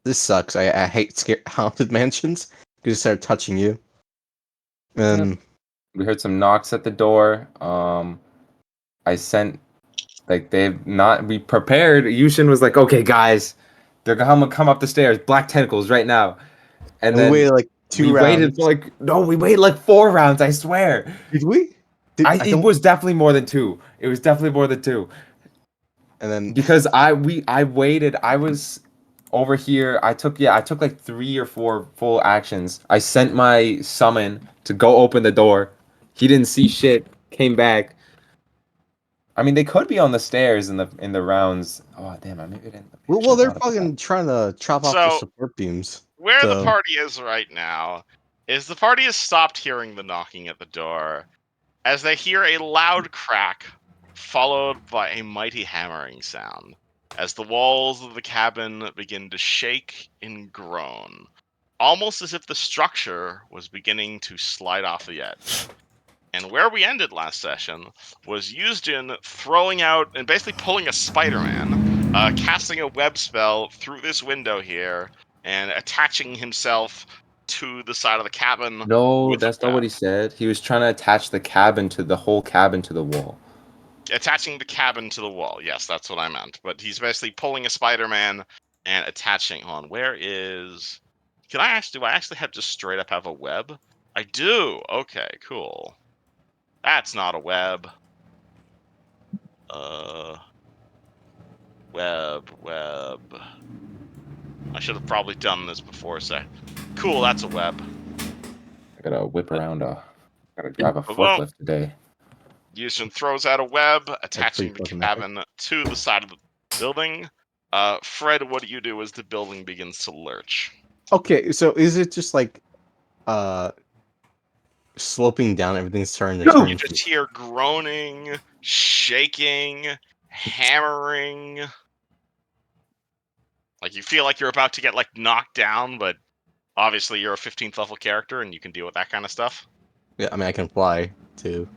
this sucks. I hate haunted mansions because they start touching you. And we heard some knocks at the door. I sent we prepared. Yushin was like, okay, guys, they're gonna come up the stairs, black tentacles right now. And then we waited like 2 rounds. Waited for we waited like 4 rounds, I swear. Did we? It was definitely more than 2. It was definitely more than 2. And then because I waited. I was over here. I took like 3 or 4 full actions. I sent my summon to go open the door. He didn't see shit. Came back. I mean, they could be on the stairs in the rounds. Oh damn! I maybe didn't. Well, they're fucking trying to chop off the support beams. Where the party is right now is the party has stopped hearing the knocking at the door as they hear a loud crack followed by a mighty hammering sound as the walls of the cabin begin to shake and groan, almost as if the structure was beginning to slide off the edge. And where we ended last session was Yusjin throwing out and basically pulling a Spider-Man, casting a web spell through this window here, and attaching himself to the side of the cabin. No, that's not what he said. He was trying to attach the whole cabin to the wall. Attaching the cabin to the wall. Yes, that's what I meant. But he's basically pulling a Spider-Man and attaching on. Where is... do I actually have just straight up have a web? I do. Okay, cool. That's not a web. Web. I should have probably done this before, so... Cool, that's a web. I gotta whip around gotta drive a forklift today. Yushin throws out a web, attaching the cabin to the side of the building. Fred, what do you do as the building begins to lurch? Okay, so is it just like... sloping down, everything's starting to turn. You just hear groaning, shaking, hammering. Like you feel like you're about to get like knocked down, but obviously you're a 15th level character and you can deal with that kind of stuff. Yeah, I mean I can fly too.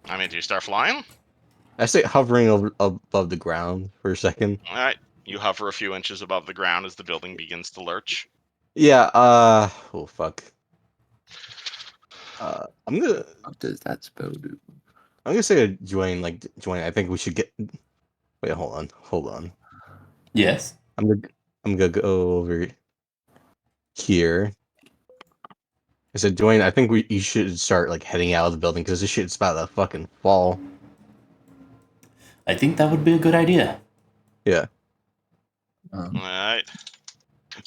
I mean, do you start flying? I say hovering above the ground for a second. All right, you hover a few inches above the ground as the building begins to lurch. Yeah. Oh fuck. I'm gonna. What does that spell do? I'm gonna say to Dwayne, I think we should get. Wait, hold on. Yes. I'm gonna go over here. I said, Dwayne, I think you should start like heading out of the building because this shit's about to fucking fall. I think that would be a good idea. Yeah. All right.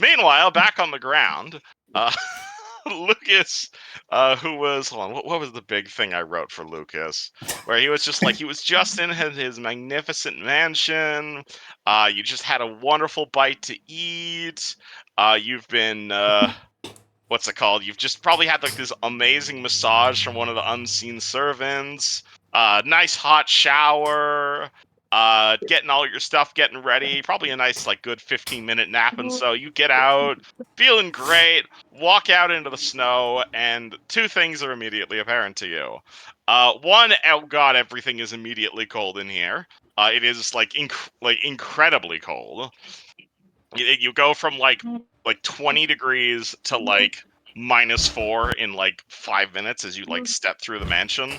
Meanwhile, back on the ground, Lucas, who was, hold on, what was the big thing I wrote for Lucas? Where he was just like, he was just in his magnificent mansion. You just had a wonderful bite to eat. You've been, what's it called? You've just probably had like this amazing massage from one of the unseen servants. Nice hot shower. Getting all your stuff, getting ready, probably a nice like good 15-minute nap, and so you get out feeling great, walk out into the snow, and 2 things are immediately apparent to you. One, oh god, everything is immediately cold in here. It is like incredibly cold. You go from like 20 degrees to like -4 in like 5 minutes as you like step through the mansion.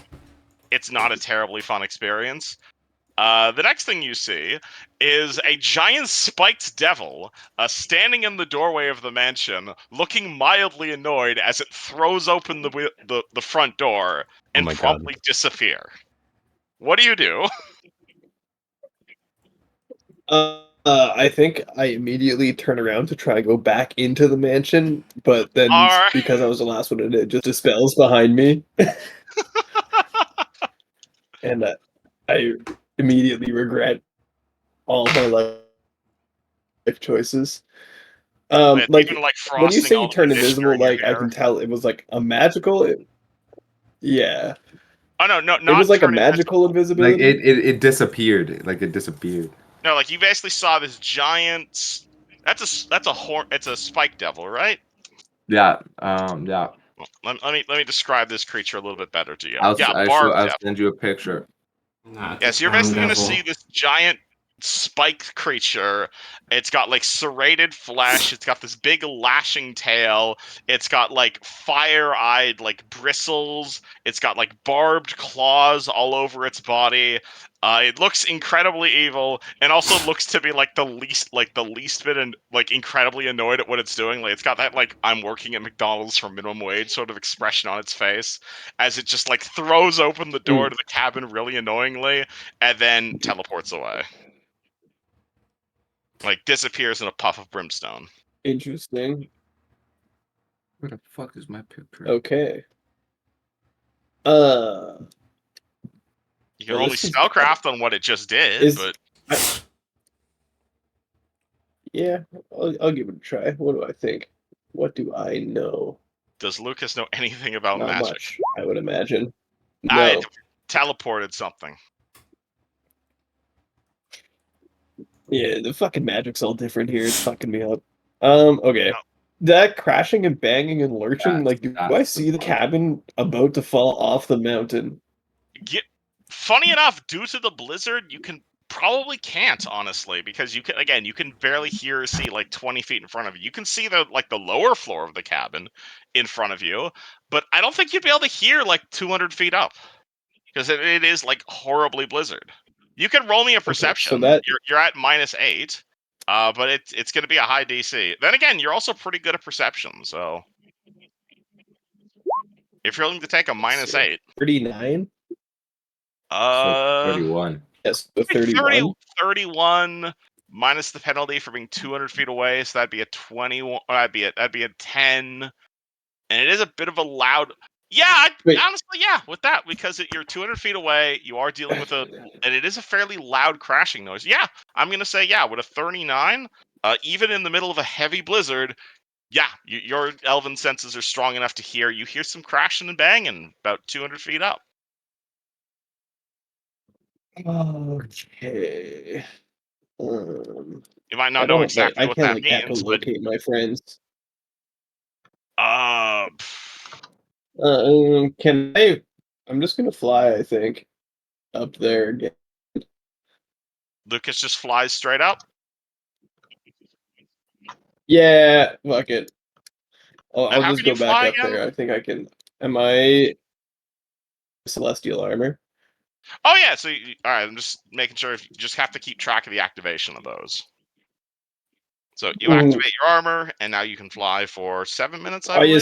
It's not a terribly fun experience. The next thing you see is a giant spiked devil standing in the doorway of the mansion, looking mildly annoyed as it throws open the front door and promptly disappear. What do you do? I think I immediately turn around to try to go back into the mansion, but then because I was the last one, it just dispels behind me. And I immediately regret all my life choices. Like when you say you turn invisible, like I can tell it was like a magical. Yeah. Oh no! It was like a magical invisibility. Like it disappeared. Like it disappeared. No, like you basically saw this giant. That's a spike devil, right? Yeah. Yeah. Let me describe this creature a little bit better to you. I'll send you a picture. Yes, you're basically going to see this giant spiked creature. It's got like serrated flesh. It's got this big lashing tail. It's got like fire-eyed like bristles. It's got like barbed claws all over its body. It looks incredibly evil, and also looks to be like the least bit and like incredibly annoyed at what it's doing. Like it's got that like I'm working at McDonald's for minimum wage sort of expression on its face as it just like throws open the door to the cabin really annoyingly and then teleports away. Like disappears in a puff of brimstone. Interesting. Where the fuck is my picture? Okay. You can only spellcraft on what it just did, but yeah, I'll give it a try. What do I think? What do I know? does Lucas know anything about Not magic? much, I would imagine. I No. teleported something. Yeah, the fucking magic's all different here. It's fucking me up. Okay. That crashing and banging and lurching, like, do I see the cabin about to fall off the mountain? Funny enough, due to the blizzard, you probably can't, honestly, because you can barely hear or see like 20 feet in front of you. You can see the lower floor of the cabin in front of you, but I don't think you'd be able to hear like 200 feet up because it is like horribly blizzard. You can roll me a perception. Okay, so you're at -8, but it's going to be a high DC. Then again, you're also pretty good at perception, so if you're willing to take a -8, 39. 31. Yes, the 31. 31 minus the penalty for being 200 feet away, so that'd be a 21. That'd be a 10, and it is a bit of a loud. Yeah, honestly, yeah, with that, because you're 200 feet away, you are dealing with and it is a fairly loud crashing noise. Yeah, I'm gonna say yeah, with a 39, even in the middle of a heavy blizzard, yeah, your elven senses are strong enough to hear. You hear some crashing and banging about 200 feet up. Okay. You might not know exactly what that means, but echolocate my friends. Can I? I'm just gonna fly. I think up there again. Lucas just flies straight up. Yeah, fuck it. I'll how just can go you back fly up again? there. I think I can. Am I celestial armor? Oh yeah. So all right, I'm just making sure. If you just have to keep track of the activation of those. So you activate your armor, and now you can fly for 7 minutes, I believe.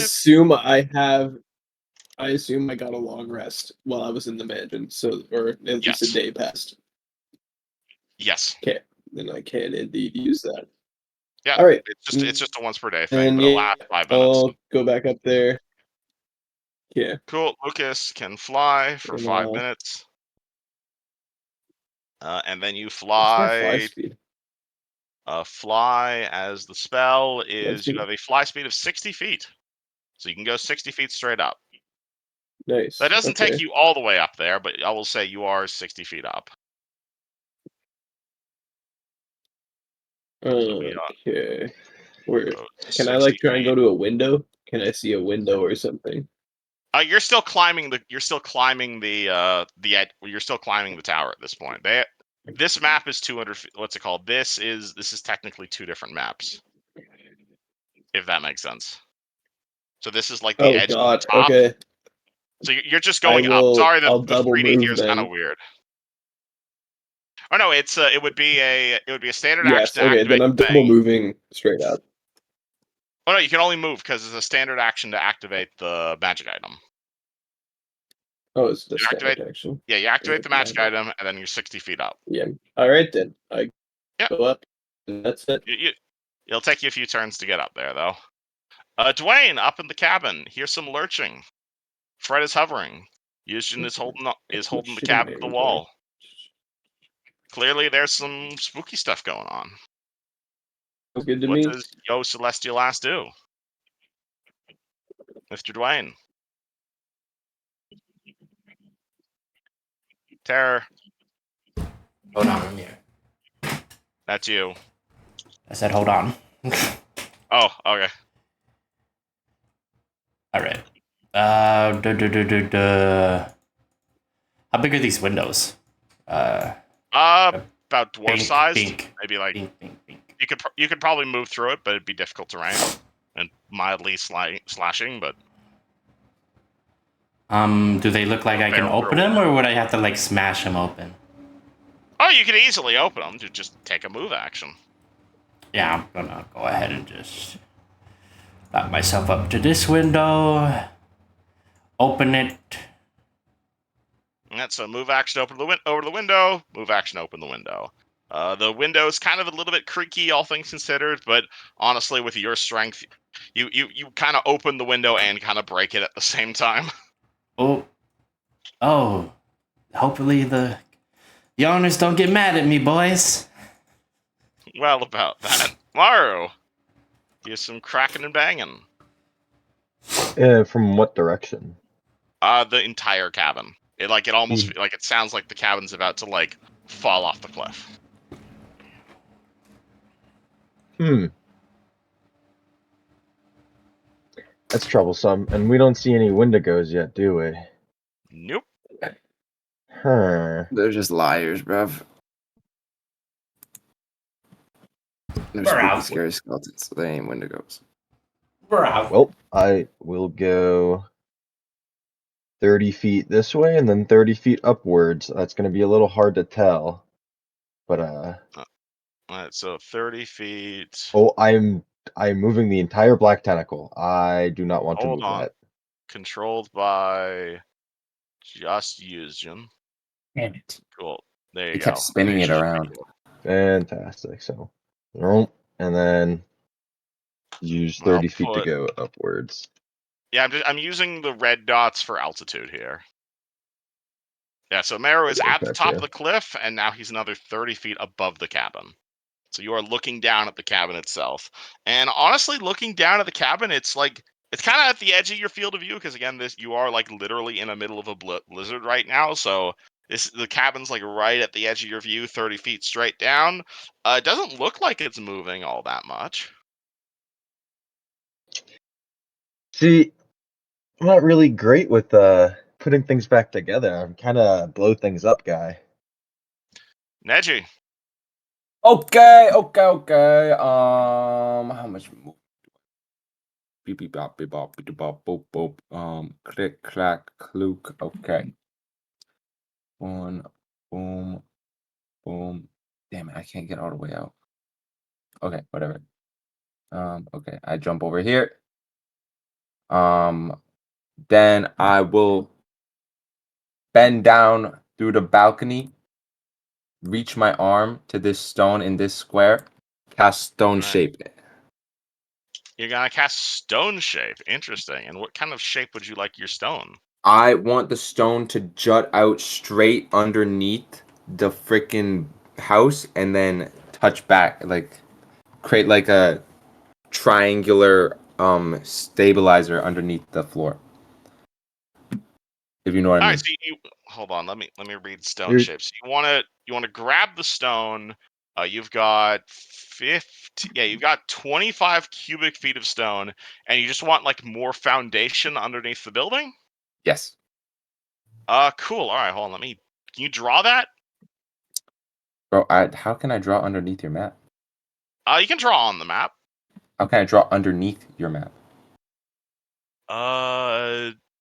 I assume I got a long rest while I was in the mansion, so or at least a day passed. Yes. Okay, then I can indeed use that. Yeah. All right. It's just a once per day thing, And but it'll last 5 minutes. I'll go back up there. Yeah. Cool. Lucas can fly for 5 minutes. And then you fly. Fly speed. Fly as the spell is you have a fly speed of 60 feet. So you can go 60 feet straight up. Nice. That doesn't take you all the way up there, but I will say you are 60 feet up. Okay. Where can I like try and go to a window? Can I see a window or something? You're still climbing the You're still climbing the tower at this point. This map is 200 feet. What's it called? This is technically two different maps. If that makes sense. So this is like the edge of the top. Okay. So you're just going up. Sorry, the 3D here is kind of weird. Oh no, it would be a standard action to activate. Then I'm double moving straight up. Oh no, you can only move because it's a standard action to activate the magic item. Oh, it's the standard action. Yeah, you activate the magic item, and then you're 60 feet up. Yeah. All right then. I go up, and that's it. It'll take you a few turns to get up there, though. Dwayne, up in the cabin. Here's some lurching. Fred is hovering. Yushin is holding the cabin to the wall. Clearly, there's some spooky stuff going on. Sounds good to me. What does Yo Celestial Ass do? Mr. Dwayne. Terror. Hold on, I'm here. That's you. I said hold on. Oh, okay. Alright. How big are these windows? about dwarf sized. Pink. Maybe like Pink. you could probably move through it, but it'd be difficult terrain and mildly slashing. But Do they look like I can open them, or would I have to like smash them open? Oh, you could easily open them to just take a move action. Yeah, I'm gonna go ahead and just lock myself up to this window. Open it. And that's a move action over the window. Move action open the window. The window is kind of a little bit creaky, all things considered, but honestly, with your strength, you kind of open the window and kind of break it at the same time. Oh. Hopefully the owners don't get mad at me, boys. Well, about that, Maru, here's some cracking and banging. From what direction? The entire cabin. It almost like it sounds like the cabin's about to like fall off the cliff. That's troublesome, and we don't see any Wendigos yet, do we? Nope. Huh. They're just liars, bruv. They're We're out. scary skeletons, so they ain't Wendigos. We're out. Well, I will go 30 feet this way and then 30 feet upwards. That's going to be a little hard to tell. But, Alright, so 30 feet. Oh, I'm moving the entire black tentacle. I do not want to move that. Controlled by just Yuzjin. Damn it. Cool. There you He go. kept spinning it around. Fantastic. So, and then use 30 feet to go upwards. Yeah, I'm using the red dots for altitude here. Yeah, so Meru is at the top of the cliff, and now he's another 30 feet above the cabin. So you are looking down at the cabin itself. And honestly, looking down at the cabin, it's kind of at the edge of your field of view, because again, you are like literally in the middle of a blizzard right now. So the cabin's like right at the edge of your view, 30 feet straight down. It doesn't look like it's moving all that much. See, I'm not really great with putting things back together. I'm kind of blow things up guy. Neji. Okay. How much? Beep beep bop beep bop beep bop boop boop. Click clack clook. Okay. One. Boom. Boom. Damn it! I can't get all the way out. Okay, whatever. Okay, I jump over here. Then I will bend down through the balcony, reach my arm to this stone in this square, cast stone shape. You're gonna cast stone shape. Interesting. And what kind of shape would you like your stone? I want the stone to jut out straight underneath the freaking house and then touch back, like create like a triangular stabilizer underneath the floor. If you know what I mean. All right, so you hold on. Let me read stone shapes. You want to grab the stone. You've got 50. Yeah, you've got 25 cubic feet of stone, and you just want like more foundation underneath the building. Yes. Cool. All right, hold on. Can you draw that? Bro, how can I draw underneath your map? You can draw on the map. How can I draw underneath your map?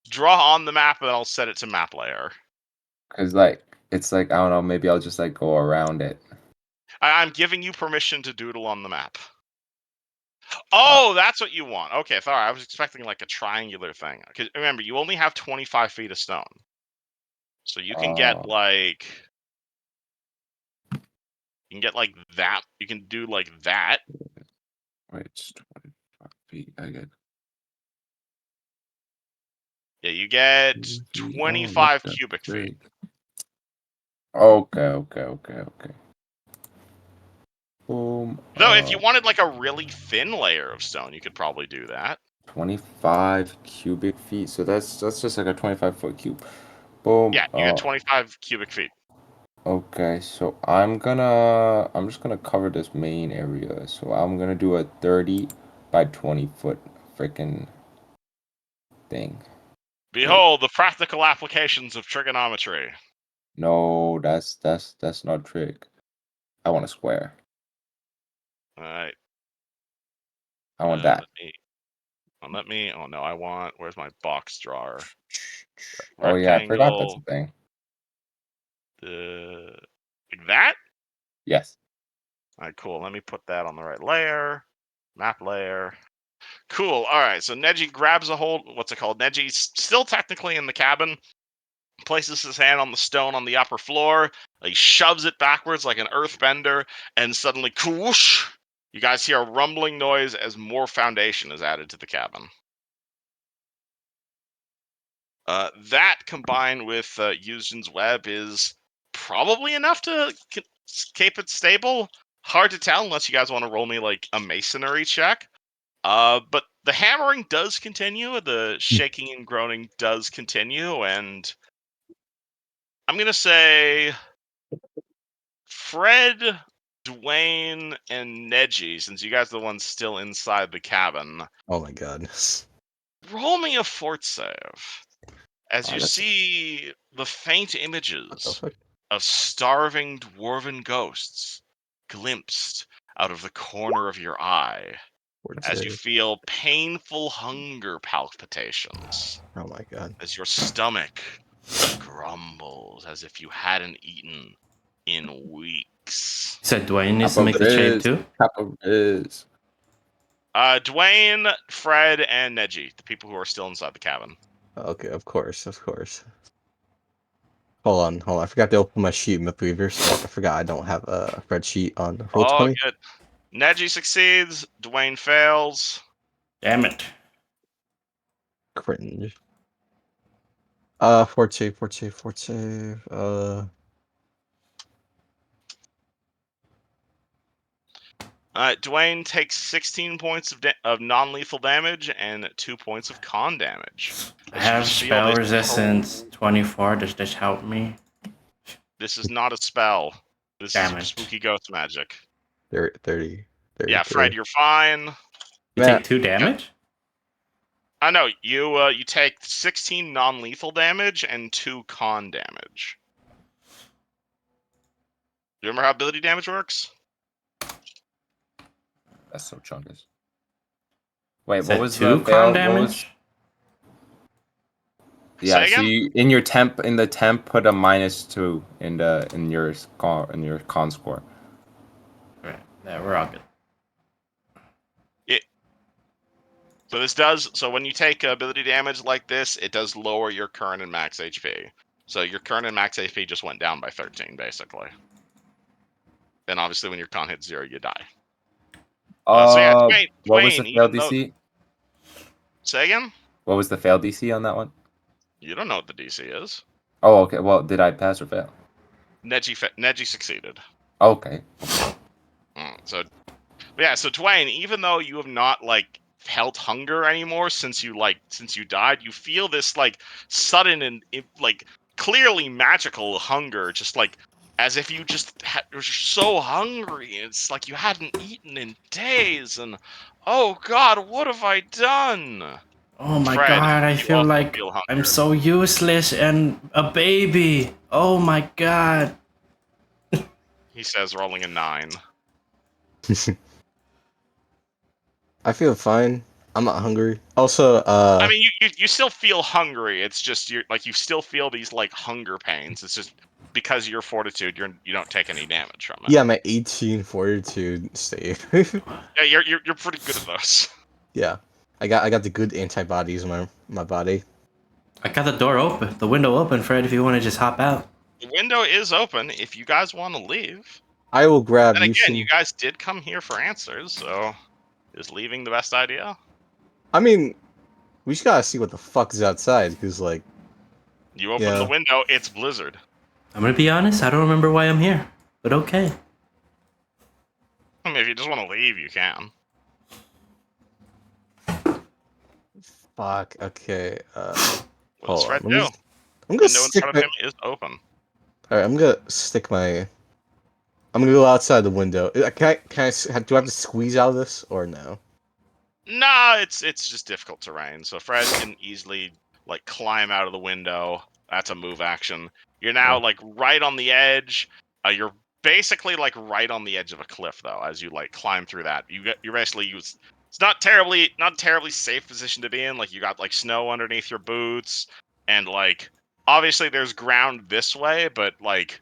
Draw on the map, and I'll set it to map layer. Cause it's like I don't know. Maybe I'll just like go around it. I'm giving you permission to doodle on the map. Oh, that's what you want. Okay, sorry. I was expecting like a triangular thing. Because remember, you only have 25 feet of stone. So you can get like... You can get like that. You can do like that. Wait, it's 25 feet. I get... Yeah, you get 25 cubic feet. Okay. Boom. Though, if you wanted like a really thin layer of stone, you could probably do that. 25 cubic feet. So that's just like a 25-foot cube. Boom. Yeah, you get 25 cubic feet. Okay, so I'm just gonna cover this main area. So I'm gonna do a 30 by 20 foot freaking thing. Behold the practical applications of trigonometry. No, that's not trick. I want a square. All right. I want that. Let me. Oh no, I want. Where's my box drawer? Oh yeah, I forgot that's a Rectangle. thing. Like that. Yes. All right, cool. Let me put that on the right layer. Map layer. Cool. All right. So Neji grabs a hold. What's it called? Neji's still technically in the cabin. Places his hand on the stone on the upper floor. He shoves it backwards like an earthbender, and suddenly, whoosh! You guys hear a rumbling noise as more foundation is added to the cabin. That combined with Yuzhin's web is probably enough to keep it stable. Hard to tell unless you guys want to roll me like a masonry check. But the hammering does continue, the shaking and groaning does continue, and I'm gonna say Fred, Dwayne, and Neji, since you guys are the ones still inside the cabin. Oh my god. Roll me a fort save. As you That's- see the faint What the images fuck? of starving dwarven ghosts glimpsed out of the corner of your eye Word as you save. feel painful hunger palpitations, Oh my god. as your stomach grumbles as if you hadn't eaten in weeks. So Dwayne needs to make the trade too? Is. Dwayne, Fred, and Neji, the people who are still inside the cabin. Okay, of course. Hold on. I forgot to open my sheet, Mythweavers. I forgot I don't have a spreadsheet on roll All 20. good. Neji succeeds, Dwayne fails. Damn it. Cringe. Fort save. Dwayne takes 16 points of non-lethal damage and 2 points of con damage. I As you have just feel spell this resistance 24. Does this help me? This is not a spell. This Damn is it. spooky ghost magic. 30. Yeah, Fred, you're fine. You take 2 damage? I know you take 16 non-lethal damage and 2 con damage. Do you remember how ability damage works? That's so chungus. Wait, Is what that was 2 the con fail? damage? Yeah, Say so again? you in the temp put a -2 in your con score. Right. Yeah, we're all good. So when you take ability damage like this, it does lower your current and max HP. So your current and max HP just went down by 13, basically. Then obviously when your con hits 0, you die. So yeah, what was the Dwayne, fail even though... DC? Say again? What was the fail DC on that one? You don't know what the DC is. Oh, okay. Well, did I pass or fail? Neji succeeded. Okay. So Dwayne, even though you have not like felt hunger anymore since you died, you feel this like sudden and like clearly magical hunger, just like as if you just were so hungry. It's like you hadn't eaten in days, and oh God, what have I done? Oh my Fred, god, I you feel also like feel I'm hunger. so useless and a baby. Oh my god. He says, rolling a 9. I feel fine. I'm not hungry. Also, I mean, you still feel hungry. It's just you still feel these like hunger pains. It's just because of your fortitude, you don't take any damage from it. yeah, my 18 fortitude save. Yeah, you're pretty good at those. Yeah, I got the good antibodies in my body. I got the door open, the window open, Fred, if you want to just hop out. The window is open if you guys want to leave. I will grab And again, you Yushin. guys did come here for answers, so is leaving the best idea? I mean, we just gotta see what the fuck is outside, because like... You open the window, it's Blizzard. I'm gonna be honest, I don't remember why I'm here, but okay. I mean, if you just want to leave, you can. Fuck, okay, What does hold Fred on. do? I'm gonna Window in stick front my... of him is open. Alright, I'm gonna stick my... I'm gonna go outside the window. Do I have to squeeze out of this, or no? Nah, it's just difficult terrain. So Fred can easily like climb out of the window. That's a move action. You're now like right on the edge. You're basically like right on the edge of a cliff, though. As you like climb through that, you're basically it's not terribly safe position to be in. Like you got like snow underneath your boots, and like obviously there's ground this way, but like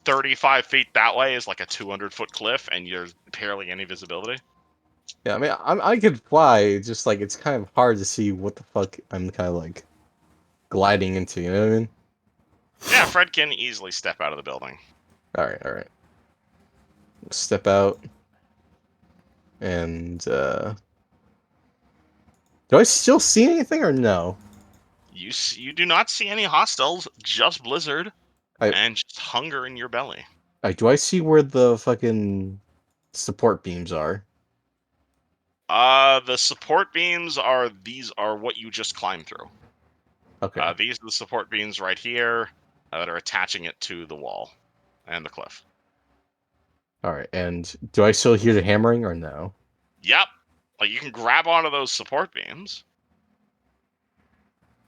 35 feet that way is like a 200-foot cliff, and there's barely any visibility. Yeah, I mean, I could fly. It's just like it's kind of hard to see what the fuck I'm kind of like gliding into. You know what I mean? Yeah, Fred can easily step out of the building. All right. Step out, and do I still see anything or no? You do not see any hostiles, just blizzard and just hunger in your belly. Do I see where the fucking support beams are? The support beams are what you just climbed through. Okay. These are the support beams right here that are attaching it to the wall and the cliff. All right. And do I still hear the hammering or no? Yep. Like you can grab onto those support beams.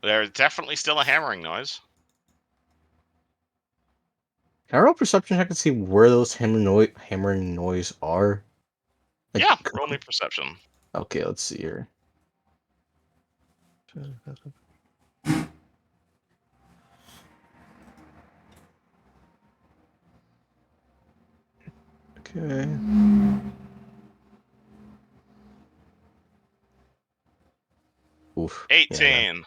There's definitely still a hammering noise. Can I roll perception check to see where those hammering noise are? Like, Yeah, roll me perception. Okay, let's see here. Okay. Oof. 18.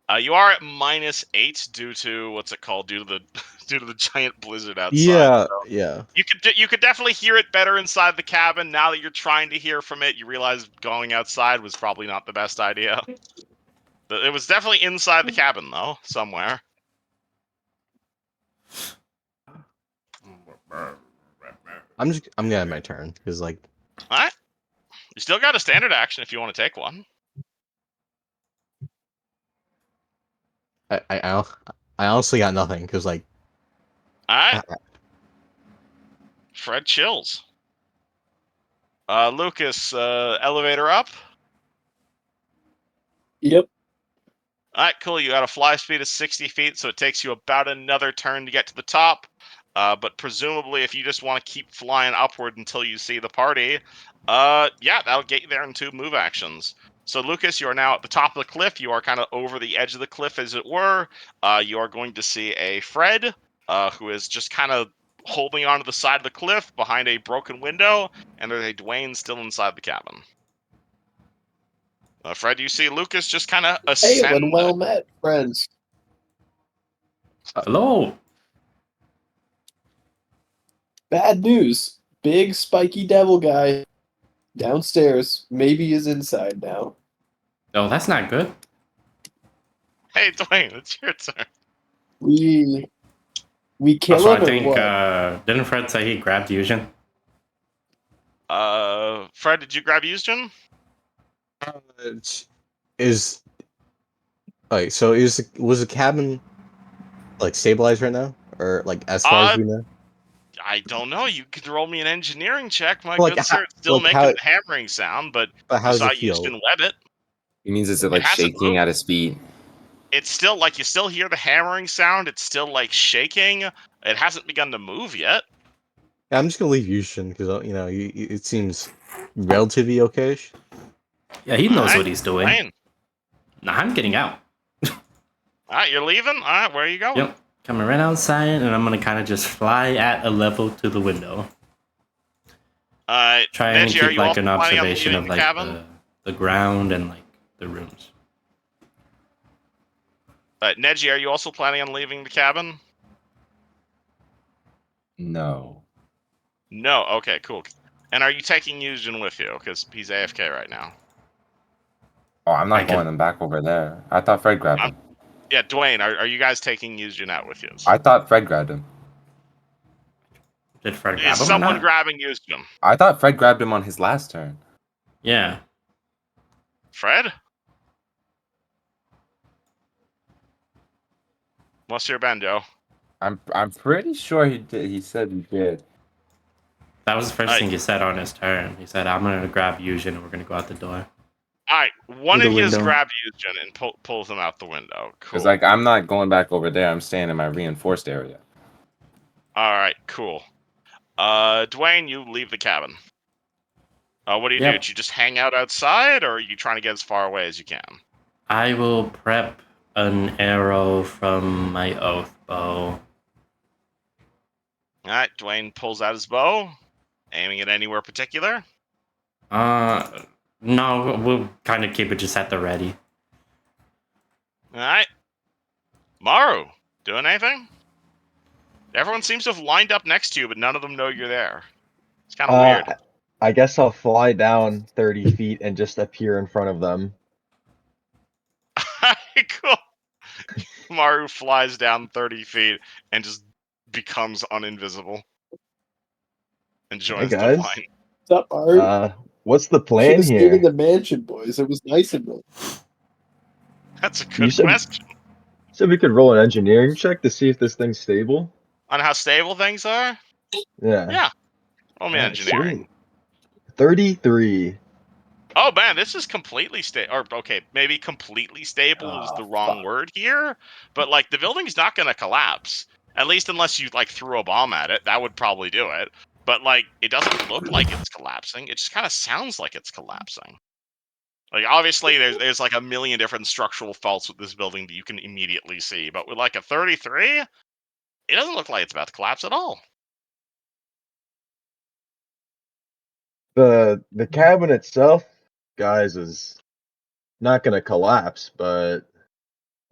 Yeah. You are at -8 due to what's it called? Due to the giant blizzard outside. Yeah, so yeah. You could definitely hear it better inside the cabin. Now that you're trying to hear from it, you realize going outside was probably not the best idea. It was definitely inside the cabin though, somewhere. I'm gonna have my turn because like. All right. You still got a standard action if you want to take one. I honestly got nothing because like. All right. Fred chills. Lucas, elevator up. Yep. All right, cool. You got a fly speed of 60 feet, so it takes you about another turn to get to the top. But presumably, if you just want to keep flying upward until you see the party, yeah, that'll get you there in 2 move actions. So, Lucas, you are now at the top of the cliff. You are kind of over the edge of the cliff, as it were. You are going to see a Fred, who is just kind of holding onto the side of the cliff behind a broken window, and there's a Dwayne still inside the cabin. Fred, you see Lucas just kind of ascend. Hey, well met, friends. Hello. Bad news. Big spiky devil guy downstairs. Maybe is inside now. Oh, that's not good. Hey, Dwayne, it's your turn. We kill Also, him I think or what? didn't Fred say he grabbed Fusion? Fred, did you grab Eugen? Is so was the cabin like stabilized right now, or like as far as we know? I don't know. You could roll me an engineering check, my Like, good sir. It's still making the hammering sound, but how you does saw it feel? Eugen web it. He means is it like hasn't shaking moved. at his speed? It's still like you still hear the hammering sound. It's still like shaking. It hasn't begun to move yet. Yeah, I'm just gonna leave Yushin because it seems relatively okay-ish. Yeah, he knows Alright, what he's doing. Dwayne. Nah, I'm getting out. Alright, you're leaving? Alright, where are you going? Yep, coming right outside, and I'm gonna kind of just fly at a level to the window. Try and Neji, are keep you like also an planning on observation leaving of the like cabin? the ground and like the rooms. Neji, are you also planning on leaving the cabin? No. No. Okay, cool. And are you taking Eugen with you? Because he's AFK right now. Oh, I'm not going them back over there. I thought Fred grabbed him. Yeah, Dwayne, are you guys taking Eugen out with you? I thought Fred grabbed him. Did Fred grab Is him or someone not? grabbing Eugen? I thought Fred grabbed him on his last turn. Yeah. Fred? What's your bendo? I'm pretty sure he did. He said he did. That was the first thing he said on his turn. He said, I'm going to grab Eugen and we're going to go out the door. Alright, one Through of the you has window. grabbed Eugen and pulls him out the window. Cool. Because like I'm not going back over there. I'm staying in my reinforced area. Alright, cool. Dwayne, you leave the cabin. What do you do? Yep. Do you just hang out outside, or are you trying to get as far away as you can? I will prep an arrow from my oath bow. Alright, Dwayne pulls out his bow, aiming at anywhere particular. No, we'll kind of keep it just at the ready. Alright. Maru, doing anything? Everyone seems to have lined up next to you, but none of them know you're there. It's kind of weird. I guess I'll fly down 30 feet and just appear in front of them. Cool. Maru flies down 30 feet and just becomes uninvisible. And joins the guys. line. What's up, Art? What's the Should plan have stayed here? in the mansion, boys. It was nice and warm. That's a good question. So we could roll an engineering check to see if this thing's stable? On how stable things are? Yeah. Yeah. Roll me Alright, engineering. sweet. 33. Oh man, this is completely stable. Or okay, maybe completely stable is the wrong word here. But like the building's not gonna collapse. At least unless you like threw a bomb at it. That would probably do it. But like it doesn't look like it's collapsing. It just kind of sounds like it's collapsing. Like obviously there's like a million different structural faults with this building that you can immediately see. But with like a 33, it doesn't look like it's about to collapse at all. The cabin itself, guys, is not gonna collapse, but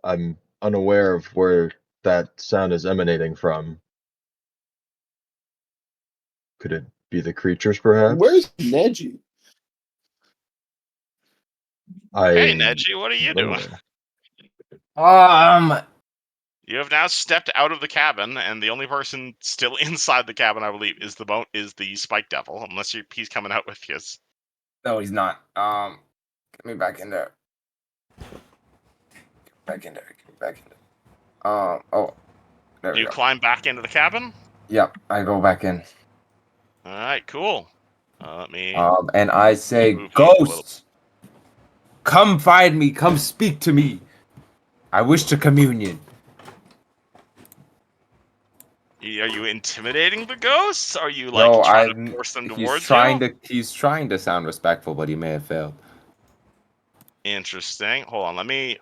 I'm unaware of where that sound is emanating from. Could it be the creatures, perhaps? Where's Neji? Hey Neji, what are you doing? You have now stepped out of the cabin, and the only person still inside the cabin, I believe, is the Spike Devil, unless he's coming out with you. No, he's not. Get me back in there. Get me back in there. There Do we you go. climb back into the cabin? Yep, I go back in. All right, cool. Let me. And I say, move you a little- ghosts, come find me. Come speak to me. I wish to communion. Are you intimidating the ghosts? Are you like trying to force them towards you? He's trying to sound respectful, but he may have failed. Interesting. Hold on. I'm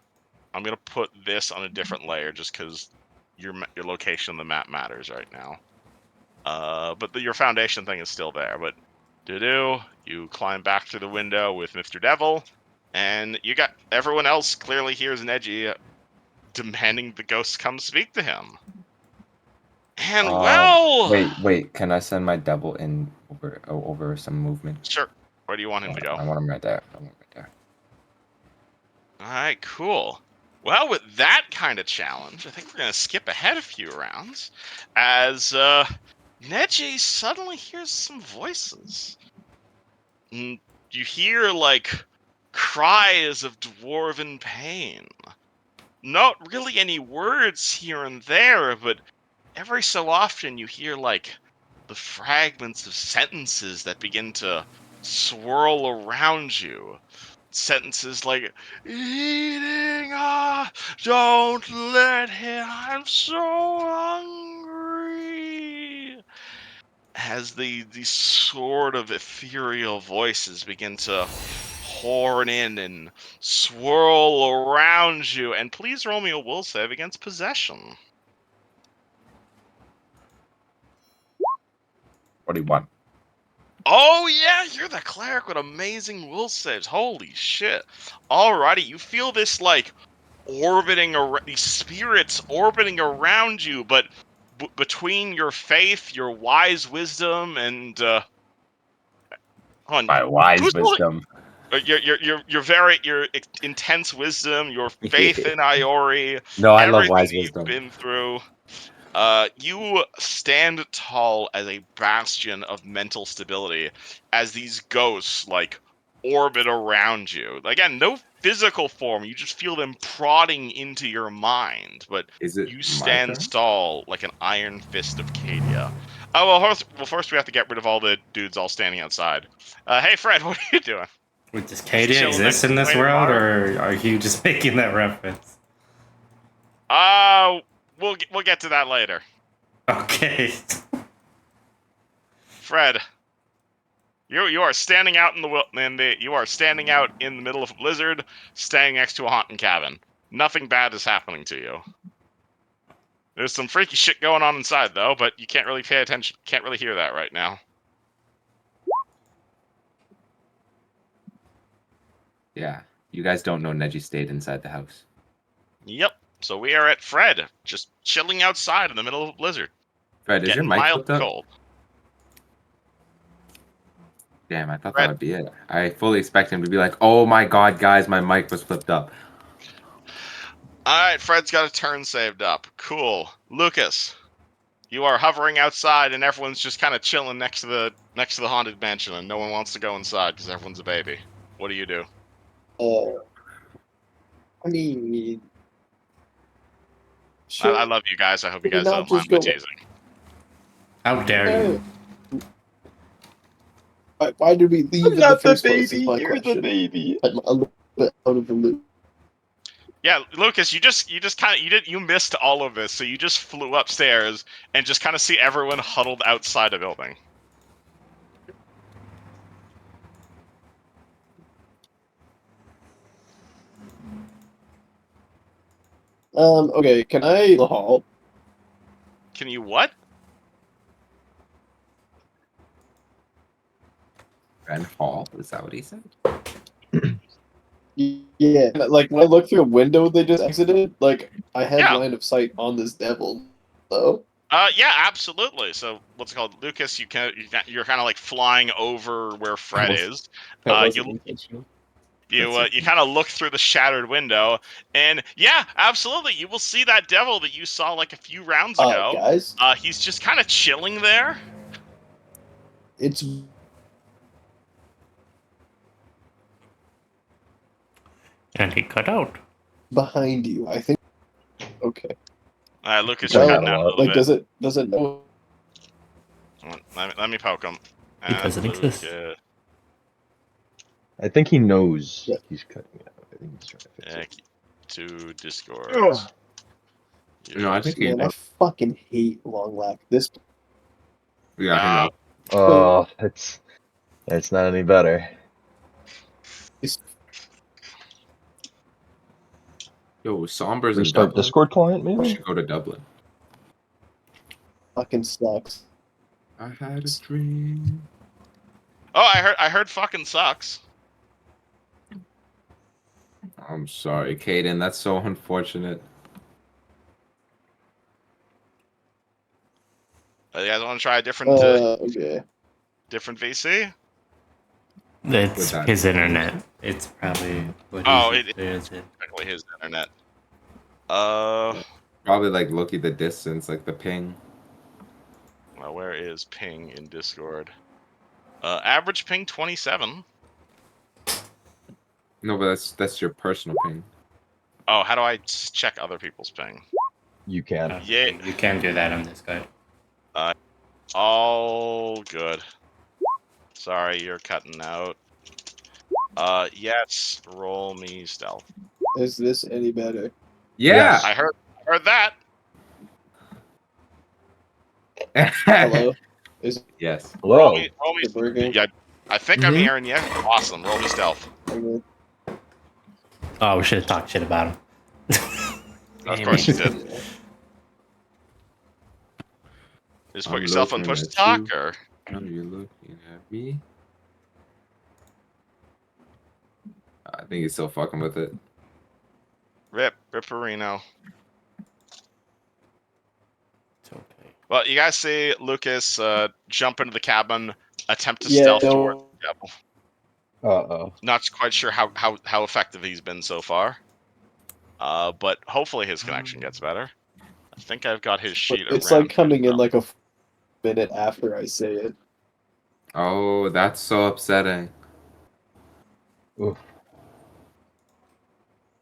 gonna put this on a different layer just because your location on the map matters right now. But your foundation thing is still there. But you climb back through the window with Mr. Devil, and you got everyone else clearly hears Neji demanding the ghosts come speak to him. And wait. Can I send my devil in over some movement? Sure. Where do you want him to go? I want him right there. All right, cool. Well, with that kind of challenge, I think we're gonna skip ahead a few rounds, as Neji suddenly hears some voices. And you hear like cries of dwarven pain. Not really any words here and there, but every so often you hear like the fragments of sentences that begin to swirl around you. Sentences like eating, don't let him, I'm so hungry. As these sort of ethereal voices begin to horn in and swirl around you. And please roll me a will save against possession. 41. Oh yeah, you're the cleric with amazing will saves. Holy shit. Alrighty, you feel this like these spirits orbiting around you, but between your faith, your wise wisdom, and My wise wisdom. Your intense wisdom, your faith in Iori, No, I love wise everything you've wisdom. been through. You stand tall as a bastion of mental stability as these ghosts like orbit around you. Again, no physical form. You just feel them prodding into your mind, but Is it you my stand turn? tall like an iron fist of Cadia. Oh well, first we have to get rid of all the dudes all standing outside. Hey Fred, what are you doing? Does Cadia Chilling next exist to in this Dwayne world, Maru? or are you just making that reference? We'll get to that later. Okay. Fred, you are standing out in the middle of a blizzard, standing next to a haunted cabin. Nothing bad is happening to you. There's some freaky shit going on inside though, but you can't really pay attention. Can't really hear that right now. Yeah, you guys don't know Neji stayed inside the house. Yep. So we are at Fred, just chilling outside in the middle of a blizzard. Fred, is your Getting mic mild flipped up? cold. Damn, I thought Fred. that would be it. I fully expect him to be like, "Oh my god, guys, my mic was flipped up." Alright, Fred's got a turn saved up. Cool. Lucas, you are hovering outside and everyone's just kind of chilling next to the haunted mansion and no one wants to go inside because everyone's a baby. What do you do? I mean, I love you guys. I hope you guys don't mind my teasing. How dare you? Why did we leave I'm in not the the first place? baby. Is my You're the question. baby. I'm a little bit out of the loop. Yeah, Lucas, you missed all of this, so you just flew upstairs and just kind of see everyone huddled outside a building. Okay, can I the hall? Can you what? Ren Hall? Is that what he said? Yeah, like when I looked through a window they just exited, like I had Yeah. line of sight on this devil, though. Yeah, absolutely. So what's it called, Lucas? You're kind of like flying over where Fred is. That You wasn't intentional. you kind of look through the shattered window, and yeah, absolutely, you will see that devil that you saw like a few rounds ago. Guys, He's just kind of chilling there. it's And he cut out. behind you. I think. Okay. Lucas, Well, you're cutting out a little Like, bit. does it know? Let me poke him. He doesn't exist. I think he knows Yeah. he's cutting out. I think he's trying to fix it. To Discord. Ugh. No, I think he Man, I knows. fucking hate long laugh. This. Yeah, hang on. Oh, it's not any better. Yo, Somber's in Restart Dublin. Discord client, We maybe? should go to Dublin. Fucking sucks. I had a dream. Oh, I heard fucking sucks. I'm sorry, Caden. That's so unfortunate. You guys want to try a different Okay. different VC? It's that. his internet. It's probably what he's experiencing. Technically his internet. Probably like look at the distance, like the ping. Well, where is ping in Discord? Average ping 27. No, but that's your personal ping. Oh, how do I check other people's ping? You can. Yeah. You can do that on this guy. All good. Sorry, you're cutting out. Yes, roll me stealth. Is this any better? Yeah. Yes. I heard that. Hello? Is Yes. Hello. Roll me. it working? Yeah, I think I'm hearing you. Awesome. Roll me stealth. Okay. Oh, we should have talked shit about him. Of course you did. Yeah. Just put I'm yourself on looking push to at talk, you. or Are you looking at me? I think he's still fucking with it. Ripperino. It's okay. Well, you guys see Lucas jump into the cabin, attempt to Yeah, stealth no. towards the devil. Uh-oh. Not quite sure how effective he's been so far. But hopefully his connection gets better. I think I've got his sheet It's around like coming him in now. like a minute after I say it. Oh, that's so upsetting. Oof.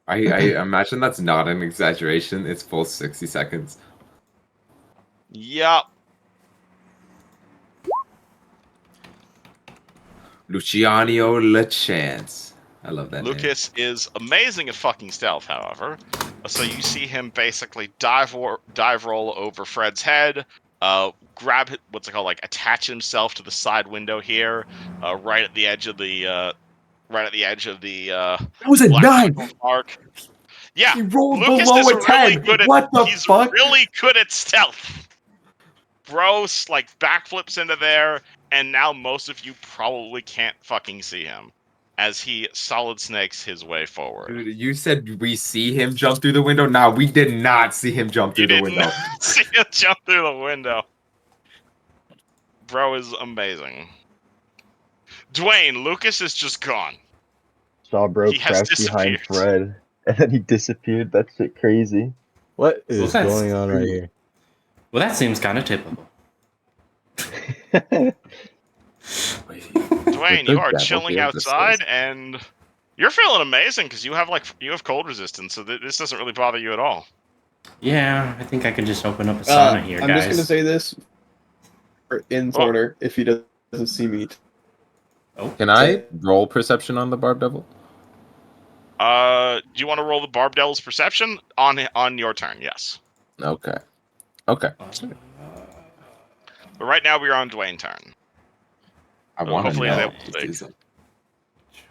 I imagine that's not an exaggeration. It's full 60 seconds. Yup. Luciano LaChance. I love that name. Lucas is amazing at fucking stealth, however. So you see him basically dive roll over Fred's head, grab what's it called, like attach himself to the side window here, right at the edge of the That was a black 9. mark. Yeah, He rolled Lucas below is a 10. he's really good at stealth. Bro, like backflips into there, and now most of you probably can't fucking see him as he solid snakes his way forward. Dude, you said we see him jump through the window. Nah, we did not see him jump through the window. See him jump through the window. Bro is amazing. Dwayne, Lucas is just gone. Saw bro He has crouch behind disappeared. Fred, and then he disappeared. That shit crazy. What is going on right here? Well, that seems kind of typical. Dwayne, you are chilling outside, and you're feeling amazing because you have cold resistance, so this doesn't really bother you at all. Yeah, I think I can just open up a sauna here, guys. I'm just gonna say this in corner if he doesn't see me. Oh, can I roll perception on the Barb Devil? Do you want to roll the Barb Devil's perception on your turn? Yes. Okay. Okay. But right now we're on Dwayne's turn. I want to know.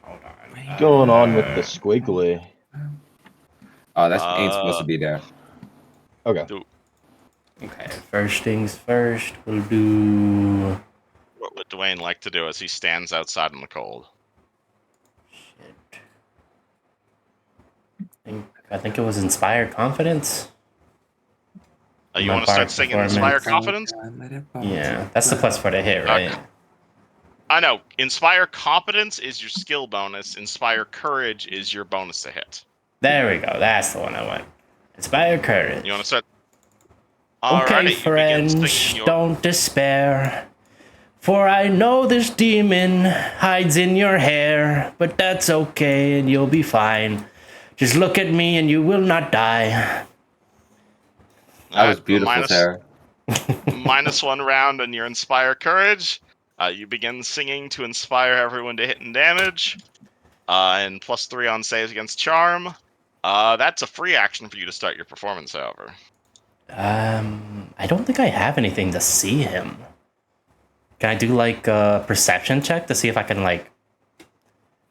Hold on. What's going on with the squiggly? Oh, that ain't supposed to be there. Okay. Okay, first things first, we'll do... What would Dwayne like to do as he stands outside in the cold? Shit. I think it was Inspire Confidence. You want to start singing Inspire Confidence? Yeah, that's the plus for the hit, right? I know. Inspire Competence is your skill bonus. Inspire Courage is your bonus to hit. There we go. That's the one I want. Inspire Courage. You want to start? Okay, friends, don't despair. For I know this demon hides in your hair, but that's okay and you'll be fine. Just look at me and you will not die. That was beautiful, Sarah. -1 round on your Inspire Courage. You begin singing to inspire everyone to hit and damage. And +3 on saves against Charm. That's a free action for you to start your performance, however. I don't think I have anything to see him. Can I do like a perception check to see if I can like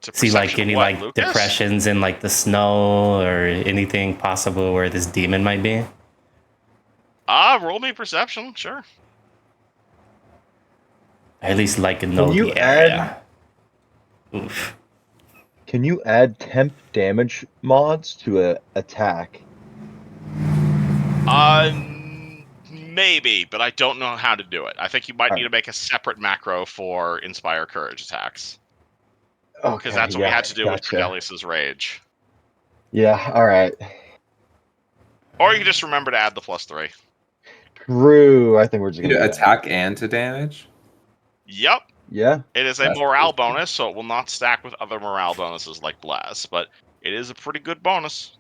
see like any like Lucas? depressions in like the snow or anything possible where this demon might be? Roll me perception, sure. I at least like know the area. Oof. Can you add temp damage mods to a attack? Maybe, but I don't know how to do it. I think you might need to make a separate macro for Inspire Courage attacks. Okay, because that's what we had to do with Cordelius's Rage. Yeah, alright. Or you can just remember to add the +3. True, I think we're just gonna attack and to damage? Yep. Yeah. It is a morale bonus, so it will not stack with other morale bonuses like Blast, but it is a pretty good bonus.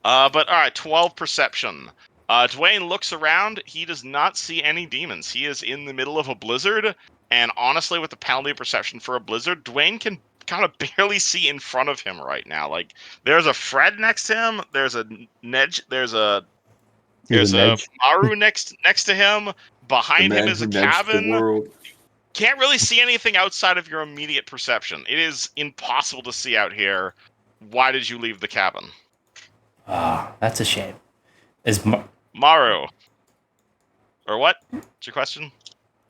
But alright, 12 perception. Dwayne looks around. He does not see any demons. He is in the middle of a blizzard, and honestly, with the penalty of perception for a blizzard, Dwayne can kind of barely see in front of him right now. Like, there's a Fred next to him. There's a Nedge. There's a Maru next to him. Behind him is a cabin. Can't really see anything outside of your immediate perception. It is impossible to see out here. Why did you leave the cabin? Ah, that's a shame. Is Maru? Or what? What's your question?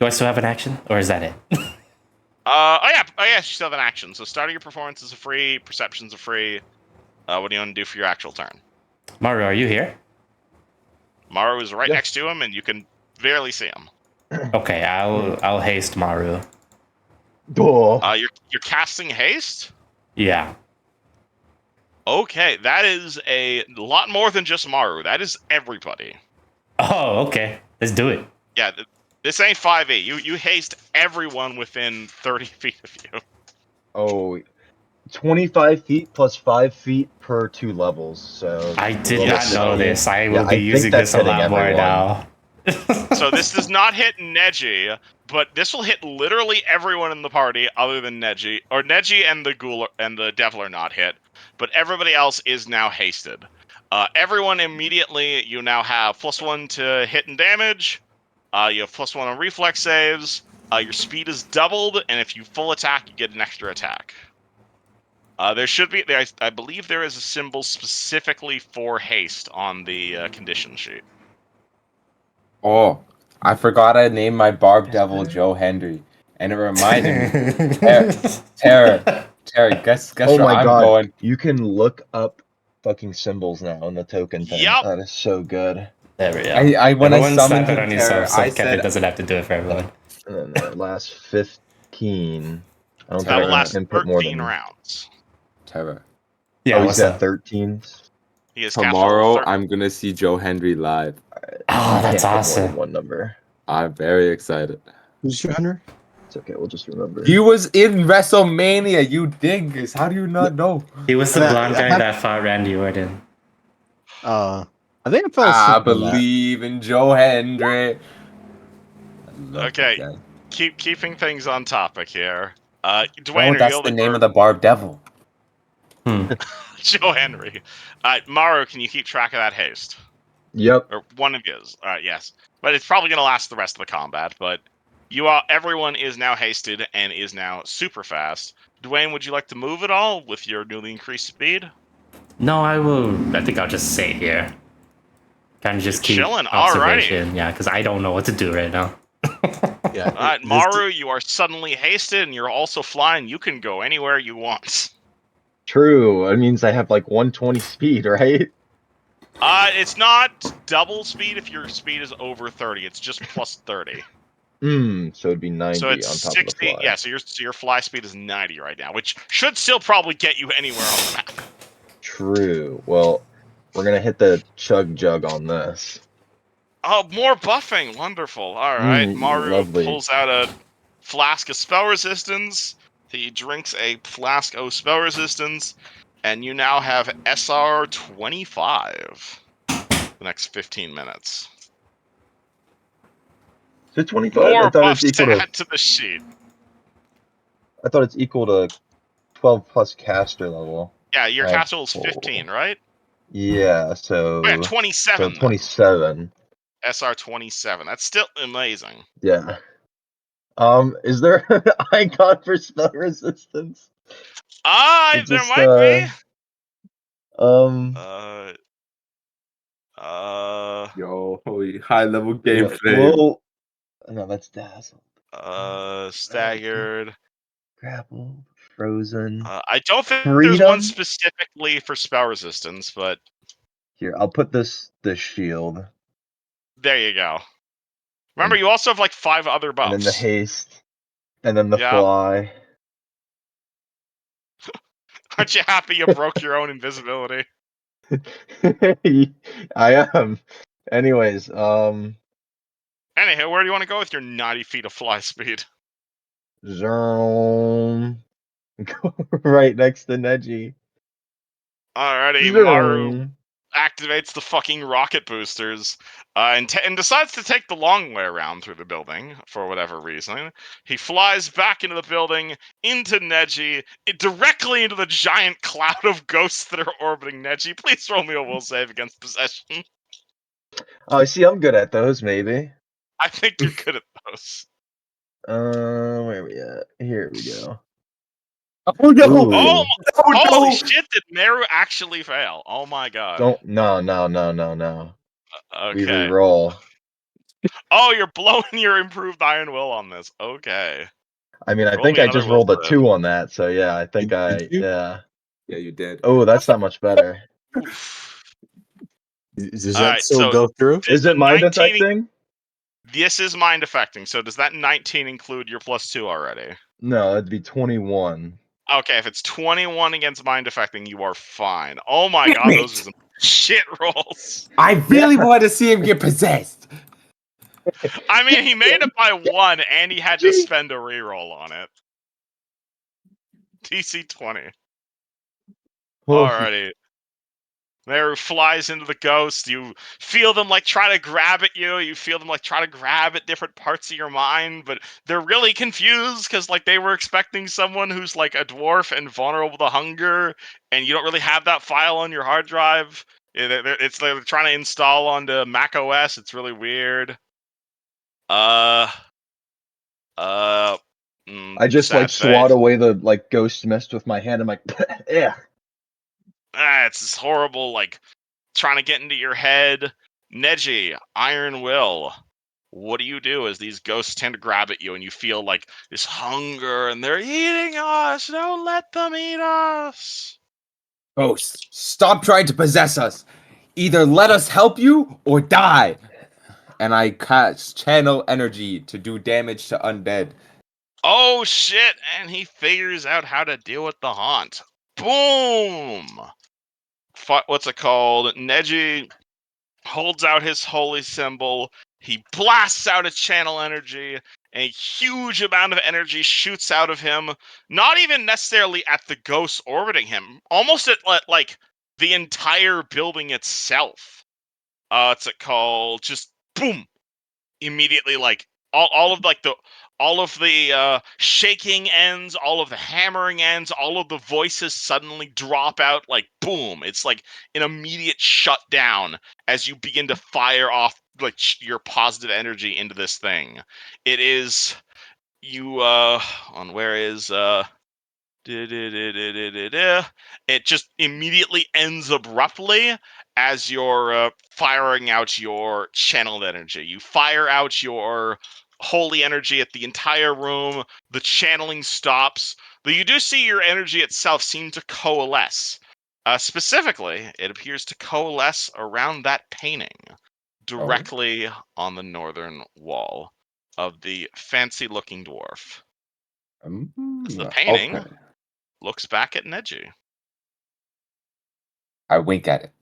Do I still have an action, or is that it? Oh yeah, you still have an action. So starting your performance is a free, perception's a free. What do you want to do for your actual turn? Maru, are you here? Maru is right next to him, and you can barely see him. Okay, I'll haste Maru. You're casting haste? Yeah. Okay, that is a lot more than just Maru. That is everybody. Oh, okay. Let's do it. Yeah, this ain't 5e. You haste everyone within 30 feet of you. Oh, 25 feet plus 5 feet per 2 levels. So I did not know this. I will be using this a lot more now. So this does not hit Neji, but this will hit literally everyone in the party other than Neji. Or Neji and the Ghoul and the Devil are not hit, but everybody else is now hasted. Everyone immediately, you now have +1 to hit and damage. You have +1 on reflex saves. Your speed is doubled, and if you full attack, you get an extra attack. There should be. I believe there is a symbol specifically for haste on the condition sheet. Oh, I forgot I named my Barb Devil Joe Henry, and it reminded me. Terry, guess Oh where my I'm god, going. you can look up fucking symbols now in the token thing. Yep. That is so good. There we go. When I Everyone summoned slap it him, on Terror, yourself so I Kevin said, doesn't have to do it for everyone. And then the last 15. I don't That will think I last can put more 13 than. rounds. Terror. Yeah, Oh, he's what's got up? 13s. He is capped Tomorrow, level 30. I'm gonna see Joe Henry live. Oh, You that's can't put more than awesome. one number. I'm very excited. Who's your Henry? It's okay. We'll just remember. He was in WrestleMania, you dingus. How do you not know? He was the And blonde I guy have- that fought Randy Orton. I think I fell I asleep on that. believe in Joe Henry. I love Okay. that guy. Keeping things on topic here. No, Dwayne, are that's you the able name to... of the Barb Devil. Joe Henry. Maru, can you keep track of that haste? Yep. Or one of his. Yes. But it's probably going to last the rest of the combat, but everyone is now hasted and is now super fast. Dwayne, would you like to move at all with your newly increased speed? No, I think I'll just stay here. Kind of just keep Chilling. observation. Yeah, because I don't know what to do right now. Yeah. Alright, Maru, you are suddenly hasted and you're also flying. You can go anywhere you want. True. It means I have like 120 speed, right? It's not double speed if your speed is over 30. It's just plus 30. So it'd be 90 So it's on top 60. of the fly. Yeah, so your fly speed is 90 right now, which should still probably get you anywhere on the map. True. Well, we're gonna hit the chug jug on this. Oh, more buffing. Wonderful. All right. Maru Lovely. pulls out a flask of spell resistance. He drinks a flask of spell resistance, and you now have SR 25 the next 15 minutes. Is it 25? More I thought buffs it's equal to to. add to the sheet. I thought it's equal to 12 plus caster level. Yeah, your I caster is have 15, right? Yeah, so. Oh, yeah, 27. So then. 27. SR 27. That's still amazing. Yeah. Is there an icon for spell resistance? There might be. Yo, holy high level Yeah, gameplay. well, no, that's dazzled. Staggered. Grapple, frozen. I don't think there's Freedom? one specifically for spell resistance, but Here, I'll put this shield. there you go. Remember, you also have like 5 other buffs. And then the haste. And then the Yep. fly. Aren't you happy you broke your own invisibility? I am. Anyways, Anywho, where do you want to go with your 90 feet of fly speed? Zoom. Go right next to Neji. Alrighty, Zoom. Maru activates the fucking rocket boosters and decides to take the long way around through the building for whatever reason. He flies back into the building, into Neji, directly into the giant cloud of ghosts that are orbiting Neji. Please roll me a will save against possession. Oh, see, I'm good at those, maybe. I think you're good at those. Where are we at? Here we go. Oh no! Ooh. Oh, Oh, holy no! shit, did Meru actually fail? Oh my god. No. We Okay. re-roll. Oh, you're blowing your improved iron will on this. Okay. I mean, I Roll think me I another just will rolled a save. 2 on that, so yeah, I think Did you? yeah. Yeah, you did. Oh, that's not much better. Oof. Does that Alright, still so go through? Is it mind affecting? This is mind affecting. So does that 19 include your +2 already? No, it'd be 21. Okay, if it's 21 against mind affecting, you are fine. Oh my god, those are some shit rolls. I really wanted to see him get possessed. I mean, he made it by 1, and he had to spend a reroll on it. DC 20. Alrighty. There flies into the ghost. You feel them like try to grab at you. You feel them like try to grab at different parts of your mind, but they're really confused because like they were expecting someone who's like a dwarf and vulnerable to hunger, and you don't really have that file on your hard drive. They're trying to install onto Mac OS. It's really weird. I just like swat away the like ghost mist with my hand. I'm like, yeah. It's this horrible, like, trying to get into your head. Neji, Iron Will, what do you do as these ghosts tend to grab at you and you feel like this hunger and they're eating us? Don't let them eat us. Ghosts, stop trying to possess us. Either let us help you or die. And I cast channel energy to do damage to undead. Oh shit, and he figures out how to deal with the haunt. Boom! What's it called? Neji holds out his holy symbol. He blasts out a channel energy. A huge amount of energy shoots out of him. Not even necessarily at the ghosts orbiting him. Almost at like the entire building itself. What's it called? Just boom! Immediately, like all of the shaking ends, all of the hammering ends, all of the voices suddenly drop out like boom. It's like an immediate shutdown as you begin to fire off like your positive energy into this thing. It is you on where is it just immediately ends abruptly as you're firing out your channeled energy. You fire out your holy energy at the entire room. The channeling stops, but you do see your energy itself seem to coalesce. Specifically, it appears to coalesce around that painting directly on the northern wall of the fancy-looking dwarf. As the painting looks back at Neji. I wink at it.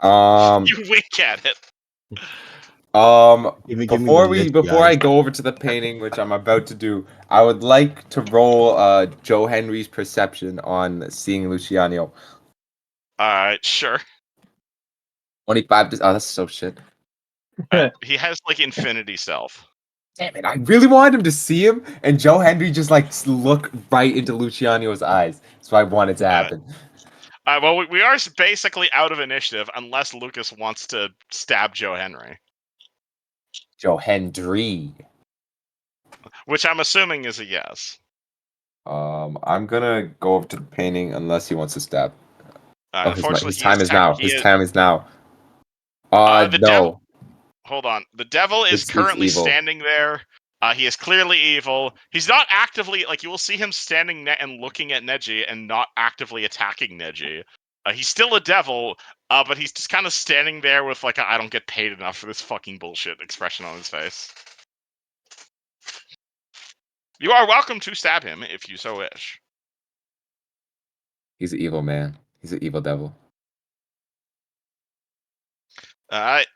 You wink at it. Before I go over to the painting, which I'm about to do, I would like to roll Joe Henry's perception on seeing Luciano. Alright, sure. 25. Oh, that's so shit. He has like infinity self. Damn it! I really wanted him to see him, and Joe Henry just like look right into Luciano's eyes. So I wanted to happen. Well, we are basically out of initiative unless Lucas wants to stab Joe Henry. Joe Hendry. Which I'm assuming is a yes. I'm gonna go over to the painting unless he wants to stab. Unfortunately, his time is now. His time is now. The no. devil. Hold on. The devil is currently evil. standing there. He is clearly evil. He's not actively, like, you will see him standing and looking at Neji and not actively attacking Neji. He's still a devil, but he's just kind of standing there with, like, I don't get paid enough for this fucking bullshit expression on his face. You are welcome to stab him if you so wish. He's an evil man. He's an evil devil. Alright.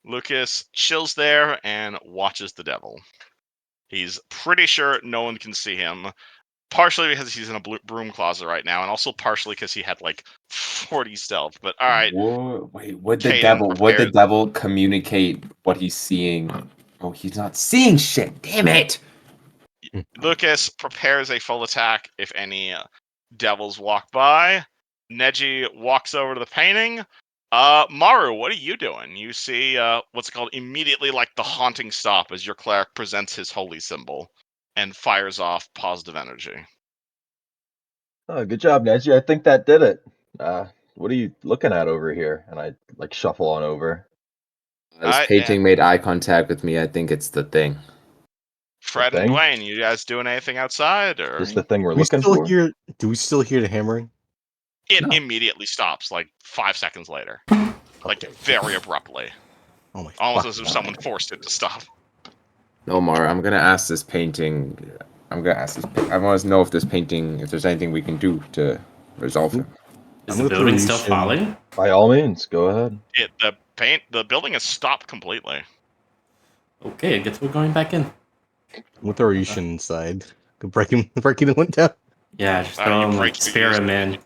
Lucas chills there and watches the devil. He's pretty sure no one can see him. Partially because he's in a broom closet right now, and also partially because he had like 40 stealth. But all right. Wait, would the devil communicate what he's seeing? Oh, he's not seeing shit. Damn it! Lucas prepares a full attack if any devils walk by. Neji walks over to the painting. Maru, what are you doing? You see what's called immediately like the haunting stop as your cleric presents his holy symbol and fires off positive energy. Oh, good job, Neji. I think that did it. What are you looking at over here? And I like shuffle on over. This painting made eye contact with me. I think it's the thing. Fred and Dwayne, you guys doing anything outside, or is this the thing we're looking for? Do we still hear the hammering? It immediately stops, like 5 seconds later, like very abruptly. Oh my! Almost as if someone forced it to stop. No, Mar, I'm gonna ask this painting. I want to know if this painting, if there's anything we can do to resolve it. Is the building still falling? By all means, go ahead. The building has stopped completely. Okay, I guess we're going back in. With the Orishan inside, breaking the window. Yeah, just throw him like spear him in.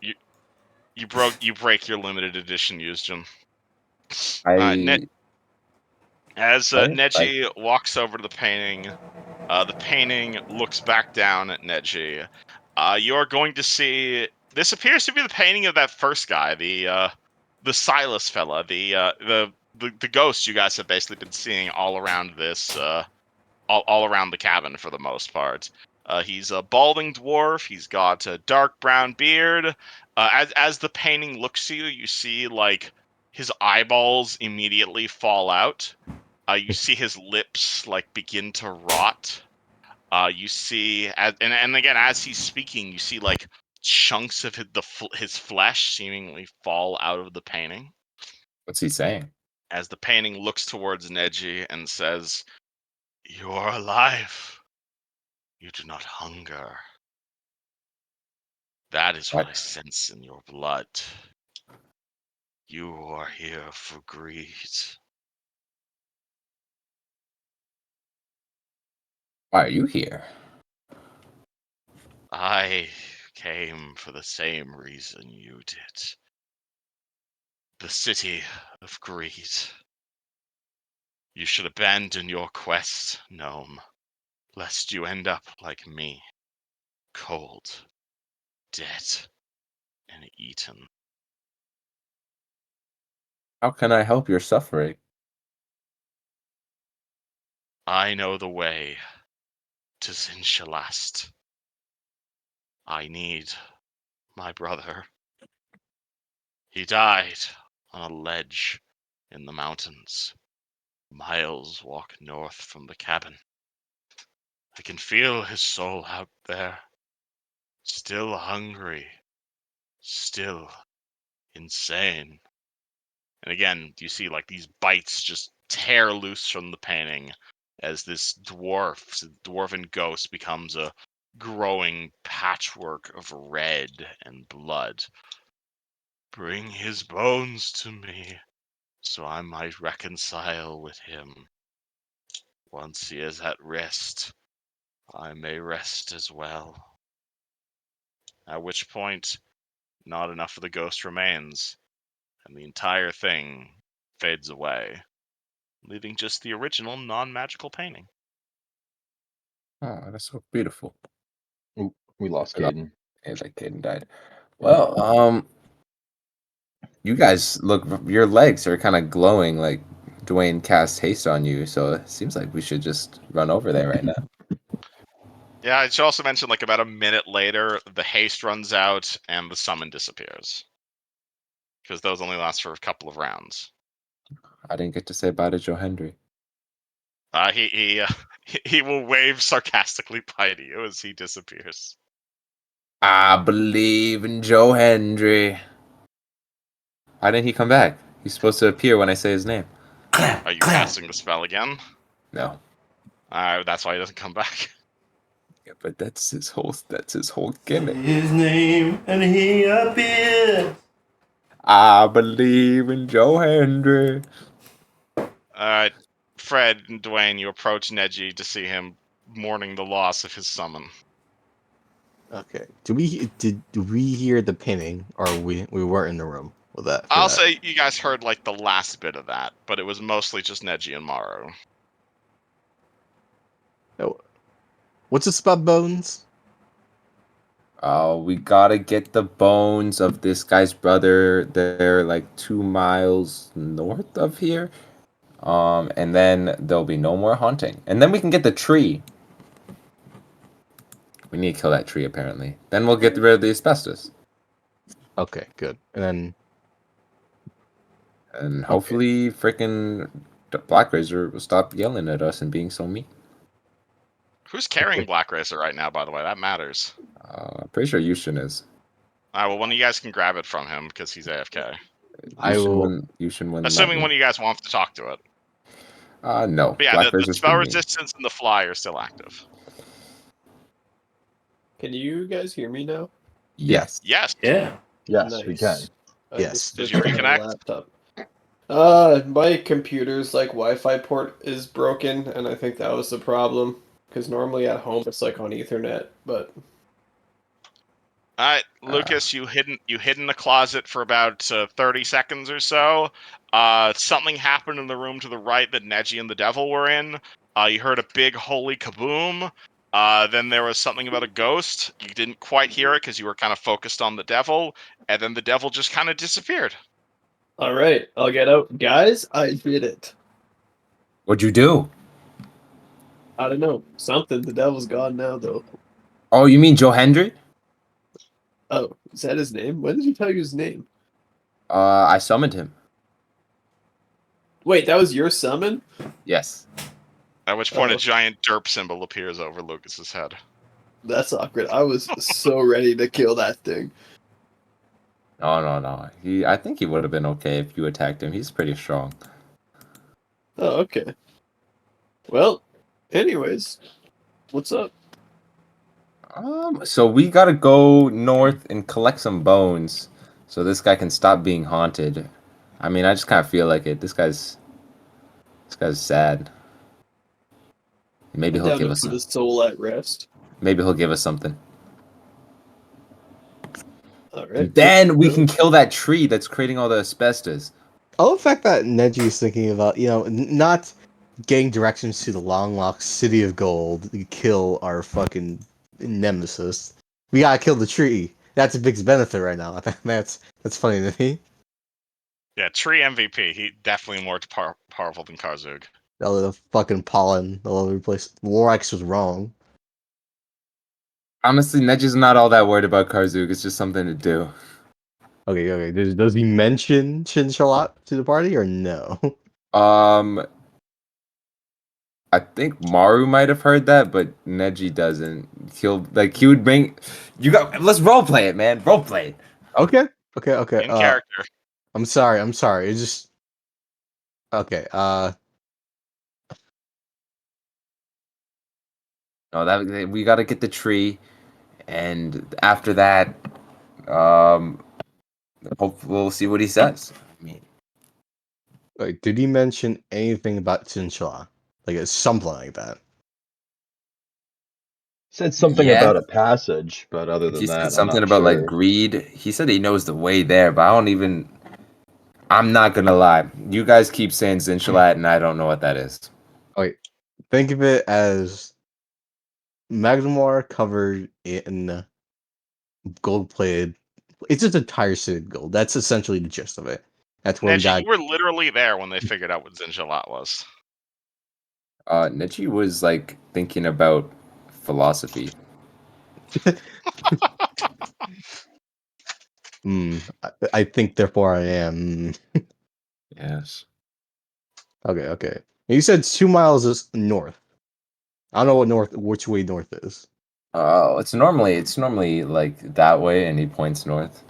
You break your limited edition used him. Neji walks over to the painting looks back down at Neji. You're going to see This appears to be the painting of that first guy, the Silas fella, the ghost you guys have basically been seeing all around this, all around the cabin for the most part. He's a balding dwarf. He's got a dark brown beard. As the painting looks at you, you see like his eyeballs immediately fall out. You see his lips like begin to rot. You see, and again, as he's speaking, you see like chunks of his flesh seemingly fall out of the painting. What's he saying? As the painting looks towards Neji and says, "You are alive. You do not hunger. That is what I sense in your blood. You are here for greed." Why are you here? I came for the same reason you did. The city of greed. You should abandon your quest, gnome, lest you end up like me, cold, dead, and eaten. How can I help your suffering? I know the way to Zinshalast. I need my brother. He died on a ledge in the mountains, miles walk north from the cabin. I can feel his soul out there, still hungry, still insane. And again, you see like these bites just tear loose from the painting as this dwarven ghost becomes a growing patchwork of red and blood. Bring his bones to me, so I might reconcile with him. Once he is at rest, I may rest as well. At which point, not enough of the ghost remains, and the entire thing fades away, leaving just the original non-magical painting. Oh, that's so beautiful. Ooh, we lost Caden. Yeah, like Caden died. Well, you guys look, your legs are kind of glowing like Dwayne cast haste on you, so it seems like we should just run over there right now. Yeah, I should also mention, like, about a minute later, the haste runs out and the summon disappears. Because those only last for a couple of rounds. I didn't get to say bye to Joe Hendry. He will wave sarcastically by to you as he disappears. I believe in Joe Hendry. Why didn't he come back? He's supposed to appear when I say his name. Are you casting the spell again? No. That's why he doesn't come back. Yeah, but that's his whole gimmick. His name and he appears. I believe in Joe Hendry. Alright, Fred and Dwayne, you approach Neji to see him mourning the loss of his summon. Okay. Did we hear the pinning, or we weren't in the room with that? I'll say you guys heard like the last bit of that, but it was mostly just Neji and Maru. Oh, what's this about bones? We gotta get the bones of this guy's brother. They're like 2 miles north of here. And then there'll be no more haunting. And then we can get the tree. We need to kill that tree, apparently. Then we'll get rid of the asbestos. Okay, good. And hopefully freaking Black Razor will stop yelling at us and being so mean. Who's carrying Black Racer right now, by the way? That matters. I'm pretty sure Yushin is. Alright, well, one of you guys can grab it from him because he's AFK. Yushin wouldn't Assuming one of you guys wants to talk to it. No. But yeah, the spell resistance and the fly are still active. Can you guys hear me now? Yes. Yes. Yeah. Yes, Nice. we can. Yes. Did you reconnect? My laptop. My computer's like Wi-Fi port is broken, and I think that was the problem. Because normally at home it's like on Ethernet, but Alright, Lucas, you hid in the closet for about 30 seconds or so. Something happened in the room to the right that Neji and the Devil were in. You heard a big holy kaboom. Then there was something about a ghost. You didn't quite hear it because you were kind of focused on the devil, and then the devil just kind of disappeared. All right, I'll get out, guys. I did it. What'd you do? I don't know, something. The devil's gone now, though. Oh, you mean Joe Hendry? Oh, is that his name? When did he tell you his name? I summoned him. Wait, that was your summon? Yes. At which point, a giant derp symbol appears over Lucas's head. That's awkward. I was so ready to kill that thing. No. I think he would have been okay if you attacked him. He's pretty strong. Oh, okay. Well, anyways, what's up? So we gotta go north and collect some bones, so this guy can stop being haunted. I mean, I just kind of feel like it. This guy's sad. Maybe I'm he'll down give to us. put his soul at rest. Maybe he'll give us something. All right. Then we can kill that tree that's creating all the asbestos. I love the fact that Neji is thinking about, not getting directions to the long lost city of gold to kill our fucking nemesis. We gotta kill the tree. That's a big benefit right now. I think that's funny to me. Yeah, tree MVP. He definitely more powerful than Karzug. All the fucking pollen all over the place. Lorax was wrong. Honestly, Neji's not all that worried about Karzug. It's just something to do. Okay. Does he mention Shin-Shalat to the party or no? I think Maru might have heard that, but Neji doesn't. He would bring. Let's roleplay it, man. Roleplay it. Okay. In character. I'm sorry. It's just okay. No, that we gotta get the tree, and after that, hope we'll see what he says. I mean, Wait, did he mention anything about Shin-Shalat? Like it's something like that. Said something yeah, about a passage, but other he than said that, I'm something not about like sure. greed. He said he knows the way there, but I don't even. I'm not gonna lie. You guys keep saying Zinshalat, and I don't know what that is. Wait, think of it as Magnemar covered in gold-plated. It's just a entire city of gold. That's essentially the gist of it. That's where we Neji, got. you were literally there when they figured out what Zinjalat was. Neji was like thinking about philosophy. I think therefore I am. Yes. Okay. You said 2 miles is north. I don't know which way north is. Oh, it's normally like that way, and he points north.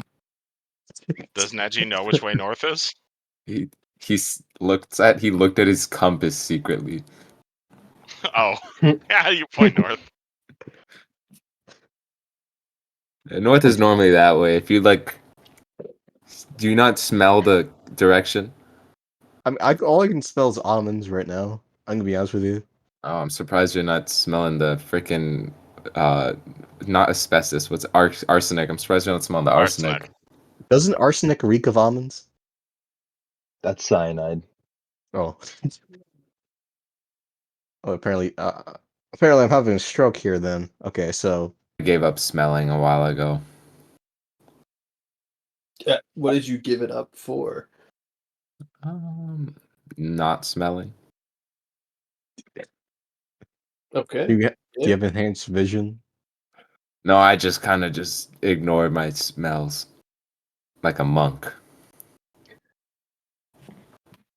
Does Neji know which way north is? He looked at his compass secretly. Oh, yeah, you point north. North is normally that way. If you like, do you not smell the direction? All I can smell is almonds right now. I'm gonna be honest with you. Oh, I'm surprised you're not smelling the freaking not asbestos. What's arsenic? I'm surprised you're not smelling the arsenic. Doesn't arsenic reek of almonds? That's cyanide. Oh. Oh, apparently I'm having a stroke here then. Okay, so I gave up smelling a while ago. What did you give it up for? Not smelling. Okay. do you have enhanced vision? No, I just kind of just ignored my smells like a monk.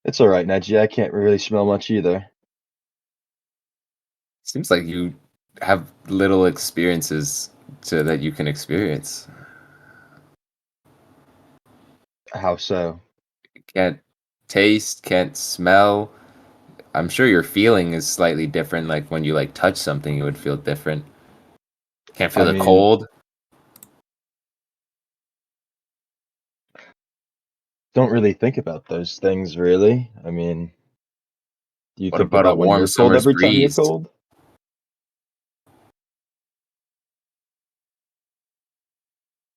It's all right, Neji. I can't really smell much either. Seems like you have little experiences so that you can experience. How so? Can't taste, can't smell. I'm sure your feeling is slightly different. Like when you like touch something, you would feel different. Can't feel I the mean, cold. don't really think about those things, really. I mean, do you What think about a about when warm you're cold summer's every time you're breeze? cold?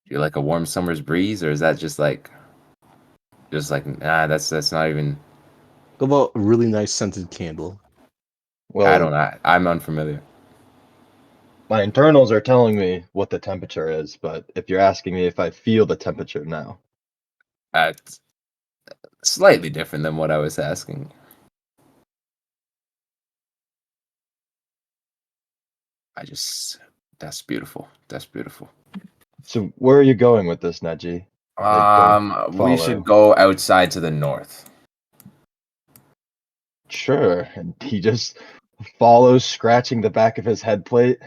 Do you like a warm summer's breeze, or is that just like nah? That's not even. How about a really nice scented candle? I Well, don't know. I'm unfamiliar. My internals are telling me what the temperature is, but if you're asking me if I feel the temperature now. That's slightly different than what I was asking. That's beautiful. That's beautiful. So where are you going with this, Neji? We should go outside to the north. Sure. And he just follows, scratching the back of his head plate.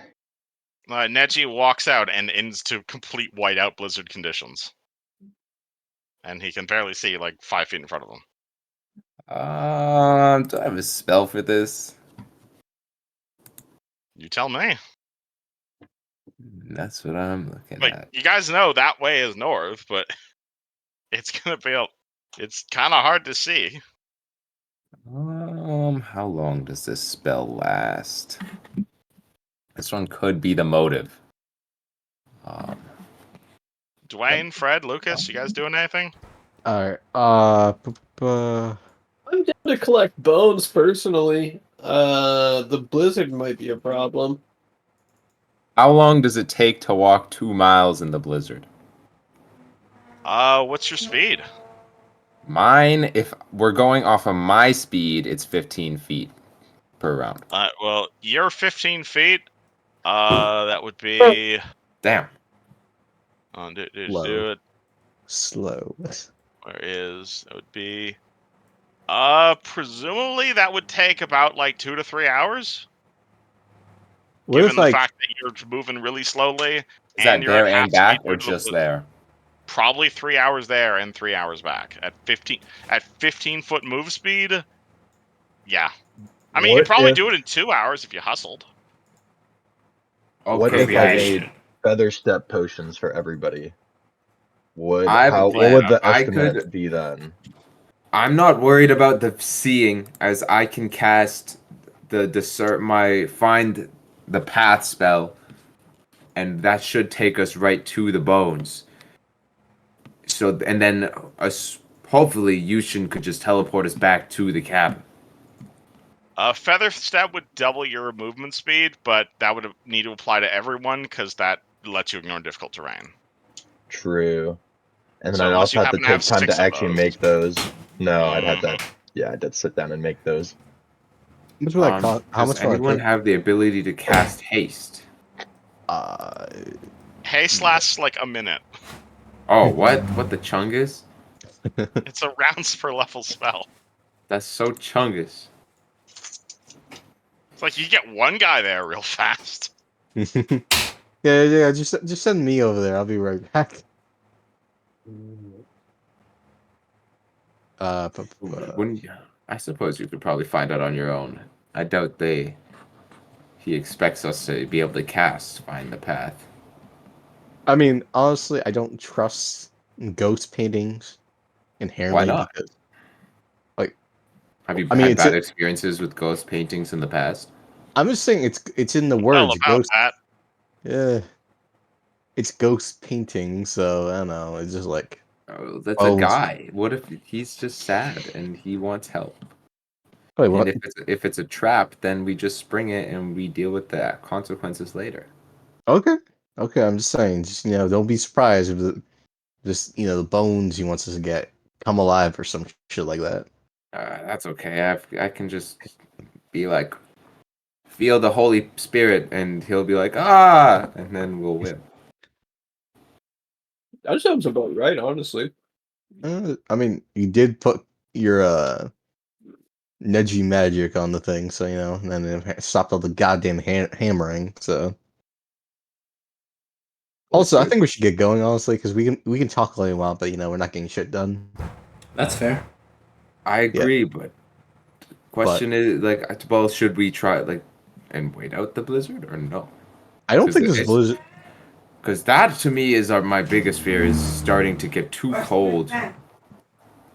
Neji walks out and into complete whiteout blizzard conditions. And he can barely see like 5 feet in front of him. Do I have a spell for this? You tell me. That's what I'm looking at. You guys know that way is north, but it's gonna be it's kind of hard to see. How long does this spell last? This one could be the motive. Dwayne, Fred, Lucas, you guys doing anything? Alright, I'm down to collect bones personally. The blizzard might be a problem. How long does it take to walk 2 miles in the blizzard? What's your speed? Mine, if we're going off of my speed, it's 15 feet per round. Well, you're 15 feet. That would be. Damn. Do it. Slow. Where is that would be? Presumably that would take about like 2 to 3 hours. What Given if, the like, fact that you're moving really slowly Is and that you're at there half and back speed or due to the just blizzard. there? Probably 3 hours there and 3 hours back at 15-foot move speed. Yeah, I mean you could probably do it in 2 hours if you hustled. What Okay, if I guys. made feather step potions for everybody? What I would the I estimate could. be then? I'm not worried about the seeing, as I can cast find the path spell, and that should take us right to the bones. So and then us hopefully Yushin could just teleport us back to the cabin. Feather step would double your movement speed, but that would need to apply to everyone because that lets you ignore difficult terrain. True. And then So I'd unless also you have to happen to have take time 6 to of actually those. make those. No, I'd have Mhm. to. Yeah, I'd sit down and make those. how much would that cost? How Does much would anyone that have the ability to cast haste? take? Haste lasts like a minute. Oh, what? What the chungus? It's a rounds per level spell. That's so chungus. It's like you get one guy there real fast. yeah. Just send me over there. I'll be right back. Wouldn't I suppose you could probably find out on your own. I doubt he expects us to be able to find the path. I mean, honestly, I don't trust ghost paintings Why inherently not? because, like, Have you I mean, had bad experiences with ghost paintings in the past? I'm just saying it's in the Well, words about ghost. that. Yeah, it's ghost painting, so I don't know. It's just like, Oh, that's a bones. guy. What if he's just sad and he wants help? Wait, And what? if it's a trap, then we just spring it and we deal with the consequences later. Okay, okay. I'm just saying, just don't be surprised if the bones he wants us to get come alive or some shit like that. That's okay. I can just be like, feel the Holy Spirit, and he'll be like, ah, and then we'll win. That sounds about right, honestly. I mean, you did put your Neji magic on the thing, so and then it stopped all the goddamn hammering. So, That's also, I true. think we should get going, honestly, because we can talk all you want, but we're not getting shit done. That's fair. I Yeah, agree, but but question is well, should we try and wait out the blizzard or no? I don't think this blizzard. Because that to me is my biggest fear is starting to get too cold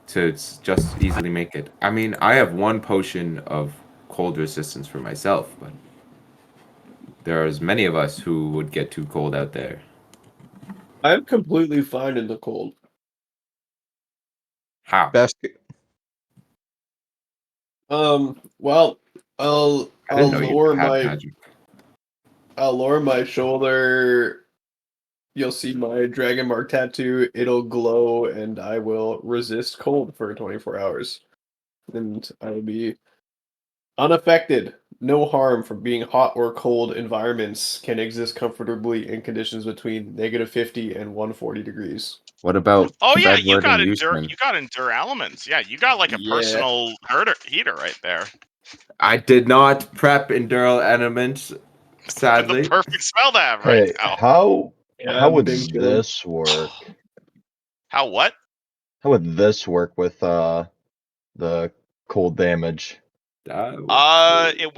to just easily make it. I mean, I have 1 potion of cold resistance for myself, but there's many of us who would get too cold out there. I'm completely fine in the cold. How? Basket. Well, I'll I didn't know you lower had my magic. I'll lower my shoulder. You'll see my dragon mark tattoo. It'll glow, and I will resist cold for 24 hours. And I will be unaffected. No harm from being hot or cold environments can exist comfortably in conditions between -50 and 140 degrees. What about Oh yeah, you Fedward got and endure. Houston? You got endure elements. Yeah, you got like a Yeah. personal heater right there. I did not prep Endural Elements, The sadly. perfect spell to have right Hey, now. how would Big chillin'. this work? How what? How would this work with the cold damage? It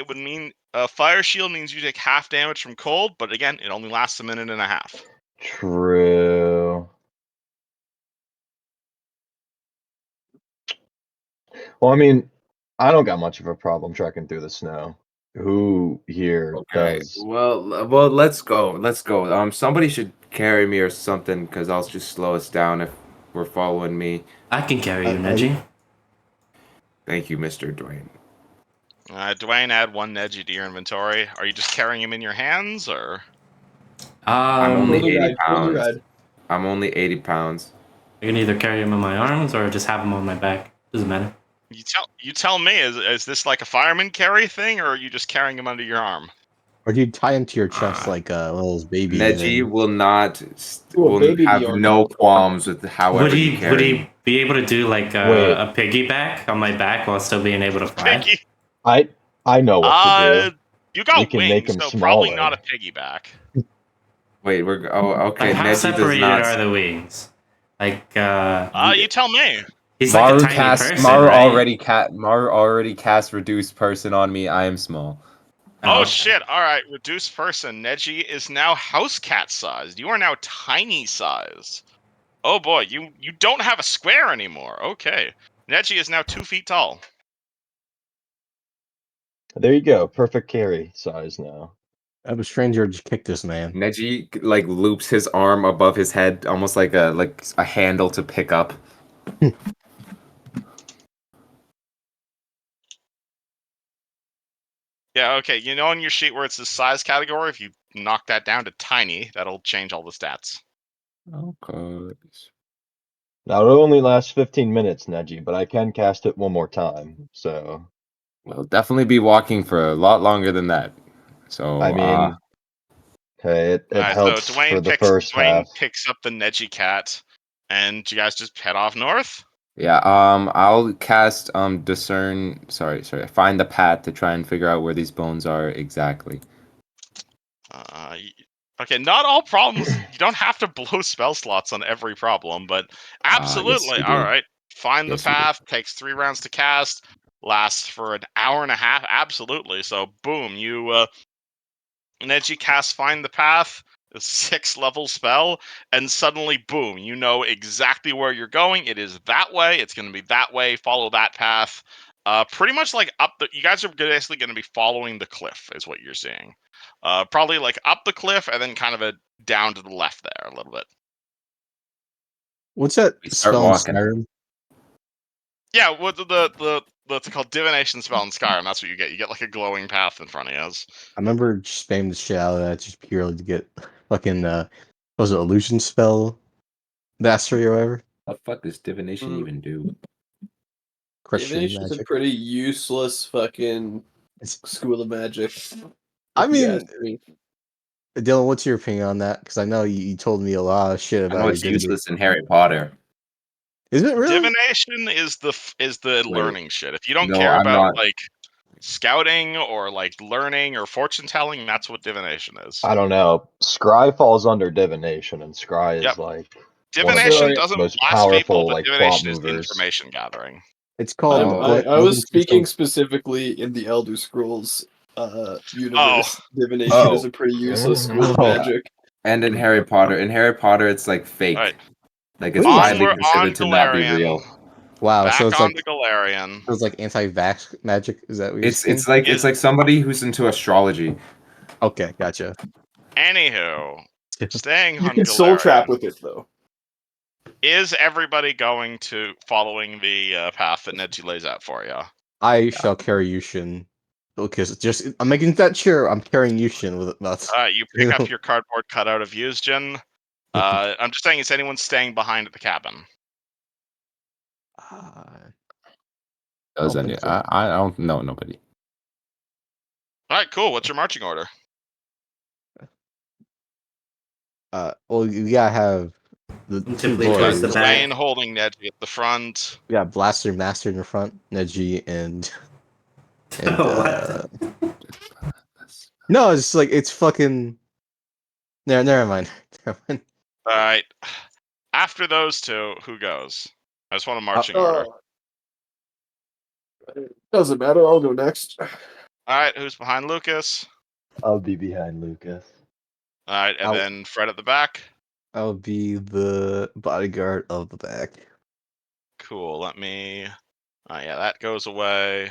would mean fire shield means you take half damage from cold, but again, it only lasts a minute and a half. True. Well, I mean, I don't got much of a problem trekking through the snow. Who here Okay. does? Well, let's go. Let's go. Somebody should carry me or something, because I'll just slow us down if we're following me. I can carry you, I- Neji. Thank you, Mr. Dwayne. Dwayne, add one Neji to your inventory. Are you just carrying him in your hands, or? I'm only Shoulder 80 ride, shoulder pounds. ride. I'm only 80 pounds. I can either carry him in my arms or just have him on my back. Doesn't matter. You tell me. Is this like a fireman carry thing, or are you just carrying him under your arm? Or do you tie him to your chest Uh, like one of those babies? Neji And will not Ooh, a baby have Bjorn. no qualms with however you Would carry he me. be able to do like Wait. a piggyback on my back while still being able to fly? Piggy. I know what to do. You We got can make wings, him so probably smaller. not a piggyback. Wait, okay. Like how Neji does separated not. are the wings? Like You tell me. he's like a tiny person, Maru right? already cast reduced person on me. I am small. Oh Okay. shit! All right, reduced person. Neji is now house cat sized. You are now tiny sized. Oh boy, you don't have a square anymore. Okay, Neji is now 2 feet tall. There you go. Perfect carry size now. I have a stranger just kicked this man. Neji like loops his arm above his head, almost like a handle to pick up. Yeah, okay. You know on your sheet where it's the size category, if you knock that down to tiny, that'll change all the stats. Okay. Now it'll only last 15 minutes, Neji, but I can cast it one more time. So We'll definitely be walking for a lot longer than that. So I mean, hey, it Alright, so helps for the first Dwayne half. picks up the Neji cat, and you guys just head off north? yeah, I'll cast discern. Sorry, find the path to try and figure out where these bones are exactly. Okay, not all problems. You don't have to blow spell slots on every problem, but Yes, absolutely. you All do. right, find the Yes, you do. path. Takes 3 rounds to cast. Lasts for an hour and a half. Absolutely. So boom, Neji casts find the path. A 6 level spell, and suddenly, boom! You know exactly where you're going. It is that way. It's going to be that way. Follow that path. Pretty much like up the. You guys are basically going to be following the cliff, is what you're seeing. Probably like up the cliff and then kind of a down to the left there a little bit. What's that We start spell in walking. Skyrim? Yeah, what the what's it called? Divination spell in Skyrim. That's what you get. You get like a glowing path in front of you. I remember just spamming the shit out of that just purely to get fucking what was it illusion spell mastery or whatever? What the fuck does divination even do? Christian Divination's a magic. pretty useless fucking It's, school of magic. I If you mean, ask me. Dylan, what's your opinion on that? Because I know you told me a lot of shit I know about your it's divination. useless in Harry Potter. Is it really? Divination is the Wait, learning shit. If you don't no, care I'm about not. like scouting or like learning or fortune telling, that's what divination is. I don't know. Scry falls under divination, and Scry Yep. is like one of Divination the Sorry, doesn't most blast people, powerful but like plot divination is movers. information gathering. It's I'm, called I, Oh, I was Legends of speaking Stone. specifically in the Elder Scrolls Oh, universe. Divination is oh, a pretty useless school of Oh, magic. and in Harry Potter. In Harry Potter, it's like all right. fake. Like it's really? widely We're on considered to not be Galarian. real. Wow. So Back on to Galarian. it's like anti-vax magic. Is that what you're It's saying? it's like it's Is like somebody who's into astrology. Okay, gotcha. anywho, staying You on can soul trap Galarian. with it though. Is everybody going to following the path that Neji lays out for you? I shall carry you, Shin. Okay, so just I'm making that sure I'm carrying Yushin with it. That's You pick up your cardboard cutout of Yushin. I'm just saying, is anyone staying behind at the cabin? Does any? I don't know nobody. All right, cool. What's your marching order? Well, you gotta have the two Typically towards boys. the back. Wayne holding Neji at the front. We got Blaster Master in the front, Neji and What? no, it's like it's fucking. Never mind. Never mind. All right. After those two, who goes? I just want a marching order. Doesn't matter. I'll go next. All right, who's behind Lucas? I'll be behind Lucas. All right, and then Fred at the back. I'll be the bodyguard of the back. Cool. Let me. Yeah, that goes away.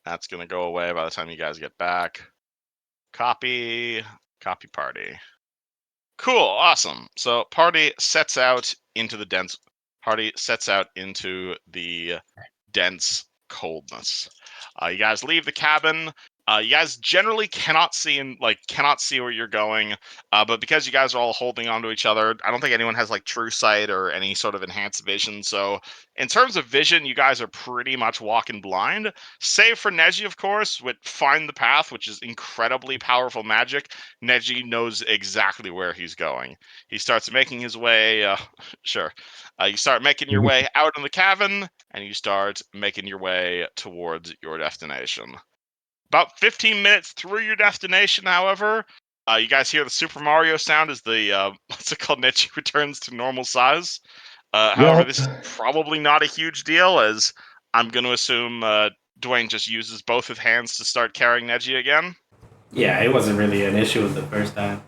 That's gonna go away by the time you guys get back. Copy party. Cool, awesome. So party sets out into the dense. Party sets out into the dense coldness. You guys leave the cabin. You guys generally cannot see where you're going, but because you guys are all holding on to each other, I don't think anyone has like true sight or any sort of enhanced vision. So in terms of vision, you guys are pretty much walking blind, save for Neji, of course, with Find the Path, which is incredibly powerful magic. Neji knows exactly where he's going. He starts making his way. Sure. You start making your way out in the cabin, and you start making your way towards your destination. About 15 minutes through your destination, however, you guys hear the Super Mario sound as the what's it called? Neji returns to normal size. However, this is probably not a huge deal, as I'm going to assume Dwayne just uses both his hands to start carrying Neji again. Yeah, it wasn't really an issue the first time.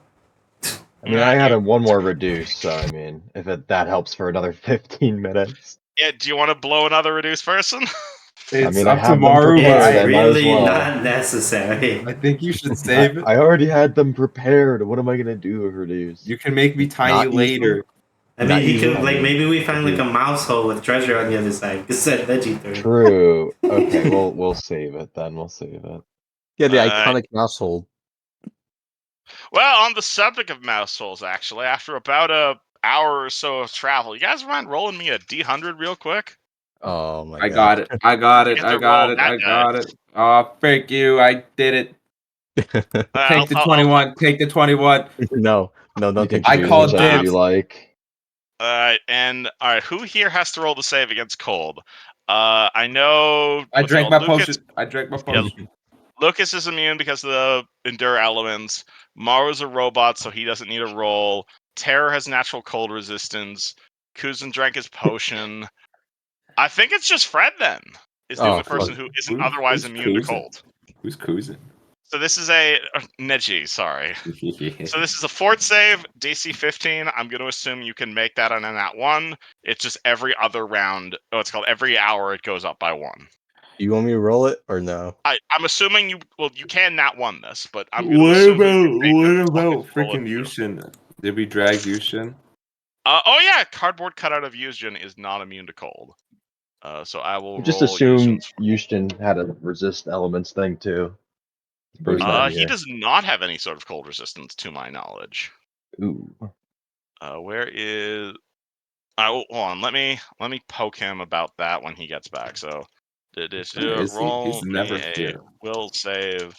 I mean, I had one more reduce, so I mean, if that helps for another 15 minutes. Yeah, do you want to blow another reduced person? It's I up to have them Maru, but prepared. It's I might as really well. not necessary. I think you should save it. I already had them prepared. What am I gonna do with reduce? You can make me tiny Not later. I mean, Not he using could like maybe we find like a mouse hole with treasure on the other side. Just set Veggie through. True. Okay, we'll save it then. We'll save it. Yeah, the iconic household. Well, on the subject of mouse holes, actually, after about a hour or so of travel, you guys mind rolling me a D100 real quick? Oh my I god. got it. I got it. Get I to got roll it. that I got it. Oh, thank you. I did it. Take the 21. Take the 21. No, don't You take can I choose called whichever dibs. you like. Alright, who here has to roll to save against cold? I know. I drank my Lucas, potion. I drank my Yeah, potion. Lucas is immune because of the endure elements. Maru's a robot, so he doesn't need a roll. Terror has natural cold resistance. Kuzin drank his potion. I think it's just Fred then. Is the only person who isn't otherwise immune to cold. Who's Kuzin? So this is a Neji, sorry. So this is a fort save, DC 15. I'm going to assume you can make that on a nat 1. It's just every other round. Oh, it's called every hour it goes up by 1. You want me to roll it or no? I'm assuming you can nat 1 this, but I'm going to assume what about freaking Yushin? Did we drag Yushin? Oh yeah, cardboard cutout of Yushin is not immune to cold. So I will Just roll assume Yushin's. Houston had a resist elements thing too. He does not have any sort of cold resistance, to my knowledge. Ooh. Where is? Hold on. Let me poke him about that when he gets back. So, roll He's me never a here. will save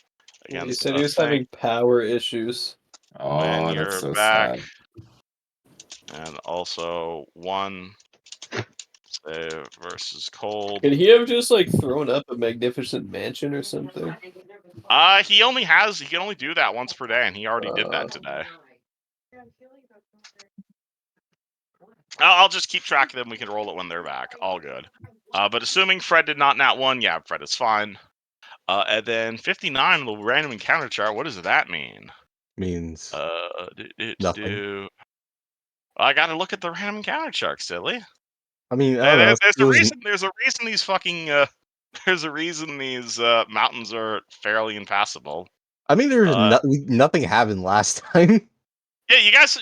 against. He said he was having power issues. When Oh, you're that's so back, sad. and also 1 save versus cold. Could he have just like thrown up a magnificent mansion or something? He can only do that once per day, and he already did that today. I'll just keep track of them. We can roll it when they're back. All good. But assuming Fred did not nat 1, yeah, Fred is fine. And then 59, the random encounter chart. What does that mean? Means nothing. I gotta look at the random encounter chart, silly. I mean, I don't know. There's a reason these fucking. There's a reason these mountains are fairly impassable. I mean, there's nothing happened last time. Yeah, you guys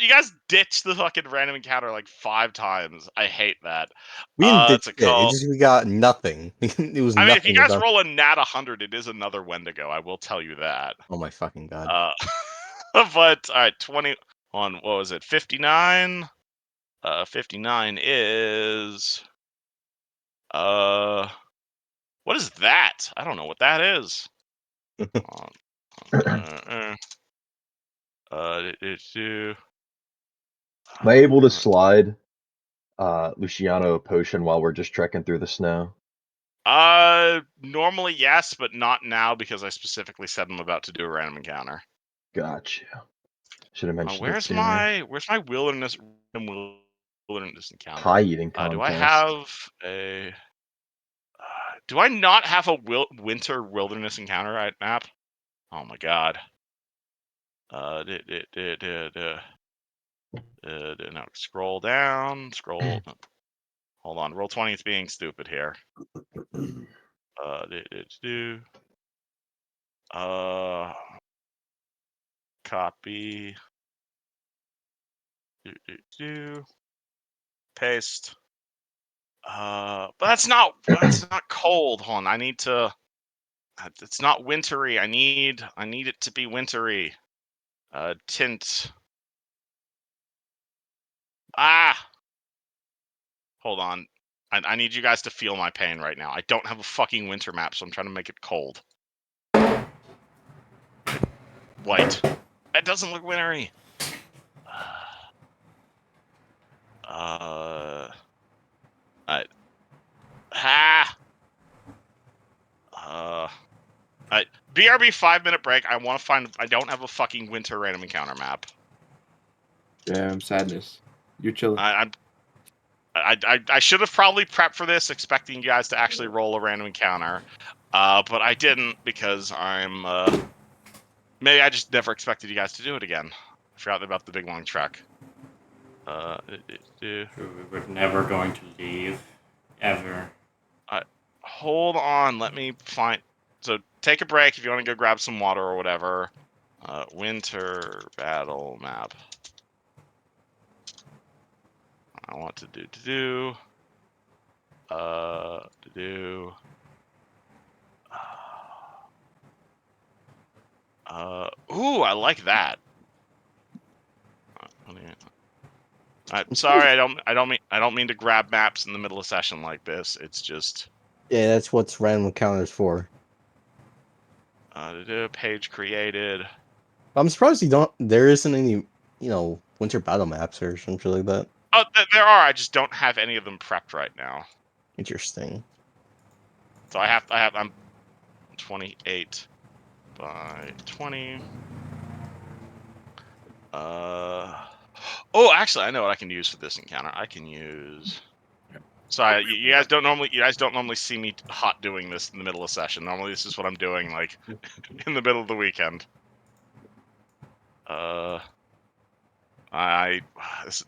ditched the fucking random encounter like 5 times. I hate that. We didn't ditch It's a it. call. We got nothing. It was I mean, if you nothing guys about. roll a nat 100, it is another Wendigo. I will tell you that. Oh my fucking god. But all right, 20 on what was it? 59. 59 is what is that? I don't know what that is. Am I able to slide Luciano a potion while we're just trekking through the snow? Normally yes, but not now because I specifically said I'm about to do a random encounter. Gotcha. Should have mentioned it Where's sooner. my wilderness encounter? Pie eating Do I contest. have a? Do I not have a winter wilderness encounter map? Oh my god. No, scroll down. Scroll. Hold on. Roll 20 is being stupid here. Copy. Paste. But that's not cold. Hold on. I need to. It's not wintry. I need it to be wintry. Tint. Hold on. I need you guys to feel my pain right now. I don't have a fucking winter map, so I'm trying to make it cold. White. That doesn't look wintry. BRB 5-minute break. I want to find. I don't have a fucking winter random encounter map. Damn, sadness. You're chilling. I should have probably prepped for this, expecting you guys to actually roll a random encounter, but I didn't because I'm. Maybe I just never expected you guys to do it again. I forgot about the big long trek. We were never going to leave, ever. Hold on, let me find. So take a break if you want to go grab some water or whatever. Winter battle map. I want to do. Ooh, I like that. I'm sorry, I don't mean to grab maps in the middle of session like this. It's just. Yeah, that's what's random encounters for. Page created. I'm surprised there isn't any, winter battle maps or something like that. Oh, there are. I just don't have any of them prepped right now. Interesting. So I'm 28 by 20. Oh, actually, I know what I can use for this encounter. I can use. Sorry, you guys don't normally see me hot doing this in the middle of session. Normally, this is what I'm doing, like in the middle of the weekend.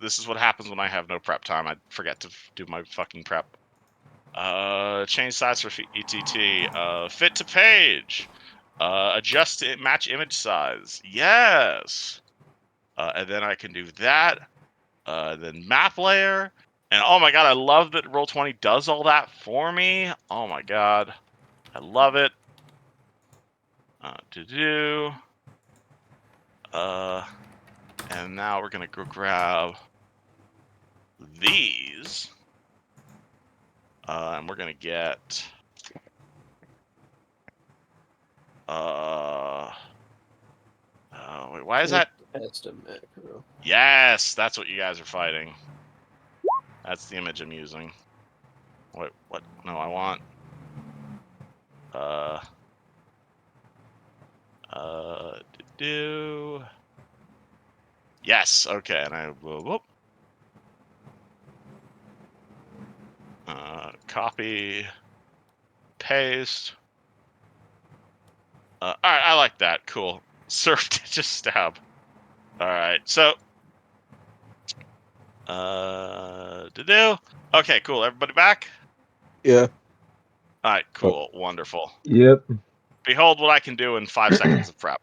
This is what happens when I have no prep time. I forget to do my fucking prep. Change size for ETT. Fit to page. Adjust to match image size. Yes. And then I can do that. Then map layer. And oh my god, I love that Roll20 does all that for me. Oh my god. I love it. And now we're gonna go grab these. And we're gonna get wait, why is that? Yes, that's what you guys are fighting. That's the image I'm using. Wait, what? No, I want. Yes, okay, and I will. Copy, paste. All right, I like that. Cool. Surf just stab. All right, so. Okay, cool. Everybody back? Yeah. All right, cool. Wonderful. Yep. Behold what I can do in 5 seconds of prep.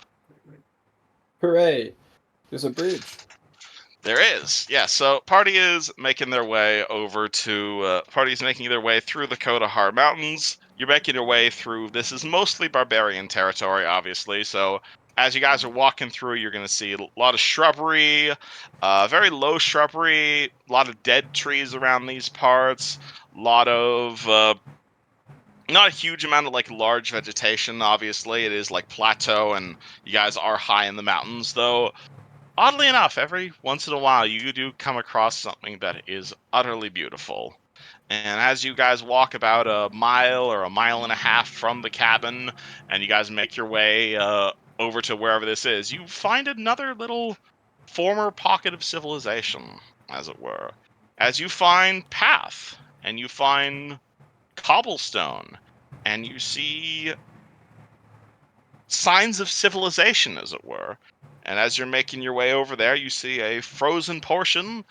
Hooray! There's a bridge. There is, yeah. So party is making their way over to party's making their way through the Kodahar Mountains. You're making your way through. This is mostly barbarian territory, obviously. So as you guys are walking through, you're going to see a lot of shrubbery, very low shrubbery, a lot of dead trees around these parts, a lot of not a huge amount of like large vegetation. Obviously, it is like plateau, and you guys are high in the mountains, though. Oddly enough, every once in a while you do come across something that is utterly beautiful. And as you guys walk about a mile or a mile and a half from the cabin, and you guys make your way over to wherever this is, you find another little former pocket of civilization, as it were. As you find path, and you find cobblestone, and you see signs of civilization, as it were. And as you're making your way over there, you see a frozen portion,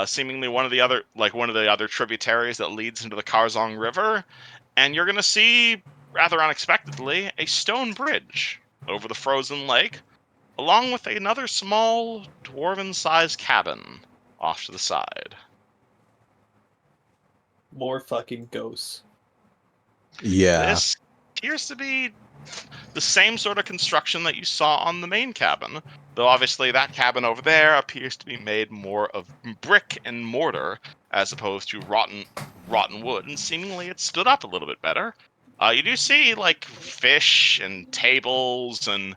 seemingly one of the other tributaries that leads into the Karzong River. And you're gonna see, rather unexpectedly, a stone bridge over the frozen lake, along with another small dwarven-sized cabin off to the side. More fucking ghosts. Yeah. This appears to be the same sort of construction that you saw on the main cabin, though obviously that cabin over there appears to be made more of brick and mortar as opposed to rotten wood, and seemingly it stood up a little bit better. You do see like fish and tables and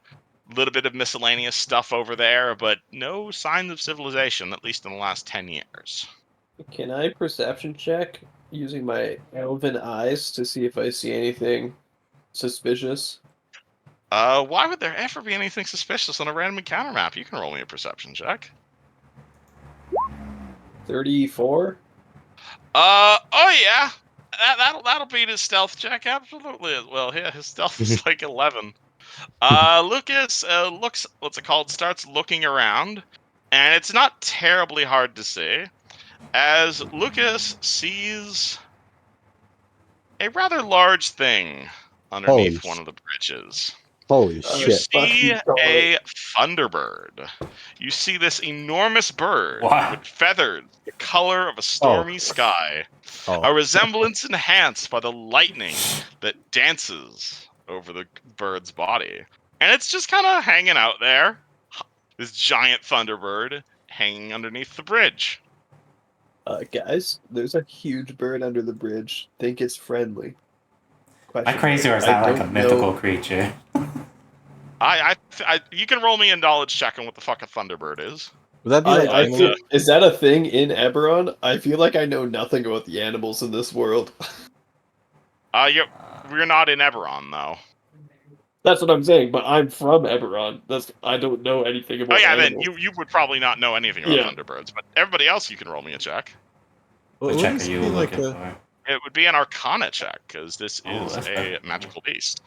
a little bit of miscellaneous stuff over there, but no signs of civilization, at least in the last 10 years. Can I perception check using my elven eyes to see if I see anything suspicious? Why would there ever be anything suspicious on a random encounter map? You can roll me a perception check. 34? Oh yeah. That'll beat his stealth check absolutely as well. Yeah, his stealth is like 11. Lucas looks, what's it called? Starts looking around, and it's not terribly hard to see as Lucas sees a rather large thing Holy underneath one of the bridges. holy You shit. see Fucking God. a thunderbird. You see this enormous bird What? with feathers the color of a stormy sky. Oh. A resemblance enhanced by the lightning that dances over the bird's body. And it's just kind of hanging out there. This giant thunderbird hanging underneath the bridge. Guys, there's a huge bird under the bridge. Think it's friendly. Am I Question crazy or mark. is that I like a don't mythical know. creature? You can roll me a knowledge check on what the fuck a thunderbird is. Would that be like I animal? feel, is that a thing in Eberron? I feel like I know nothing about the animals in this world. We're not in Eberron though. That's what I'm saying, but I'm from Eberron. I don't know anything Oh about yeah, animals. then you would probably not know anything about Yeah. thunderbirds, but everybody else you can roll me a check. What Would check are this you be like looking a? for? It would be an Arcana check because this Oh, is a magical beast.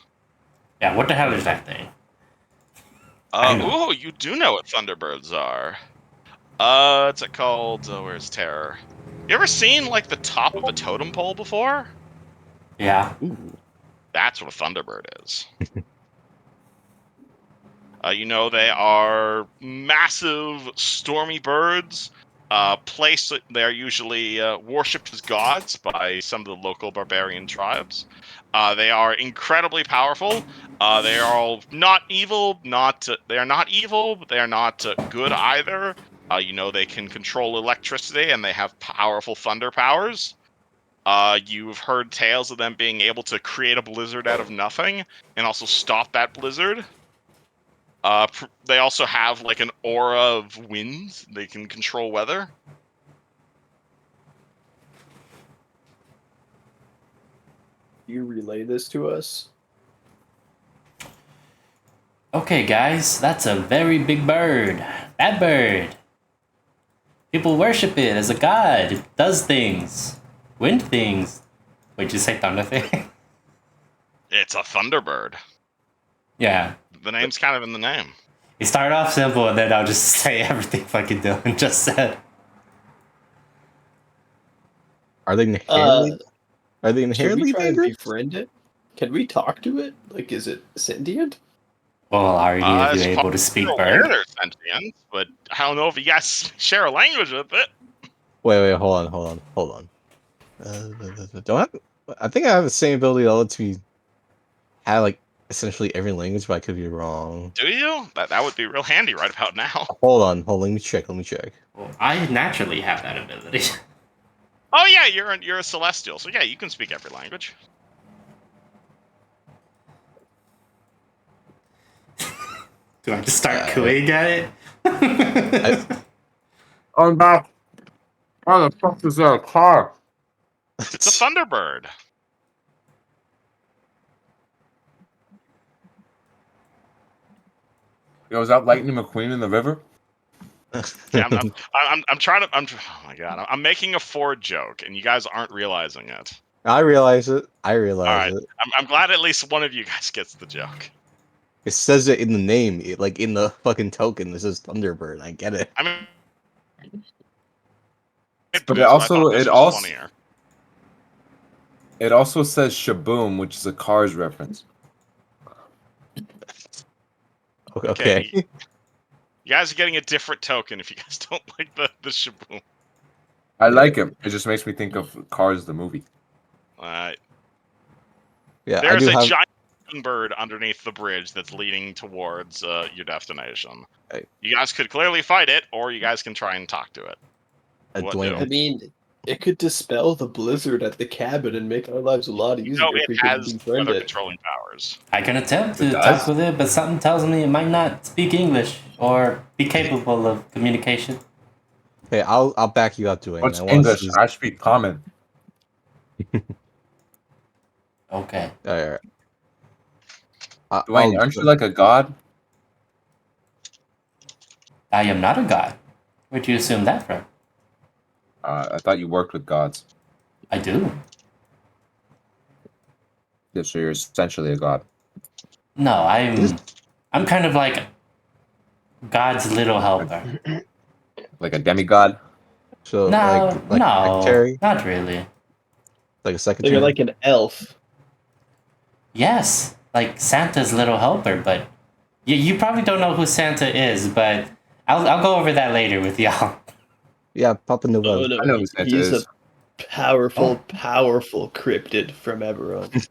Yeah, what the hell is that thing? I know. Oh, you do know what thunderbirds are. What's it called? Where's Terror? You ever seen like the top of a totem pole before? Yeah. Ooh. That's what a thunderbird is. They are massive, stormy birds. They are usually worshipped as gods by some of the local barbarian tribes. They are incredibly powerful. They are all not evil. They are not evil, but they are not good either. They can control electricity and they have powerful thunder powers. You've heard tales of them being able to create a blizzard out of nothing and also stop that blizzard. They also have like an aura of winds. They can control weather. You relay this to us? Okay, guys, that's a very big bird. That bird. People worship it as a god. It does things. Wind things. Wait, did you say thunder thing? It's a thunderbird. Yeah. The name's kind of in the name. You start off simple and then I'll just say everything fucking Dylan just said. Are they inherently? Should we try and dangerous? befriend it? Can we talk to it? Like, is it sentient? Well, are any of you As far able to as speak you're aware, bird? they're sentient, but I don't know if you guys share a language with it. Wait, hold on. Do I have? I think I have the same ability that lets me have like essentially every language, but I could be wrong. Do you? That would be real handy right about now. Hold on. Let me check. Well, I naturally have that ability. Oh yeah, you're a celestial, so yeah, you can speak every language. Do I just start cooing at it? I'm back. How the fuck is there a car? It's a Thunderbird. Yo, was that Lightning McQueen in the river? Yeah, I'm trying to. Oh my god, I'm making a Ford joke, and you guys aren't realizing it. I realize it. All right, I'm glad at least one of you guys gets the joke. It says it in the name, like in the fucking token. This is Thunderbird. I get it. I mean, But I thought this was funnier. It also says Shaboom, which is a Cars reference. Okay. You guys are getting a different token if you guys don't like the Shaboom. I like it. It just makes me think of Cars, the movie. Yeah, there's a giant bird underneath the bridge that's leading towards your destination. You guys could clearly fight it, or you guys can try and talk to it. I mean, it could dispel the blizzard at the cabin and make our lives a lot easier if we could befriend it. Controlling powers. I can attempt to talk with it, but something tells me it might not speak English or be capable of communication. Hey, I'll back you up, Dwayne. What's English? I speak common. Okay. Alright. Dwayne, aren't you like a god? I am not a god. Where'd you assume that from? I thought you worked with gods. I do. Yeah, so you're essentially a god. No, I'm kind of like God's little helper. Like a demigod? So no, like no, secretary? not really. Like a secretary? So you're like an elf. Yes, like Santa's little helper, but you probably don't know who Santa is, but I'll go over that later with y'all. Yeah, Papa Noel. Oh, no, I know who Santa he's is. a powerful cryptid from Eberron.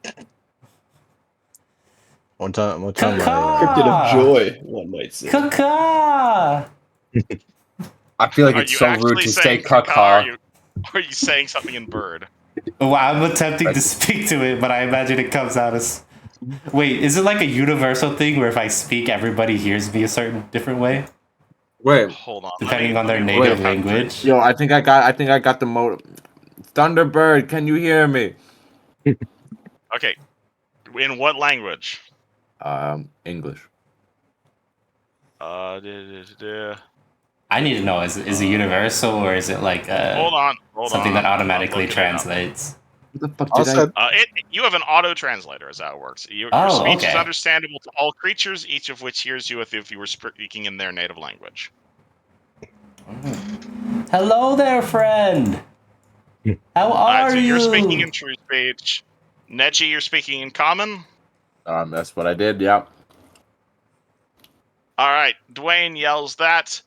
One time, cryptid of joy, one might say. Caca! I feel like it's so rude to say caca. Are you saying something in bird? Well, I'm attempting to speak to it, but I imagine it comes out as... Wait, is it like a universal thing where if I speak, everybody hears me a certain different way? Wait, hold on. Depending on their native language. Yo, I think I got the mode. Thunderbird, can you hear me? Okay, in what language? English. I need to know: is it universal or is it like hold on, something that automatically translates? What the fuck did you have an auto translator, is how it works. Your speech is understandable to all creatures, each of which hears you if you were speaking in their native language. Hello there, friend. How are you? You're speaking in true speech. Neji, you're speaking in common. That's what I did. Yeah. All right. Dwayne yells that.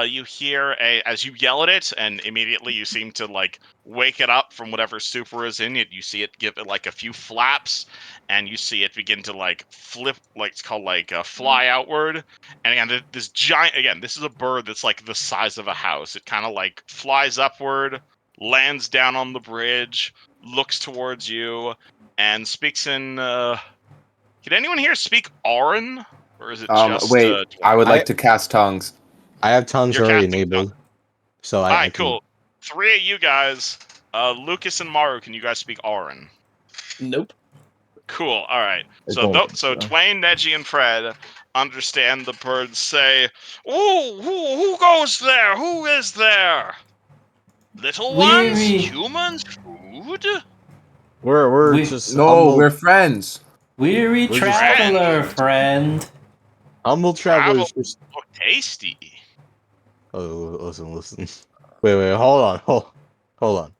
You hear as you yell at it, and immediately you seem to like wake it up from whatever stupor is in it. You see it give it like a few flaps, and you see it begin to like flip, like it's called like fly outward. And again, this giant, again, this is a bird that's like the size of a house. It kind of like flies upward, lands down on the bridge, looks towards you, and speaks in. Can anyone here speak Auran? Or is it just wait, I would like to cast tongues. I have tongues already enabled. So Alright, cool. 3 of you guys, Lucas and Maru, can you guys speak Auran? Nope. Cool, alright. So Dwayne, Neji, and Fred understand the birds say, "Ooh, who goes there? Who is there? Little ones? Humans? Food?" We're just we're friends. Weary traveler, friend. Humble travelers. Look tasty. Oh, listen. Wait, hold on.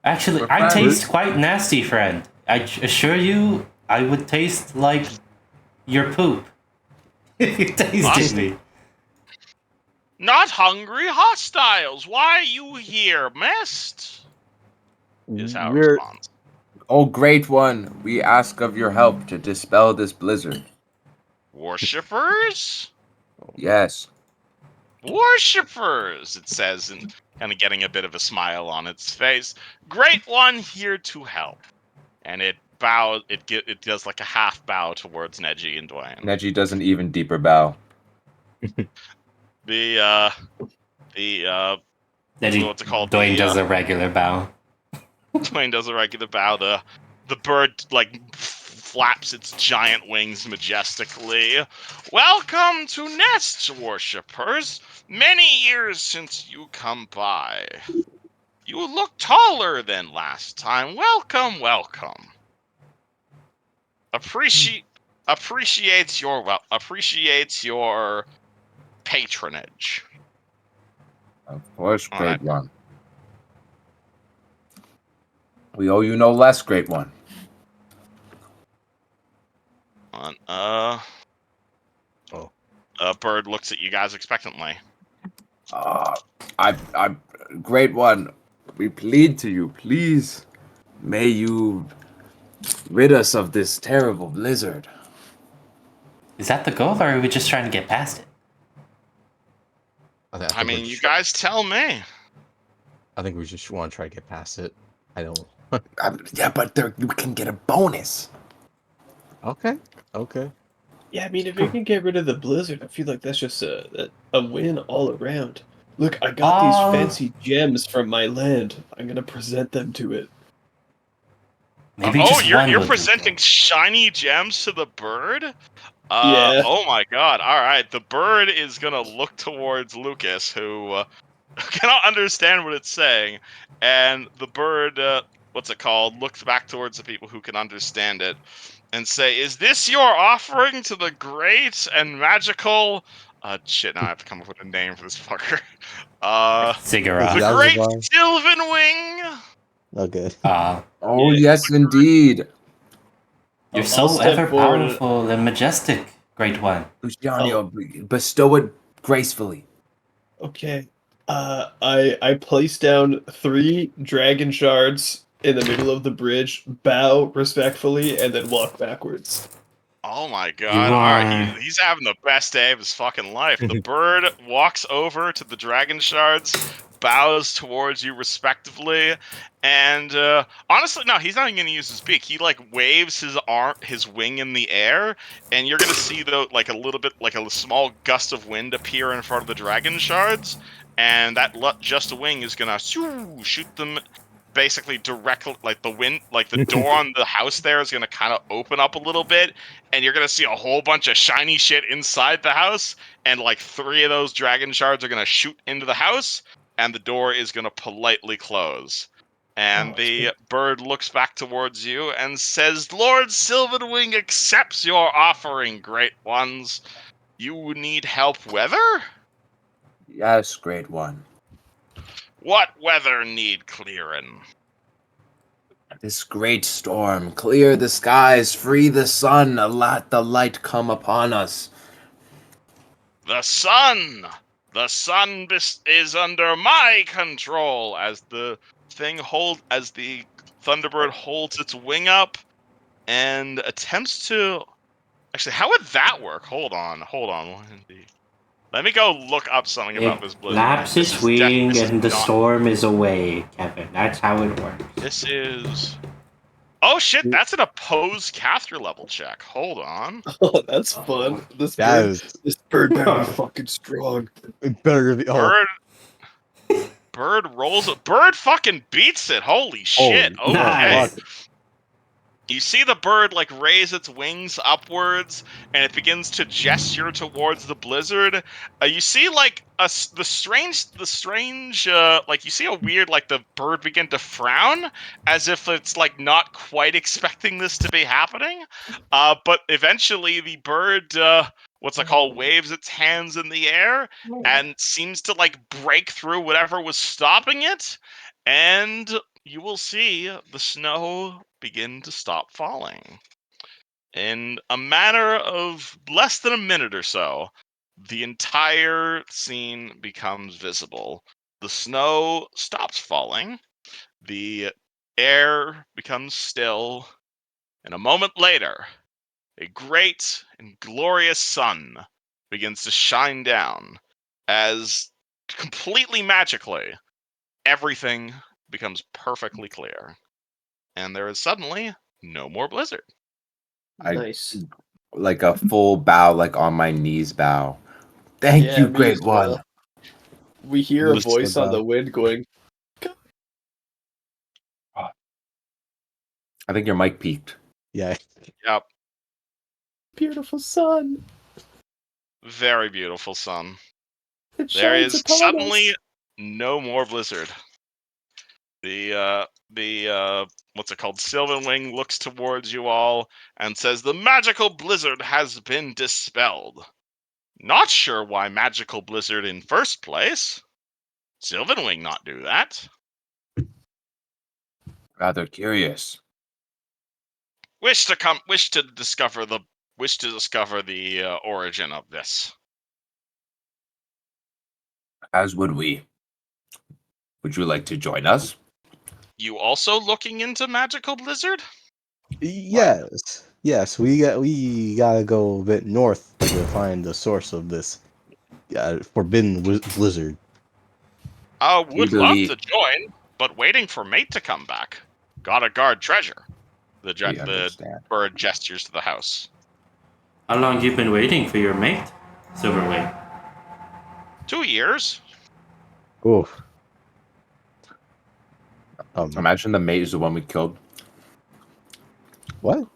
Actually, I taste quite nasty, friend. I assure you, I would taste like your poop. You tasted me. Not hungry hostiles. Why are you here, Mist? Is how it responds. Oh, great one, we ask of your help to dispel this blizzard. Worshippers? Yes. Worshippers, it says, and kind of getting a bit of a smile on its face. Great one here to help. And it bows. It does like a half bow towards Neji and Dwayne. Neji does an even deeper bow. Neji, what's it called? Dwayne does a regular bow. Dwayne does a regular bow. The bird like flaps its giant wings majestically. Welcome to Nest, worshippers. Many years since you come by. You look taller than last time. Welcome, welcome. Appreciates your patronage. Of course, great Alright. one. We owe you no less, great one. Bird looks at you guys expectantly. Great one, we plead to you, please, may you rid us of this terrible blizzard. Is that the goal, or are we just trying to get past it? I mean, you guys tell me. I think we just want to try to get past it. I don't. Yeah, but we can get a bonus. Okay. Yeah, I mean, if you can get rid of the blizzard, I feel like that's just a win all around. Look, I got these fancy gems from my land. I'm gonna present them to it. Maybe just you're presenting shiny gems to the bird? Yeah. Oh my god. Alright, the bird is gonna look towards Lucas, who cannot understand what it's saying, and the bird, looks back towards the people who can understand it, and say, "Is this your offering to the great and magical..." Shit, now I have to come up with a name for this fucker. Ziggurat. The great Sylvan Wing! Okay. Yes, indeed. You're so ever powerful and majestic, great one. Luciano, bestow it gracefully. Okay. I place down 3 dragon shards in the middle of the bridge, bow respectfully, and then walk backwards. Oh my god. Alright, he's having the best day of his fucking life. The bird walks over to the dragon shards, bows towards you respectively, and honestly, no, he's not even gonna use his beak. He like waves his wing in the air, and you're gonna see like a little bit, like a small gust of wind appear in front of the dragon shards, and that just a wing is gonna shoot them basically directly, like the wind, like the door on the house there is gonna kind of open up a little bit, and you're gonna see a whole bunch of shiny shit inside the house, and like 3 of those dragon shards are gonna shoot into the house, and the door is gonna politely close. And the bird looks back towards you and says, "Lord Silverwing accepts your offering, great ones. You need help weather?" Yes, great one. What weather need clearing? This great storm, clear the skies, free the sun, let the light come upon us. The sun! The sun is under my control, as the Thunderbird holds its wing up and attempts to... Actually, how would that work? Hold on. Let me go look up something about this blizzard. Flaps its wing and the storm is away, Kevin. That's how it works. This is... Oh shit, that's an opposed caster level check. Hold on. Oh, that's fun. This bird better be fucking strong. It better be. Bird rolls it. Bird fucking beats it. Holy shit. Okay. Nice. You see the bird like raise its wings upwards, and it begins to gesture towards the blizzard. You see like the strange like you see a weird, like the bird begin to frown as if it's like not quite expecting this to be happening. But eventually the bird waves its hands in the air and seems to like break through whatever was stopping it, and you will see the snow begin to stop falling. In a matter of less than a minute or so, the entire scene becomes visible. The snow stops falling, the air becomes still, and a moment later, a great and glorious sun begins to shine down as completely magically everything becomes perfectly clear. And there is suddenly no more blizzard. Nice. Like a full bow, like on my knees bow. Thank you, me Great as well. One. We hear a Listen voice on about- the wind going, I think your mic peaked. Yeah. Yep. beautiful sun. Very beautiful sun. It There shines is upon suddenly us. no more blizzard. The what's it called? Sylvan Wing looks towards you all and says the magical blizzard has been dispelled. Not sure why magical blizzard in first place. Sylvan Wing not do that. Rather curious. Wish to discover the origin of this. As would we. Would you like to join us? You also looking into magical blizzard? Yes. We gotta go a bit north to find the source of this forbidden blizzard. We Would love believe. to join, but waiting for mate to come back. Gotta guard treasure. We The understand. bird gestures to the house. How long you been waiting for your mate, Silverwing? 2 years. Oh. Imagine the mate is the one we killed. What?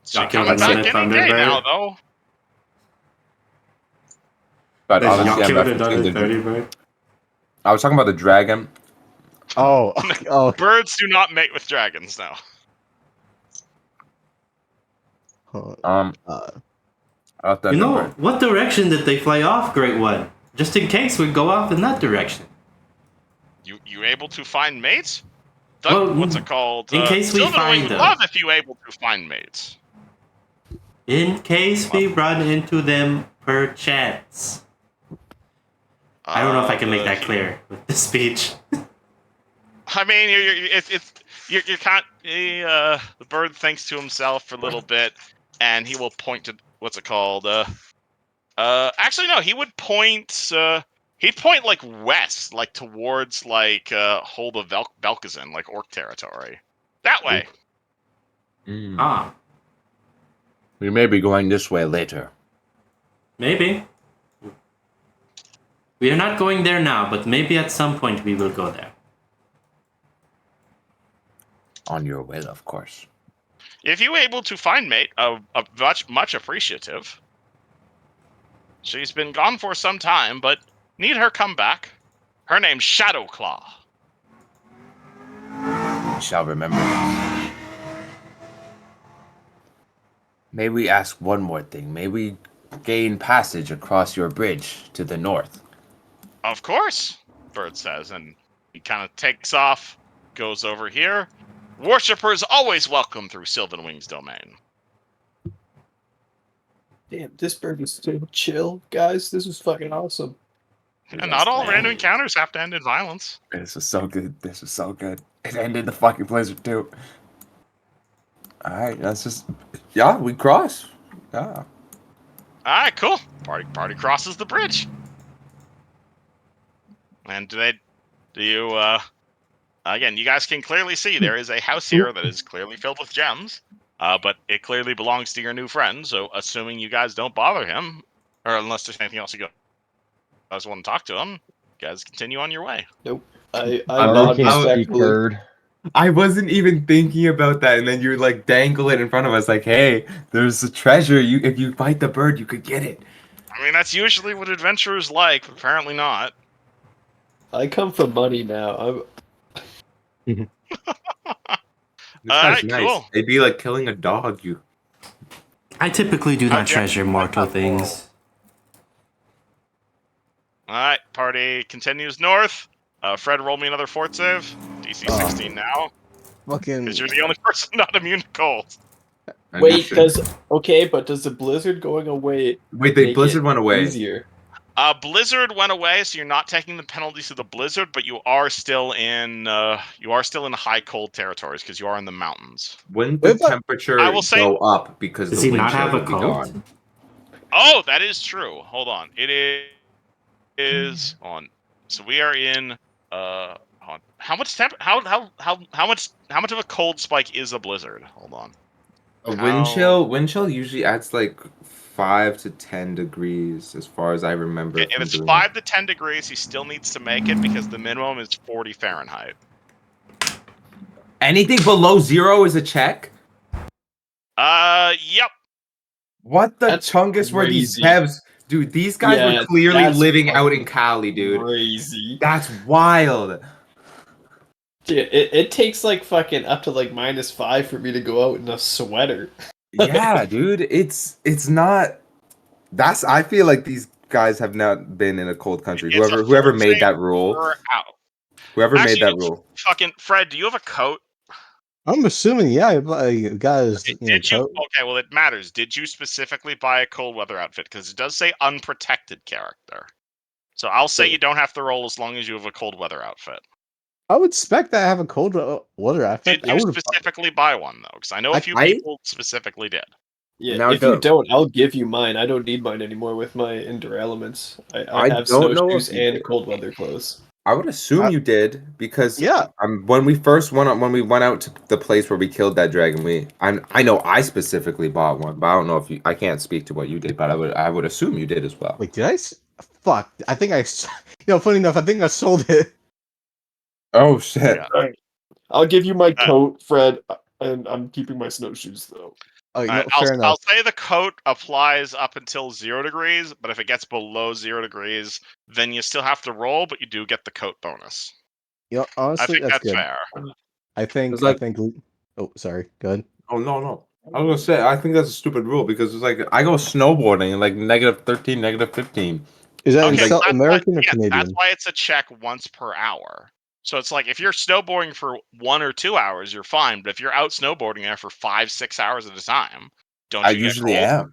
She Y'all killed coming back another any day now, Thunderbird? though. But Y'all obviously, I'm killed referencing another the. Thunderbird? I was talking about the dragon. Oh. Oh. Birds do not mate with dragons now. I thought You know, Thunderbird. what direction did they fly off, Great One? Just in case we go off in that direction. You able to find mates? Well, What's it called? in case we Sylvan Wing find would them. love if you able to find mates. In case we run into them perchance. I don't know if I can make that clear with the speech. I mean, you can't. The bird thinks to himself for a little bit, and he will point to what's it called? Actually, no. He would point. He'd point like west, like towards like Hold of Belkazin, like Orc territory. That way. Ah, We may be going this way later. maybe. We are not going there now, but maybe at some point we will go there. On your will, of course. If you able to find mate, much appreciative. She's been gone for some time, but need her come back. Her name's Shadowclaw. We shall remember this. May we ask one more thing? May we gain passage across your bridge to the north? Of course, Bird says, and he kind of takes off, goes over here. Worshippers always welcome through Sylvan Wing's domain. Damn, this bird was so chill, guys. This was fucking awesome. And not all random encounters have to end in violence. This was so good. This was so good. It ended the fucking blizzard too. Alright, that's just. Yeah, we cross. Yeah. Alright, cool. Party crosses the bridge. And do you, again, you guys can clearly see there is a house here that is clearly filled with gems, but it clearly belongs to your new friend, so assuming you guys don't bother him, or unless there's anything else you guys want to talk to him, you guys continue on your way. Nope. I I can't speak respectfully. bird. I wasn't even thinking about that, and then you like dangle it in front of us, like, "Hey, there's a treasure. If you fight the bird, you could get it." I mean, that's usually what adventurers like, but apparently not. I come for money now. This Alright, guy's nice. cool. It'd be like killing a dog. I typically do not Okay. treasure mortal things. Alright, party continues north. Fred, roll me another fort save. DC 16 now. fucking. Because you're the only person not immune to cold. Wait, does the blizzard going away? Wait, the blizzard went away. Easier. Blizzard went away, so you're not taking the penalties of the blizzard, but you are still in high cold territories because you are in the mountains. Wouldn't the temperature go up because does the he wind not have chill a would be coat? gone? Oh, that is true. Hold on. It is on. So we are in. On. How much how much of a cold spike is a blizzard? Hold on. A wind chill usually adds like 5 to 10 degrees, as far as I remember. If it's 5 to 10 degrees, he still needs to make it because the minimum is 40 Fahrenheit. Anything below 0 is a check? Yep. What the chungus were these devs? Dude, these guys were clearly living out in Cali, dude. Crazy. That's wild. Dude, it takes like fucking up to like -5 for me to go out in a sweater. Yeah, dude, it's not. I feel like these guys have not been in a cold country. Whoever made that rule. Whoever made that rule. Fucking Fred, do you have a coat? I'm assuming, yeah, guys. Did you? Okay, well, it matters. Did you specifically buy a cold weather outfit? Because it does say unprotected character. So I'll say you don't have to roll as long as you have a cold weather outfit. I would expect that I have a cold weather outfit. Did you specifically buy one though? Because I know a few people specifically did. Yeah, now if you don't, I'll give you mine. I don't need mine anymore with my Endure Elements. I have snowshoes and cold weather clothes. I would assume you did because when we went out to the place where we killed that dragon, I know I specifically bought one, but I don't know if I can't speak to what you did, but I would assume you did as well. Wait, did I? Fuck, I think I. Funny enough, I think I sold it. Oh shit! Yeah. Right. I'll give you my coat, Fred, and I'm keeping my snowshoes though. I'll say the coat applies up until 0 degrees, but if it gets below 0 degrees, then you still have to roll, but you do get the coat bonus. Honestly, I think that's good. fair. I think. Oh, sorry. Go ahead. Oh no! I was gonna say I think that's a stupid rule because it's like I go snowboarding in like -13, -15. Is that in American or Canadian? That's why it's a check once per hour. So it's like if you're snowboarding for 1 or 2 hours, you're fine. But if you're out snowboarding there for 5-6 hours at a time, don't you usually get cold?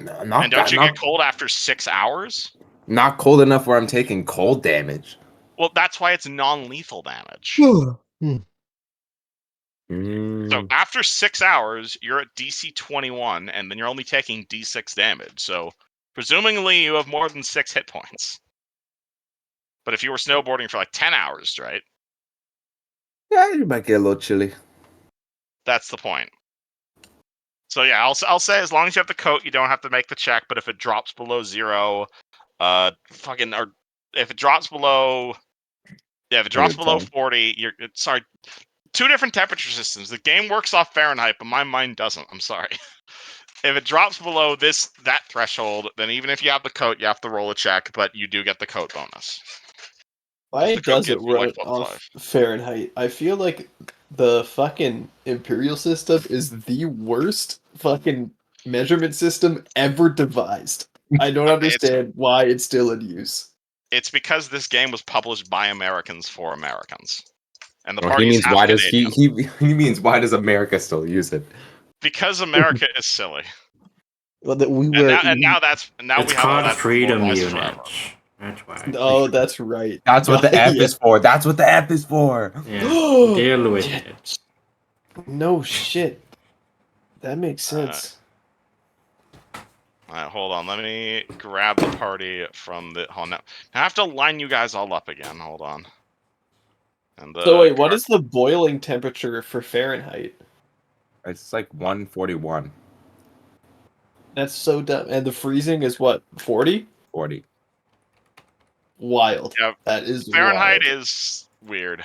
am. And don't you get cold after 6 hours? Not cold enough where I'm taking cold damage. Well, that's why it's non-lethal damage. So after 6 hours, you're at DC 21, and then you're only taking D6 damage. So presumably you have more than 6 hit points. But if you were snowboarding for like 10 hours straight, yeah, you might get a little chilly. That's the point. So yeah, I'll say as long as you have the coat, you don't have to make the check. But if it drops below 0, or if it drops below, if it drops below 40, sorry. 2 different temperature systems. The game works off Fahrenheit, but my mind doesn't. I'm sorry. If it drops below that threshold, then even if you have the coat, you have to roll a check, but you do get the coat bonus. Why does it run off Fahrenheit? I feel like the fucking Imperial system is the worst fucking measurement system ever devised. I don't understand why it's still in use. It's because this game was published by Americans for Americans. And the he means why does he means why does America still use it? Because America is silly. Well, that we were, and now we have all that freedom unit. That's why. Oh, that's right. That's what the F is for. That's what the F is for. Yeah. Deal with it. No shit. That makes sense. Alright, hold on. Let me grab the party from the. Hold on. I have to line you guys all up again. Hold on. And so wait, what is the boiling temperature for Fahrenheit? It's like 141. That's so dumb. And the freezing is what? 40? 40. Wild. Yeah, that is Fahrenheit wild. is weird.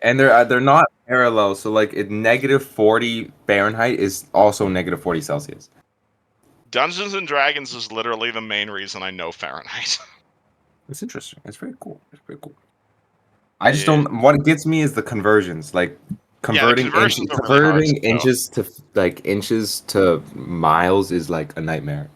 And they're not parallel. So like -40 Fahrenheit is also -40 Celsius. Dungeons and Dragons is literally the main reason I know Fahrenheit. It's interesting. It's very cool. It's pretty cool. I just don't. What it gets me is the conversions, like converting inches to miles is like a nightmare.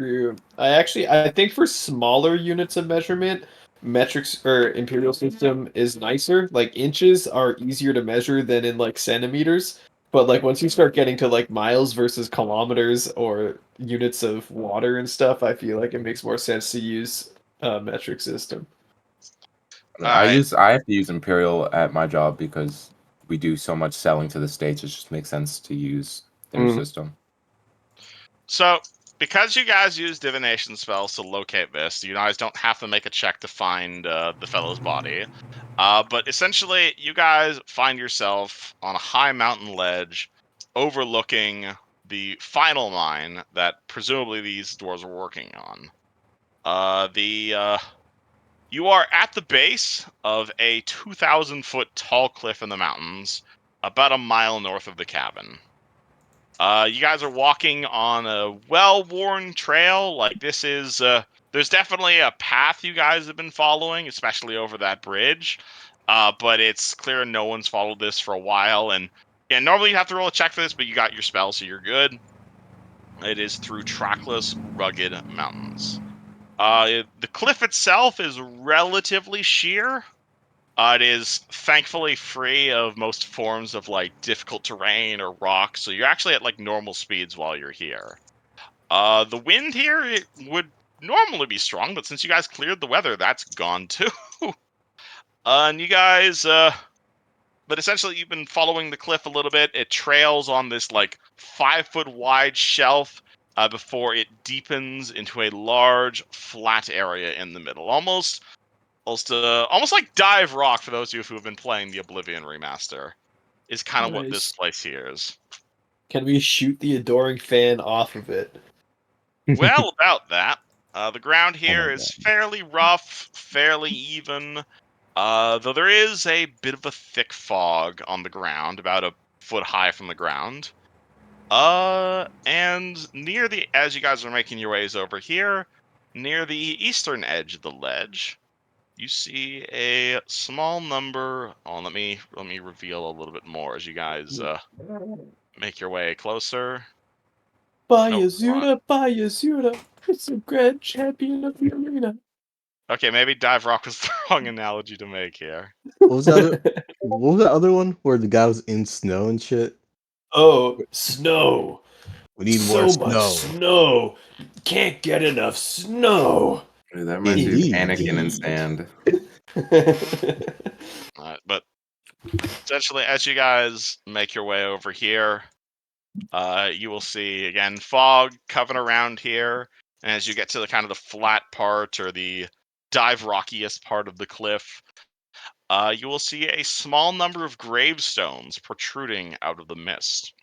True. I think for smaller units of measurement, metrics or imperial system is nicer. Like inches are easier to measure than in like centimeters. But like once you start getting to like miles versus kilometers or units of water and stuff, I feel like it makes more sense to use a metric system. I have to use Imperial at my job because we do so much selling to the States. It just makes sense to use their system. So, because you guys use divination spells to locate this, you guys don't have to make a check to find the fellow's body. But essentially, you guys find yourself on a high mountain ledge overlooking the final mine that presumably these dwarves were working on. You are at the base of a 2,000-foot tall cliff in the mountains, about a mile north of the cabin. You guys are walking on a well-worn trail. Like this is, there's definitely a path you guys have been following, especially over that bridge. But it's clear no one's followed this for a while. And yeah, normally you have to roll a check for this, but you got your spell, so you're good. It is through trackless, rugged mountains. The cliff itself is relatively sheer. It is thankfully free of most forms of like difficult terrain or rock, so you're actually at like normal speeds while you're here. The wind here it would normally be strong, but since you guys cleared the weather, that's gone too. And you guys, but essentially you've been following the cliff a little bit. It trails on this like 5-foot wide shelf before it deepens into a large flat area in the middle, almost like Dive Rock for those of you who have been playing the Oblivion remaster, is kind of what this place here is. Can we shoot the adoring fan off of it? Well, about that. The ground here is fairly rough, fairly even, though there is a bit of a thick fog on the ground, about a foot high from the ground. And as you guys are making your ways over here, near the eastern edge of the ledge, you see a small number. Oh, let me reveal a little bit more as you guys make your way closer. Bayazura, it's a grand champion of the arena. Okay, maybe Dive Rock was the wrong analogy to make here. What was the other one where the guy was in snow and shit? Oh, snow. We need so more much snow. Can't get enough snow. Dude, that reminds me of Anakin and sand. But essentially, as you guys make your way over here, you will see again fog covering around here. And as you get to the kind of the flat part or the dive rockiest part of the cliff, you will see a small number of gravestones protruding out of the mist.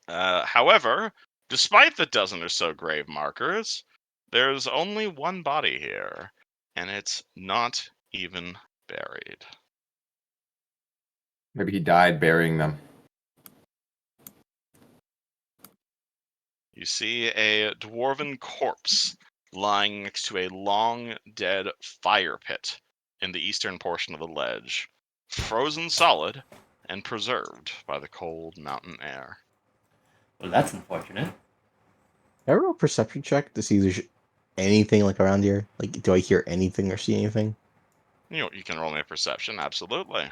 However, despite the dozen or so grave markers, there's only one body here, and it's not even buried. Maybe he died burying them. You see a dwarven corpse lying next to a long, dead fire pit in the eastern portion of the ledge, frozen solid and preserved by the cold mountain air. Well, that's unfortunate. Can I roll a perception check to see if there's anything like around here? Like, do I hear anything or see anything? You can roll me a perception, absolutely.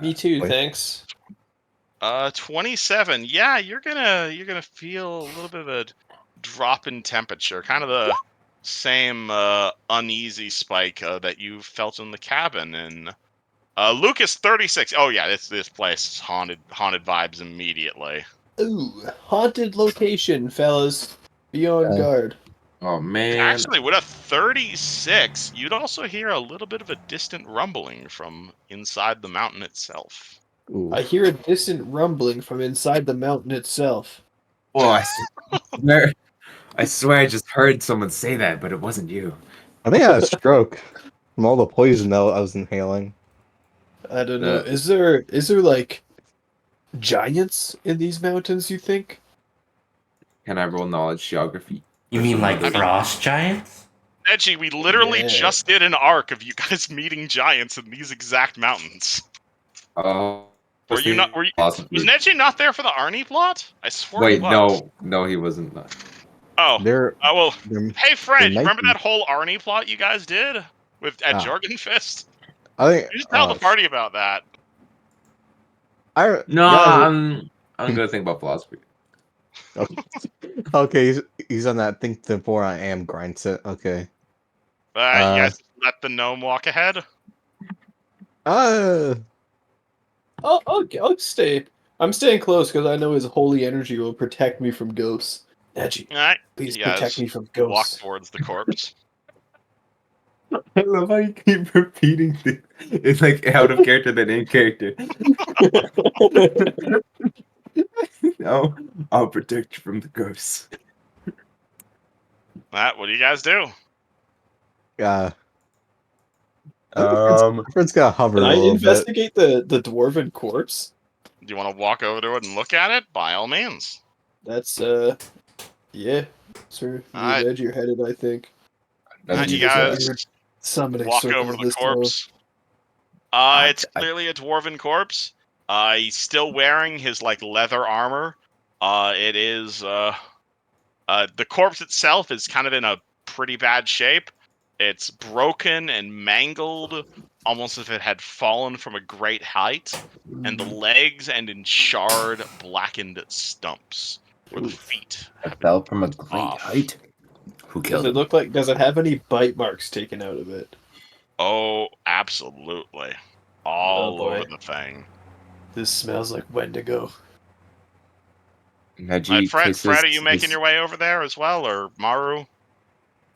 Me too, thanks. 27. Yeah, you're gonna feel a little bit of a drop in temperature, kind of the same uneasy spike that you felt in the cabin. And Lucas 36. Oh yeah, this place is haunted vibes immediately. Ooh, haunted location, fellas. Be on guard. Oh man. Actually, with a 36, you'd also hear a little bit of a distant rumbling from inside the mountain itself. Ooh. I hear a distant rumbling from inside the mountain itself. Oh, I swear I just heard someone say that, but it wasn't you. I think I had a stroke from all the poison that I was inhaling. I don't know. Is there like giants in these mountains, you think? Can I roll knowledge geography? You mean like frost giants? Edgy, we literally just did an arc of you guys meeting giants in these exact mountains. Oh, Were you not? Were you? Was Neji not there for the Arnie plot? I swear he was. no, he wasn't. Oh, well. Hey, Fred, you remember be. that whole Arnie plot you guys did at Jorgenfist? I think You just tell the party about that. I'm gonna think about philosophy. Okay, he's on that think before I am grind set. Okay. You guys let the gnome walk ahead. I'll stay. I'm staying close because I know his holy energy will protect me from ghosts. Neji, Alright, please protect me from ghosts. Walk towards the corpse. I love how you keep repeating things. It's like out of character than in character. No, I'll protect you from the ghosts. What do you guys do? Fred's got to hover Can a I little investigate the dwarven corpse? Do you want to walk over to it and look at it? By all means. That's yeah, sir. The edge you're headed, I think. You guys summoning walk over to the corpse. It's clearly a dwarven corpse. He's still wearing his leather armor. It is the corpse itself is kind of in a pretty bad shape. It's broken and mangled, almost as if it had fallen from a great height. And the legs end in charred, blackened stumps, where the feet fell from a great height. Who killed Does it look like? Does it have any bite marks taken out of it? Oh, absolutely. All over the thing. This smells like Wendigo. Fred, are you making your way over there as well, or Maru?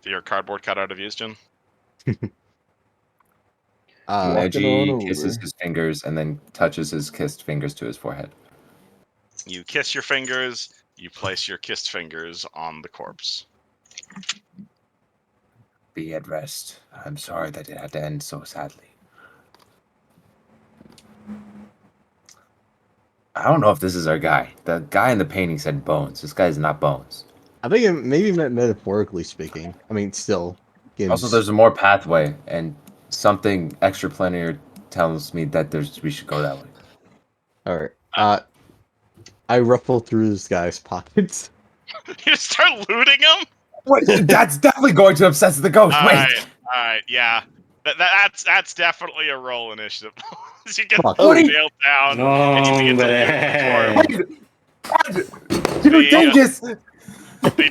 Your cardboard cutout of Yusjin? Neji kisses his fingers and then touches his kissed fingers to his forehead. You kiss your fingers. You place your kissed fingers on the corpse. Be at rest. I'm sorry that it had to end so sadly. I don't know if this is our guy. The guy in the painting said Bones. This guy is not Bones. I think it maybe meant metaphorically speaking. I mean, still. Also, there's a more pathway, and something extraplanar tells me that we should go that way. All right. I ruffle through this guy's pockets. You start looting him? What? That's definitely going to obsess the ghost. All Wait. right, yeah. That's definitely a roll initiative. You get nailed down, and you begin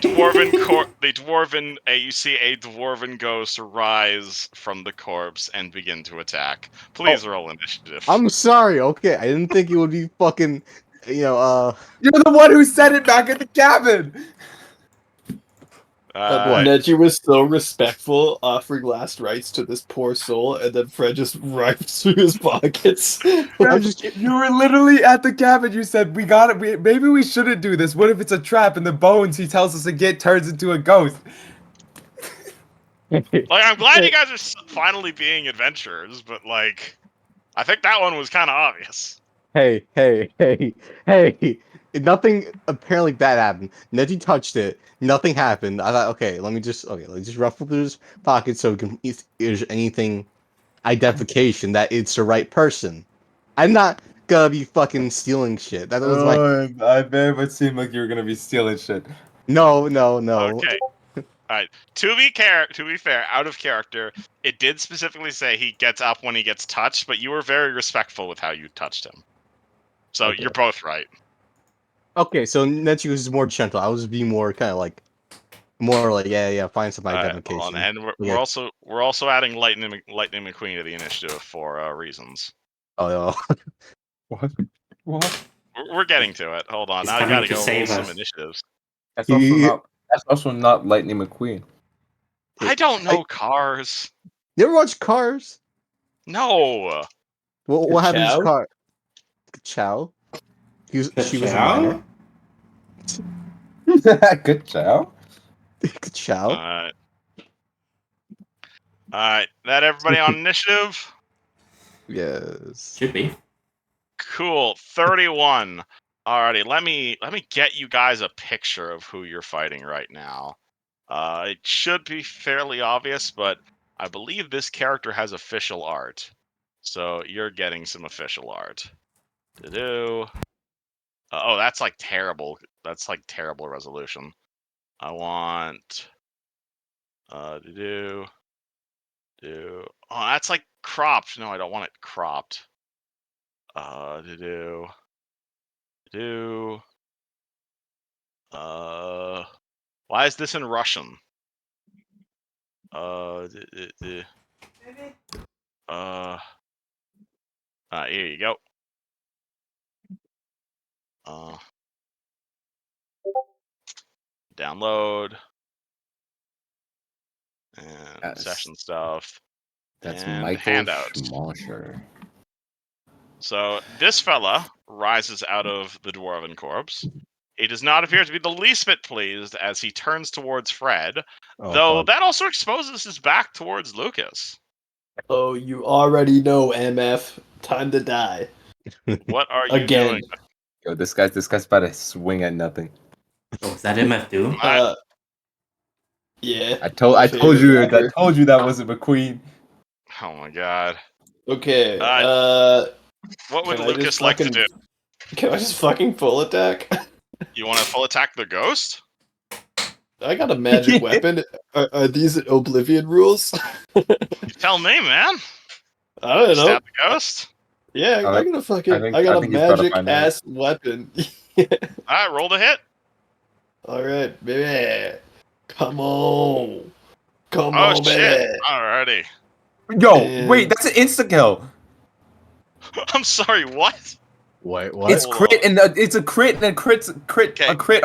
to loot the dwarven. You see a dwarven ghost rise from the corpse and begin to attack. Please roll initiative. I'm sorry. Okay, I didn't think it would be fucking. You're the one who said it back at the cabin. Neji was so respectful, offering last rites to this poor soul, and then Fred just rifles through his pockets. You were literally at the cabin. You said, maybe we shouldn't do this. What if it's a trap and the Bones he tells us to get turns into a ghost? I'm glad you guys are finally being adventurers, but I think that one was kind of obvious. Hey. Nothing apparently bad happened. Neji touched it. Nothing happened. I thought, let me just ruffle through his pocket so we can, if there's anything identification that it's the right person. I'm not gonna be fucking stealing shit. That was I very much seemed like you were gonna be stealing shit. No. Okay. Alright. To be fair, out of character, it did specifically say he gets up when he gets touched, but you were very respectful with how you touched him. So you're both right. Okay, so Nechi was more gentle. I was being more kind of find some identification. And we're also adding Lightning McQueen to the initiative for reasons. Oh no. What? We're getting to it. Hold on. Now I gotta go roll some initiatives. That's also not Lightning McQueen. I don't know Cars. You ever watch Cars? No. What happens to Cars? Chow? She was a minor. Good chow. Good chow. Alright. That everybody on initiative? Yes. Should be. Cool. 31. Alrighty, let me get you guys a picture of who you're fighting right now. It should be fairly obvious, but I believe this character has official art. So you're getting some official art. Do. Oh, that's like terrible. That's like terrible resolution. I want. Do. Oh, that's like cropped. No, I don't want it cropped. Do. Why is this in Russian? Here you go. Download and session stuff. That's and Michael handouts. Schmalcher. So this fella rises out of the dwarven corpse. He does not appear to be the least bit pleased as he turns towards Fred, though that also exposes his back towards Lucas. Oh, you already know, MF. Time to die. What are you doing? Yo, this guy's about to swing at nothing. Oh, is that MF do? Yeah. I told you that wasn't McQueen. Oh my god. Okay. What would Lucas like to do? Can I just fucking full attack? You want to full attack the ghost? I got a magic weapon. Are these Oblivion rules? You tell me, man. I don't know. Stab the ghost? Yeah, I got a magic ass weapon. Alright, roll the hit. Alright, baby. Come on. Come Oh, on, shit. baby. Alrighty. Yo, wait, that's an insta kill. I'm sorry, what? What? It's crit and it's a crit and a crit on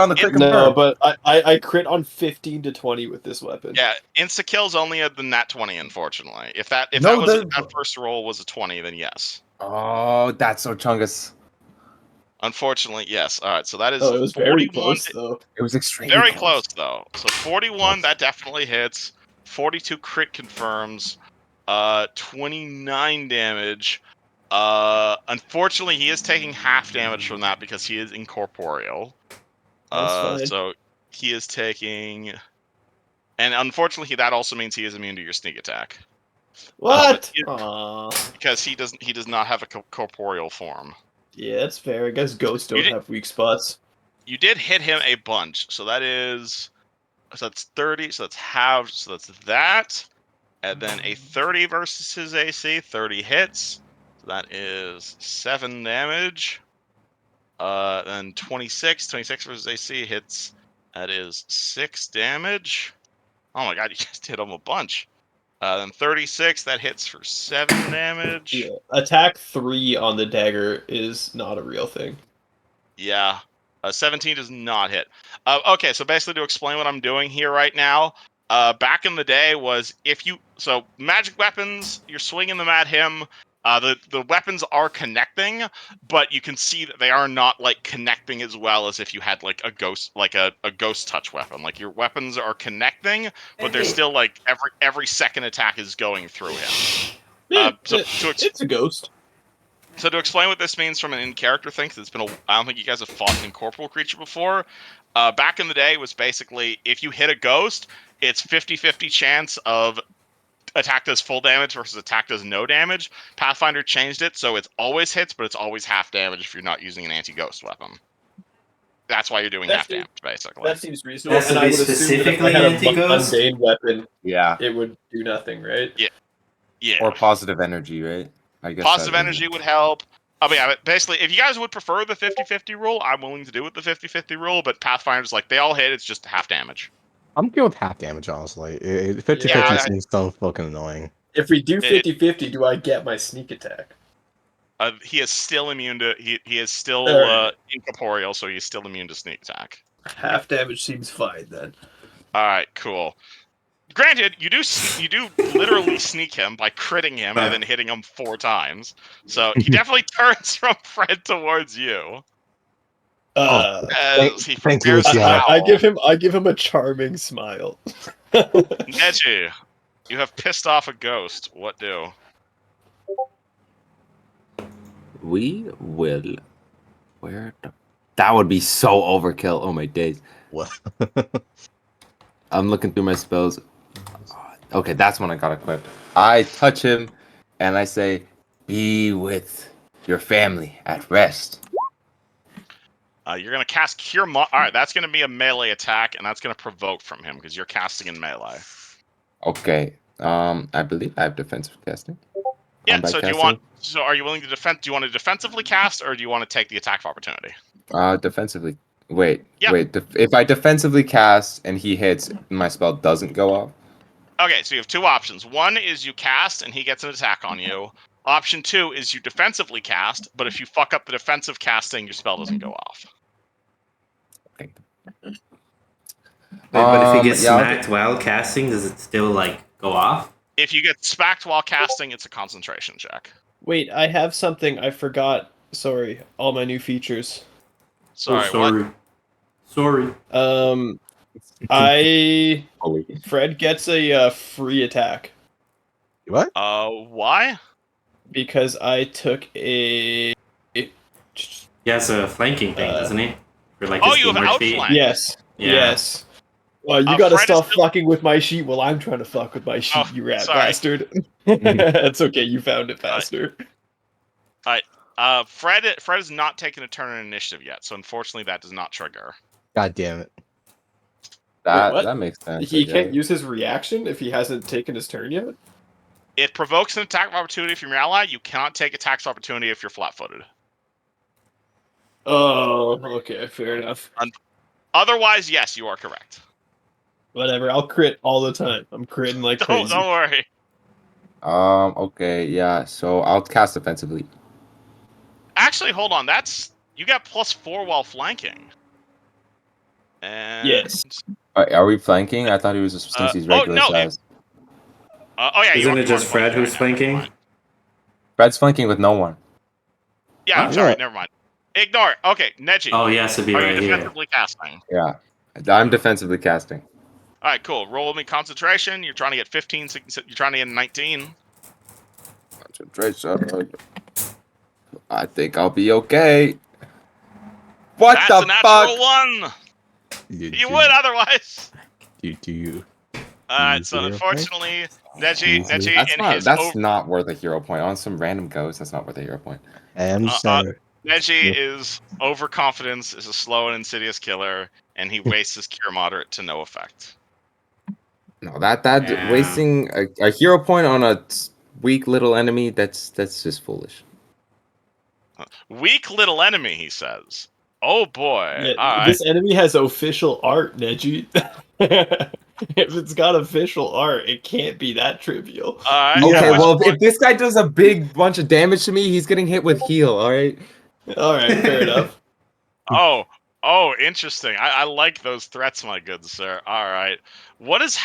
the crit confirm. No, but I crit on 15 to 20 with this weapon. Yeah, insta kills only at the nat 20, unfortunately. If that first roll was a 20, then yes. Oh, that's so chungus. Unfortunately, yes. All right, so that is it was 41. very close, though. It was extremely very close, though. So 41, that definitely hits. 42 crit confirms. 29 damage. Unfortunately, he is taking half damage from that because he is incorporeal. That's fine. So he is taking, and unfortunately, that also means he is immune to your sneak attack. What? Because he does not have a corporeal form. Yeah, that's fair. I guess ghosts don't have weak spots. You did hit him a bunch, so that's 30. So that's halved. So that's that. And then a 30 versus his AC, 30 hits. So that is 7 damage. Then 26 versus AC hits. That is 6 damage. Oh my god, you just hit him a bunch. Then 36, that hits for 7 damage. Yeah. Attack 3 on the dagger is not a real thing. Yeah. 17 does not hit. Okay, so basically to explain what I'm doing here right now, back in the day was so magic weapons, you're swinging them at him, the weapons are connecting, but you can see that they are not like connecting as well as if you had like a ghost touch weapon. Like your weapons are connecting, but they're still like every second attack is going through him. It's a ghost. So to explain what this means from an in-character thing, because I don't think you guys have fought an incorporeal creature before. Back in the day, it was basically if you hit a ghost, it's 50-50 chance of attack does full damage versus attack does no damage. Pathfinder changed it, so it's always hits, but it's always half damage if you're not using an anti-ghost weapon. That's why you're doing half damage, basically. That seems reasonable. Has to be specifically anti-ghost? If I had a mundane weapon, yeah, it would do nothing, right? Yeah. Or positive energy, right? I guess positive energy would help. Basically, if you guys would prefer the 50-50 rule, I'm willing to do with the 50-50 rule, but Pathfinder's like, they all hit, it's just half damage. I'm good with half damage, honestly. 50-50 seems so fucking annoying. If we do 50-50, do I get my sneak attack? He is still immune to, he is still incorporeal, so he's still immune to sneak attack. Half damage seems fine, then. Alright, cool. Granted, you do literally sneak him by critting him and then hitting him 4 times. So he definitely turns from Fred towards you. He prepares to howl. I give him a charming smile. Neji, you have pissed off a ghost. What do? We will. That would be so overkill. Oh my days. What? I'm looking through my spells. Okay, that's when I got equipped. I touch him, and I say, "Be with your family at rest. You're gonna cast Cure. All right, that's gonna be a melee attack, and that's gonna provoke from him because you're casting in melee. Okay. I believe I have defensive casting. Yeah. Combat So do you casting. want? So are you willing to defend? Do you want to defensively cast, or do you want to take the attack of opportunity? Defensively. Wait. Yep. Wait. If I defensively cast and he hits, my spell doesn't go off. Okay, so you have two options. One is you cast and he gets an attack on you. Option 2 is you defensively cast, but if you fuck up the defensive casting, your spell doesn't go off. Okay. Wait, but if you get yeah, smacked while casting, does it still like go off? If you get smacked while casting, it's a concentration check. Wait, I have something I forgot. Sorry, all my new features. Sorry, sorry. what? Sorry. Fred gets a free attack. What? Why? Because I took a. He has a flanking thing, doesn't he? For like you have outflank. Yes. Yeah. Yes. Well, you gotta Fred stop fucking with my sheet while I'm trying to fuck with my sheet, you rat bastard. That's okay, you found it faster. Fred has not taken a turn in initiative yet, so unfortunately that does not trigger. God damn it. That makes sense. He can't use his reaction if he hasn't taken his turn yet? It provokes an attack of opportunity from your ally. You cannot take attacks of opportunity if you're flat-footed. Oh, okay, fair enough. Otherwise, yes, you are correct. Whatever, I'll crit all the time. I'm critting like crazy. Don't worry. Okay, yeah. So I'll cast defensively. Actually, hold on. You got +4 while flanking. And Yes. Are we flanking? I thought he was since he's regular size. Yeah. Isn't it just Fred who's flanking? Fred's flanking with no one. Yeah, I'm sorry. Never mind. Ignore it. Okay, Neji. Oh, he has to be right here. Are you here. defensively casting? Yeah, I'm defensively casting. All right, cool. Roll with me concentration. You're trying to get 15. You're trying to get 19. Concentration. I think I'll be okay. What That's the a natural fuck? 1. You would otherwise. Do you? Alright, so unfortunately, Neji That's not worth a hero point. On some random ghost, that's not worth a hero point. I'm sorry. Neji is overconfidence, is a slow and insidious killer, and he wastes his cure moderate to no effect. No, that wasting a hero point on a weak little enemy, that's just foolish. Weak little enemy, he says. Oh boy. Yeah, this enemy has official art, Neji. If it's got official art, it can't be that trivial. Okay, well, if this guy does a big bunch of damage to me, he's getting hit with heal, alright? Alright, fair enough. Oh, interesting. I like those threats, my good sir. Alright. What does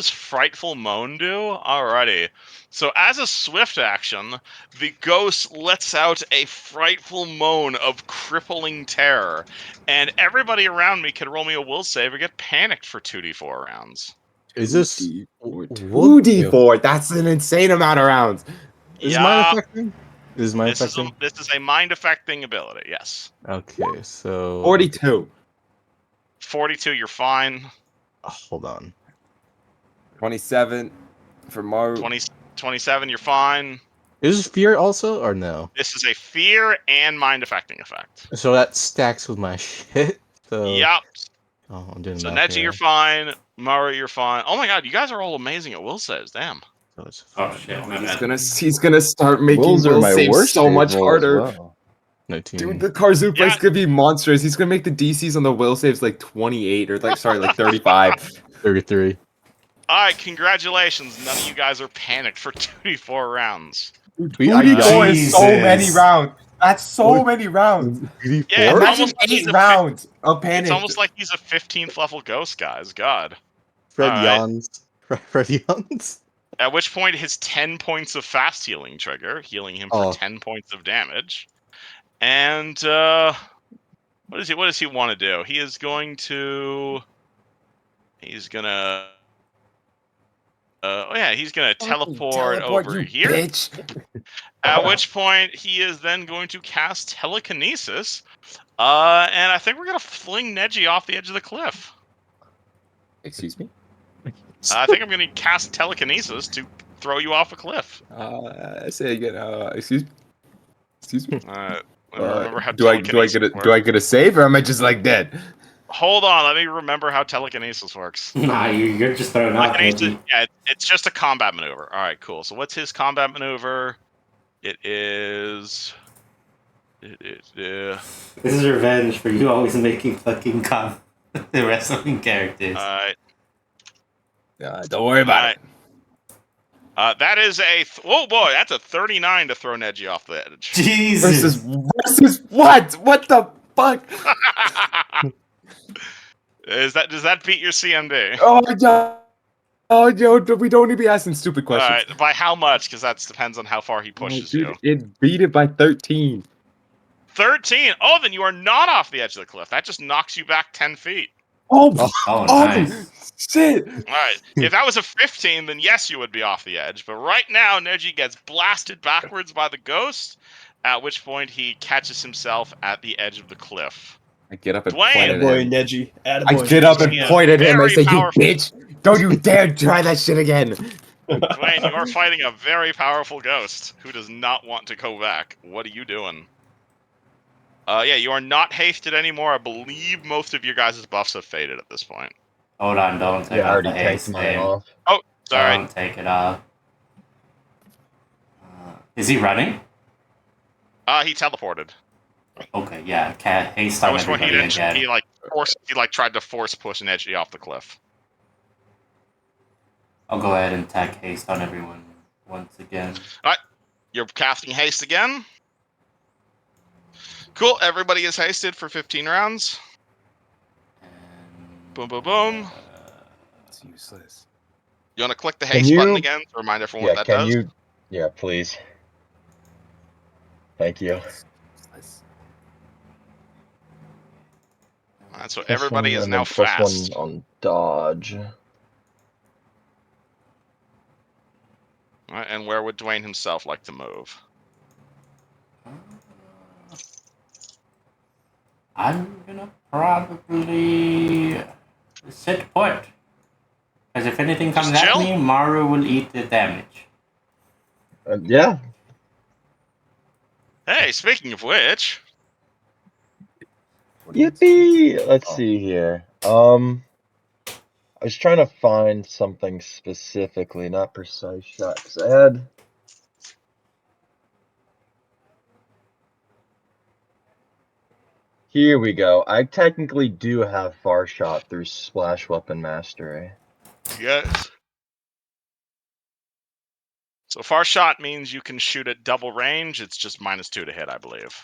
Frightful Moan do? Alrighty. So as a swift action, the ghost lets out a frightful moan of crippling terror, and everybody around me can roll me a will save or get panicked for 2d4 rounds. Is this 2d4? That's an insane amount of rounds. Is mind affecting? This is a mind affecting ability, yes. Okay, so 42. 42, you're fine. Hold on. 27 for Maru. 27, you're fine. Is this fear also, or no? This is a fear and mind affecting effect. So that stacks with my shit. So yep. Oh, I'm doing so that. Neji, you're fine. Maru, you're fine. Oh my god, you guys are all amazing at will saves. Damn. Oh shit. He's gonna start making will saves so much harder. Well. 19. Dude, the Karzook break's gonna be monstrous. He's gonna make the DCs on the will saves like 28 or like 35. 33. Alright, congratulations. None of you guys are panicked for 2d4 rounds. 2d4 is so many rounds. That's so many rounds. Yeah, imagine 8 rounds of panic. It's almost like he's a 15th level ghost, guys. God. Fred yawns. Fred yawns. At which point his 10 points of fast healing trigger, healing him for 10 points of damage. And what does he want to do? He's gonna teleport over here. Bitch. At which point he is then going to cast telekinesis. And I think we're gonna fling Neji off the edge of the cliff. Excuse me? I think I'm gonna cast telekinesis to throw you off a cliff. Say again, excuse me? Excuse me. Remember how do I get a save, or am I just like dead? Hold on, let me remember how telekinesis works. Nah, you're just throwing out. Yeah, it's just a combat maneuver. All right, cool. So what's his combat maneuver? It is. This is revenge for you always making fucking the wrestling characters. All right. Don't worry about it. That is oh boy, that's a 39 to throw Neji off the edge. Jesus. Versus what? What the fuck? Does that beat your CMD? Oh my god. Oh, yo, we don't need to be asking stupid questions. All right, by how much? Because that depends on how far he pushes you. It beat it by 13. 13? Oh, then you are not off the edge of the cliff. That just knocks you back 10 feet. Oh, nice. Shit. All right. If that was a 15, then yes, you would be off the edge. But right now, Neji gets blasted backwards by the ghost, at which point he catches himself at the edge of the cliff. I get up and Dwayne. point at him. Neji. I get up and point at him and say, "You bitch! Don't you dare try that shit again!" Dwayne, you are fighting a very powerful ghost who does not want to go back. What are you doing? Yeah, you are not hasted anymore. I believe most of your guys' buffs have faded at this point. Hold on, don't take Yeah, I off already the tanked haste. mine off. Oh, sorry. Don't take it off. Is he running? He teleported. Okay, yeah. Haste That on was when everybody again. he tried to force push Neji off the cliff. I'll go ahead and tech haste on everyone once again. Alright. You're casting haste again. Cool, everybody is hasted for 15 rounds. And, Boom, boom, boom. It's useless. You want to click the haste button again to remind everyone what that does? Yeah, please. Thank you. Alright, so everybody is now plus fast. 1 on dodge. Alright, and where would Dwayne himself like to move? I'm gonna probably sit put. Because if anything comes at me, Maru will eat the damage. Yeah. Hey, speaking of which. Yippee! Let's see here. I was trying to find something specifically, not precise shot, because I had... Here we go. I technically do have far shot through Splash Weapon Mastery. Yes. So far shot means you can shoot at double range. It's just -2 to hit, I believe.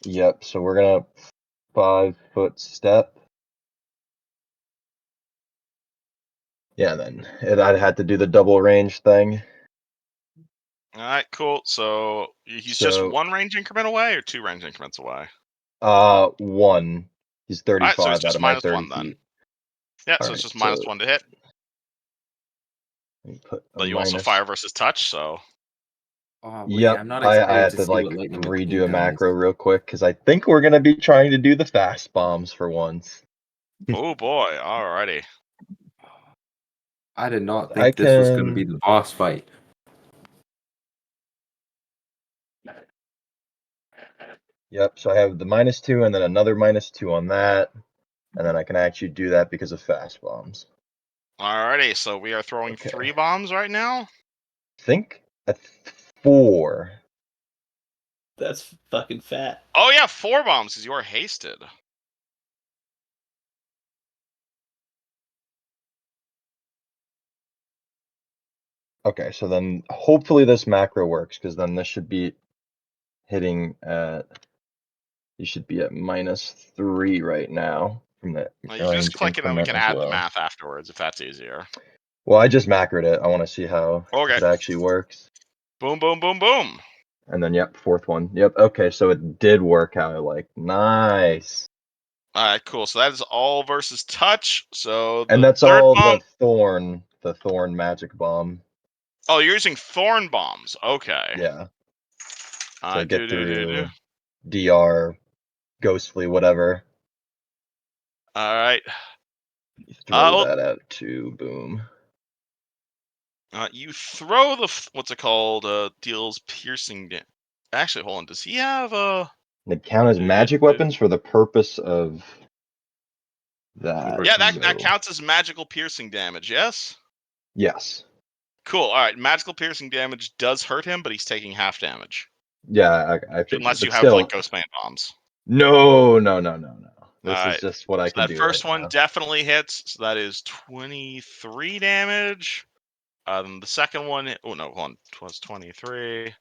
Yep, so we're gonna 5-foot step. Yeah, then I'd had to do the double range thing. Alright, cool. So he's just 1 range increment away or 2 range increments away? 1. He's 35 so it's just out of my -1 30 then. feet. Yeah, so it's just -1 to hit. But you also fire versus touch, so. Oh, wait, yep, I'm not I excited had to to see like what lightning redo a does. macro real quick because I think we're gonna be trying to do the fast bombs for once. Oh boy, alrighty. I did not think this was gonna be the boss fight. Yep, so I have the -2 and then another -2 on that, and then I can actually do that because of fast bombs. Alrighty, so we are throwing 3 bombs right now? I think that's 4. That's fucking fat. Oh yeah, 4 bombs because you are hasted. Okay, so then hopefully this macro works because then this should be hitting at. You should be at -3 right now from the Well, you can just click it and we can add the math afterwards if that's easier. Well, I just macroed it. I want to see how it actually works. Boom, boom, boom, boom. And then, yep, 4th one. Yep, okay, so it did work how I like. Nice. Alright, cool. So that is all versus touch. So and that's all the thorn magic bomb. Oh, you're using thorn bombs. Okay. Yeah. So get through DR, ghostly, whatever. Alright. You throw that out too, boom. You throw the, what's it called, deals piercing damage. Actually, hold on. Does he have a? They count as magic weapons for the purpose of that. Yeah, that counts as magical piercing damage. Yes. Yes. Cool. All right. Magical piercing damage does hurt him, but he's taking half damage. Yeah, I figured. Unless you but have still, like Ghost Bane bombs. No. This is Alright, just what I so can that do first right one now. definitely hits. So that is 23 damage. The second one, oh no, hold on, it was 23.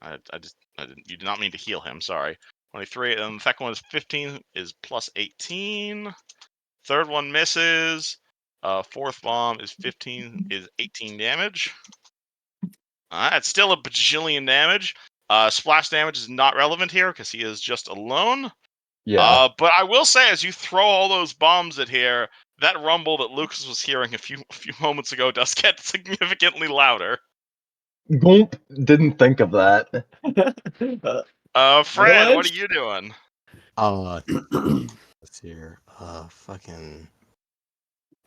You did not mean to heal him. Sorry, 23. And the second one is 15, is plus 18. Third one misses. Fourth bomb is 15, is 18 damage. It's still a bajillion damage. Splash damage is not relevant here because he is just alone. Yeah. But I will say, as you throw all those bombs at here, that rumble that Lucas was hearing a few moments ago does get significantly louder. Gulp. Didn't think of that. Fred, what are you doing? Let's see here. Fucking.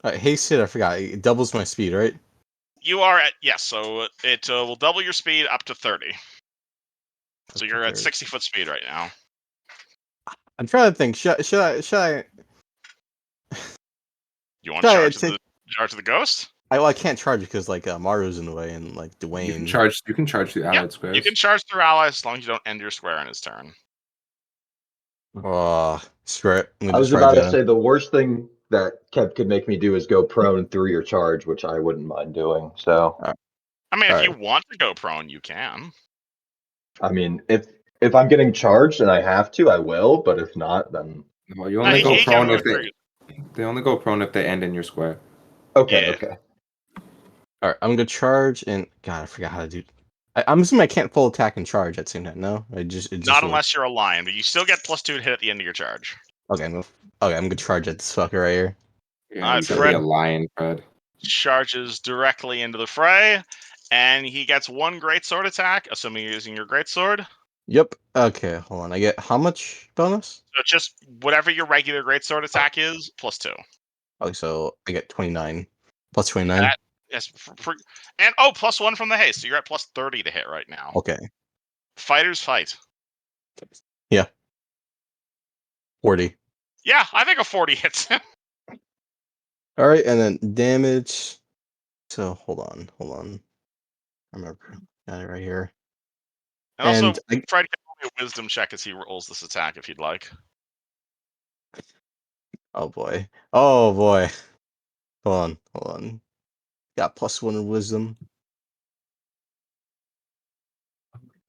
Hey, Sid, I forgot. It doubles my speed, right? You are at yes, so it will double your speed up to 30. So you're at 60-foot speed right now. I'm trying to think. Should I? You want to charge the ghost? I can't charge because like Mario's in the way and like Dwayne. You can charge through allied squares. You can charge through allies as long as you don't end your square in his turn. Screw it. I was about to say the worst thing that Kev could make me do is go prone through your charge, which I wouldn't mind doing. So, I mean, if you want to go prone, you can. I mean, if I'm getting charged and I have to, I will. But if not, then well, you only go prone if they only go prone if they end in your square. Okay. Yeah. Okay. All right, I'm gonna charge and God, I forgot how to do. I'm assuming I can't full attack and charge at the same time. No, Not unless you're a lion, but you still get +2 to hit at the end of your charge. Okay, I'm gonna charge at this fucker right here. Yeah, you gotta be a lion, Fred. Charges directly into the fray, and he gets 1 greatsword attack, assuming you're using your greatsword. Yep. Okay, hold on. I get how much bonus? So just whatever your regular greatsword attack is, +2. Okay, so I get 29. Plus 29. Yes, and +1 from the haste, so you're at +30 to hit right now. Okay. Fighters fight. Yeah. 40. Yeah, I think a 40 hits him. All right, and then damage. So hold on. I remember, got it right here. And also, Fred can roll me a wisdom check as he rolls this attack if you'd like. Oh boy. Hold on. Got +1 in wisdom.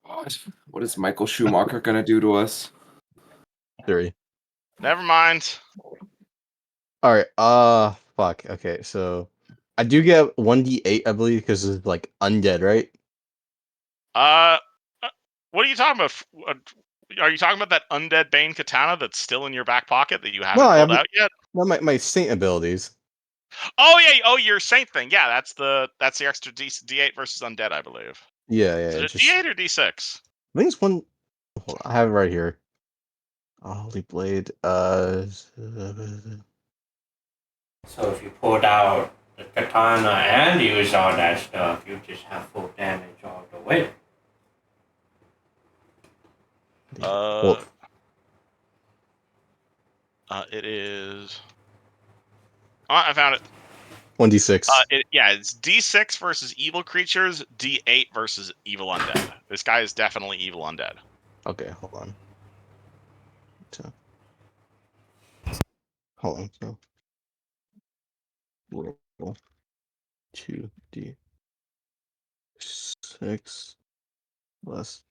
What is Michael Schumacher gonna do to us? 3. Never mind. All right. Fuck. Okay, so I do get 1d8, I believe, because it's like undead, right? What are you talking about? Are you talking about that undead Bane katana that's still in your back pocket that you haven't pulled out yet? No, my saint abilities. Oh yeah, your saint thing. Yeah, that's the extra D8 versus undead, I believe. Yeah. Is it D8 or D6? I think it's one. Hold on, I have it right here. Holy blade. So if you pulled out the katana and used all that stuff, you just have full damage all the way. It is. Oh, I found it. 1d6. It's D6 versus evil creatures, D8 versus evil undead. This guy is definitely evil undead. Okay, hold on. So roll 2d6 plus.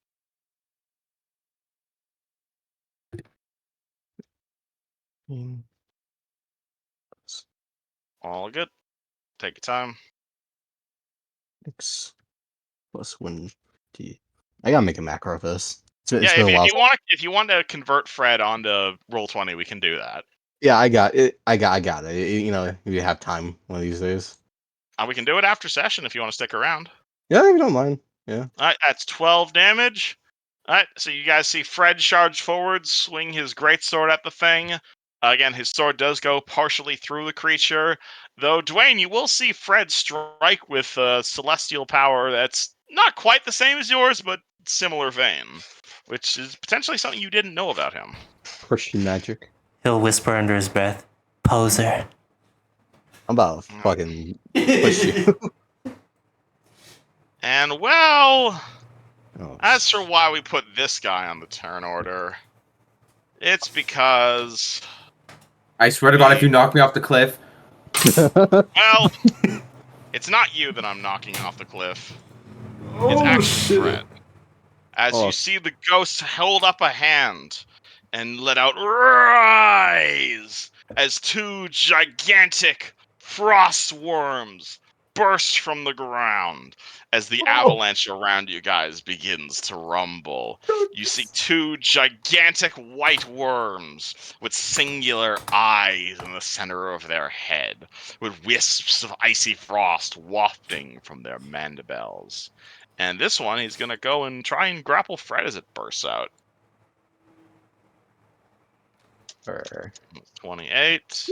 All good. Take your time. X plus 1d. I gotta make a macro of this. If you want to convert Fred onto Roll20, we can do that. Yeah, I got it. I got it. You know, you have time one of these days. We can do it after session if you want to stick around. Yeah, if you don't mind. Yeah. All right, that's 12 damage. All right, so you guys see Fred charge forward, swing his greatsword at the thing. Again, his sword does go partially through the creature. Though, Dwayne, you will see Fred strike with celestial power that's not quite the same as yours, but similar vein. which is potentially something you didn't know about him. Christian magic. He'll whisper under his breath, "Poser." I'm about to fucking push you. And well, Oh, as for why we put this guy on the turn order, it's because... I swear to God, if you knock me off the cliff... Well, it's not you that I'm knocking off the cliff. It's actually Fred. As you see the ghost hold up a hand and let out "Rise!" as two gigantic frost worms burst from the ground as the avalanche around you guys begins to rumble. You see two gigantic white worms with singular eyes in the center of their head, with wisps of icy frost wafting from their mandibles. And this one, he's going to go and try and grapple Fred as it bursts out. 28.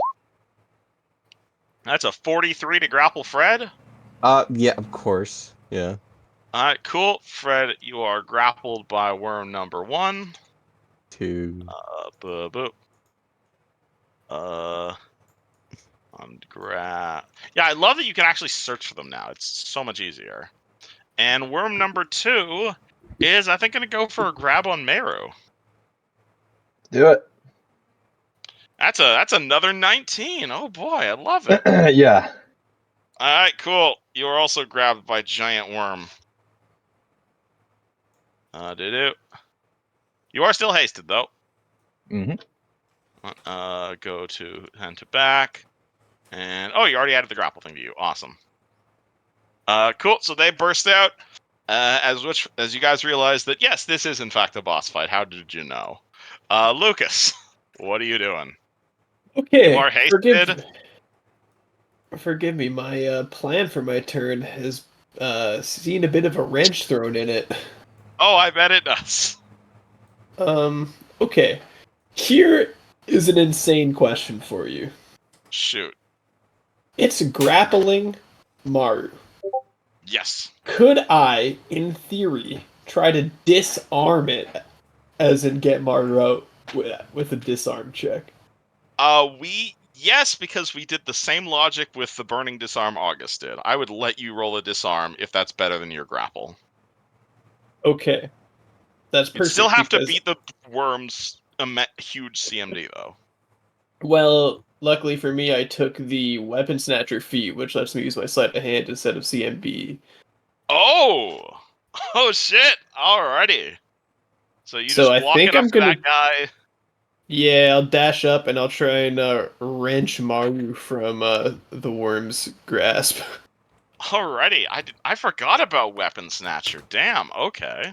That's a 43 to grapple Fred. Yeah, of course. Yeah. Alright, cool. Fred, you are grappled by worm number 1. 2. Yeah, I love that you can actually search for them now. It's so much easier. And worm number 2 is, I think, going to go for a grab on Meru. Do it. That's another 19. Oh boy, I love it. Yeah. Alright, cool. You are also grabbed by Giant Worm. You are still hasted, though. Mm-hmm. Go to hand to back. And, oh, you already added the grapple thing to you. Awesome. Cool, so they burst out. As you guys realize that, yes, this is in fact a boss fight. How did you know? Lucas, what are you doing? Okay, You are hasted. Forgive me, my plan for my turn has seen a bit of a wrench thrown in it. Oh, I bet it does. Okay. Here is an insane question for you. Shoot. It's grappling Maru. Yes. Could I, in theory, try to disarm it, as in get Maru out with a disarm check? Yes, because we did the same logic with the burning disarm August did. I would let you roll a disarm if that's better than your grapple. Okay. That's perfect. You still have to beat the worm's huge CMD, though. Well, luckily for me, I took the Weapon Snatcher feat, which lets me use my sleight of hand instead of CMB. Oh! Oh, shit! Alrighty. So you just walk it up to that guy. Yeah, I'll dash up and I'll try and wrench Maru from the worm's grasp. Alrighty. I forgot about Weapon Snatcher. Damn, okay.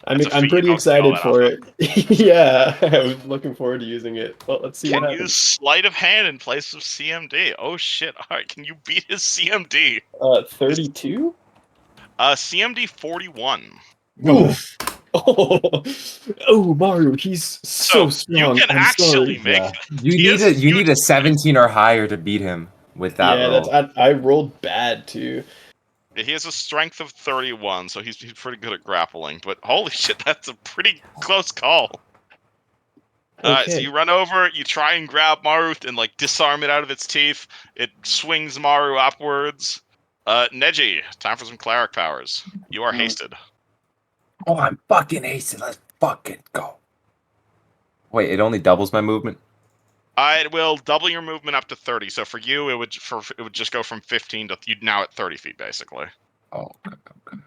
I'm pretty excited for it. Yeah, I was looking forward to using it. Well, let's see what happens. Use sleight of hand in place of CMD. Oh shit! All right, can you beat his CMD? 32. CMD 41. Oof. Oh, Maru, he's so strong. You can actually make. Yeah. You need a 17 or higher to beat him with that roll. Yeah, I rolled bad too. He has a strength of 31, so he's pretty good at grappling. But holy shit, that's a pretty close call. Okay. So you run over, you try and grab Maru and like disarm it out of its teeth. It swings Maru upwards. Neji, time for some cleric powers. You are hasted. Oh, I'm fucking hasted. Let's fucking go. Wait, it only doubles my movement? It will double your movement up to 30. So for you, it would just go from 15 to you'd now at 30 feet basically. Oh, okay.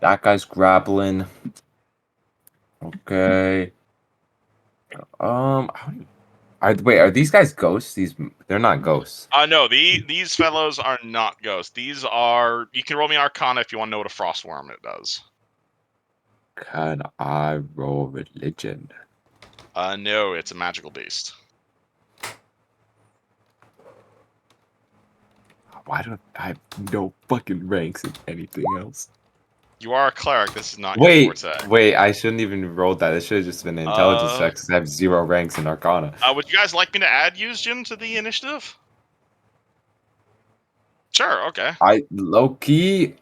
That guy's grappling. Okay. Are these guys ghosts? They're not ghosts. No, these fellows are not ghosts. These are. You can roll me Arcana if you want to know what a frostworm it does. Can I roll religion? No, it's a magical beast. Why don't I have no fucking ranks in anything else? You are a cleric. This is not your forte. Wait, I shouldn't even roll that. It should have just been an intelligence check because I have 0 ranks in Arcana. Would you guys like me to add Yuzjin to the initiative? Sure, okay. Low-key,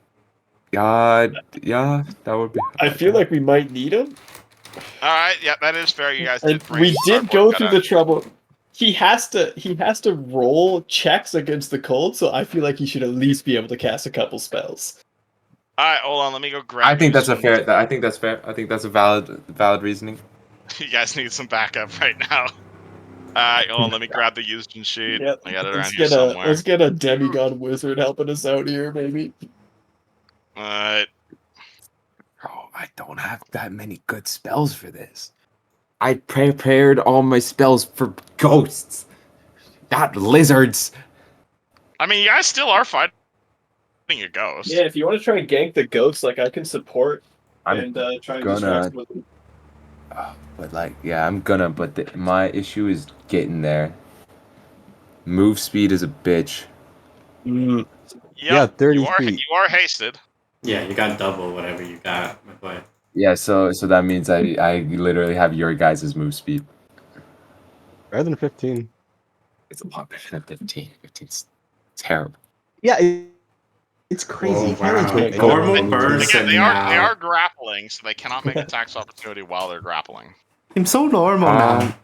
Yeah, that would be. I feel like we might need him. All right, yeah, that is fair. You guys And did bring. we did go through the the trouble. He has to roll checks against the cold, so I feel like he should at least be able to cast a couple spells. All right, hold on. Let me go grab. I think that's a fair. I think that's fair. I think that's a valid reasoning. You guys need some backup right now. Alright, hold on, let me grab the used sheet. Yep. I got it around here somewhere. Let's get a demigod wizard helping us out here, maybe. Alright. Oh, I don't have that many good spells for this. I prepared all my spells for ghosts, not lizards. I mean, you guys still are fighting a ghost. Yeah, if you want to try and gank the ghosts, like I can support and try and distract with them. But like, yeah, I'm gonna. But my issue is getting there. Move speed is a bitch. Yep, Yeah, 30 feet. You are hasted. Yeah, you got double whatever you got, my boy. Yeah, so that means I literally have your guys' move speed. Better than 15. It's a lot better than 15. 15's terrible. Yeah, it's crazy. Oh, You can't wow. really do Normal anything. person. They now. are grappling, so they cannot make attacks opportunity while they're grappling. I'm so normal now.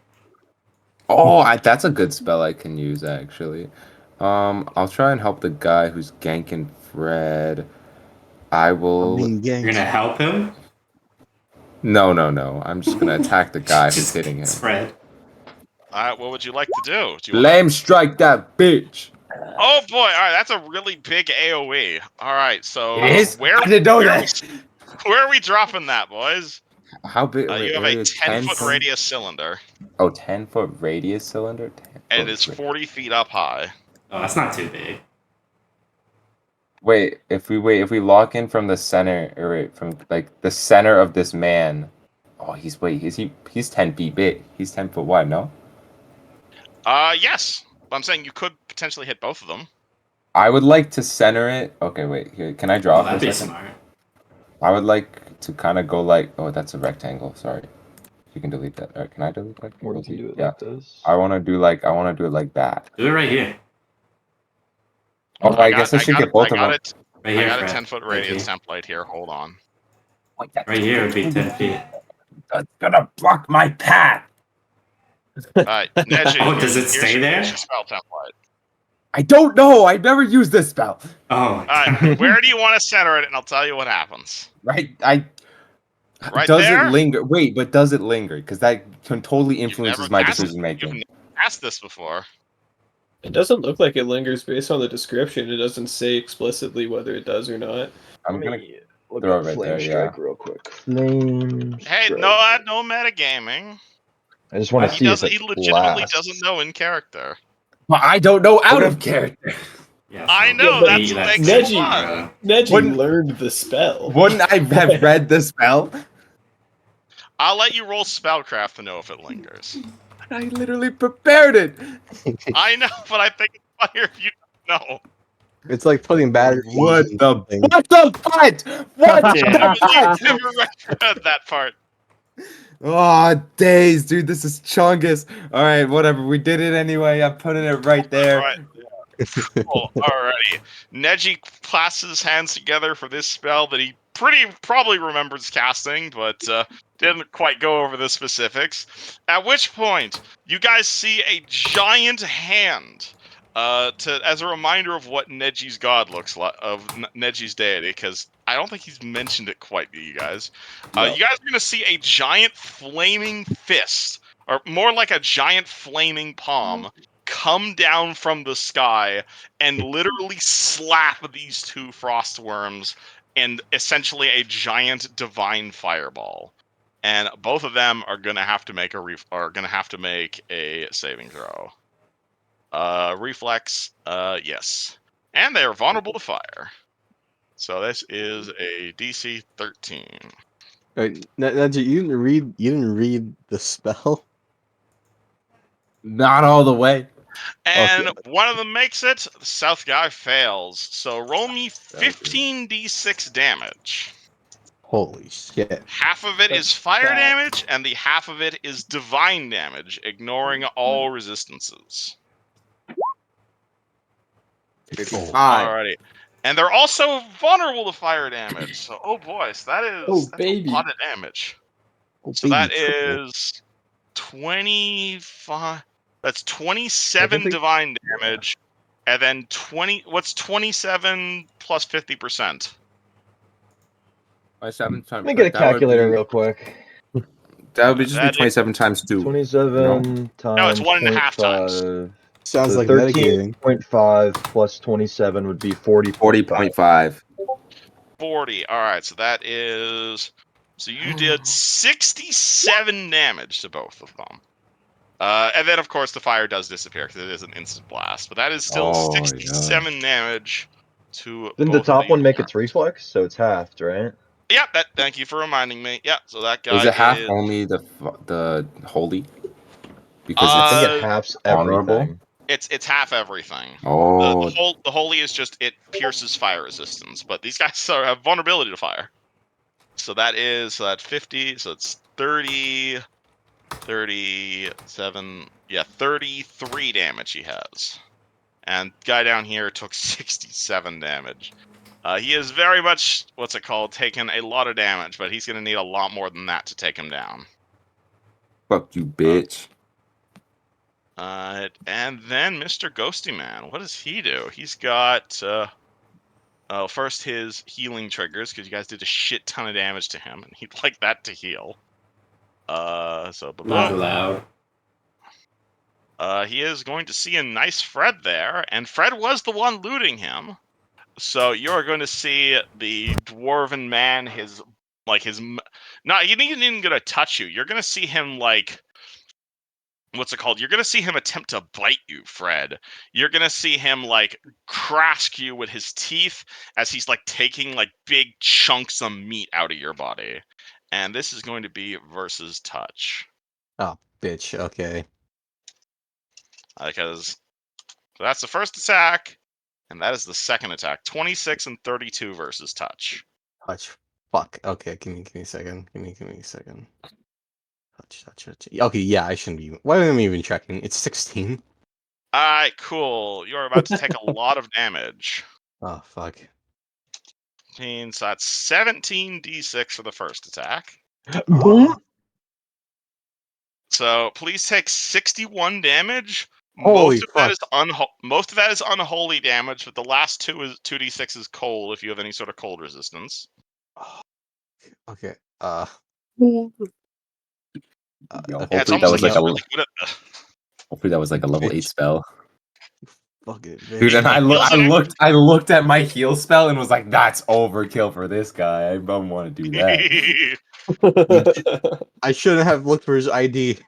Oh, that's a good spell I can use actually. I'll try and help the guy who's ganking Fred. I will. You're gonna help him? No. I'm just gonna attack the guy who's Just hitting him. Fred. Alright, what would you like to do? Flame strike that bitch. Oh boy, alright, that's a really big AoE. Alright, so It is? I didn't know that. Where are we dropping that, boys? How big? You have a 10-foot radius cylinder. Oh, 10-foot radius cylinder? And it's 40 feet up high. Oh, that's not too big. Wait, if we lock in from the center, or wait, from like the center of this man. Oh, he's 10 feet big. He's 10 foot wide, no? Yes. I'm saying you could potentially hit both of them. I would like to center it. Okay, wait, here, can I draw That'd for a be second? smart. I would like to kind of go like, oh, that's a rectangle. Sorry, you can delete that. Or can I delete that? Or you can do it yeah. like this. I want to do it like that. Do it right here. Oh, I guess I should get both of them. Right here, I got a Fred. 10-foot radius template here. Hold on. Right here would be 10 feet. That's gonna block my path. Alright, Neji. Oh, does it stay there? Here's your spell template. I don't know. I've never used this spell. Oh. Alright, where do you want to center it? And I'll tell you what happens. Right, Right does there? it linger? Wait, but does it linger? Because that totally influences my decision making. You've never asked this before. It doesn't look like it lingers based on the description. It doesn't say explicitly whether it does or not. I'm gonna look throw up it right flame there, strike real quick. Flame Hey, strike. no metagaming. I just want to see if He it legitimately lasts. doesn't know in character. Well, I don't know out of character. Yeah, I know, but that's what makes it fun. Neji learned the spell. Wouldn't I have read the spell? I'll let you roll spellcraft to know if it lingers. I literally prepared it. I know, but I think it's funnier if you don't know. It's like putting batteries. What in the something. what the butt? What You the butt? never read that part. Oh, days, dude, this is chungus. All right, whatever. We did it anyway. I'm putting it right there. All right. Cool. Alrighty. Neji clasps his hands together for this spell that he probably remembers casting, but didn't quite go over the specifics. At which point, you guys see a giant hand. As a reminder of what Neji's god looks like, of Neji's deity, because I don't think he's mentioned it quite to you guys. No. You guys are going to see a giant flaming fist, or more like a giant flaming palm, come down from the sky and literally slap these two frost worms and essentially a giant divine fireball. And both of them are going to have to make a saving throw. Reflex, yes. And they are vulnerable to fire. So this is a DC 13. Neji, you didn't read the spell? Not all the way. And Okay. one of them makes it, the south guy fails. So roll me 15d6 damage. Holy shit. Half of it is fire damage, and the half of it is divine damage, ignoring all resistances. 55. Alrighty. And they're also vulnerable to fire damage. So, oh boy, so that's baby. a lot of damage. Oh, So baby, that triple. is 25. That's 27 think- divine damage, and then 20. What's 27 plus 50%? 27 times. Let me get a That would calculator be. real quick. That would be just be That is- 27 times 2. 27 times No, it's 1.5 times. 0.5. Sounds So like metagaming. 13.5 plus 27 would be 40.5. 40.5. 40. All right, so that is. So you did 67 damage to both of them. And then, of course, the fire does disappear because it is an instant blast. But that is still 67 damage to Didn't the both of top these one make guys. its reflex? So it's halved, right? Yeah, thank you for reminding me. Yeah, so that guy Is it half is only the holy? Because I think it's it halves honorable. everything. it's half everything. Oh, The holy is just it pierces fire resistance, but these guys have vulnerability to fire. So that is 50. So it's 30, 37. Yeah, 33 damage he has. And guy down here took 67 damage. He is very much taken a lot of damage, but he's going to need a lot more than that to take him down. fuck you, bitch. And then Mr. Ghosty Man, what does he do? He's got first his healing triggers because you guys did a shit ton of damage to him, and he'd like that to heal. So Not allowed. he is going to see a nice Fred there, and Fred was the one looting him. So you're going to see the dwarven man, he isn't even going to touch you. You're going to see him You're going to see him attempt to bite you, Fred. You're going to see him crask you with his teeth as he's taking big chunks of meat out of your body. And this is going to be versus touch. Oh, bitch. Okay. Because so that's the first attack, and that is the second attack. 26 and 32 versus touch. Touch. Fuck. Okay, give me a second. Give me a second. Touch. Okay, yeah, I shouldn't be. Why am I even checking? It's 16. Alright, cool. You're about to take a lot of damage. Oh, fuck. So that's 17d6 for the first attack. So please take 61 damage. Holy Most of fuck. that is unholy damage, but the last 2d6 is cold if you have any sort of cold resistance. Okay. Yo, Okay, Yeah, it's hopefully that almost was like like he's a. really good at. Hopefully that was like a level 8 bitch. spell. Fuck it, Dude, bitch. and I looked at my heal spell and was like, that's overkill for this guy. I don't want to do that. I shouldn't have looked for his ID.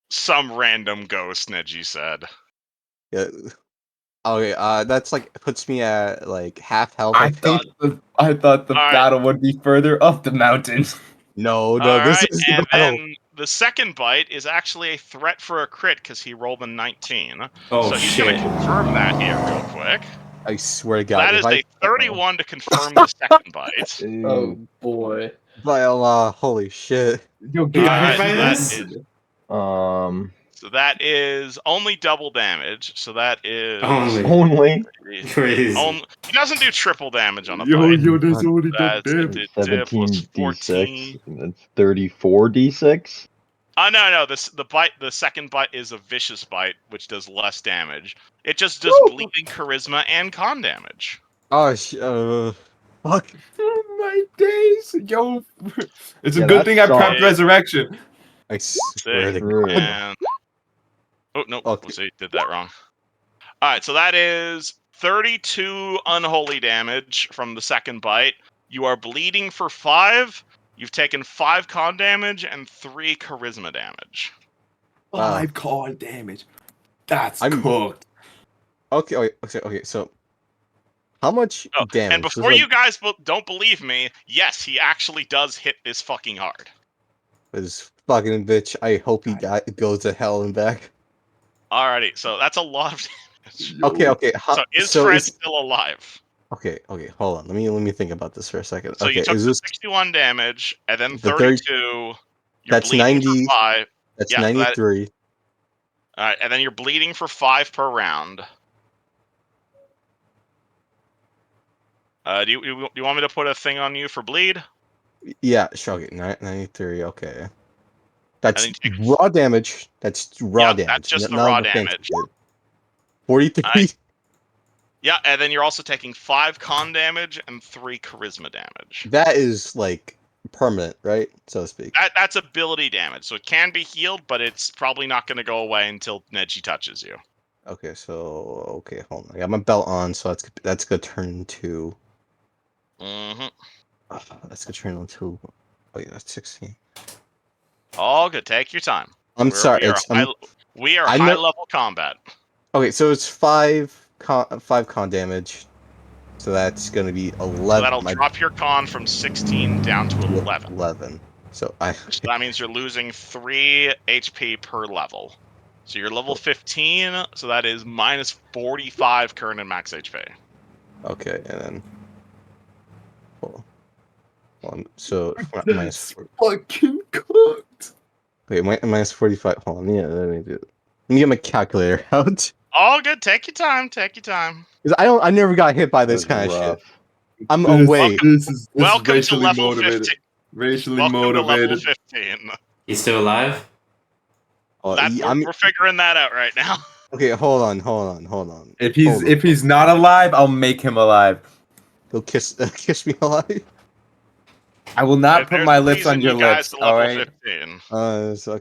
Some random ghost, Neji said. Yeah. Okay, that's puts me at half health, I think. I thought the All right. battle would be further up the mountain. No, this Alright, is the and battle. then the second bite is actually a threat for a crit because he rolled a 19. Oh So he's going to shit. confirm that here real quick. I swear to God, That if is I a 31 to confirm the second bite. Oh boy. by Allah, holy shit. Yo, You got hit Alright, by so that this? is Um, so that is only double damage. So that is only Crazy. he doesn't do triple damage on a bite. there's only That's plus 17 14. d6. That's 34 d6. Oh no, the second bite is a vicious bite, which does less damage. It just does bleeding, charisma, and con damage. Oh, fuck. Oh my days, yo! It's a Yeah, good that thing I prepped sucks. resurrection. I swear to Rude. God. And oh no, Okay. see, did that wrong. All right, so that is 32 unholy damage from the second bite. You are bleeding for 5. You've taken 5 con damage and 3 charisma damage. 5 con damage. That's I'm- cooked. Okay, so how much Oh, damage? and before you guys don't believe me, yes, he actually does hit this fucking hard. This fucking bitch. I hope he goes to hell and back. Alrighty, so that's a lot of damage. Okay. So is Fred still alive? Okay, hold on. Let me think about this for a second. So Okay, you took is the this 61 damage, and then the 32. You're that's bleeding 90? for 5. That's Yeah, so 93. Alright, and then you're bleeding for 5 per round. Do you want me to put a thing on you for bleed? Yeah, sure. Okay, 93. Okay, that's And then raw damage. That's raw Yep, damage. that's just the None raw of the fancy damage. shit. 43. Yeah, and then you're also taking 5 con damage and 3 charisma damage. That is like permanent, right? So to speak. That's ability damage, so it can be healed, but it's probably not going to go away until Neji touches you. Okay, hold on. I got my belt on, so that's gonna turn into. Mm-hmm. That's gonna turn into. Oh yeah, that's 16. All good. Take your time. I'm sorry. We are I high know. level combat. Okay, so it's 5 con damage. So that's gonna be So 11. that'll drop your con from 16 down to 11. 11. So So that means you're losing 3 HP per level. So you're level 15, so that is minus 45 current and max HP. Okay, and then. Hold on. So minus. Fucking cooked. Wait, minus 45. Hold on. Yeah, let me do it. Let me get my calculator out. All good. Take your time. Take your time. Because I never got hit by this That's kind of rough. shit. I'm away. This is Welcome to racially level motivated. 15. Racially Welcome motivated. to level 15. He's still alive? We're figuring that out right now. Okay, hold on. If he's not alive, I'll make him alive. He'll kiss me alive. I will not put There's my a lips reason on your you guys lips. to All level right. 15.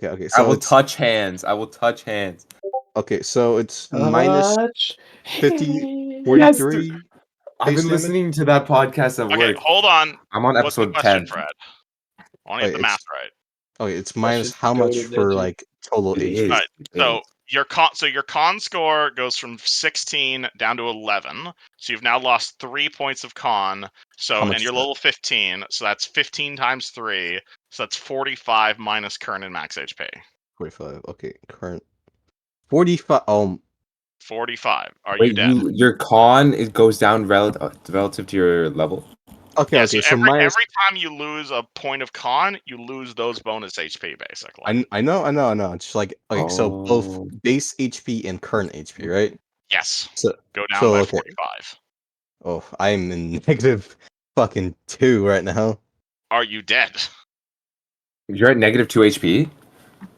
Okay. I So will touch hands. okay, so it's minus 50, 43 I've base been damage. listening to that podcast at Okay, work. hold on. I'm on What's the episode question, 10. Fred? I want to get Wait, the math right. Okay, it's Question minus how go much to for Neji. like total It HP? is. Alright, so your con score goes from 16 down to 11. So you've now lost 3 points of con. How much And you're is that? level 15, so that's 15 times 3. So that's 45 minus current and max HP. 45. Okay, current 45. 45. Are you Wait, dead? your con goes down relative to your level. Yeah, Okay. so So minus. every time you lose a point of con, you lose those bonus HP basically. I know. It's like okay. So both base HP and current HP, right? Yes. So Go down by okay. 45. Oh, I'm in negative fucking 2 right now. Are you dead? You're at negative 2 HP?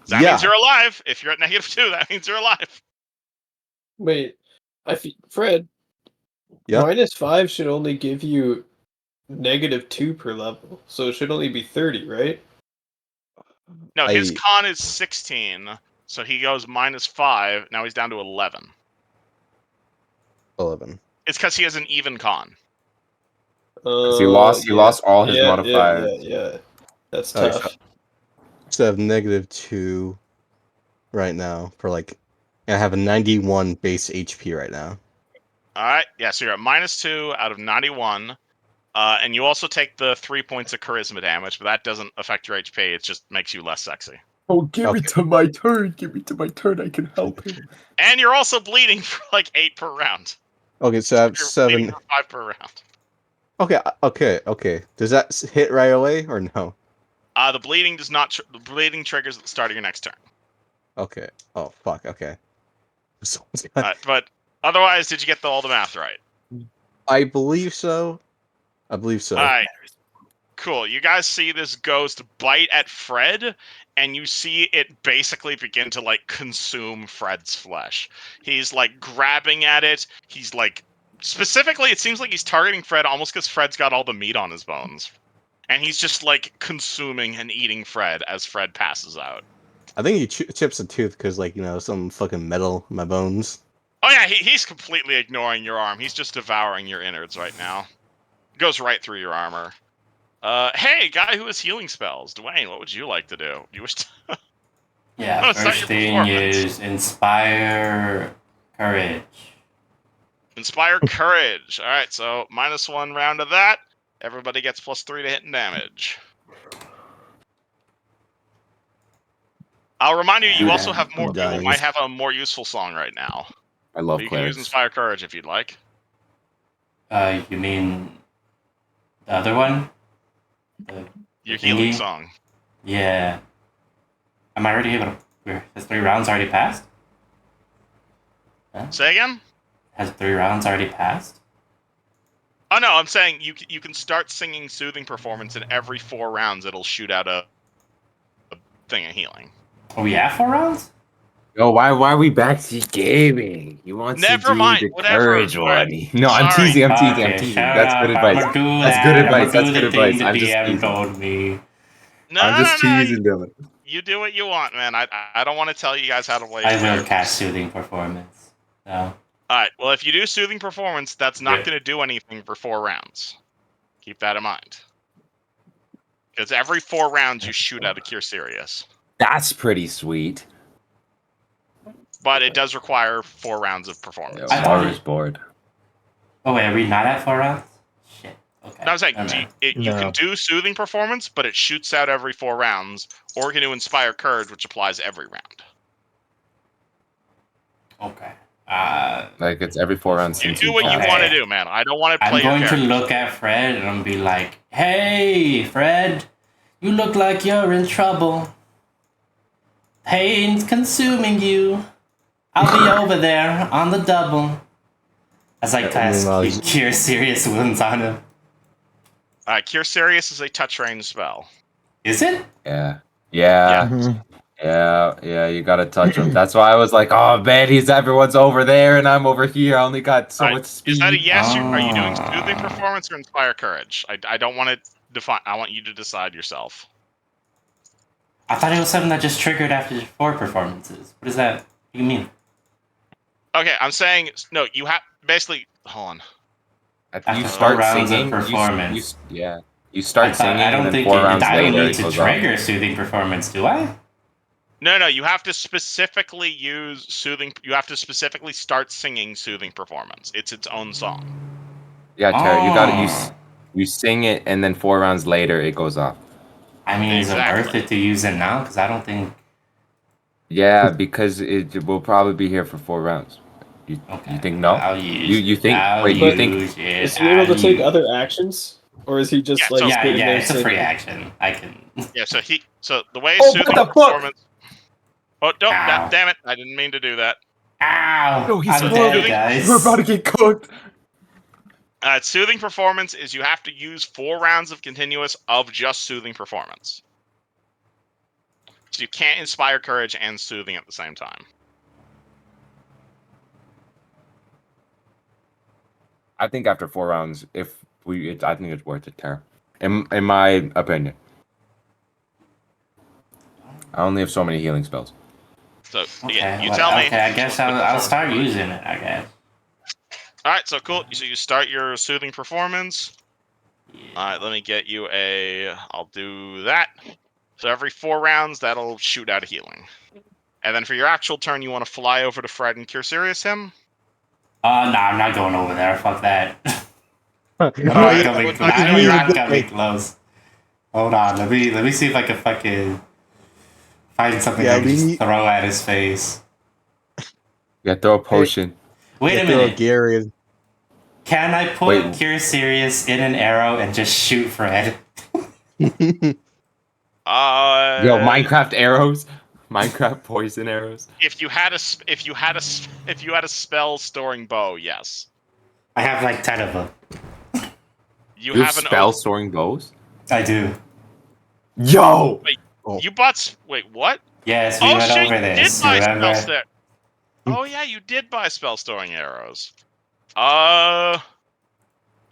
That means you're alive. If you're at negative 2, that means you're alive. Wait, Fred. Yeah. -5 should only give you -2 per level, so it should only be 30, right? No, his con is 16, so he goes -5. Now he's down to 11. 11. It's because he has an even con. Because he lost all his modifiers. Yeah. That's tough. So I have -2 right now for like, and I have a 91 base HP right now. All right, yeah. So you're at -2 out of 91, and you also take the 3 points of charisma damage, but that doesn't affect your HP. It just makes you less sexy. Oh, give me to my turn. I can help him. And you're also bleeding for like 8 per round. Okay, so I have 7. 5 per round. Okay. Does that hit right away or no? The bleeding does not. The bleeding triggers at the start of your next turn. Okay. Oh fuck. Okay. But otherwise, did you get all the math right? I believe so. All right. Cool. You guys see this ghost bite at Fred, and you see it basically begin to like consume Fred's flesh. He's like grabbing at it. He's like specifically, it seems like he's targeting Fred almost because Fred's got all the meat on his bones, and he's just like consuming and eating Fred as Fred passes out. I think he chips a tooth because like some fucking metal in my bones. Oh yeah, he's completely ignoring your arm. He's just devouring your innards right now. Goes right through your armor. Hey, guy who has healing spells. Dwayne, what would you like to do? You wish to... Yeah, first thing is Inspire Courage. Inspire Courage. Alright, so -1 round of that. Everybody gets +3 to hit and damage. I'll remind you, you also have more. You might have a more useful song right now. I love you can use Inspire Courage if you'd like. You mean the other one? Your healing song. Yeah. Am I already able to... Has 3 rounds already passed? Huh? Say again? Has 3 rounds already passed? Oh no, I'm saying you can start singing Soothing Performance, and every 4 rounds it'll shoot out a thing of healing. Oh, we have 4 rounds? Yo, why are we back to gaming? He wants Never to do mind, the whatever. courage Right. one. No, Sorry. I'm teasing. Okay, shut That's up. good advice. I'ma do That's that. good advice. I'ma That's do good the thing advice. the I'm just DM teasing. told me. I'm just teasing, Dylan. You do what you want, man. I don't want to tell you guys how to play. I will cast Soothing Performance. No. Alright, well, if you do Soothing Performance, that's not Yeah. going to do anything for 4 rounds. Keep that in mind. Because every 4 rounds you shoot out a Cure Serious. That's pretty sweet. But it does require 4 rounds of performance. Yo, Mara's bored. Oh, wait, are we not at 4 rounds? Shit. Okay. No, I'm saying, Never mind. you can do Soothing Performance, but it shoots out every 4 rounds, or you can do Inspire Courage, which applies every round. Okay. Like, it's every 4 rounds. You do what you want to do, man. I don't want to play I'm going your to character. look at Fred and be like, hey, Fred, you look like you're in trouble. Pain's consuming you. I'll be over there on the double. As I cast Cure Serious Wounds on him. Cure Serious is a touch range spell. Is it? Yeah. Yeah, you gotta touch him. That's why I was like, oh man, everyone's over there and I'm over here. I only got so much speed. Is that a yes? Are you doing Soothing Performance or Inspire Courage? I don't want to define. I want you to decide yourself. I thought it was something that just triggered after 4 performances. What is that? What do you mean? Okay, I'm saying no. You have basically. Hold on. After you start 4 rounds singing, of performance. You start singing, I don't and then think 4 rounds I don't later need to trigger Soothing Performance, do I? No, you have to specifically use Soothing. You have to specifically start singing Soothing Performance. It's its own song. Yeah, Terry, you gotta you sing it, and then 4 rounds later it goes off. I mean, is it worth it to use it now? Because I don't think. Yeah, because it will probably be here for 4 rounds. You think no? You think? Wait, you think? Is he able to take other actions, or is he just like? Yeah, it's a free action. I can. Yeah, so the way Oh, Soothing what the Performance. Oh, don't! Ow. Damn it! I didn't mean to do that. Ow! No, he's I'm dead, guys. We're about to get cooked. Soothing Performance is you have to use 4 rounds of continuous of just Soothing Performance. So you can't Inspire Courage and Soothing at the same time. I think after 4 rounds, I think it's worth it, Tara. In my opinion. I only have so many healing spells. So again, you tell me. Okay, I guess I'll start using it. I guess. All right, so cool. So you start your Soothing Performance. All right, let me get you I'll do that. So every 4 rounds, that'll shoot out a healing. And then for your actual turn, you want to fly over to Fred and Cure Serious him? No, I'm not going over there. Fuck that. I'm Right. not coming close. Hold on, let me see if I can fucking find something I can just throw at his face. Yeah, throw a potion. Wait a minute. Gary. Can I put Cure Serious in an arrow and just shoot Fred? Yo, Minecraft arrows. Minecraft poison arrows. If you had a spell storing bow, yes. I have like 10 of them. You have an spell storing bows? I do. Yo! Wait, you bought... Wait, what? Yes, we went over this. You did buy remember? spell Oh yeah, you did buy spell storing arrows.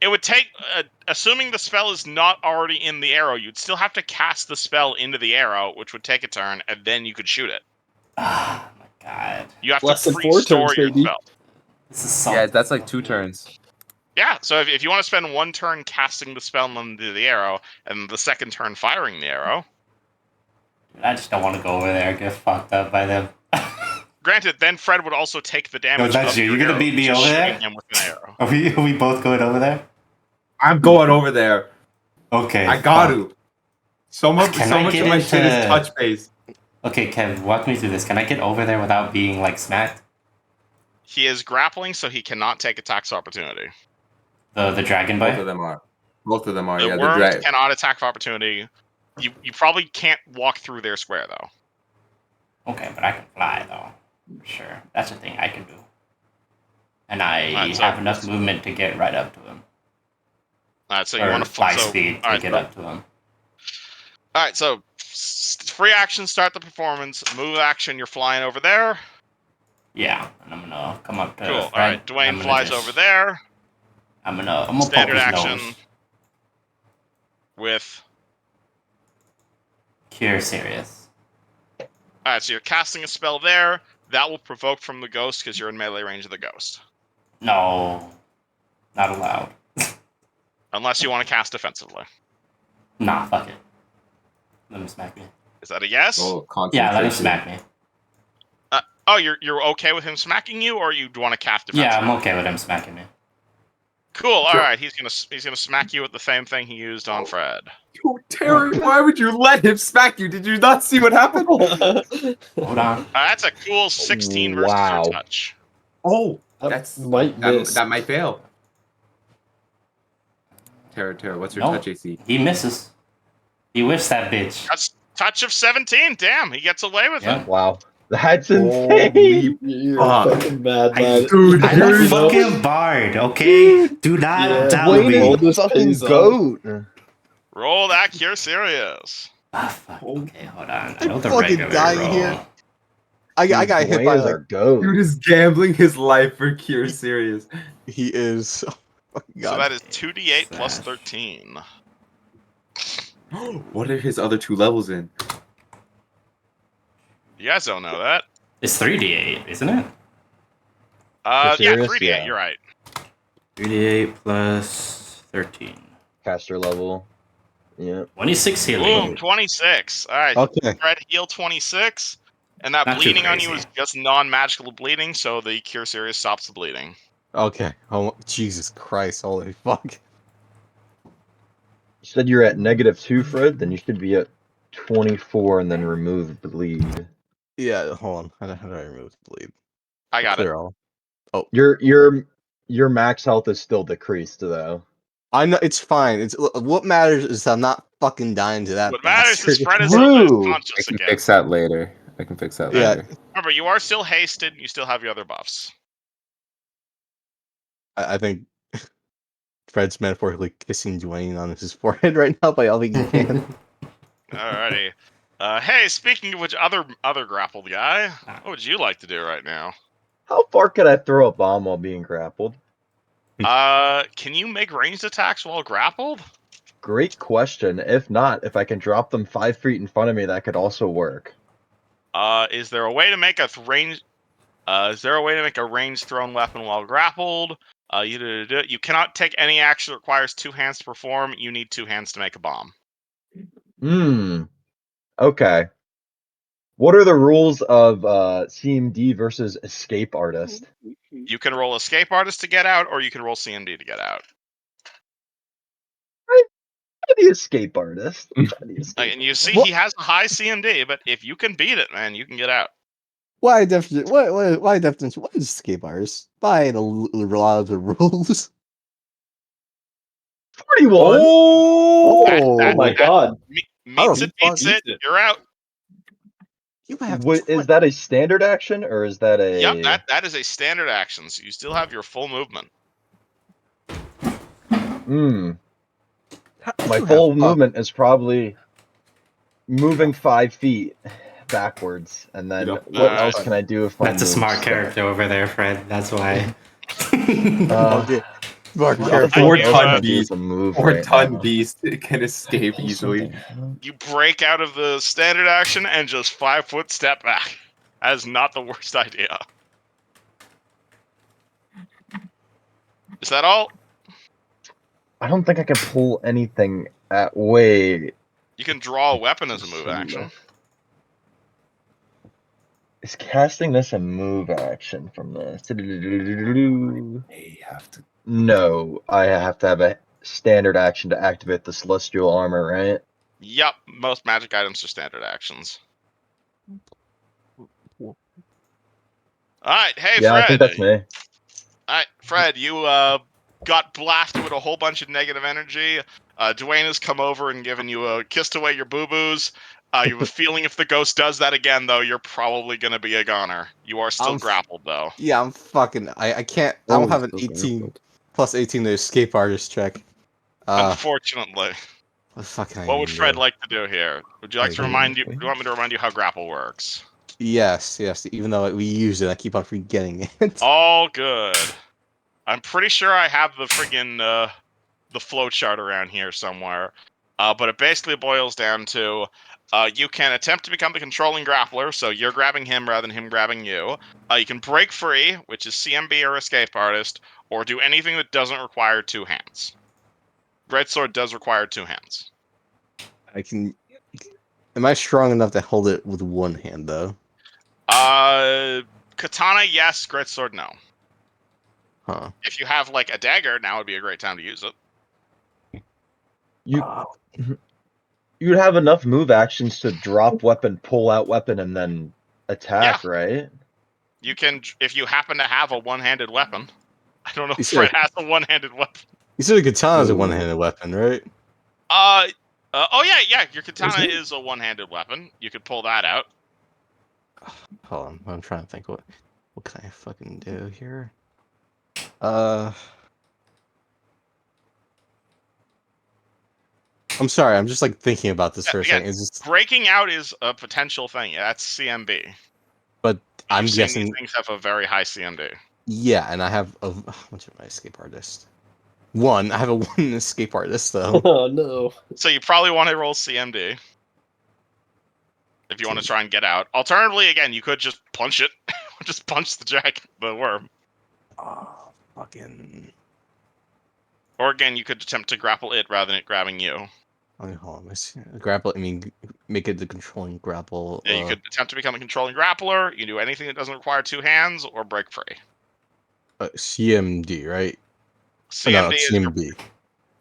It would take... assuming the spell is not already in the arrow, you'd still have to cast the spell into the arrow, which would take a turn, and then you could shoot it. Oh my god. You have to pre-store your spell. This is so yeah, that's like 2 turns. Yeah, so if you want to spend 1 turn casting the spell into the arrow, and the second turn firing the arrow... I just don't want to go over there and get fucked up by them. Granted, then Fred would also take the damage. No, that's you. You're gonna beat me over there? Him with an arrow. Are we both going over there? I'm going over there. Okay. I got to. So much of my shit is touch base. Okay, Kev, walk me through this. Can I get over there without being, like, smacked? He is grappling, so he cannot take attacks of opportunity. The dragon bite? Both of them are. The worms cannot attack of opportunity. You probably can't walk through their square, though. Okay, but I can fly, though. For sure. That's a thing I can do. And I have enough movement to get right up to him. Alright, so you want to fly speed to get up to him. Alright, so free action, start the performance. Move action, you're flying over there. Yeah, and I'm gonna come up to Cool. Fred. Alright, Dwayne flies over there. I'm gonna standard poke his action nose. With Cure Serious. Alright, so you're casting a spell there. That will provoke from the ghost because you're in melee range of the ghost. No. Not allowed. Unless you want to cast defensively. Nah, fuck it. Let him smack me. Is that a yes? Oh, yeah, let him smack me. You're okay with him smacking you, or you want to cast defensively? Yeah, I'm okay with him smacking me. Cool. All right, he's gonna smack you with the same thing he used on Fred. Oh, Terry, why would you let him smack you? Did you not see what happened? Hold on. That's a cool 16 versus your touch. Oh, that might fail. Tara, what's your touch AC? He misses. He whiffs that bitch. That's touch of 17. Damn, he gets away with it. Wow. That's insane. You're fucking mad, man. Dude, I'm a fucking bard, okay? Do not tell me. Wayne is fucking goat. Roll that Cure Serious. Ah, fuck. Okay, hold on. I know I'm the fucking regular dying roll. here. I got hit by like goat. Dude is gambling his life for Cure Serious. He is. Oh, God. So that is 2d8 plus 13. What are his other 2 levels in? You guys don't know that. It's 3d8, isn't it? Yeah, Serious? 3d8. Yeah. You're right. 3d8 plus 13. Caster level. Yeah. 26 healing. Boom, 26. All right. Okay. Fred heal 26. And that Not too bleeding on you crazy. is just non-magical bleeding, so the Cure Serious stops the bleeding. Okay. Oh, Jesus Christ. Holy fuck. You said you're at -2, Fred? Then you should be at 24 and then remove bleed. Yeah, hold on. How do I remove the bleed? I got it. All. Oh. Your max health is still decreased, though. I know it's fine. It's what matters is I'm not fucking dying to that. What matters is Fred is True. conscious I can again. fix that later. Yeah. Remember, you are still hasted. You still have your other buffs. I think Fred's metaphorically kissing Dwayne on his forehead right now by all he can. Alrighty. Hey, speaking of which, other grappled guy, what would you like to do right now? How far could I throw a bomb while being grappled? Can you make ranged attacks while grappled? Great question. If not, if I can drop them 5 feet in front of me, that could also work. Is there a way to make a range? Is there a way to make a ranged thrown weapon while grappled? You cannot take any action that requires 2 hands to perform. You need 2 hands to make a bomb. Okay. What are the rules of CMD versus Escape Artist? You can roll Escape Artist to get out, or you can roll CMD to get out. The Escape Artist. And you see, he has a high CMD, but if you can beat it, man, you can get out. Why definition? Why definition? What is escape artist? By the law of the rules. 41. Oh my God! Meets it, beats it. You're out. You have. Is that a standard action or is that a? Yep, that is a standard action. So you still have your full movement. My full movement is probably moving 5 feet backwards, and then what else can I do if That's a smart character over there, Fred. That's why. Smart character. 4-ton beast. 4-ton beast can escape easily. You break out of the standard action and just 5-foot step back. That is not the worst idea. Is that all? I don't think I can pull anything at way. You can draw a weapon as a move action. Is casting this a move action from this? No, I have to have a standard action to activate the celestial armor, right? Yup, most magic items are standard actions. Alright, hey yeah, Fred. I think that's me. Alright, Fred, you got blasted with a whole bunch of negative energy. Dwayne has come over and given you a kissed away your boo-boos. You have a feeling if the ghost does that again, though, you're probably going to be a goner. You are still grappled, though. Yeah, I'm fucking. I can't. I don't have an 18 plus 18 to escape artist check. Unfortunately. What the fuck can I What would even Fred do? like to do here? Would you like to remind you? Do you want me to remind you how grapple works? Yes. Even though we use it, I keep on forgetting it. All good. I'm pretty sure I have the friggin' the flow chart around here somewhere. But it basically boils down to you can attempt to become the controlling grappler, so you're grabbing him rather than him grabbing you. You can break free, which is CMB or escape artist, or do anything that doesn't require two hands. Greatsword does require two hands. I can. Am I strong enough to hold it with one hand though? Katana, yes. Greatsword, no. Huh. If you have like a dagger, now would be a great time to use it. You'd have enough move actions to drop weapon, pull out weapon, and then attack, right? You can, if you happen to have a one-handed weapon. I don't know You if said Fred has a one-handed weapon. you said a katana is a one-handed weapon, right? Oh yeah, your katana Isn't it? is a one-handed weapon. You could pull that out. Hold on, I'm trying to think what can I fucking do here? I'm sorry, I'm just like thinking about this for a second. Again, Is this, breaking out is a potential thing. Yeah, that's CMB. but I'm You've seen these guessing, things have a very high CMB. yeah, and I have a how much of my escape artist? One. I have a one escape artist though. Oh no. So you probably want to roll CMD if you want to try and get out. Alternatively, again, you could just punch it. Just punch the worm. Oh, fucking. Or again, you could attempt to grapple it rather than it grabbing you. Okay, hold on. Let's see. Grapple. I mean, make it the controlling grapple. Yeah, you could attempt to become a controlling grappler. You can do anything that doesn't require two hands or break free. CMD, right? CMD No, is your CMB.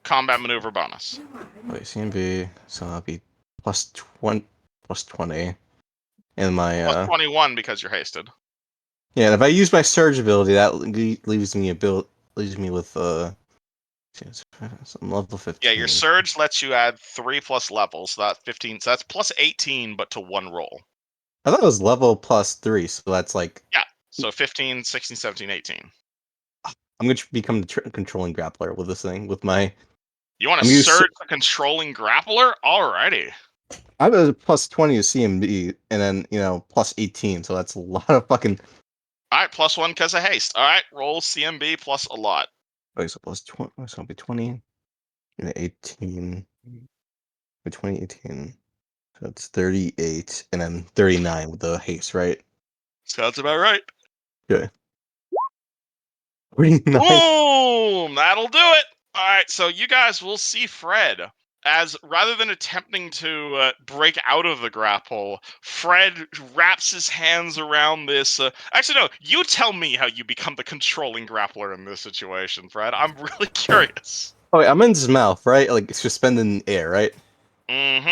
combat maneuver bonus. Wait, CMB. So that'll be plus 20, and my Plus 21 because you're hasted. yeah. And if I use my surge ability, that leaves me with some level 15. Yeah, your surge lets you add 3 plus levels. So that's 15. So that's plus 18, but to one roll. I thought it was level plus 3, so that's like Yeah. So 15, 16, 17, 18. I'm gonna become the controlling grappler with this thing with my. You want to surge a controlling grappler? Alrighty. I have a plus 20 to CMB, and then plus 18, so that's a lot of fucking. Alright, plus 1 because of haste. Alright, roll CMB plus a lot. Okay, so plus 20, so it'll be 20 and 18. 20, 18. So it's 38, and then 39 with the haste, right? Sounds about right. Okay. 39. Boom! That'll do it. All right, so you guys will see Fred as rather than attempting to break out of the grapple, Fred wraps his hands around this. Actually, no, you tell me how you become the controlling grappler in this situation, Fred. I'm really curious. Oh, wait, I'm in his mouth, right? Like suspended in air, right? Mm-hmm.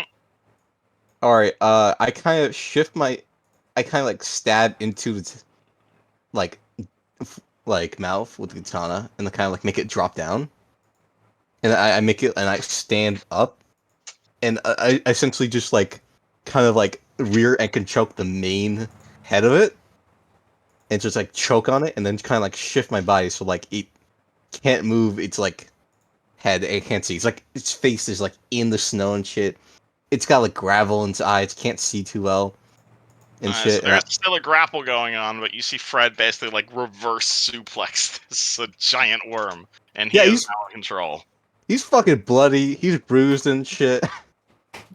All right. I kind of shift my. I kind of like stab into its like mouth with the katana, and kind of like make it drop down. And I make it, and I stand up, and I essentially just like kind of like rear and can choke the main head of it, and just like choke on it, and then kind of like shift my body so like it can't move. It's like head, it can't see. It's like its face is like in the snow and shit. It's got like gravel in its eyes, can't see too well, and So shit. there's still a grapple going on, but you see Fred basically like reverse suplex this giant worm, and he is now in control. He's fucking bloody. He's bruised and shit,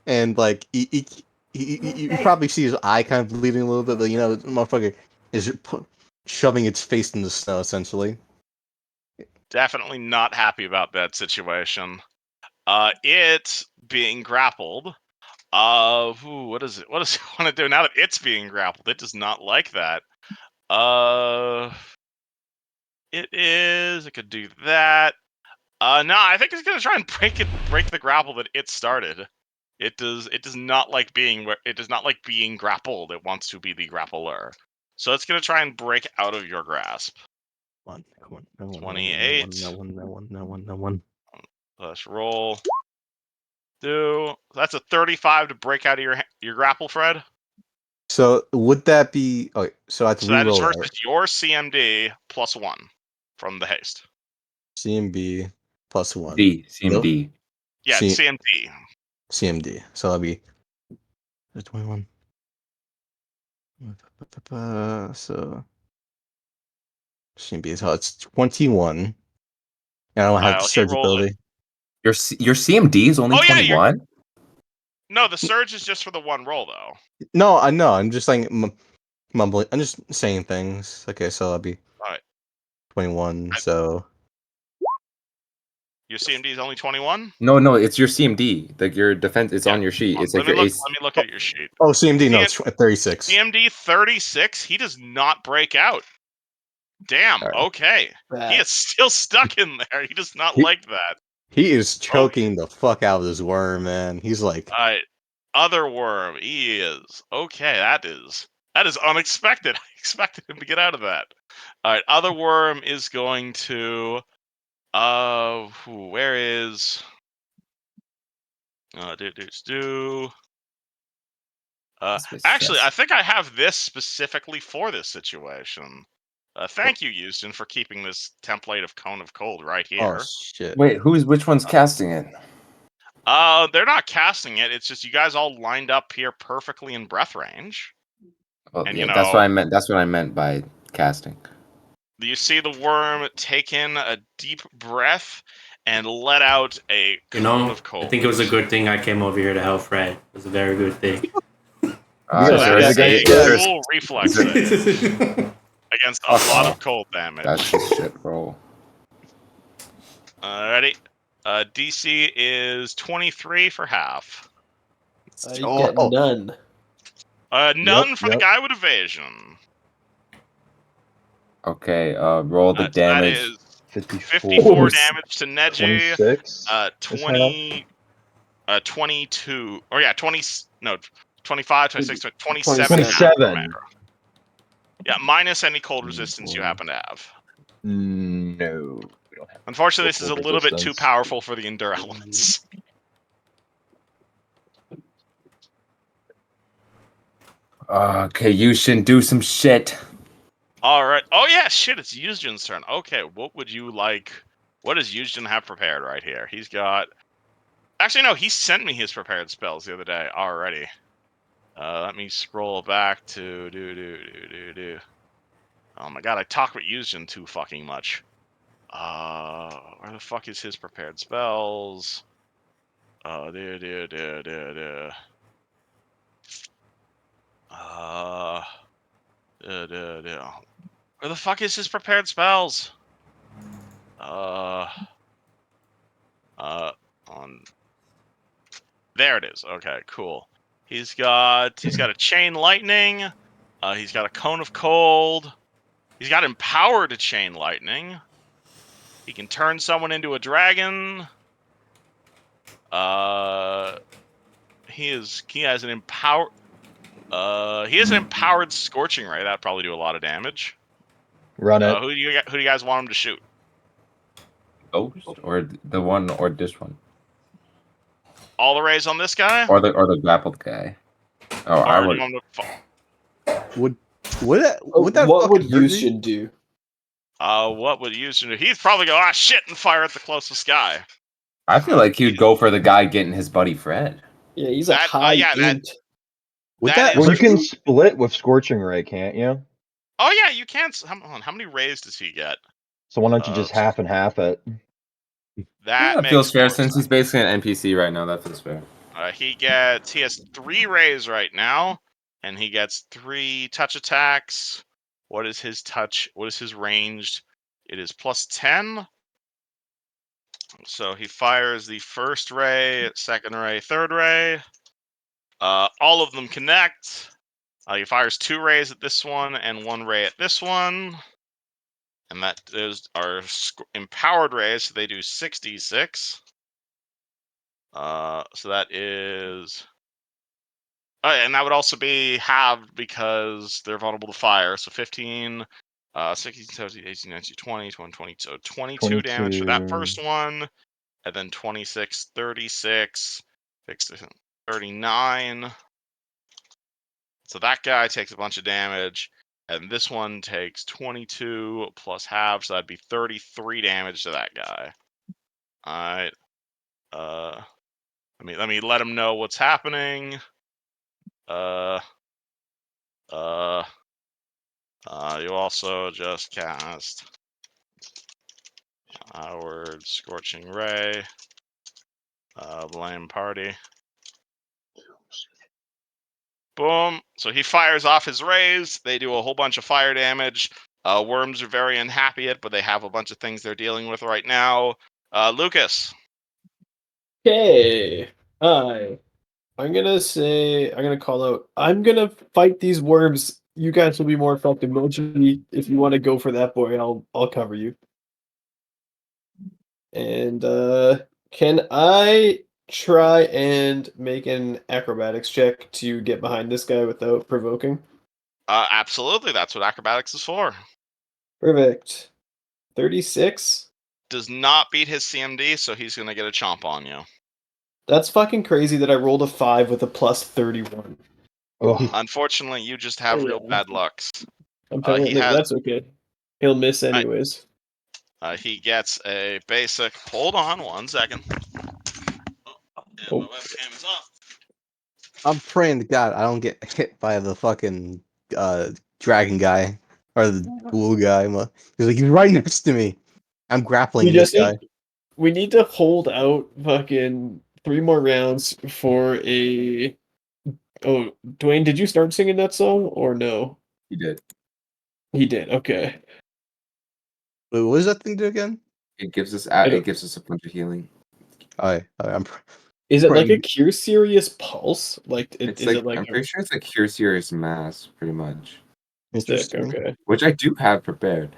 and like you probably see his eye kind of bleeding a little bit, but the motherfucker is shoving its face in the snow essentially. Definitely not happy about that situation. It being grappled. What does it want to do now that it's being grappled? It does not like that. It could do that. No, I think it's gonna try and break the grapple that it started. It does not like being grappled. It wants to be the grappler. So it's gonna try and break out of your grasp. Come on, no one, 28. no one. Let's roll. That's a 35 to break out of your grapple, Fred. So would that be? Okay, so I have to So that is re-roll versus that. your CMD plus 1 from the haste. CMB +1. D. CMD. Yeah, C- CMD. CMD. So that'll be 21. So CMD. So it's 21. I don't have the surge ability. Your CMD is only 21? No, the surge is just for the one roll, though. No, I know. I'm just saying, mumbling. I'm just saying things. Okay, so that'll be 21. So your CMD is only 21. No, it's your CMD. Like your defense, it's on your sheet. It's like let your me ace. Let me look at your sheet. Oh, CMD. No, it's 36. CMD 36. He does not break out. Damn. Right. Okay. He is still stuck in there. He does not like that. He is choking the fuck out of this worm, man. He's like, other worm. He is okay. That is unexpected. I expected him to get out of that. All right. Other worm is going to. Where is? Actually, I think I have this specifically for this situation. Thank you, Houston, for keeping this template of Cone of Cold right here. Oh shit! Wait, which one's casting it? They're not casting it. It's just you guys all lined up here perfectly in breath range. Well, and yeah, that's what I meant. That's what I meant by casting. You see the worm take in a deep breath and let out a cone of cold. I think it was a good thing I came over here to help Fred. It was a very good thing. That is a cool reflex against a lot of cold damage. That's just shit roll. Alrighty. DC is 23 for half. I get none. None for the guy with evasion. Okay, roll the damage. That is 54 damage to Neji. 26. 22. Or yeah, 20. No, 25, 26, 27. 27. Yeah, minus any cold resistance you happen to have. No, we don't have. Unfortunately, this is a little bit too powerful for the endure elements. Okay, you should do some shit. All right. Oh yeah, shit. It's Yuzjin's turn. Okay, what would you like? What does Yuzjin have prepared right here? He's got. Actually, no. He sent me his prepared spells the other day already. Let me scroll back to do. Oh my god, I talk with Yuzjin too fucking much. Where the fuck is his prepared spells? Where the fuck is his prepared spells? There it is. Okay, cool. He's got a chain lightning. He's got a cone of cold. He's got empower to chain lightning. He can turn someone into a dragon. He has an empower. He has an empowered scorching ray. That'd probably do a lot of damage. Run it. Who do you guys want him to shoot? Ghost or the one or this one? All the rays on this guy? Or the grappled guy. Oh, I would. What would Yushin do? What would Yushin do? He'd probably go, shit, and fire at the closest guy. I feel like he'd go for the guy getting his buddy Fred. Yeah, he's a high int. Well, you can split with Scorching Ray, can't you? Oh yeah, you can. How many rays does he get? So why don't you just half and half it? That feels fair since he's basically an NPC right now. That feels fair. He has 3 rays right now, and he gets 3 touch attacks. What is his touch? What is his ranged? It is +10. So he fires the first ray, second ray, third ray. All of them connect. He fires 2 rays at this one and 1 ray at this one. And that is our empowered rays, so they do 66. So that is... and that would also be halved because they're vulnerable to fire. So 15, 16, 17, 18, 19, 20, 20, so 22 damage for that first one. And then 26, 36, 39. So that guy takes a bunch of damage. And this one takes 22 plus half, so that'd be 33 damage to that guy. Alright. Let me let him know what's happening. You also just cast Outward Scorching Ray. Blame party. Boom. So he fires off his rays. They do a whole bunch of fire damage. Worms are very unhappy but they have a bunch of things they're dealing with right now. Lucas. Okay. Hi. I'm gonna call out. I'm gonna fight these worms. You guys will be more effective. Mochi, if you want to go for that boy, I'll cover you. And can I try and make an acrobatics check to get behind this guy without provoking? Absolutely. That's what acrobatics is for. Perfect. 36. Does not beat his CMD, so he's gonna get a chomp on you. That's fucking crazy that I rolled a 5 with a plus 31. Oh, Unfortunately, you just have real bad lucks. Apparently, that's okay. He'll miss anyways. He gets a basic. Hold on 1 second. Oh. My webcam is off. I'm praying to God I don't get hit by the fucking dragon guy or the blue guy. He's right next to me. I'm grappling this guy. We need to hold out fucking 3 more rounds for a. Oh, Dwayne, did you start singing that song or no? He did. He did. Okay. Wait, what does that thing do again? It gives us a bunch of healing. I'm. Is it like a praying. Cure Serious Pulse? Like, It's is like, it like I'm pretty sure it's like Cure Serious Mass, pretty much. Sick, Interesting. okay. Which I do have prepared.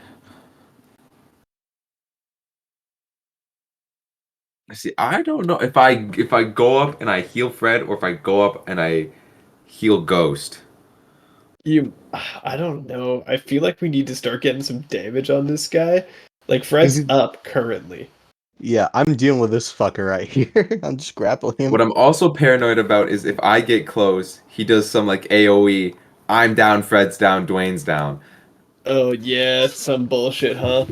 See, I don't know if I go up and I heal Fred or if I go up and I heal Ghost. I don't know. I feel like we need to start getting some damage on this guy. Like, Fred's up currently. Yeah, I'm dealing with this fucker right here. I'm just grappling him. What I'm also paranoid about is if I get close, he does some like AoE. I'm down, Fred's down, Dwayne's down. Oh yeah, some bullshit, huh?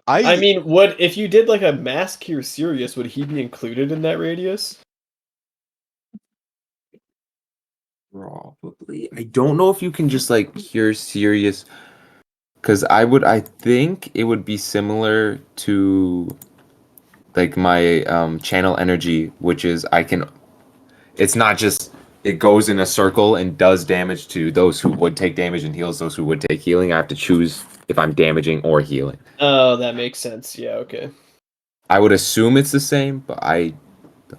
I I mean, if you did like a mass Cure Serious, would he be included in that radius? Probably. I don't know if you can just like cure serious, because I think it would be similar to like my channel energy, which is it's not just it goes in a circle and does damage to those who would take damage and heals those who would take healing. I have to choose if I'm damaging or healing. Oh, that makes sense. Yeah, okay. I would assume it's the same, but I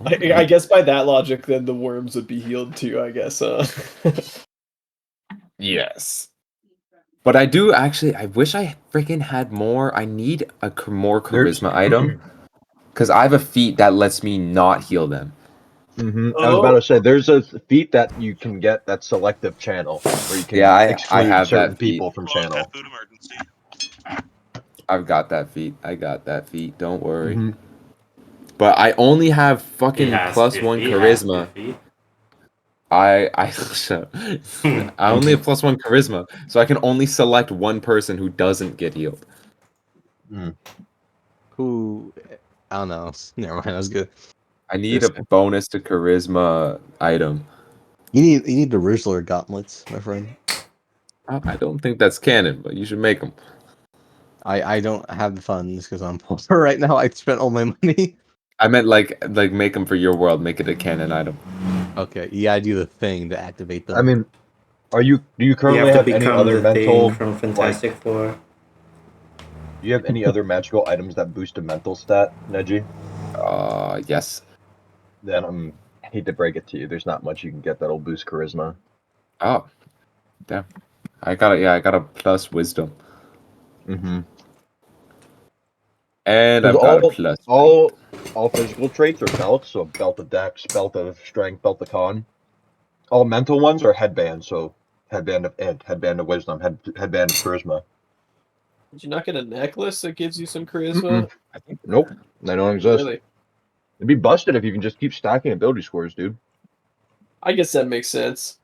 I guess by that logic, then the worms would be healed too, I guess. Yes. But I do actually. I wish I freaking had more. I need more charisma item because I have a feat that lets me not heal them. I was about to say there's a feat that you can get that's selective channel where you can exclude have certain that feat. people from channel. Food emergency. I've got that feat. I got that feat. Don't worry. But I only have fucking +1 charisma. I only have +1 charisma, so I can only select one person who doesn't get healed. Who? I don't know. Never mind. That was good. I need a bonus to charisma item. You need the Rizzler gauntlets, my friend. I don't think that's canon, but you should make them. I don't have the funds because I'm poor right now. I spent all my money. I meant like make them for your world. Make it a canon item. Okay, yeah, I do the thing to activate them. I mean, do you currently have any other mental from Fantastic Four? Do you have any other magical items that boost a mental stat, Neji? Yes. Then I hate to break it to you. There's not much you can get that'll boost charisma. Oh, damn. I got a plus wisdom. And I've got a plus. All physical traits are belts, so belt of dex, belt of strength, belt of con. All mental ones are headbands, so headband of int, headband of wisdom, headband of charisma. Did you not get a necklace that gives you some charisma? Nope, they don't exist. Really? It'd be busted if you can just keep stacking ability scores, dude. I guess that makes sense.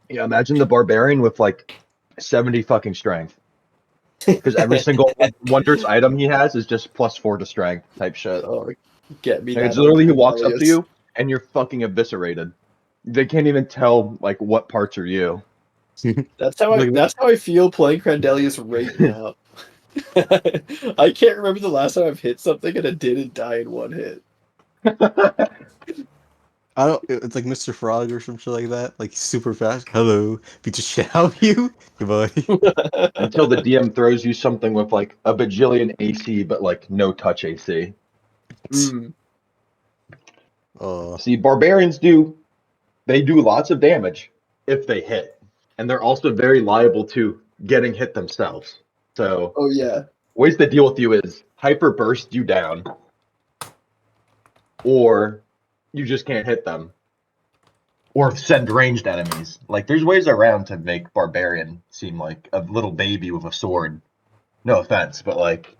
Yeah, imagine the barbarian with like 70 fucking strength. Because every single wondrous item he has is just +4 to strength type shit. Oh, get me Like, that. it's literally he walks up to you and you're fucking eviscerated. They can't even tell like what parts are you. That's how I feel playing Crandelius right now. I can't remember the last time I've hit something and it didn't die in one hit. I don't. It's like Mr. Frog or some shit like that. Like super fast. Hello, beat the shit out of you, goodbye. Until the DM throws you something with like a bajillion AC, but like no touch AC. Mm. See, barbarians do lots of damage if they hit, and they're also very liable to getting hit themselves. So, Oh yeah, ways to deal with you is hyper burst you down, or you just can't hit them, or send ranged enemies. Like, there's ways around to make barbarian seem like a little baby with a sword. No offense, but like,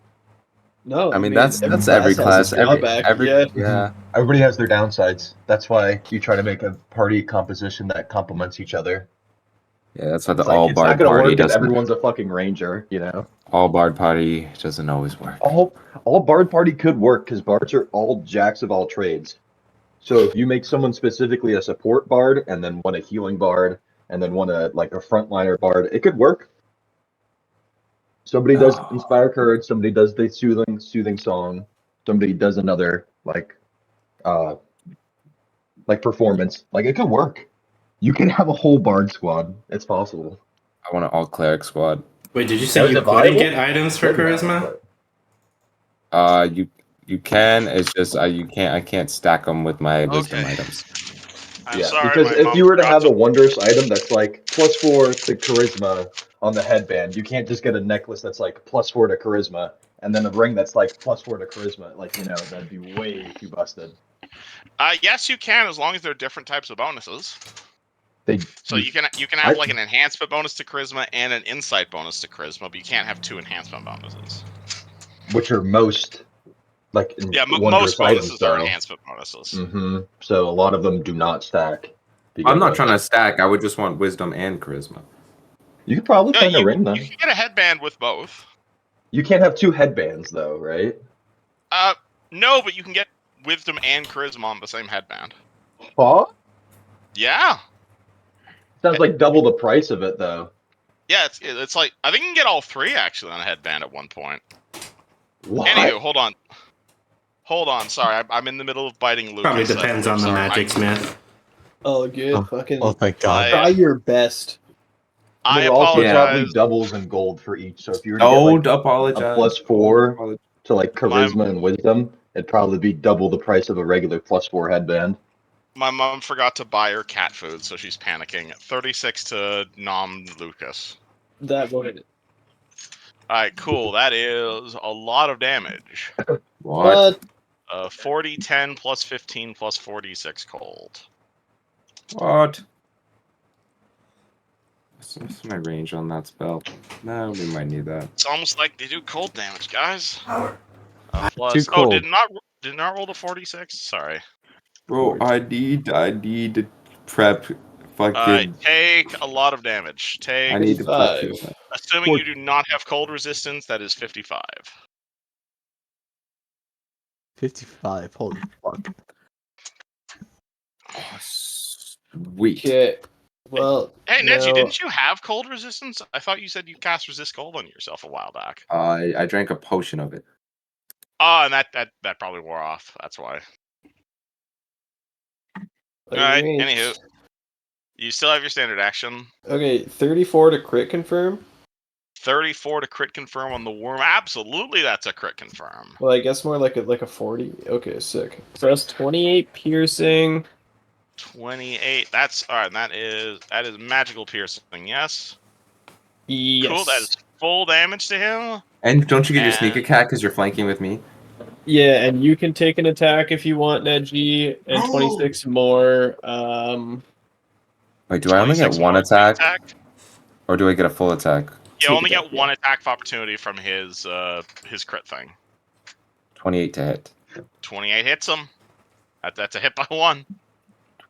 no, I mean, that's has every its class. drawback. Yeah. everybody has their downsides. That's why you try to make a party composition that complements each other. Yeah, that's why the It's like, all it's not bard gonna party work if doesn't. everyone's a fucking ranger, you know? All bard party doesn't always work. All bard party could work because bards are all jacks of all trades. So if you make someone specifically a support bard and then one a healing bard and then one like a frontliner bard, it could work. Somebody does inspire courage, somebody does the soothing song, somebody does another uh like performance. Like it could work. You can have a whole bard squad. It's possible. I want an all cleric squad. Wait, did you Now, say is you it couldn't viable? get items for Could now, charisma? but- You can. It's just you can't. I can't stack them with my wisdom Okay. items. I'm sorry, because my if mom you were to forgot have a wondrous item that's like +4 to charisma on the headband, you can't just get a necklace that's like +4 to charisma and then a ring that's like +4 to charisma. Like, that'd be way too busted. Yes, you can, as long as they're different types of bonuses. They So you can have like an enhancement bonus to charisma and an insight bonus to charisma, but you can't have 2 enhancement bonuses. which are most like Most wondrous items bonuses are though. enhancement bonuses. So a lot of them do not stack. I'm not trying to stack. I would just want wisdom and charisma. You could probably Yeah, find a ring you then. can get a headband with both. You can't have 2 headbands though, right? No, but you can get wisdom and charisma on the same headband. Huh? Yeah. Sounds like double the price of it though. Yeah, it's like I think you can get all 3 actually on a headband at one point. What? Anywho, hold on. Sorry, I'm in the middle of biting Lucas. Probably depends on the magic smith. Oh, good. Oh, thank God. Try your best. I There are also probably apologize. doubles in gold for each. So if you were to Don't get like apologize. a +4 to like charisma and wisdom, it'd probably be double the price of a regular +4 headband. My mom forgot to buy her cat food, so she's panicking. 36 to Nom Lucas. That would. Alright, cool. That is a lot of damage. What? 40, 10, plus 15, plus 46 cold. What? What's my range on that spell? No, we might need that. It's almost like they do cold damage, guys. Too Plus, cold. did not roll the 46? Sorry. Bro, I need to prep fucking. Take a lot of damage. I need to prep 5. for that. Assuming you do not have cold resistance, that is 55. 55. Holy fuck. Oh, sweet. Okay. Well, Hey, Neji, didn't you have cold resistance? I thought you said you cast resist cold on yourself a while back. I drank a potion of it. Oh, and that probably wore off. That's why. Alright, anywho. You still have your standard action. Okay, 34 to crit confirm. 34 to crit confirm on the worm. Absolutely, that's a crit confirm. Well, I guess more like a 40. Okay, sick. So that's 28 piercing. 28. That's alright. That is magical piercing. Yes. Yes. Cool. That is full damage to him. And don't you get your sneak attack because you're flanking with me? Yeah, and you can take an attack if you want, Neji, and 26 more. Wait, do I only get one attack? Or do I get a full attack? You only get one attack of opportunity from his crit thing. 28 to hit. 28 hits him. That's a hit by 1.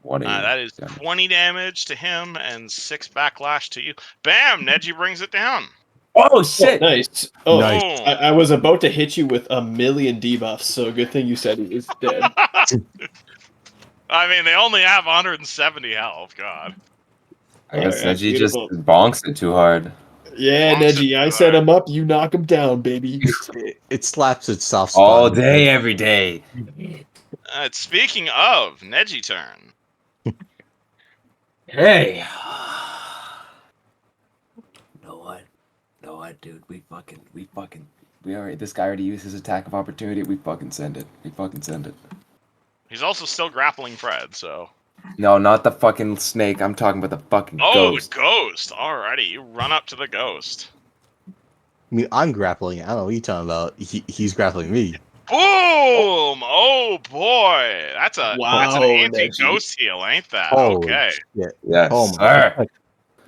20. That is 20 damage to him and 6 backlash to you. Bam! Neji brings it down. Oh shit! Oh, nice. Oh, Nice. I was about to hit you with a million debuffs, so good thing you said he is dead. I mean, they only have 170 health. God. I guess Alright, Neji just beautiful. bonks it too hard. Yeah, Bonks it Neji, I too set hard. him up, you knock him down, baby. It slaps its soft spot. All day, every day. Speaking of Neji turn, Hey. Know what, dude? We already. This guy already used his attack of opportunity. We fucking send it. he's also still grappling Fred. So. No, not the fucking snake. I'm talking about the fucking Oh, ghost. the ghost! Alrighty, you run up to the ghost. I mean, I'm grappling. I don't know what you're talking about. He's grappling me. Boom! Oh boy, that's an Wow, anti-ghost heal, ain't that? Holy Okay, shit. Yes, Oh my sir. god.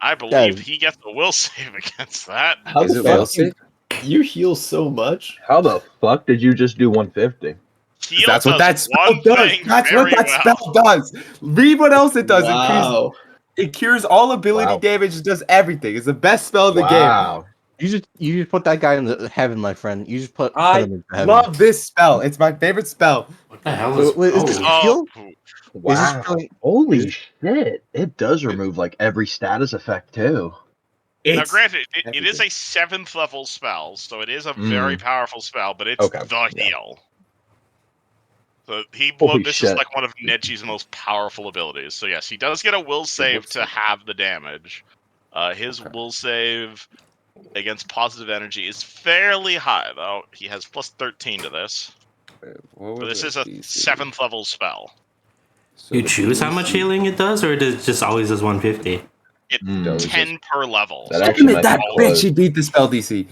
I believe he gets a will save against that. How Is the it fuck will save? you heal so much? How the fuck did you just do 150? Heal That's what does that spell one does. thing That's what very that well. spell does. Read what else it does. Wow. It cures all ability Wow. damage. It does everything. It's the best spell in the game. Wow. You just put that guy in the heaven, my friend. You just put I him into heaven. love this spell. It's my favorite spell. What the hell is? Wait, is this Oh, heal? Is this Wow. really? Holy is- shit. It does remove like every status effect too. Now, It's granted, it is everything. a 7th level spell, so it is a Mm. very powerful spell, but it's Okay, the yeah. heal. So Holy this shit. is like one of Neji's most powerful abilities. So yes, he does get a will save to have the damage. His Okay. will save against positive energy is fairly high, though. He has plus 13 to this. What But was this the is a DC? 7th level spell. So you the choose how much DC healing it does, or it is just always does 150. It's Mm. 10 per level. That So actually Damn it, might that be all- bitch, close. she beat the spell DC.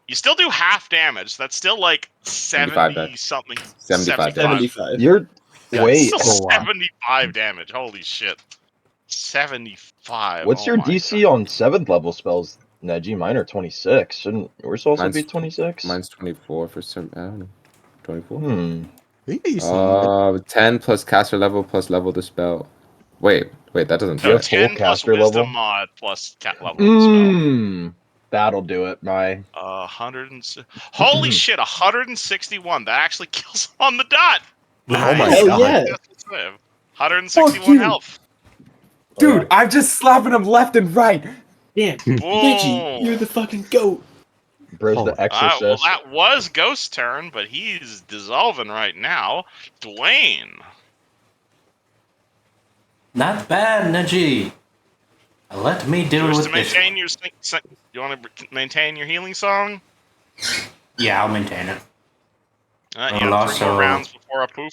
You still do half damage. That's still like 75 70 something. 75. 75. You're Yeah, wait. Still oh, wow. 75 damage. Holy shit. 75. What's Oh your my DC god. on 7th level spells, Neji? Mine are 26. Shouldn't yours also be Mine's 26? 24 for some. I don't know. 24. I think you see. 10 plus caster level plus level the spell. Wait, that doesn't You No, have fit. full 10 plus caster wisdom level? mod plus cat level of the spell. That'll do it, my. 100 Holy shit, 161. That actually kills on the dot. Oh my Nice. Hell god. yeah. Successful save. 161 Fuck you. health. Dude, I'm just slapping him left and right. Damn. Boom. Neji, you're the fucking goat. Bro's Oh, the Well, exorcist. that was Ghost's turn, but he's dissolving right now. Dwayne. Not bad, Neji. Let me Do deal you wish with to this. maintain your you want to maintain your healing song? Yeah, I'll maintain it. You I'll have 3 also- more rounds before a poof.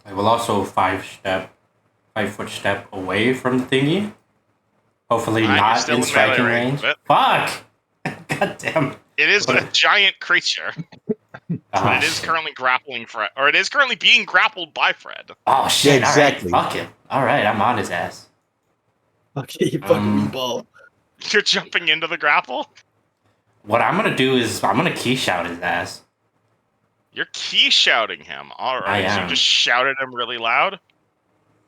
I will also 5-foot step away from the thingy. Hopefully You're not still in in striking melee range. of it. Fuck! God damn. It is What a giant creature, but it is shit. currently grappling Fred, or it is currently being grappled by Fred. Oh shit! Yeah, exactly. All right, fuck him. All right, I'm on his ass. Okay, you fucking meatball. You're jumping into the grapple. What I'm gonna do is I'm gonna key shout his ass. You're key shouting him. All I right, so you am. just shouted him really loud.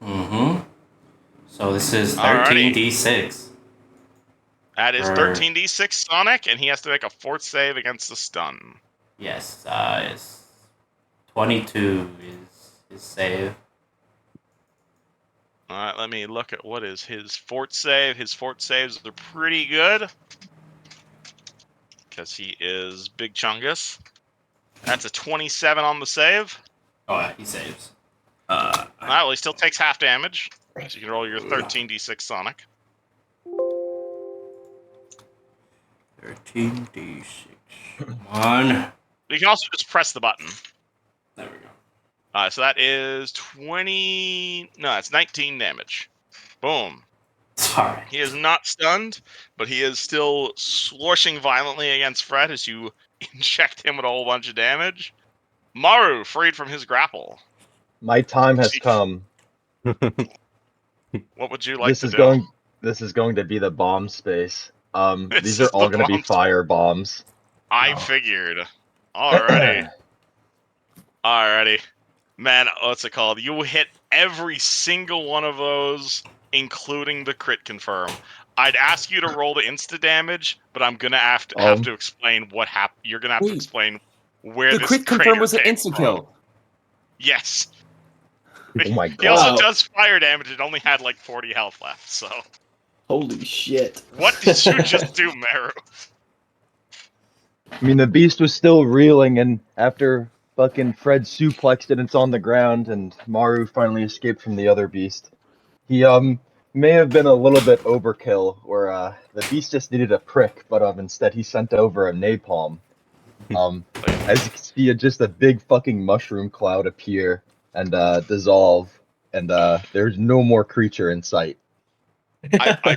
Mm-hmm. So this is Alrighty. 13d6. That is Er. 13d6 Sonic, and he has to make a 4th save against the stun. Yes, it's 22 is his save. All right, let me look at what is his fort save. His fort saves are pretty good because he is Big Chungus. That's a 27 on the save. Oh yeah, he saves. All right, well, he still takes half damage, so you can roll your 13d6 Sonic. 13d6. One. You can also just press the button. There we go. So that is 20. No, it's 19 damage. Boom. Sorry. He is not stunned, but he is still sloshing violently against Fred as you inject him with a whole bunch of damage. Maru, freed from his grapple. My time has come. What would you like This to is do? going to be the bomb space. This These is are all the going to be bomb fire bombs. I figured. Alrighty. Alrighty. Man, what's it called? You hit every single one of those including the crit confirm. I'd ask you to roll the insta damage, but I'm gonna have to explain what happened. You're gonna have to explain where the this crit confirm was an came insta from. kill. Yes. Oh my god. He also does fire damage. It only had like 40 health left. So. Holy shit! What did you just do, Meru? I mean, the beast was still reeling, and after fucking Fred suplexed it, it's on the ground, and Maru finally escaped from the other beast. He may have been a little bit overkill, where the beast just needed a prick, but instead he sent over a napalm. As you can see, just a big fucking mushroom cloud appear and dissolve, and there's no more creature in sight. I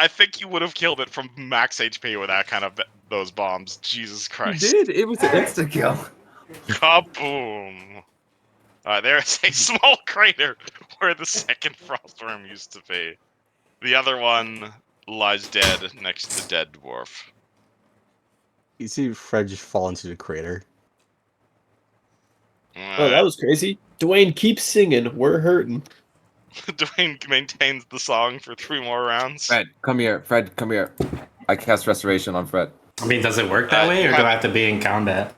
think you would have killed it from max HP with that kind of those bombs. Jesus Christ! You did. It was an insta kill. Kaboom! There's a small crater where the second frost worm used to be. The other one lies dead next to the dead dwarf. You see Fred just fall into the crater. Oh, that was crazy. Dwayne, keep singing. We're hurting. Dwayne maintains the song for 3 more rounds. Fred, come here. Fred, come here. I cast restoration on Fred. I mean, does it work that way, or do I have to be in combat?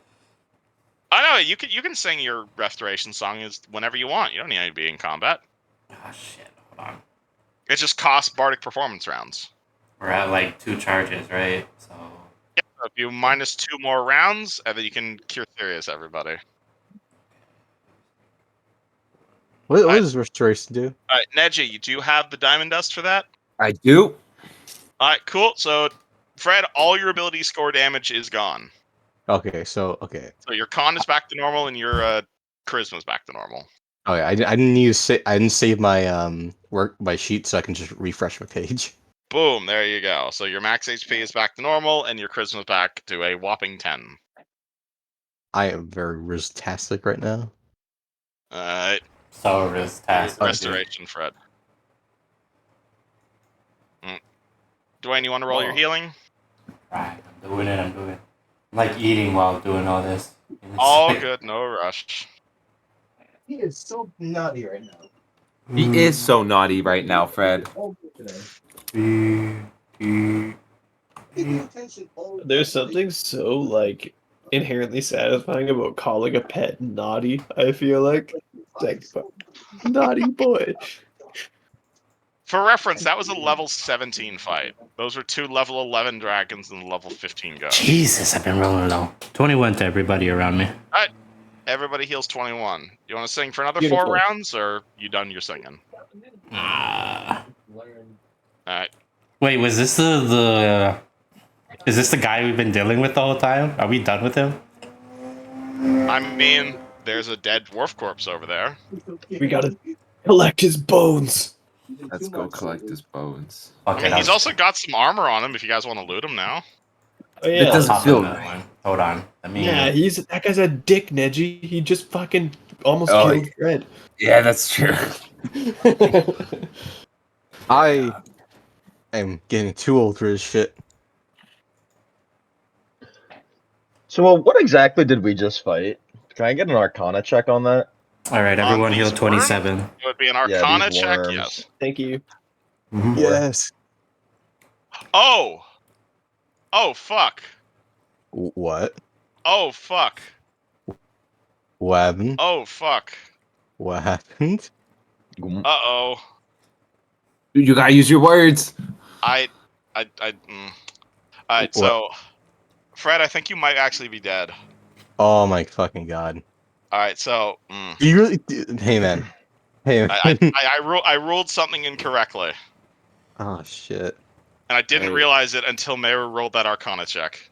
I know you can sing your restoration song is whenever you want. You don't need to be in combat. Oh shit! Hold on. It just costs bardic performance rounds. We're at like 2 charges, right? So. Yeah, so if you minus 2 more rounds, and then you can cure Sirius, everybody. What does restoration do? Alright, Neji, you do have the diamond dust for that? I do. Alright, cool. So, Fred, all your ability score damage is gone. Okay. So your con is back to normal, and your charisma's back to normal. Oh yeah, I didn't need to I didn't save my my sheet, so I can just refresh my page. Boom, there you go. So your max HP is back to normal, and your charisma's back to a whopping 10. I am very ristastic right now. Alright. So ristastic. Restoration, Fred. Dwayne, you want to roll your healing? Right, I'm doing it. I'm like eating while doing all this. All good, no rush. He is so naughty right now. He is so naughty right now, Fred. There's something so like inherently satisfying about calling a pet naughty. I feel like naughty boy. For reference, that was a level 17 fight. Those were 2 level 11 dragons and level 15 ghosts. Jesus, I've been rolling low. 21 to everybody around me. Alright, everybody heals 21. You want to sing for another Beautiful. 4 rounds, or you done your singing? Alright. Wait, was this the is this the guy we've been dealing with the whole time? Are we done with him? I mean, there's a dead dwarf corpse over there. We gotta collect his bones. Let's go collect his bones. I mean, he's also got some armor on him if you guys want to loot him now. Oh, yeah. It doesn't feel that right. one. Hold on. Yeah, that guy's a dick, Neji. He just fucking almost killed Fred. Yeah, that's true. I am getting too old for this shit. So, what exactly did we just fight? Can I get an Arcana check on that? All right, everyone heal these 27. It would be an Arcana these check, worms. yes. Thank you. Mhm. Yes. Oh! Oh, fuck. What? Oh, fuck. What happened? Oh, fuck. What happened? Uh-oh. You gotta use your words. Alright, so... Fred, I think you might actually be dead. Oh my fucking god. Alright, so... You really? Hey man. Hey man. I ruled something incorrectly. Oh shit. And I didn't realize it until Meru rolled that Arcana check.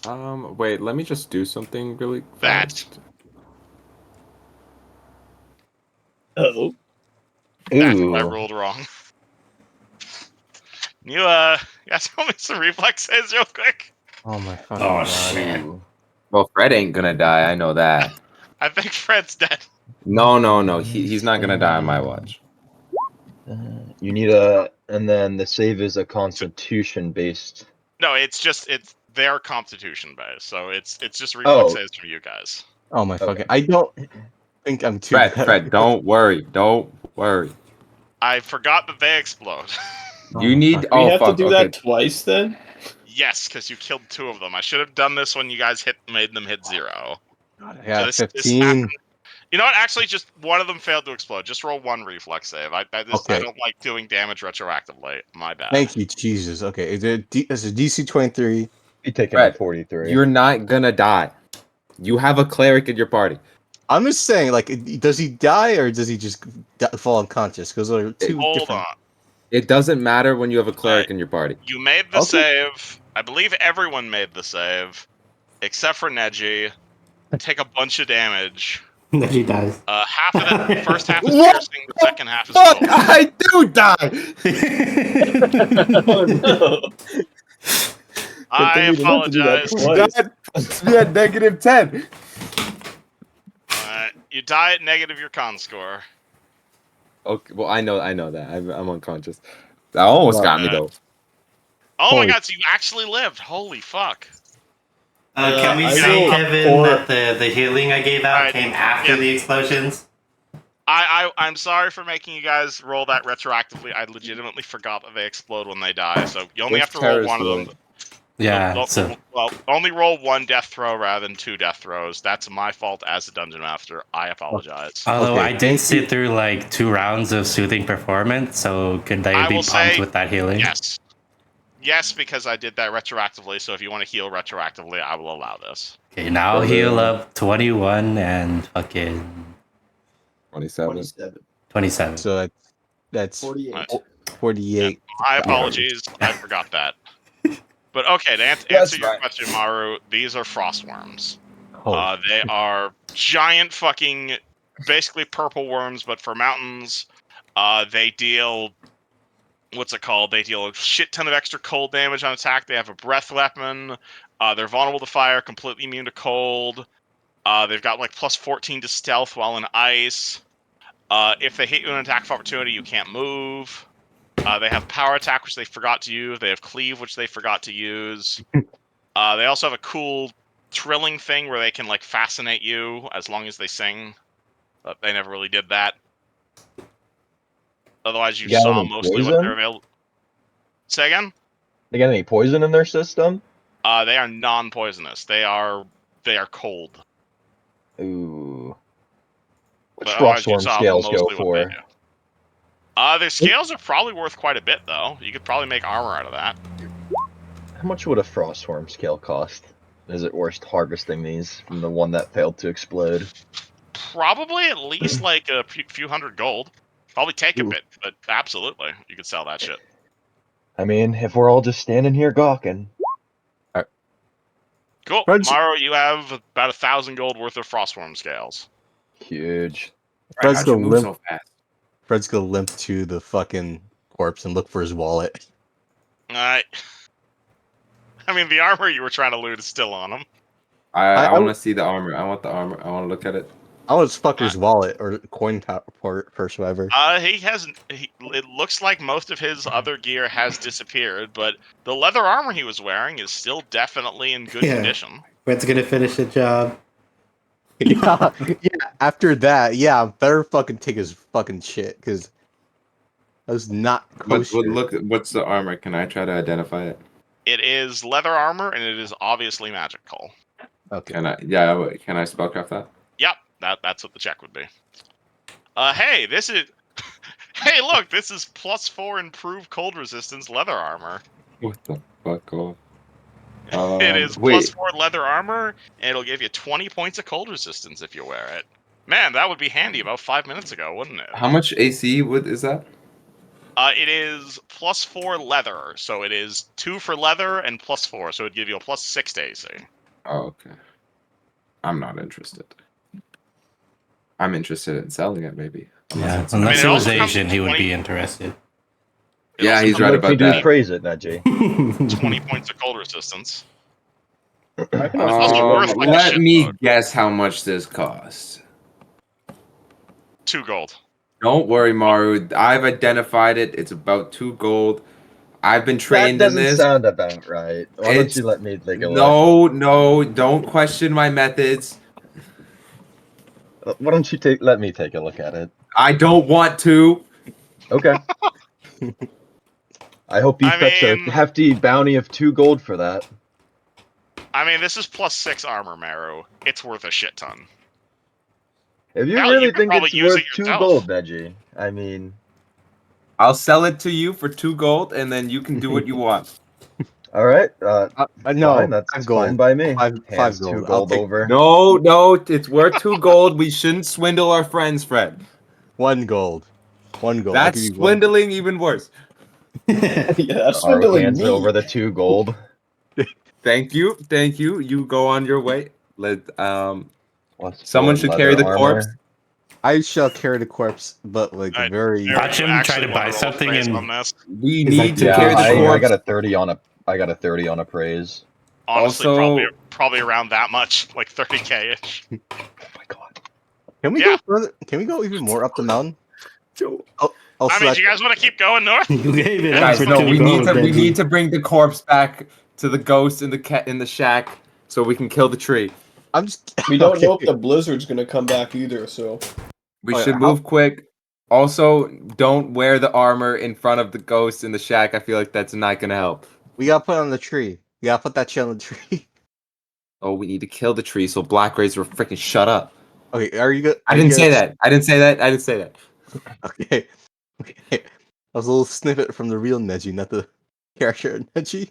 Wait, let me just do something really fast. Oh. That's what I ruled wrong. You guys tell me some reflexes real quick? Oh my fucking god. Shit. Well, Fred ain't gonna die, I know that. I think Fred's dead. No. He's not gonna die on my watch. You need and then the save is a Constitution based. No, it's their Constitution based, so it's just reflexes for you guys. Oh my fucking. I don't think I'm too. Fred, don't worry. I forgot that they explode. You need. We Oh have fuck. to do Okay. that twice then. Yes, because you killed 2 of them. I should have done this when you guys made them hit 0. Yeah, So this 15. happened. You know what? Actually, just one of them failed to explode. Just roll 1 reflex save. I Okay. don't like doing damage retroactively. My bad. Thank you, Jesus. Okay, it's a DC 23. You taking Red, a 43. You're not gonna die. You have a cleric in your party. I'm just saying, like, does he die or does he just fall unconscious? Because they're two Hold different. on. It doesn't matter when you have a cleric in your party. You made the Okay. save. I believe everyone made the save, except for Neji. Take a bunch of damage. Neji dies. Half of that, the first half is What piercing, the second half is Fuck! cold. I do die. Oh no! I we didn't have to do that apologize. twice. That puts me at -10. You die at negative your con score. Okay. Well, I know that. I'm unconscious. That almost got me though. Oh Holy- my god! So you actually lived. Holy fuck! Can we I say, will Kevin, pour- that the healing I gave out Alright, came after yeah. the explosions? I'm sorry for making you guys roll that retroactively. I legitimately forgot that they explode when they die, so you only What's have to roll Tara's one of them. healing? Yeah. So Well, only roll 1 death throw rather than 2 death throws. That's my fault as a dungeon master. I apologize. although Okay, I did thank sit you. through like 2 rounds of soothing performance, so could they I be will pumped say with that healing? Yes. Yes, because I did that retroactively, so if you want to heal retroactively, I will allow this. Okay, now I'll heal up 21 and fucking 27. 27. So that's 48. 48. My apologies, I forgot that. But okay, to answer That's your fine. question, Maru, these are frostworms. Oh, They are giant fucking, basically purple worms, but for mountains. They deal, what's it called? They deal a shit ton of extra cold damage on attack. They have a breath weapon. They're vulnerable to fire, completely immune to cold. They've got like plus 14 to stealth while in ice. If they hit you in an attack of opportunity, you can't move. They have power attack, which they forgot to use. They have cleave, which they forgot to use. They also have a cool trilling thing where they can like fascinate you as long as they sing. But they never really did that. Otherwise, you You got saw any mostly what poison? they're available. Say again? They got any poison in their system? They are non-poisonous. They are cold. Ooh. What's But otherwise, you frostworm saw scales go mostly what they for? do. Their scales are probably worth quite a bit, though. You could probably make armor out of that. How much would a frostworm scale cost? Is it worth harvesting these from the one that failed to explode? Probably at least like a few hundred gold. Probably take a Ooh. bit, but absolutely, you could sell that shit. I mean, if we're all just standing here gawking. Cool. Fred's- Maru, you have about 1,000 gold worth of frostworm scales. Huge. Fred's How'd you gonna move limp. so fast? Fred's gonna limp to the fucking corpse and look for his wallet. Alright. I mean, the armor you were trying to loot is still on him. I I want to see the armor. I want the armor. I want to look at it. I want his fucker's wallet or coin purse, whatever. He hasn't. It looks like most of his other gear has disappeared, but the leather armor he was wearing is still definitely in good condition. When's gonna finish the job? Yeah, after that, yeah, better fucking take his fucking shit because that was not kosher. Look. What's the armor? Can I try to identify it? It is leather armor, and it is obviously magical. Okay. Can I? Yeah. Can I spellcraft that? Yep, that's what the check would be. Hey, this is. Hey, look, this is +4 improved cold resistance leather armor. What the fuck? Oh. It is Wait. +4 leather armor, and it'll give you 20 points of cold resistance if you wear it. Man, that would be handy about 5 minutes ago, wouldn't it? How much AC is that? It is +4 leather, so it is 2 for leather and +4, so it'd give you a +6 to AC. Oh, okay. I'm not interested. I'm interested in selling it, maybe. Yeah, Unless unless it it was also comes Asian, with he would 20 be interested. It Yeah, also he's comes right with about do that. praise it, Neji. 20 points of cold resistance. I can It's also worth like a let me shitload. guess how much this costs. 2 gold. Don't worry, Maru. I've identified it. It's about 2 gold. I've been That trained in doesn't this. sound about right. Why don't It's- you let me take a look? No, don't question my methods. Why don't you let me take a look at it? I don't want to. Okay. I hope you fetch a hefty bounty of 2 gold for that. I mean, this is +6 armor, Maru. It's worth a shit ton. If you Hell, really you could think probably it's use worth it 2 yourself. gold, Neji, I mean... I'll sell it to you for 2 gold, and then you can do what you want. Alright, no, fine, that's 5 gold. fine by me. 5 gold. 2 gold over. No, it's worth 2 gold. We shouldn't swindle our friends, Fred. 1 gold. 1 gold. That's swindling even worse. Yeah, that's Our swindling hands me. over the 2 gold. Thank you. You go on your way. Plus Someone 4 should leather carry the armor. corpse. I shall carry the corpse, but like very. Watch him try to wanna buy roll a something phrase and on this? We He's like, need to Yeah, carry the I corpse. got a 30 on a appraise. Honestly, Also- probably around that much, like 30k ish. Oh my god. Can we Yeah. go further? Can we go even more up the mountain? I mean, do you guys want to keep going north? you gave it up Guys, for no, 2 we gold, need to Benji. bring the corpse back to the ghost in the shack so we can kill the tree. I'm just. We don't know if okay. the blizzard's gonna come back either, so We Oh, yeah, should move quick. Also, don't wear the armor in front of the ghost in the shack. I feel like that's not gonna help. We gotta put it on the tree. We gotta put that shit on the tree. Oh, we need to kill the tree so Black Razor will freaking shut up. Okay, are you good? I didn't say that. I didn't say that. Okay. Okay. That was a little snippet from the real Neji, not the character Neji.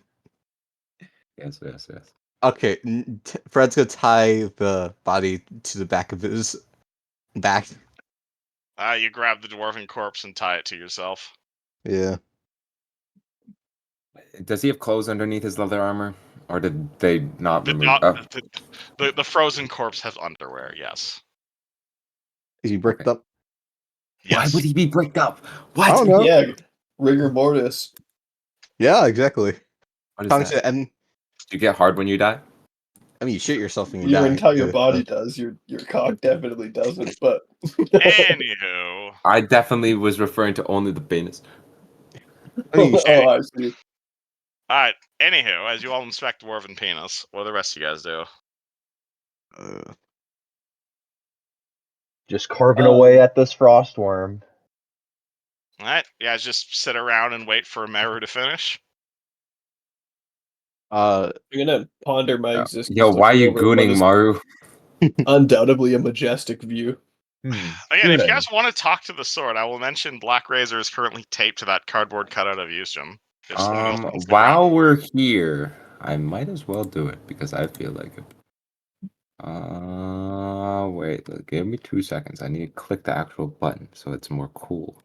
Yes. Okay, Fred's gonna tie the body to the back of his back. You grab the dwarven corpse and tie it to yourself. Yeah. Does he have clothes underneath his leather armor, or did they not remove? The frozen corpse has underwear. Yes. Is he bricked up? Why Yes. would he be bricked up? What? I don't know. yeah, rigor mortis. Yeah, exactly. What is Tongue that? said, and Do you get hard when you die? I mean, you shit yourself when you Your die. entire body does. Your cock definitely doesn't. But Anywho, I definitely was referring to only the penis. I mean, you shit. oh, I see. alright. Anywho, as you all inspect dwarven penis, what do the rest of you guys do? Just carving away at this frost worm. Alright, you guys just sit around and wait for Meru to finish. I'm gonna ponder my existence. Yo, why are you looking over what gooning, is Maru? Undoubtedly a majestic view. Again, if you Gooning. guys want to talk to the sword, I will mention Black Razor is currently taped to that cardboard cutout of Yusum. If someone else wants to While grab it. we're here, I might as well do it because I feel like it. Wait, give me 2 seconds. I need to click the actual button so it's more cool.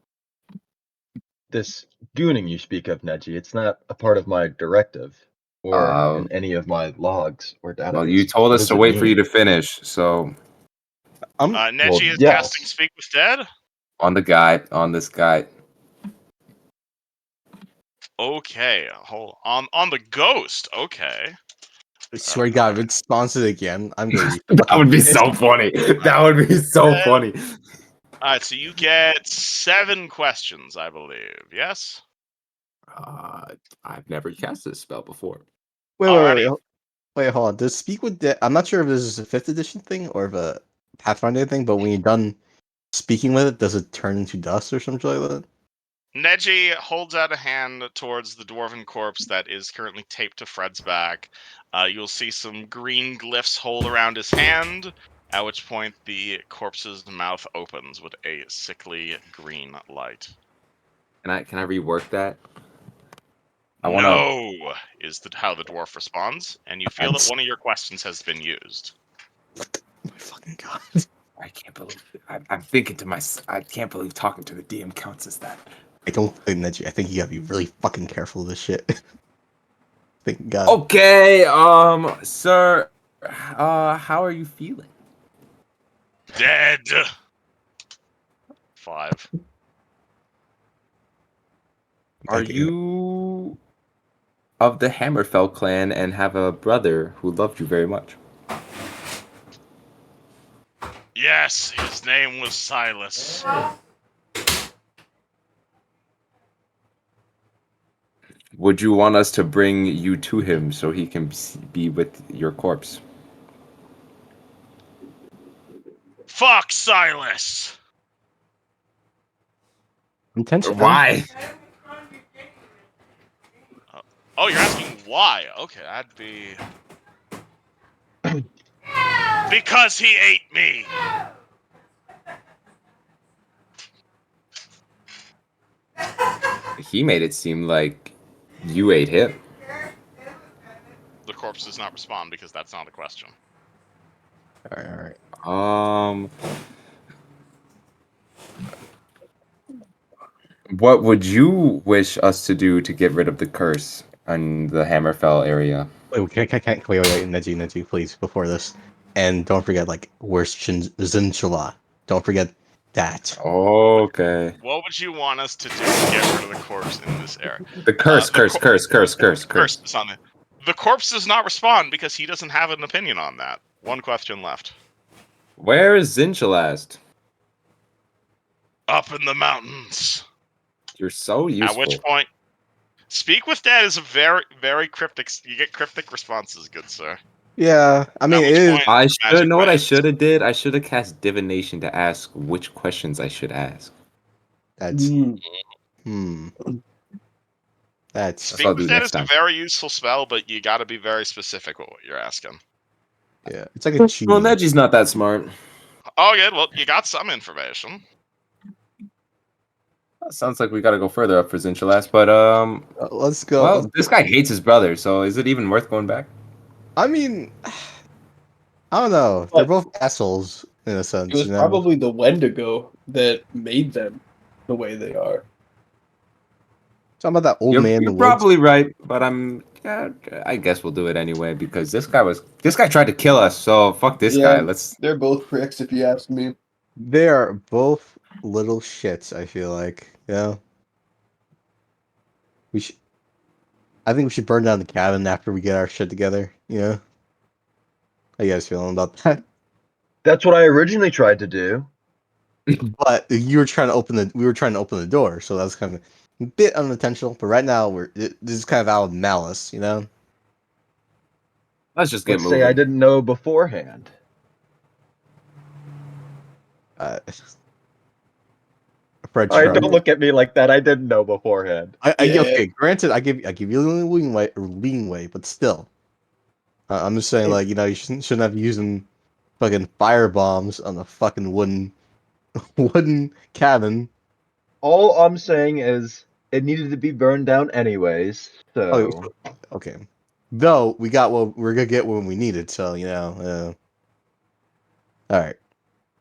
This gooning you speak of, Neji, it's not a part of my directive or in any of my logs or databases. Well, you told What us does to it wait for mean? you to finish, so Neji is yes. casting Speak with Dead. on this guy. Okay, hold on the ghost. Okay. I swear to God, if it spawns it again, I'm gonna be. That would be so funny. That would be so funny. Alright, so you get 7 questions, I believe. Yes? I've never cast this spell before. Wait, hold on. Does Speak with Dead? I'm not sure if this is a 5th edition thing or if a Pathfinder thing, but when you're done speaking with it, does it turn into dust or something like that? Neji holds out a hand towards the dwarven corpse that is currently taped to Fred's back. You'll see some green glyphs hold around his hand, at which point the corpse's mouth opens with a sickly green light. Can I rework that? No, is how the dwarf responds, and you feel that one of your questions has been used. Oh my fucking God. I can't believe it. I'm thinking to myself, I can't believe talking to the DM counts as that. I don't think Neji. I think you gotta be really fucking careful of this shit. Thank God. Okay, sir, how are you feeling? Dead. 5. Are you of the Hammerfell clan and have a brother who loved you very much? Yes, his name was Silas. Would you want us to bring you to him so he can be with your corpse? Fuck Silas! Intention. Why? Oh, you're asking why? Okay, I'd be because he ate me. He made it seem like you ate him. The corpse does not respond because that's not a question. All right. What would you wish us to do to get rid of the curse on the Hammerfell area? Wait, wait, Neji, please, before this. And don't forget, like, where's Zinchala? Don't forget that. Okay. What would you want us to do to get rid of the corpse in this area? The curse. Curse is on it. The corpse does not respond because he doesn't have an opinion on that. One question left. Where is Zinchalast? Up in the mountains. You're so useful. At which point, speak with Dad is a very, very cryptic. You get cryptic responses, good sir. Yeah, I mean, it is. I should know what I should have did. I should have cast divination to ask which questions I should ask. That's That's Speak with Dad is a very useful spell, but you got to be very specific with what you're asking. Yeah, it's like a cheat. Well, Neji's not that smart. Oh, good. Well, you got some information. Sounds like we got to go further up for Zinchalast, but let's go. Well, this guy hates his brother, so is it even worth going back? I mean, I don't know. They're both assholes in a sense. It was probably the Wendigo that made them the way they are. Talking about that old man. You're probably right, but I guess we'll do it anyway because this guy tried to kill us. So fuck this guy. They're both pricks, if you ask me. They are both little shits. I feel like, yeah. I think we should burn down the cabin after we get our shit together. Yeah. How you guys feeling about that? That's what I originally tried to do. But you were trying to open the door, so that's kind of a bit unintentional. But right now this is kind of out of malice, you know. Let's just get Let's moving. say I didn't know beforehand. Fred, all right, don't look at me like that. I didn't know beforehand. Okay, granted, I give you a little leeway, but still, I'm just saying, like, you know, you shouldn't have using fucking fire bombs on the fucking wooden cabin. All I'm saying is it needed to be burned down anyways. So okay, though we got what we're gonna get when we need it. So you know, all right,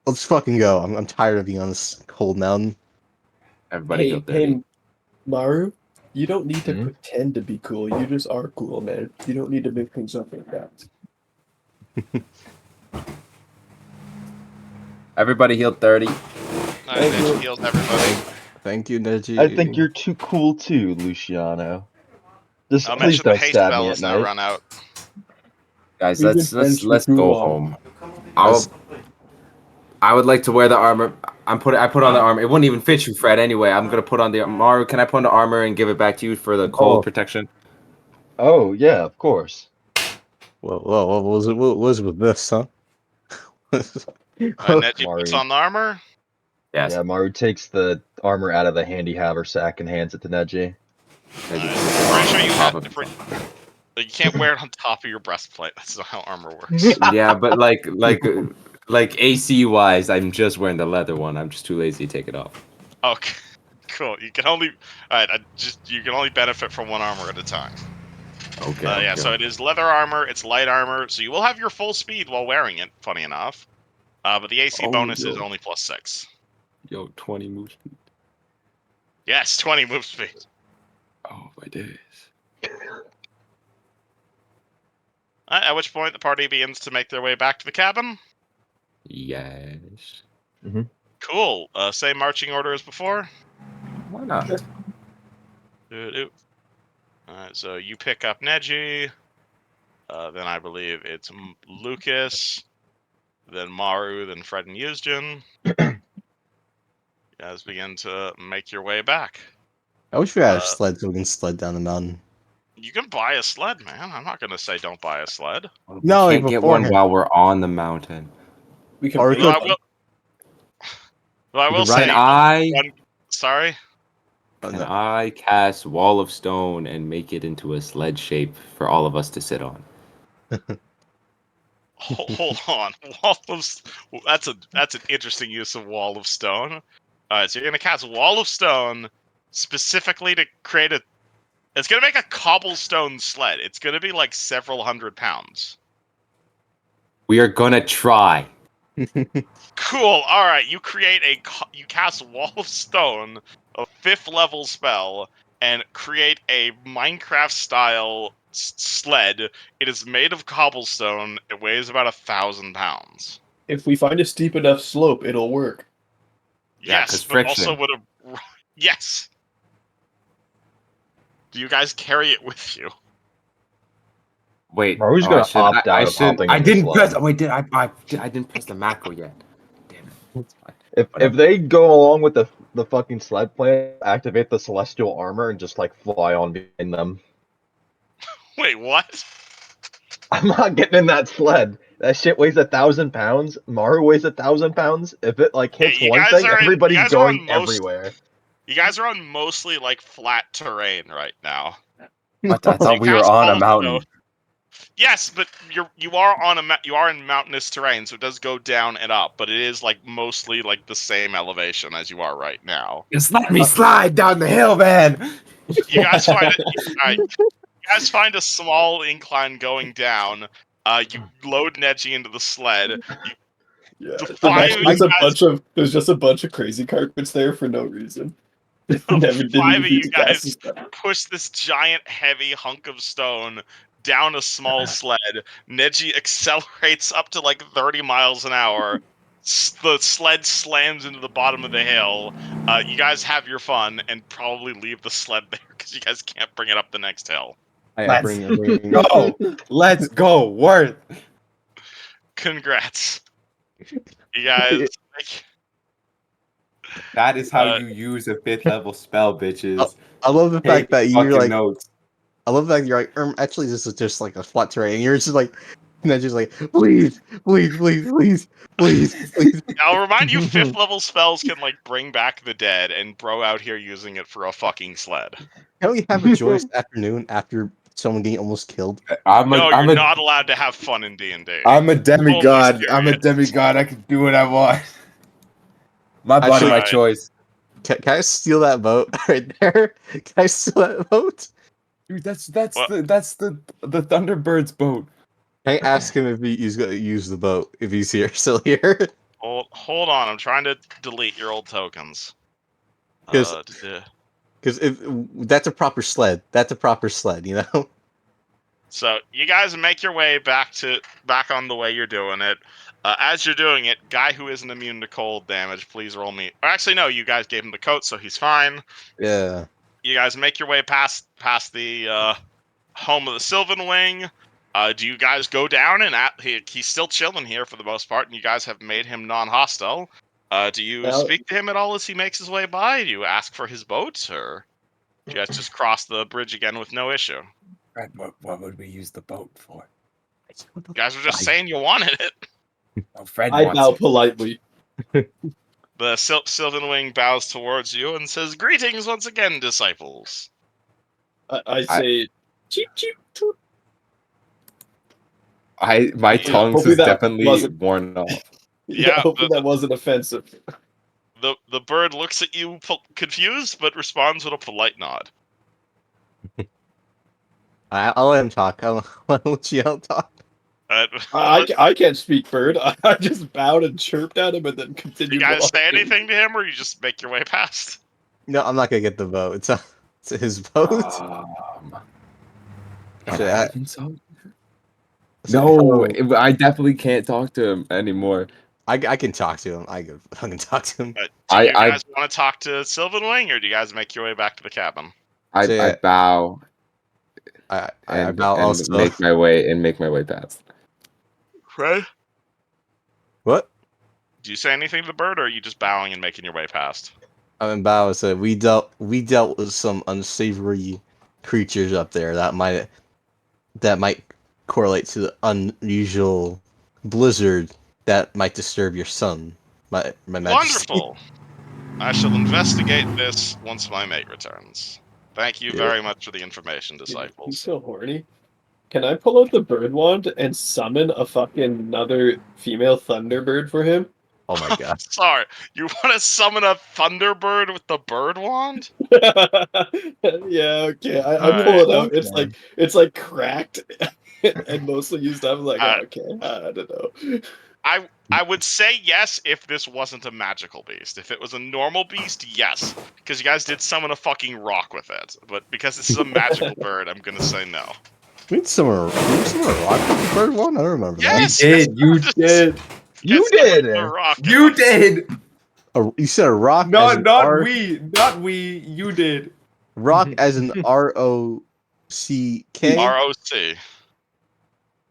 let's fucking go. I'm tired of being on this cold mountain. Everybody hey, Maru, you don't need to pretend to be cool. You just are cool, man. You don't need to make things up like that. Everybody healed 30. Neji heals everybody. Thank you, Neji. I think you're too cool too, Luciano. Just please don't stab me at night. Run out. Guys, let's go home. I would like to wear the armor. I put on the armor. It wouldn't even fit you, Fred. Anyway, I'm gonna put on the Maru. Can I put on the armor and give it back to you for the cold protection? Oh yeah, of course. Whoa, what was it? What was it with this, huh? Neji puts on the armor. Yes. Yeah, Maru takes the armor out of the handy haversack and hands it to Neji. Pretty sure you can't wear it on top of your breastplate. That's not how armor works. Yeah, but like AC wise, I'm just wearing the leather one. I'm just too lazy to take it off. Okay, cool. You can only you can only benefit from one armor at a time. Okay. Yeah. So it is leather armor. It's light armor. So you will have your full speed while wearing it. Funny enough, but the AC bonus is only +6. Yo, 20 move speed. Yes, 20 move speed. Oh my days. At which point the party begins to make their way back to the cabin. Yes. Cool. Same marching order as before. Why not? Alright, so you pick up Neji. Then I believe it's Lucas. Then Maru. Then Fred and Yuzjin. You guys begin to make your way back. I wish we had a sled so we can sled down the mountain. You can buy a sled, man. I'm not gonna say don't buy a sled. No, we can't get one while we're on the mountain. We can. I will say. Sorry. Can I cast Wall of Stone and make it into a sled shape for all of us to sit on? Hold on. That's an interesting use of Wall of Stone. All right, so you're gonna cast Wall of Stone specifically to create a. It's gonna make a cobblestone sled. It's gonna be like several hundred pounds. We are gonna try. Cool. All right, you cast Wall of Stone, a 5th level spell, and create a Minecraft style sled. It is made of cobblestone. It weighs about 1,000 pounds. If we find a steep enough slope, it'll work. Yeah, Yes, 'cause but also friction. would have. Yes. Do you guys carry it with you? Wait, Maru's gonna opt out of hopping I in the didn't press. sled. Oh, wait, I didn't press the macro yet. Damn it. It's fine. If Whatever. they go along with the fucking sled plan, activate the celestial armor and just like fly on behind them. Wait, what? I'm not getting in that sled. That shit weighs 1,000 pounds. Maru weighs 1,000 pounds. If it like hits You one guys thing, are everybody's going everywhere. You guys are on mostly like flat terrain right now. What? I So thought you we were cast on Wall a of mountain. Stone. Yes, but you are in mountainous terrain, so it does go down and up, but it is like mostly like the same elevation as you are right now. Just let me slide down the hill, man. You guys find it. You guys find a small incline going down. You load Neji into the sled. Yeah. The There's five actually of you just a bunch of crazy carpets there for no reason. Never didn't five even of need you to cast guys this spell. push this giant, heavy hunk of stone down a small sled. Neji accelerates up to like 30 miles an hour. The sled slams into the bottom of the hill. You guys have your fun and probably leave the sled there because you guys can't bring it up the next hill. I bring Go. Let's go. Worth. Congrats. You guys. That is how you use a 5th level spell, bitches. I love the fact Take that you're fucking like. notes. I love that you're like, actually, this is just like a flat terrain. And you're just like, and then just like, please, please, please, please, please, please. I'll remind you, 5th level spells can like bring back the dead, and bro out here using it for a fucking sled. Can we have a joyous afternoon after someone getting almost killed? No, you're not allowed to have fun in D&D. I'm a demigod. Almost I'm a serious. demigod. I can do what I want. My body, Actually, my choice. Can I steal that vote right there? Can I steal that vote? Dude, that's What? the Thunderbird's boat. Can I ask him if he's going to use the boat if he's here, still here? Hold on, I'm trying to delete your old tokens. Because if that's a proper sled, that's a proper sled, you know. So you guys make your way back on the way you're doing it. As you're doing it, guy who isn't immune to cold damage, please roll me. Or actually, no, you guys gave him the coat, so he's fine. Yeah. You guys make your way past the home of the Sylvan Wing. Do you guys go down and he's still chilling here for the most part, and you guys have made him non-hostile. Do you speak to him at all as he makes his way by? Do you ask for his boat, or do you guys just cross the bridge again with no issue? Fred, what would we use the boat for? You guys were just saying you wanted it. Oh, Fred I wants bow it. politely. The Sylvan Wing bows towards you and says, "Greetings once again, disciples." I say, cheep, cheep, toot. My tongue Hopefully is that definitely wasn't- worn off. Yeah, hopefully that wasn't offensive. The bird looks at you confused, but responds with a polite nod. I'll let him talk. I'll let you talk. I can't speak bird. I just bowed and chirped at him and then continued. You guys say walking. anything to him, or you just make your way past? No, I'm not gonna get the vote. It's his vote. No, I definitely can't talk to him anymore. I can talk to him. I can talk to him. Do you guys want to talk to Sylvan Wing, or do you guys make your way back to the cabin? I bow. I bow and also. make my way past. Right? What? Do you say anything to the bird, or are you just bowing and making your way past? Bao said we dealt with some unsavory creatures up there that might correlate to the unusual blizzard that might disturb your son. My majesty. Wonderful. I shall investigate this once my mate returns. Thank you very much for the information, disciples. He's so horny. Can I pull out the bird wand and summon a fucking another female thunderbird for him? Oh my god. Sorry, you want to summon a thunderbird with the bird wand? Yeah, okay. I pull it out. Okay. It's like cracked and mostly used up. I'm like, Uh, okay, I don't know. I would say yes if this wasn't a magical beast. If it was a normal beast, yes, because you guys did summon a fucking rock with it. But because this is a magical bird, I'm gonna say no. We need some rock with the bird one? I don't remember Yes, You did. You yes, did. a rock. You did. that. You said a rock as Not an not R. we. Not we. You did. Rock as an ROCK. ROC.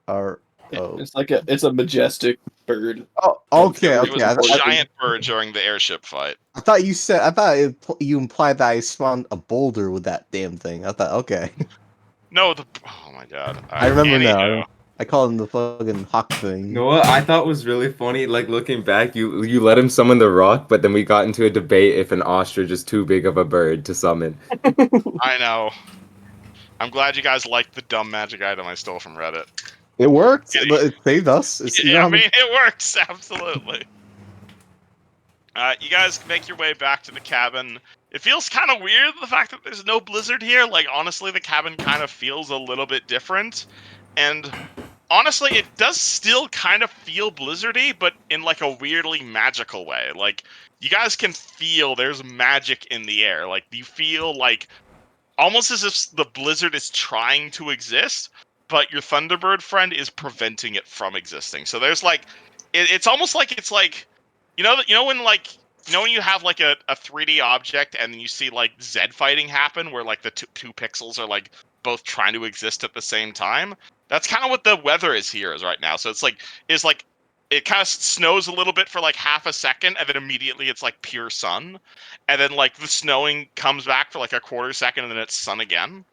RO. It's a majestic bird. Oh, okay, It was okay. a giant bird during the airship fight. I thought you implied that I spawned a boulder with that damn thing. I thought, okay. No, oh my god. I remember Anywho. now. I call him the fucking hawk thing. You know what I thought was really funny? Like looking back, you let him summon the rock, but then we got into a debate if an ostrich is too big of a bird to summon. I know. I'm glad you guys liked the dumb magic item I stole from Reddit. It worked, but it saved us. I mean, it works, absolutely. You guys make your way back to the cabin. It feels kind of weird, the fact that there's no blizzard here. Like, honestly, the cabin kind of feels a little bit different. And honestly, it does still kind of feel blizzardy, but in, like, a weirdly magical way. Like, you guys can feel there's magic in the air. Like, you feel, like, almost as if the blizzard is trying to exist, but your Thunderbird friend is preventing it from existing. So there's, like, it's almost like it's, like, you know when, like, when you have, like, a 3D object and then you see, like, Zed fighting happen where, like, the two pixels are, like, both trying to exist at the same time? That's kind of what the weather is right now. So it's like it kind of snows a little bit for, like, half a second, and then immediately it's, like, pure sun. And then, like, the snowing comes back for, like, a quarter second, and then it's sun again.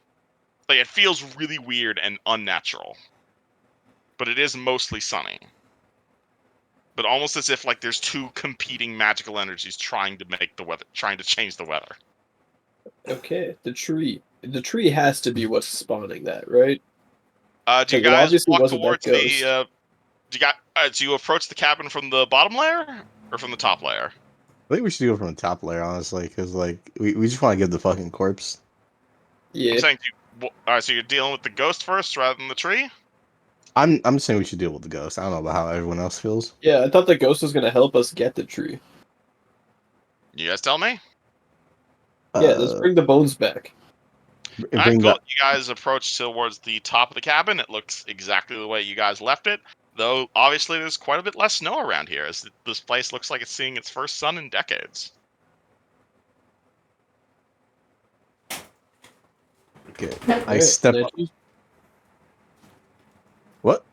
Like, it feels really weird and unnatural. But it is mostly sunny. But almost as if, like, there's two competing magical energies trying to change the weather. Okay, the tree. The tree has to be what's spawning that, right? Do you It guys obviously walk wasn't that towards ghost. do you approach the cabin from the bottom layer or from the top layer? I think we should do it from the top layer, honestly, because like we just want to give the fucking corpse. Yeah. I'm saying, alright, so you're dealing with the ghost first rather than the tree? I'm saying we should deal with the ghost. I don't know about how everyone else feels. Yeah, I thought the ghost was gonna help us get the tree. You guys tell me. Yeah, let's bring the bones back. Alright, cool. You guys approach towards the top of the cabin. It looks exactly the way you guys left it. Though, obviously, there's quite a bit less snow around here, as this place looks like it's seeing its first sun in decades. Okay, I step up. What?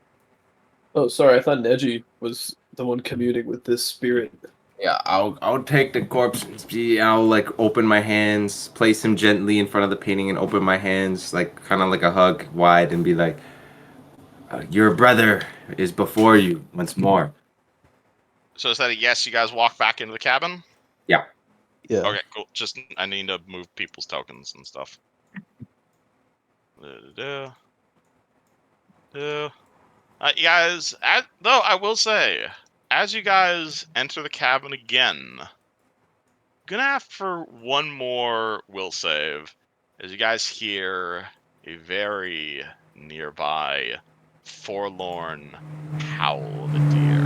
Oh, sorry, I thought Neji was the one commuting with this spirit. Yeah, I'll take the corpse. I'll like open my hands, place him gently in front of the painting, and open my hands like kind of like a hug wide, and be like, "Your brother is before you once more." So is that a yes? You guys walk back into the cabin? Yeah. Yeah. Okay, cool. Just I need to move people's tokens and stuff. You guys, though I will say, as you guys enter the cabin again, I'm gonna ask for one more will save, as you guys hear a very nearby, forlorn howl of a deer.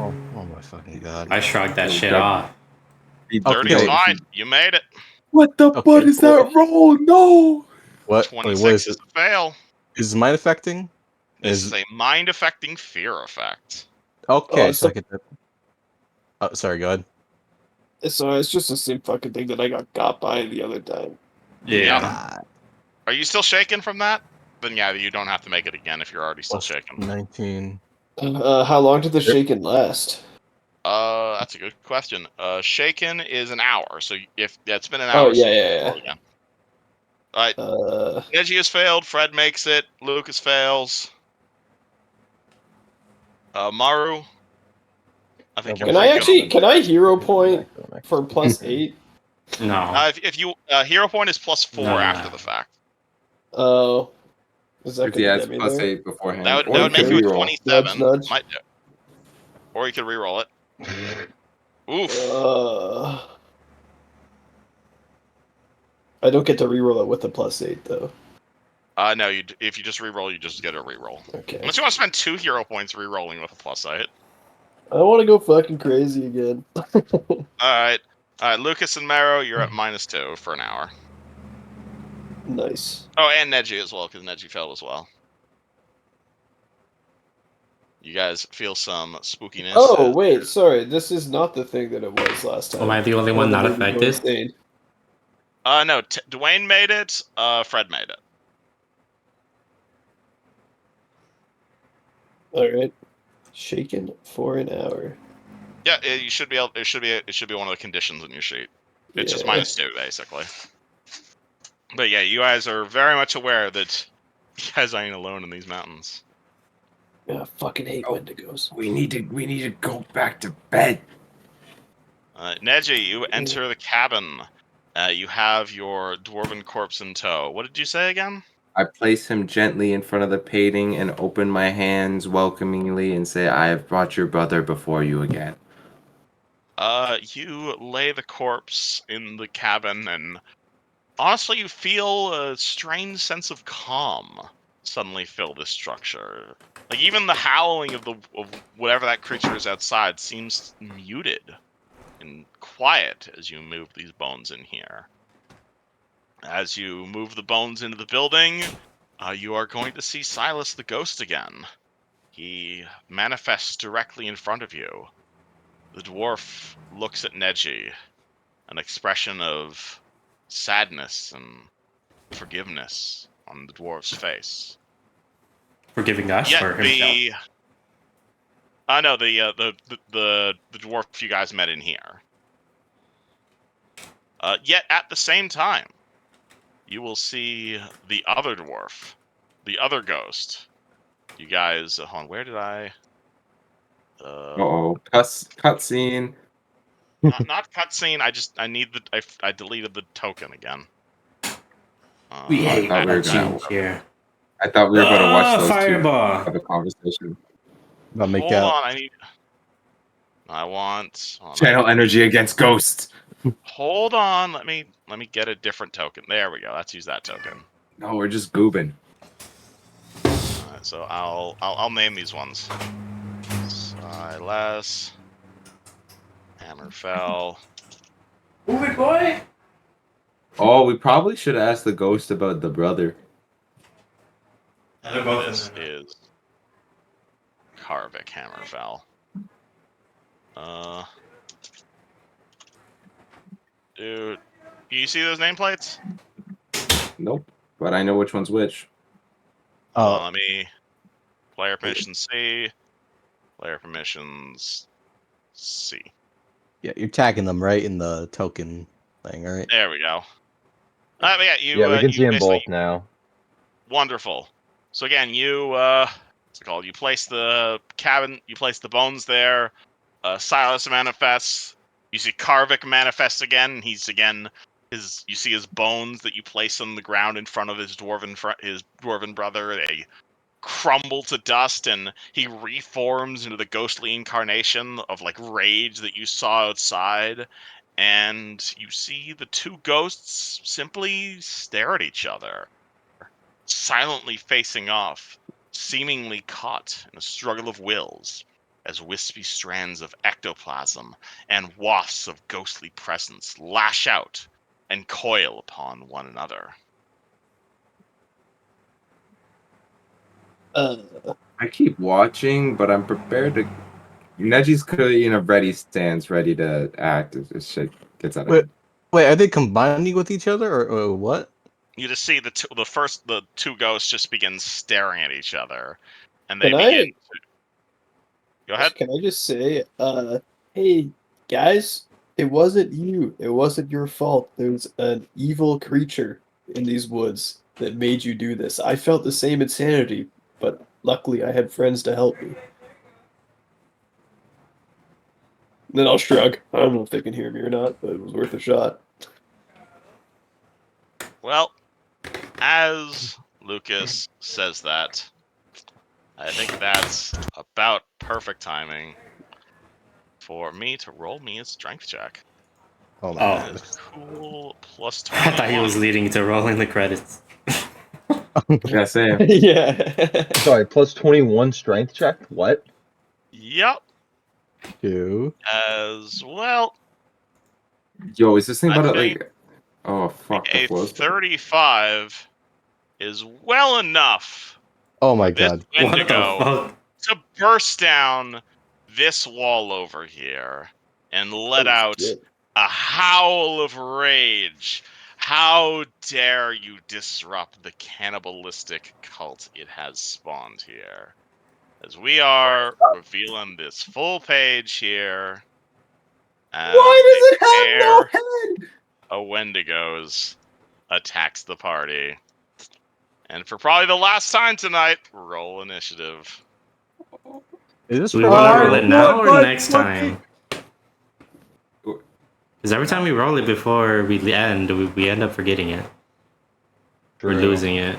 Oh my fucking god! I shrugged that shit off. 30's fine. You made it. What the fuck is that roll? No. What? 26 what is is it? a fail. Is it mind affecting? This is a mind-affecting fear effect. Okay, Oh, so I get that. Oh, sorry, go ahead. So it's just the same fucking thing that I got by the other time. Yeah. Are you still shaken from that? Then yeah, you don't have to make it again if you're already still shaken. 19. How long did the shaken last? That's a good question. Shaken is an hour, so if it's been an hour. Oh yeah. Alright. Neji has failed, Fred makes it, Lucas fails. Maru. I think Can I hero point For +8? No. If you hero point is +4 after the fact. Oh, is that gonna Yeah, get it's me there? +8 beforehand. That Or would make you a 27. Nudge. Or you could reroll it. Oof. I don't get to reroll it with a +8 though. No, if you just reroll, you just get a reroll. Okay. Unless you want to spend 2 hero points rerolling with a +8. I want to go fucking crazy again. Alright. Alright, Lucas and Marrow, you're at -2 for an hour. Nice. Oh, and Neji as well, because Neji failed as well. You guys feel some spookiness. Oh, wait, sorry. This is not the thing that it was last time. Am I the only one not affected? No, Dwayne made it, Fred made it. Alright. Shaken for an hour. Yeah, you should be able. It should be one of the conditions in your sheet. It's just -2 basically. But yeah, you guys are very much aware that you guys ain't alone in these mountains. Yeah, I fucking hate Wendigos. We need to go back to bed. Neji, you enter the cabin. You have your dwarven corpse in tow. What did you say again? I place him gently in front of the painting and open my hands welcomingly and say, I have brought your brother before you again. You lay the corpse in the cabin, and honestly, you feel a strange sense of calm suddenly fill this structure. Like even the howling of whatever that creature is outside seems muted and quiet as you move these bones in here. As you move the bones into the building, you are going to see Silas the ghost again. He manifests directly in front of you. The dwarf looks at Neji, an expression of sadness and forgiveness on the dwarf's face. Forgiving us or himself? No, the dwarf you guys met in here. Yet at the same time, you will see the other dwarf, the other ghost. You guys, hold on, where did I? Cutscene. Not cutscene. I deleted the token again. We hate cutscenes here. I thought we were going to watch those fireball. two have a conversation. Hold on, I want channel energy against ghosts. Hold on, let me get a different token. There we go. Let's use that token. No, we're just goobing. Alright, so I'll name these ones. Silas, Hammerfell. Move it, boy. Oh, we probably should ask the ghost about the brother. And this is Karvik Hammerfell. Dude, you see those nameplates? Nope, but I know which one's which. Let me. Player permissions C. Player permissions C. Yeah, you're tagging them right in the token thing, right? There we go. Yeah, we can see them both now. Wonderful. So again, what's it called? You place the cabin, you place the bones there. Silas manifests. You see Karvik manifests again. You see his bones that you place on the ground in front of his dwarven brother. They crumble to dust, and he reforms into the ghostly incarnation of like rage that you saw outside. And you see the two ghosts simply stare at each other, silently facing off, seemingly caught in a struggle of wills, as wispy strands of ectoplasm and wafts of ghostly presence lash out and coil upon one another. I keep watching, but I'm prepared to. Neji's clearly in a ready stance, ready to act if this shit gets out of hand. Wait, are they combining with each other or what? You just see the two ghosts just begin staring at each other, and they begin. Go ahead. Can I just say, hey guys, it wasn't you. It wasn't your fault. There's an evil creature in these woods that made you do this. I felt the same insanity, but luckily I had friends to help me. Then I'll shrug. I don't know if they can hear me or not, but it was worth a shot. Well, as Lucas says that, I think that's about perfect timing for me to roll me a strength check. Oh my Oh. god. Cool. Plus I thought he 21. was leading to rolling the credits. Yeah, same. Yeah. Sorry, plus 21 strength check? What? Yep. 2. As well, Yo, is this thing I about it think like? Oh fuck, the a floor's. 35 is well enough Oh for my this god. What the Wendigo fuck? to burst down this wall over here and let Oh, out shit. a howl of rage. How dare you disrupt the cannibalistic cult it has spawned here? As we are revealing this full page here as Why a does it have no pair head? of Wendigos attacks the party. And for probably the last time tonight, roll initiative. Is this Do we want to roll for it now or next time? Or- Because every time we roll it before we end, we end up forgetting it. We're True. losing it.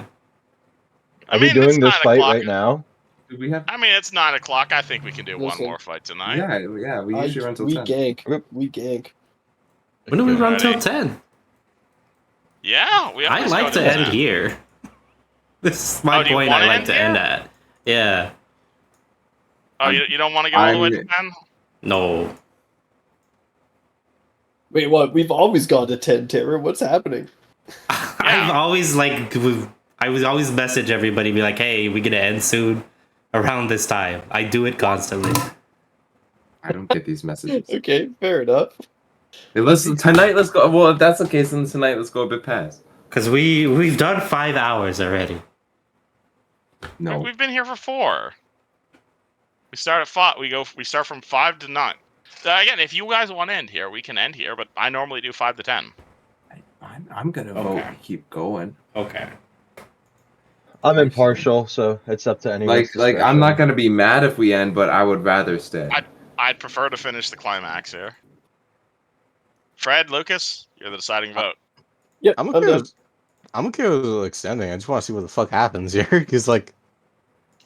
I Are we mean, it's doing this 9 fight o'clock. right now? Do we have? I mean, it's 9 o'clock. I think we can do one Listen, more fight tonight. Yeah. We usually run till we 10. gank. We gank. When do we run till Ready? 10? Yeah, we I always like go to to end 10. here. This is my do you point I wanna like end to here? end at. Yeah. Oh, you don't want to go all the way to 10? No. Wait, what? We've always gone to 10, Terror. What's happening? I've always I was always message everybody, be like, hey, we gonna end soon around this time. I do it constantly. I don't get these messages. Okay, fair enough. Hey, tonight. Let's go. Well, if that's the case, then tonight let's go a bit past. Because we've done 5 hours already. No. We've been here for 4. We start at 5. We start from 5 to 9. Again, if you guys want to end here, we can end here, but I normally do 5 to 10. I'm gonna vote to keep going. Okay. I'm impartial, so it's up to anyone's Like I'm not gonna be mad if we end, but I would rather stay. I'd prefer to finish the climax here. Fred, Lucas, you're the deciding vote. Yep, I'm I'm okay done. with extending. I just want to see what the fuck happens here. Because like,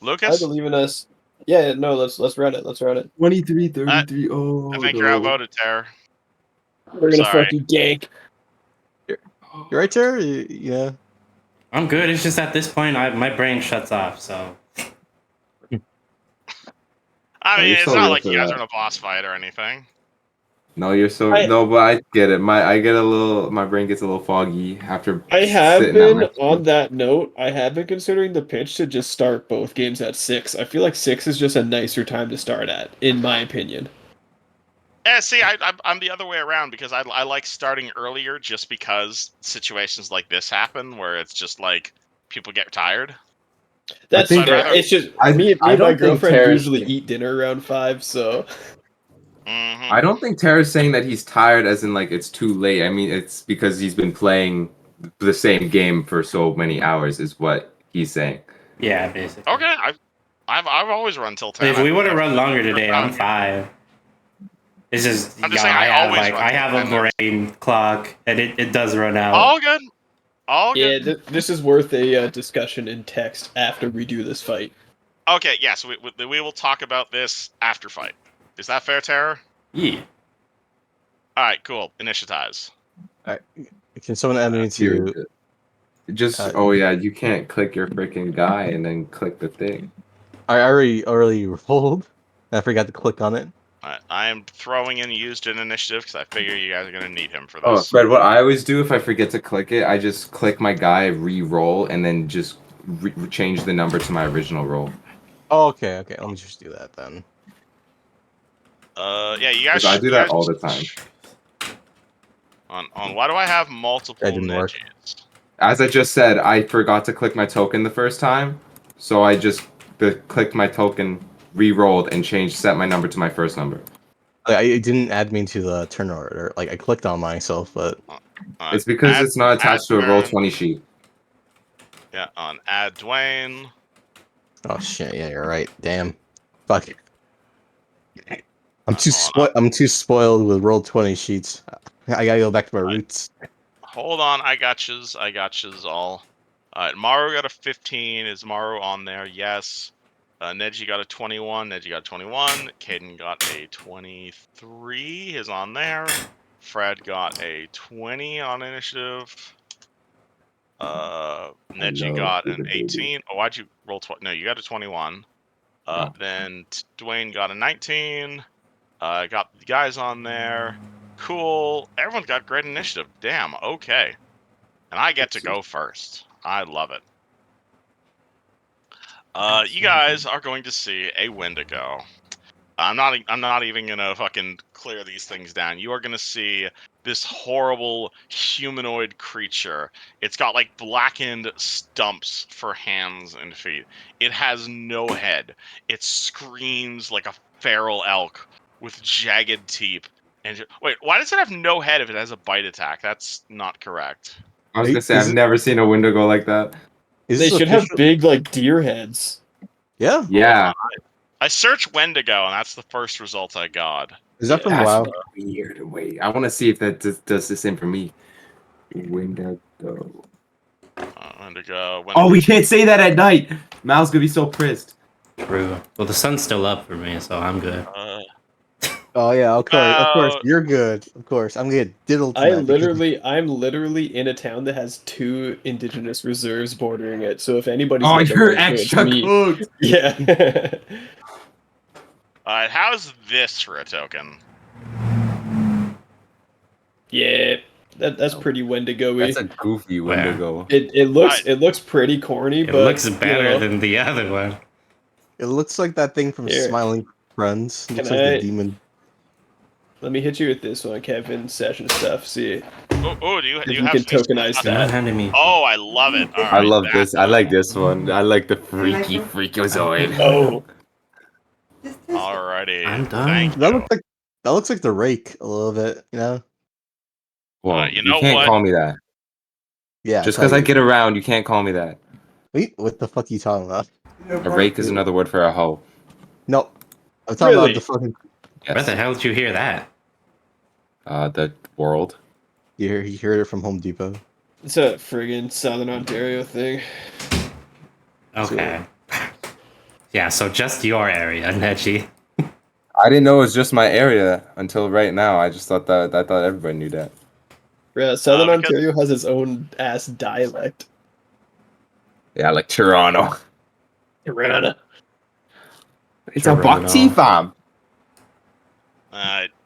I Lucas, believe in us. Yeah, no, let's run it. Let's run it. 23, 33. Oh, I think no. you're outvoted, Terror. We're gonna Sorry. fucking gank. you're right, Terry. Yeah. I'm good. It's just at this point, my brain shuts off. So I mean, you're it's so not real like for you guys that. are in a boss fight or anything. No, you're so I- no, but I get it. I get a little. My brain gets a little foggy after. I have sitting been, at my on that note, I have been considering the pitch to just start both games at 6. I feel like 6 is just a nicer time to start at, in my opinion. Yeah, see, I'm the other way around because I like starting earlier just because situations like this happen where it's just like people get tired. That's think fair. rather- It's just I me and my don't think girlfriend Terrace usually can- eat dinner around 5, so Mhm. I don't think Tara's saying that he's tired, as in like it's too late. I mean, it's because he's been playing the same game for so many hours, is what he's saying. yeah, basically. Okay, I've always run till 10. If we would have I've run longer never today, found I'm it. 5. It's just, I'm just saying I always run I till have 10. a brain clock, and it does run out. All good. All yeah, good. this is worth a discussion in text after we do this fight. Okay, yes, we will talk about this after fight. Is that fair, Terror? Yeah. All right, cool. Initiatize. Can someone add me to? Just oh yeah, you can't click your freaking guy and then click the thing. I already rolled. I forgot to click on it. I am throwing in used an initiative because I figure you guys are going to need him for this. Oh, Fred, what I always do if I forget to click it, I just click my guy, re-roll, and then just change the number to my original roll. Oh, okay. Let me just do that then. Yeah, you guys. I do that all the time. On why do I have multiple That didn't work. Negis? As I just said, I forgot to click my token the first time, so I just clicked my token, re-rolled, and set my number to my first number. It didn't add me to the turn order. Like I clicked on myself, but It's because it's not attached to a Roll20 sheet. Yeah, on add Dwayne. oh shit, yeah, you're right. Damn, fuck. I'm too spoiled with Roll20 sheets. I gotta go back to my roots. Hold on, I got yous all. Alright, Maru got a 15. Is Maru on there? Yes. Neji got a 21. Neji got a 21. Caden got a 23. Is on there. Fred got a 20 on initiative. Neji got an 18. Oh, why'd you roll 20? No, you got a 21. Then Dwayne got a 19. Got the guys on there. Cool. Everyone's got great initiative. Damn, okay. And I get to go first. I love it. You guys are going to see a Wendigo. I'm not even gonna fucking clear these things down. You are gonna see this horrible humanoid creature. It's got like blackened stumps for hands and feet. It has no head. It screams like a feral elk with jagged teeth. And wait, why does it have no head if it has a bite attack? That's not correct. I was gonna say I've never seen a Wendigo like that. They should have big like deer heads. Yeah. Yeah. I searched Wendigo, and that's the first result I got. Is that from WoW? Weird. Wait, I want to see if that does the same for me. Wendigo. Wendigo. Oh, we can't say that at night. Mal's gonna be so pissed. True. Well, the sun's still up for me, so I'm good. Oh yeah, of course, you're good. Of course, I'm gonna get diddled tonight. I'm literally in a town that has 2 indigenous reserves bordering it. So if anybody's you're extra cooked. Yeah. Alright, how's this for a token? Yeah, that's pretty Wendigo-y. That's a goofy Wendigo. It looks pretty corny, but it looks better than the other one. It looks like that thing from Smiling Friends. It looks like the demon. Let me hit you with this one, Kevin. Session stuff. See. Oh, do you you can tokenize that? Oh, I love it. All I love this. I like this one. I like the freaky freakazoid. Oh. Alrighty. I'm done. That looks like the rake a little bit, you know. Well, you know can't what? call me that. Yeah. Just because I get around, you can't call me that. Wait, what the fuck are you talking about? A rake is another word for a hoe. No, I'm talking about the fucking. Yes. Where the hell did you hear that? The world. You heard it from Home Depot. It's a friggin' Southern Ontario thing. Okay. Yeah, so just your area, Neji. I didn't know it was just my area until right now. I just thought everybody knew that. Yeah, Southern Ontario has its own ass dialect. Yeah, like Toronto. Toronto. It's a buck tea farm.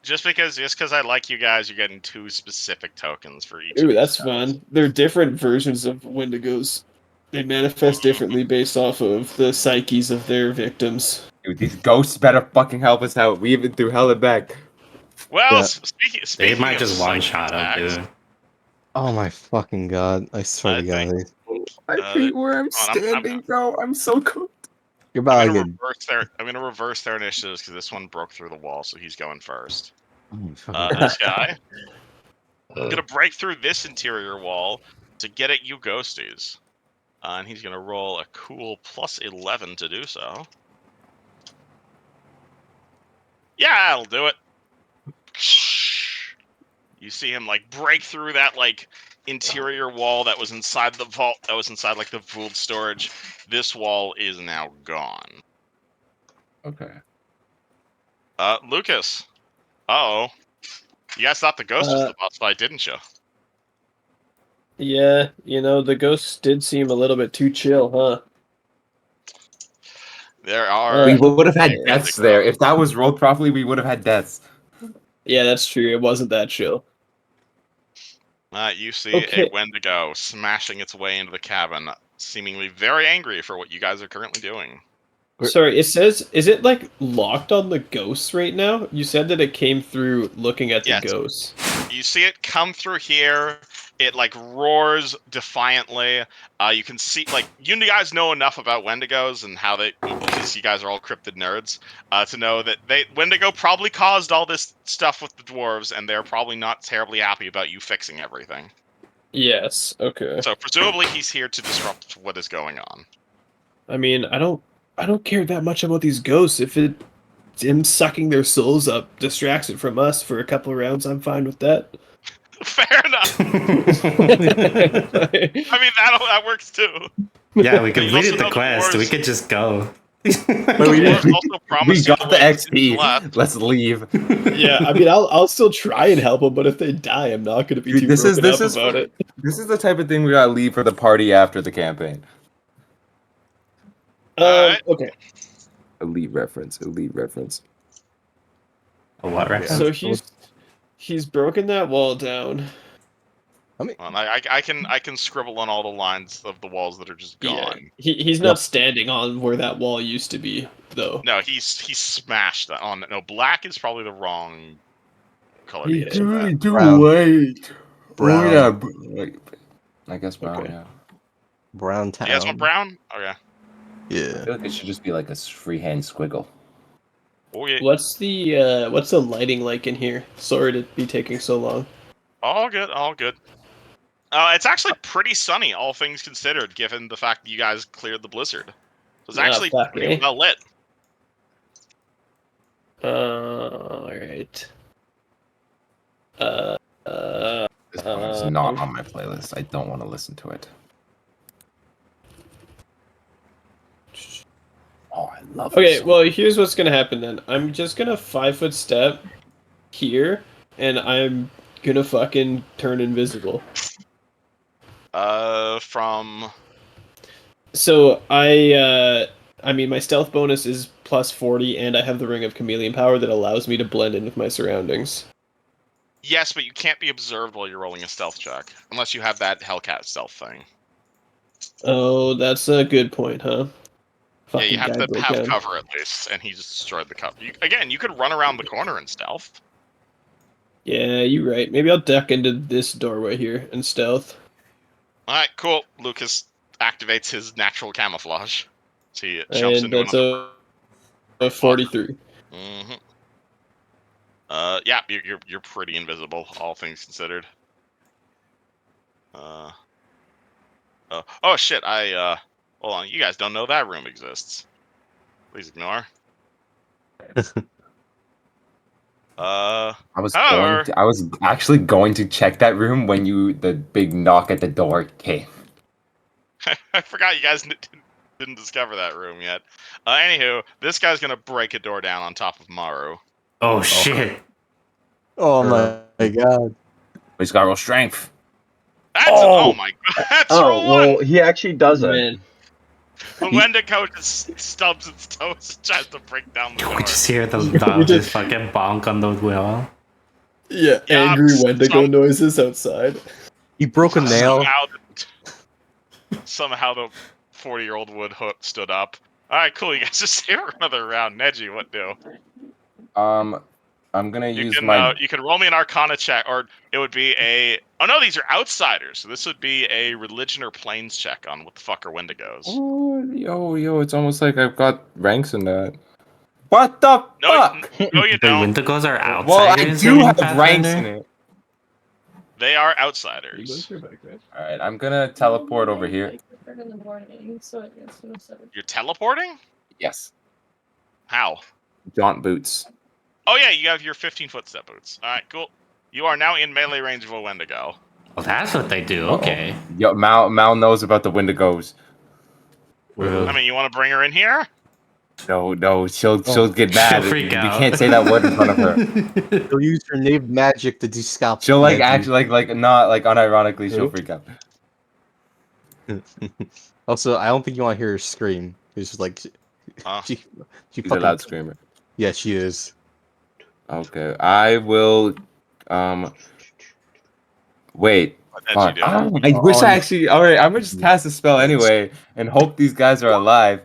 Just because I like you guys, you're getting 2 specific tokens for each. Ooh, that's fun. They're different versions of Wendigos. They manifest differently based off of the psyches of their victims. Dude, these ghosts better fucking help us out. We've been through hell and back. Well, Yeah. speaking They might of just one-shot him, dude. Oh my fucking god! I swear to God. I hate where I'm standing, bro. I'm so cooked. You're about I'm gonna reverse their initiatives because this one broke through the wall, so he's going first. This guy gonna break through this interior wall to get at you ghosties, and he's gonna roll a cool plus 11 to do so. Yeah, that'll do it. You see him like break through that like interior wall that was inside the vault, that was inside like the food storage. This wall is now gone. Okay. Lucas. Uh-oh. You guys thought the ghost was the boss fight, didn't you? Yeah, the ghosts did seem a little bit too chill, huh? There are. We would have had deaths there. If that was rolled properly, we would have had deaths. Yeah, that's true. It wasn't that chill. You see a Wendigo smashing its way into the cabin, seemingly very angry for what you guys are currently doing. Sorry, it says, is it like locked on the ghosts right now? You said that it came through looking at the ghosts. You see it come through here. It like roars defiantly. You can see, like, you guys know enough about Wendigos and how they, because you guys are all cryptid nerds, to know that Wendigo probably caused all this stuff with the dwarves, and they're probably not terribly happy about you fixing everything. Yes. Okay. So presumably he's here to disrupt what is going on. I mean, I don't care that much about these ghosts. If it him sucking their souls up distracts it from us for a couple of rounds. I'm fine with that. Fair enough. I mean, that works too. Yeah, we completed the quest. We could just go. But we also promised we got the XP. left. Let's leave. Yeah, I mean, I'll still try and help them, but if they die, I'm not going to be too broken up about it. This is the type of thing we gotta leave for the party after the campaign. Okay. Elite reference. A what reference? So he's broken that wall down. I can scribble on all the lines of the walls that are just gone. Yeah, he's not standing on where that wall used to be, though. No, he's smashed that on. No, black is probably the wrong color. Wait. Brown. Oh yeah, I guess brown. Okay. Yeah. Brown town. You guys want brown? Okay. Yeah. I feel like it should just be like a freehand squiggle. Oh yeah. What's the lighting like in here? Sorry to be taking so long. All good. It's actually pretty sunny, all things considered, given the fact that you guys cleared the blizzard. So it's actually pretty well lit. Alright. This one is not on my playlist. I don't want to listen to it. Oh, I love it. Okay, well, here's what's gonna happen then. I'm just gonna 5-foot step here, and I'm gonna fucking turn invisible. From... So, I mean, my stealth bonus is plus 40, and I have the Ring of Chameleon Power that allows me to blend in with my surroundings. Yes, but you can't be observed while you're rolling a stealth check, unless you have that Hellcat stealth thing. Oh, that's a good point, huh? Yeah, you have to have cover at least, and he just destroyed the cover. Again, you could run around the corner in stealth. Yeah, you're right. Maybe I'll duck into this doorway here in stealth. Alright, cool. Lucas activates his natural camouflage. So he jumps into another... a 43. Mm-hmm. Yeah, you're pretty invisible, all things considered. Oh shit, hold on, you guys don't know that room exists. Please ignore. I was actually going to check that room when the big knock at the door came. I forgot you guys didn't discover that room yet. Anywho, this guy's gonna break a door down on top of Maru. Oh shit! Oh my god! He's got real strength. That's oh my god! That's well, he actually does it. The Wendigo just stubs its toes and tries to break down the door. We just hear the dog just fucking bonk on the wheel. Yeah, angry Wendigo noises outside. He broke a nail. Somehow the 40-year-old wood hook stood up. Alright, cool, you guys just stay for another round. Neji, what do? I'm gonna use you can roll me an Arcana check, or it would be a... Oh no, these are outsiders, so this would be a religion or planes check on what the fuck are Wendigos. Oh, yo, it's almost like I've got ranks in that. What the fuck? No, you don't. Wendigos are outsiders. Well, I do have ranks in it. They are outsiders. Alright, I'm gonna teleport over here. You're teleporting? Yes. How? Jaunt boots. Oh yeah, you have your 15-foot step boots. Alright, cool. You are now in melee range of a Wendigo. Oh, that's what they do. Okay. Yo, Mal knows about the Wendigos. I mean, you want to bring her in here? No, she'll get mad. She'll freak out. You can't say that word in front of her. She'll use her native magic to descalp. She'll like actually not unironically. She'll freak out. Also, I don't think you want to hear her scream. It's just like she's a loud screamer. Yeah, she is. Okay, I will. Wait. Fuck. I wish I actually. All right, I'm gonna just cast a spell anyway and hope these guys are alive.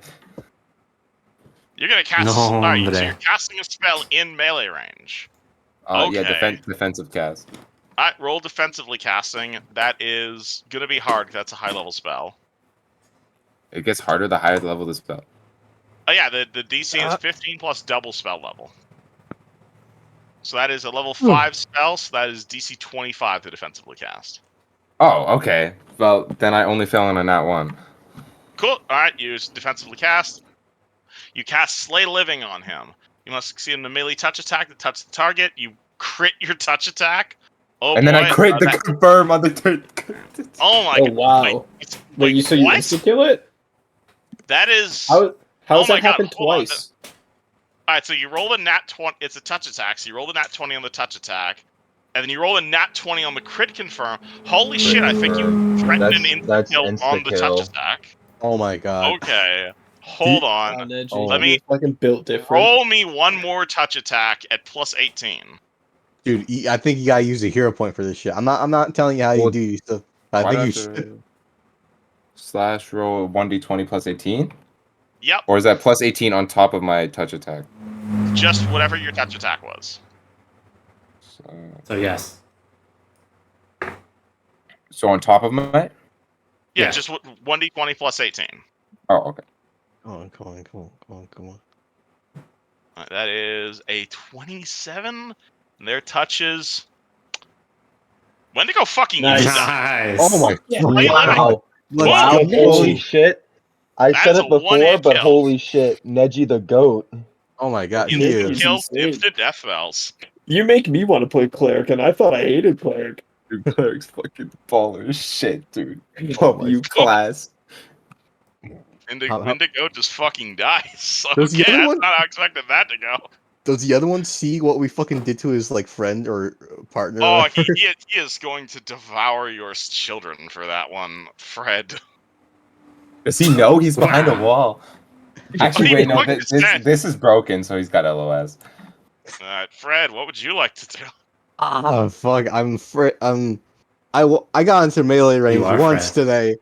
You're gonna cast. Alright, so you're casting a spell in melee range. Okay. Yeah, defensive cast. Alright, roll defensively casting. That is gonna be hard. That's a high level spell. It gets harder the higher the level of the spell. Oh yeah, the DC is 15 plus double spell level. So that is a level 5 spell, so that is DC 25 to defensively cast. Oh, okay. Well, then I only fell on a nat 1. Cool. Alright, you defensively cast. You cast Slay Living on him. You must succeed in a melee touch attack to touch the target. You crit your touch attack. Oh and boy. then I crit the confirm on the turn. Oh my Oh god. wow! Wait, you what? insta kill it? That is. How's that happen twice? Alright, so you roll a nat 20. It's a touch attack, so you roll the nat 20 on the touch attack. And then you roll a nat 20 on the crit confirm. Holy shit, I think you threatened an insta-kill on the touch attack. Oh my god. Okay. Hold on. Let me fucking built different. roll me one more touch attack at plus 18. Dude, I think you gotta use a hero point for this shit. I'm not telling you how you do stuff. I think you should. Slash roll 1d20 plus 18? Yep. Or is that plus 18 on top of my touch attack? Just whatever your touch attack was. So yes. So on top of my? Yeah, just 1d20 plus 18. Oh, okay. Come on. Right, that is a 27. And their touches. Wendigo fucking Nice. used that. Oh my Wow. Wow. Holy shit. I That said is it a before, one-hit but kill. holy shit. Neji the GOAT. Oh my god, Instant he kill. is. He's Kills, insane. instant death spells. You make me want to play cleric, and I thought I hated cleric. Dude, cleric's fucking baller as shit, dude. Oh Love my you, class. Wendigo just fucking dies. Does the Okay, other that's one- not how I expected that to go. Does the other one see what we fucking did to his like friend or partner? Oh, or whatever? he is going to devour your children for that one, Fred. Does he know he's behind a wall? Actually, He wait, no. fucking said. This is broken, so he's got LOS. Alright, Fred, what would you like to do? Fuck! I got into melee range are once Fred. today.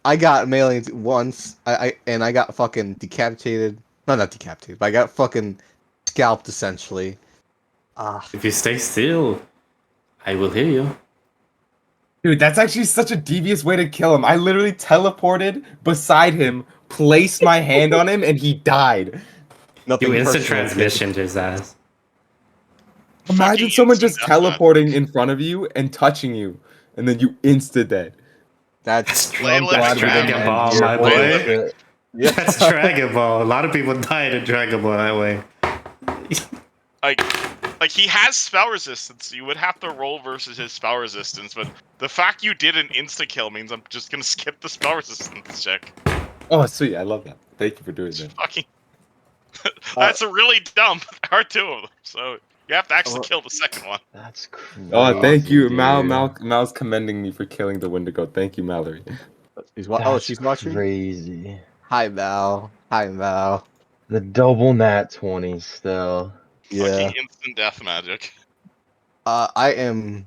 I got melee once. I got fucking decapitated. No, not decapitated, but I got fucking scalped essentially. If you stay still, I will heal you. Dude, that's actually such a devious way to kill him. I literally teleported beside him, placed my hand on him, and he died. Nothing You instant personal, kid. transmission to his ass. Imagine Fucking someone instant just deathmatch. teleporting in front of you and touching you, and then you insta dead. That's Play I'm living. glad we didn't Dragon end Ball, here. my Play boy. living. Yeah. That's Dragon Ball. A lot of people died in Dragon Ball that way. Like he has spell resistance. You would have to roll versus his spell resistance, but the fact you did an insta kill means I'm just gonna skip the spell resistance check. Oh, sweet. I love that. Thank you for doing It's that. fucking. That's a really dumb. There are two of them, so you have to actually kill the second one. That's crazy. Oh, thank you. dude. Mal's commending me for killing the Wendigo. Thank you, Mallory. She's watching. Crazy. Hi Val. The double nat 20 still. Yeah. Fucking instant death magic. I am.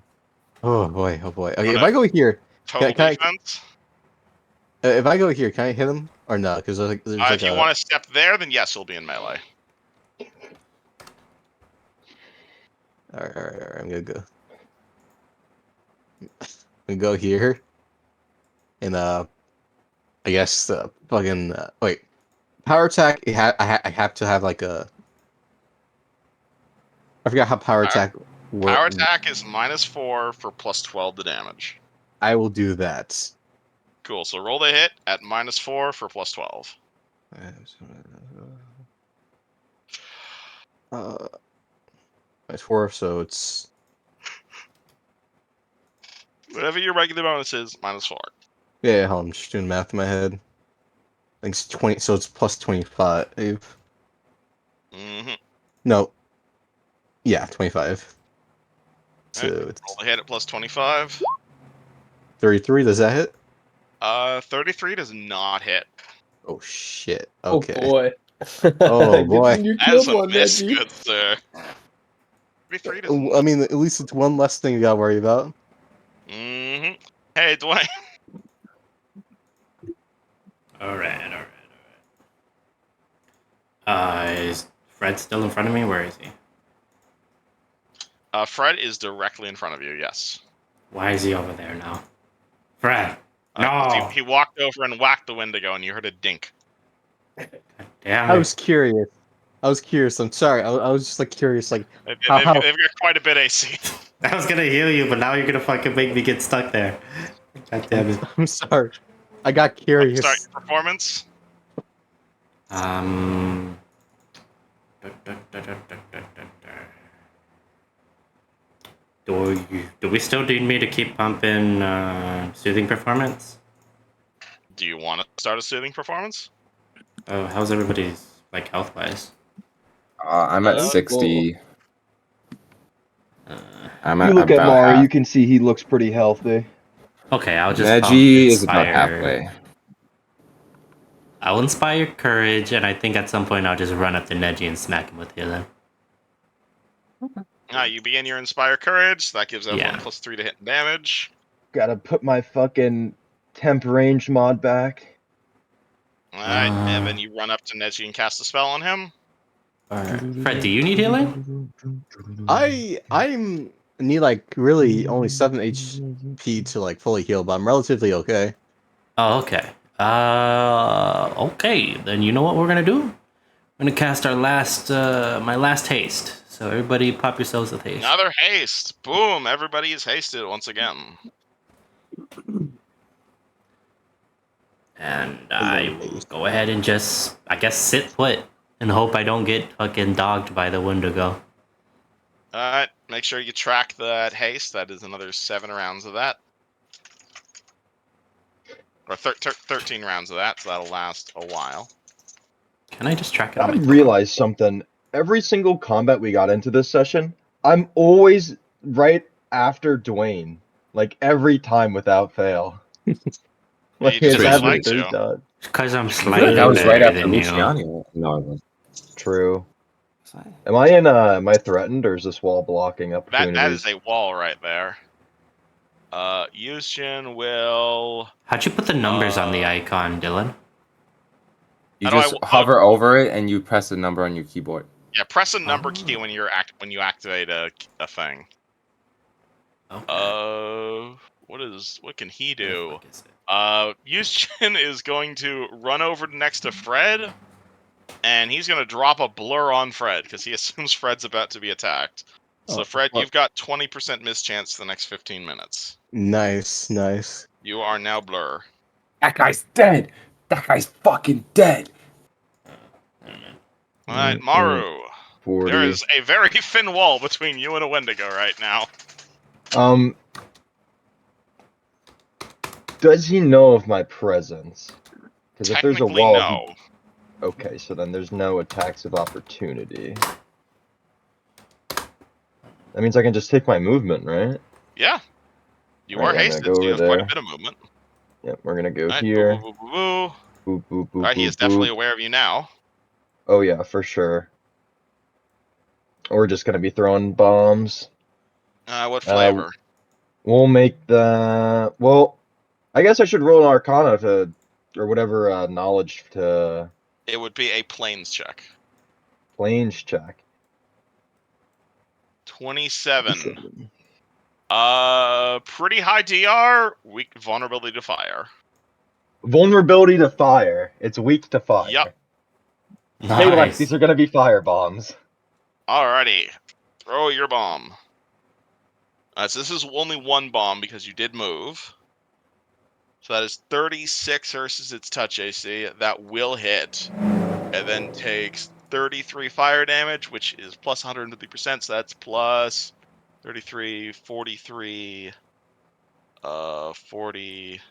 Oh boy. Okay, if Alright. I go here, Total can I- defense. if I go here, can I hit him or no? Because there's like If you want to step there, then yes, you'll be in melee. All right. I'm gonna go. I'm gonna go here, and I guess fucking wait. Power attack. I have to have like a. I forgot how power attack works. Power attack is -4 for +12 to damage. I will do that. Cool. So roll the hit at -4 for +12. -4, so it's Whatever your regular bonus is, -4. yeah. Hold on, I'm just doing math in my head. I think it's 20, so it's +25. Mm-hmm. No. Yeah, 25. So Okay. it's Roll the hit at +25. 33. Does that hit? 33 does not hit. Oh shit. Okay. Oh boy. Oh, boy. You That is killed a one, miss, Neji. good sir. 33 does I not. mean, at least it's one less thing you gotta worry about. Mm-hmm. Hey, Dwayne. All right. Is Fred still in front of me? Where is he? Fred is directly in front of you, yes. Why is he over there now? Fred! No! He walked over and whacked the Wendigo, and you heard a dink. Damn I it. was curious. I'm sorry. I was just like curious, like They've how got quite a bit AC. I was gonna heal you, but now you're gonna fucking make me get stuck there. God damn it. I'm sorry. I got curious. Start your performance. Do we still need me to keep pumping soothing performance? Do you want to start a soothing performance? How's everybody's like health wise? I'm at 60. I'm You at look at about Mari, half. you can see he looks pretty healthy. Okay, I'll just pump Neji is about inspire. halfway. I'll inspire courage, and I think at some point I'll just run up to Neji and smack him with healing. You begin your Inspire Courage. That gives everyone Yeah. +3 to hit and damage. Gotta put my fucking temp range mod back. Alright, and then you run up to Neji and cast a spell on him. Fred, do you need healing? I'm need like really only 7 HP to like fully heal, but I'm relatively okay. Oh, okay. Okay. Then you know what we're gonna do? We're gonna cast our last, my last haste. So everybody, pop yourselves with haste. Another haste. Boom! Everybody is hasted once again. And I will go ahead and just, I guess, sit put and hope I don't get fucking dogged by the Wendigo. Alright, make sure you track that haste. That is another 7 rounds of that. Or 13 rounds of that, so that'll last a while. Can I just track it on I my phone? realized something. Every single combat we got into this session, I'm always right after Dwayne. Like every time without fail. Like He just it's happened outflanked you. 3 times. Because I'm I feel slightly like I was right better after than you. Luciano. No, I wasn't. True. Am I threatened, or is this wall blocking opportunities? That is a wall right there. Yushin will... How'd you put the numbers on the icon, Dylan? You just hover over it and you press a number on your keyboard. Yeah, press a number key when you activate a thing. Okay. What can he do? Yushin is going to run over next to Fred, and he's going to drop a blur on Fred because he assumes Fred's about to be attacked. So Fred, you've got 20% mischance the next 15 minutes. Nice, nice. You are now blur. That guy's dead. That guy's fucking dead. Alright, Maru. 40. There is a very thin wall between you and a Wendigo right now. Does he know of my presence? Because if there's a wall, no. Okay, so then there's no attacks of opportunity. That means I can just take my movement, right? Yeah. You Right, are hasted, so you have quite a bit of movement. Yep, we're gonna go Right, here. boo, boo, boo, boo. Boop, boop, boop, Alright, he is definitely aware of you now. Oh yeah, for sure. We're just gonna be throwing bombs. What flavor? We'll make the... Well, I guess I should roll an Arcana to... Or whatever knowledge to... It would be a planes check. Planes check. 27. Pretty high DR, weak vulnerability to fire. Vulnerability to fire. It's weak to fire. Yep. Hey, Lex, these are gonna be fire bombs. Alrighty. Throw your bomb. So this is only one bomb because you did move. So that is 36 versus its touch AC. That will hit. And then takes 33 fire damage, which is plus 150%. So that's plus 33, 43, 40...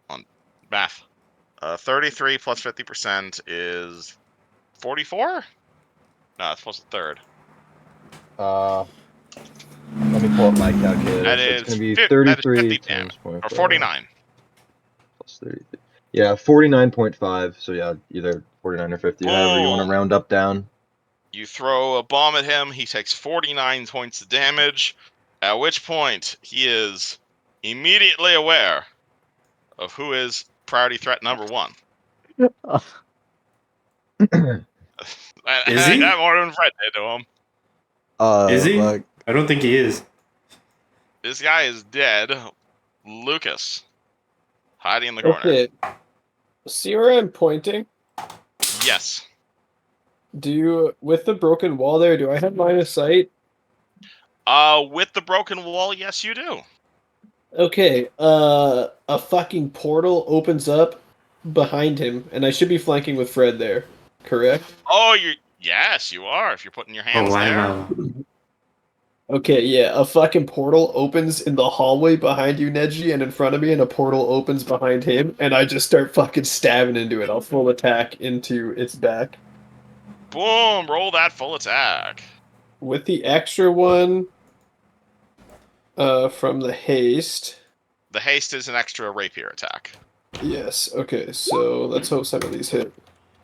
On math. 33 plus 50% is 44? No, it's plus a third. Let me pull up my calculator. That So is it's going to be 33 times 0.5. or 49. Plus 30. Yeah, 49.5. So yeah, either 49 or 50, however you want to Boom. round up, down. You throw a bomb at him, he takes 49 points of damage, at which point he is immediately aware of who is priority threat number 1. Is he? That more than Fred did to him. Is he? I don't think he is. This guy is dead. Lucas. Hiding in the corner. Okay. See where I'm pointing? Yes. With the broken wall there, do I have line of sight? With the broken wall, yes you do. Okay, a fucking portal opens up behind him, and I should be flanking with Fred there, correct? Oh, Yes, you are. If you're putting your hands Oh, there. Okay, yeah, a fucking portal opens in the hallway behind you, Neji, and in front of me, and a portal opens behind him, and I just start fucking stabbing into it. I'll full attack into its back. Boom! Roll that full attack. With the extra one from the haste. The haste is an extra rapier attack. Yes, okay, so let's hope some of these hit.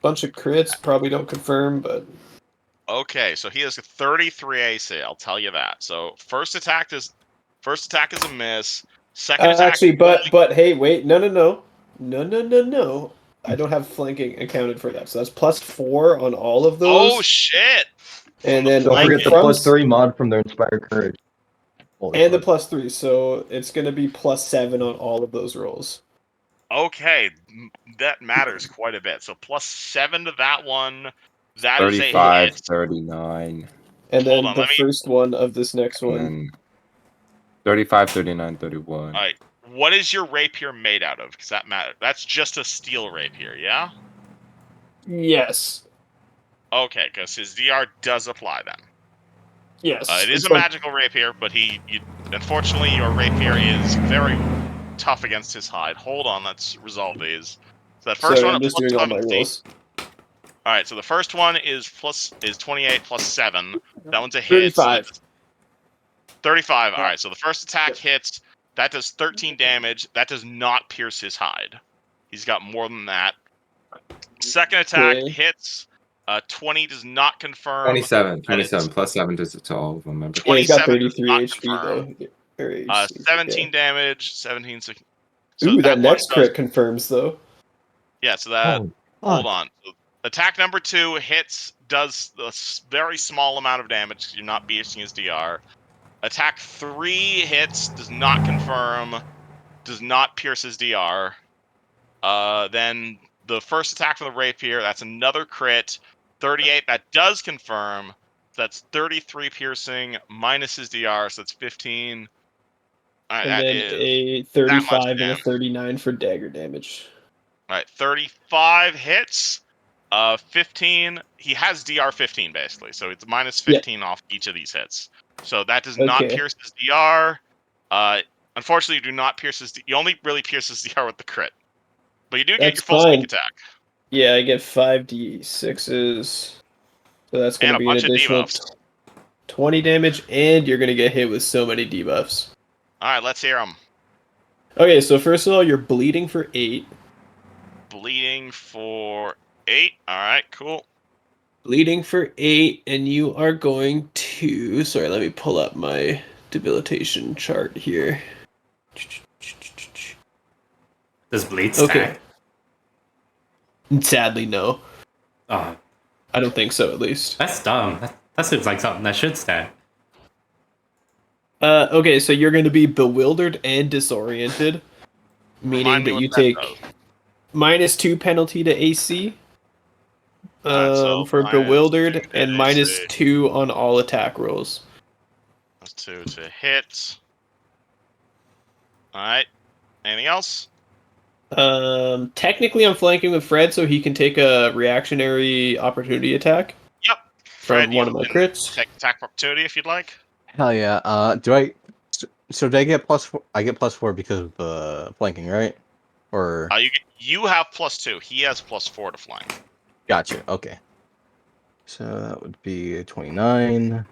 Bunch of crits, probably don't confirm, but... Okay, so he has a 33 AC, I'll tell you that. So first attack is a miss. Second attack actually, only... but hey, wait, no. I don't have flanking accounted for that, so that's +4 on all of those. Oh shit! And the then Don't forget the from +3 mod from their Inspired Courage. Holy and the fuck. +3, so it's gonna be +7 on all of those rolls. Okay, that matters quite a bit. So +7 to that one. That is a 35, hit. 39. And Hold then on, the let me... first one of this next And one. then 35, 39, 31. Alright, what is your rapier made out of? Because that matters. That's just a steel rapier, yeah? Yes. Okay, because his DR does apply then. Yes. It is It's a like, magical rapier, but unfortunately, your rapier is very tough against his hide. Hold on, let's resolve these. So that first sorry, one I'm at just doing all my +70. rolls. Alright, so the first one is 28 plus 7. That one's a hit. So 35. that's 35. Alright, so the first attack hits. That does 13 damage. That does not pierce his hide. He's got more than that. Second attack Okay. hits. 20 does not confirm. 27, That is 27, +7 to all of them, remember? Yeah, he's got 27 does 33 not HP confirm. though. Or AC, 17 okay. damage, 17. So Ooh, that that one next does. crit confirms though. Yeah, so that. Oh, Hold fuck. on. So attack number 2 hits, does a very small amount of damage because you're not piercing his DR. Attack 3 hits, does not confirm, does not pierce his DR. Then the first attack from the rapier, that's another crit. 38, that does confirm. That's 33 piercing minus his DR, so that's 15. Alright, And that then is a that much 35 and a damage. 39 for dagger damage. Alright, 35 hits. 15. He has DR 15 basically, so it's minus Yeah. 15 off each of these hits. So that does not Okay. pierce his DR. Unfortunately, you do not pierce his. You only really pierce his DR with the crit, but you do get That's your full sneak fine. attack Yeah, I get 5d6s. So that's going and to a be an bunch of additional debuffs. 20 damage, and you're going to get hit with so many debuffs. All right, let's hear him. Okay, so first of all, you're bleeding for 8. Bleeding for 8. All right, cool. Bleeding for 8, and you are going to... Sorry, let me pull up my debilitation chart here. Does bleed stack? Sadly, no. Oh, I don't think so, at least. that's dumb. That seems like something that should stack. Okay, so you're going to be bewildered and disoriented, meaning Remind me that what you that take does. -2 penalty to AC All right, so for -2 bewildered, to and AC. -2 on all attack rolls. -2 to hit. All right. Anything else? Technically, I'm flanking with Fred, so he can take a reactionary opportunity attack Yep. Fred, from you one of my can crits. take attack opportunity if you'd like. Hell yeah. Do I? So do I get +4? I get +4 because of flanking, right? Or You have +2. He has +4 to flank. gotcha. Okay. So that would be 29.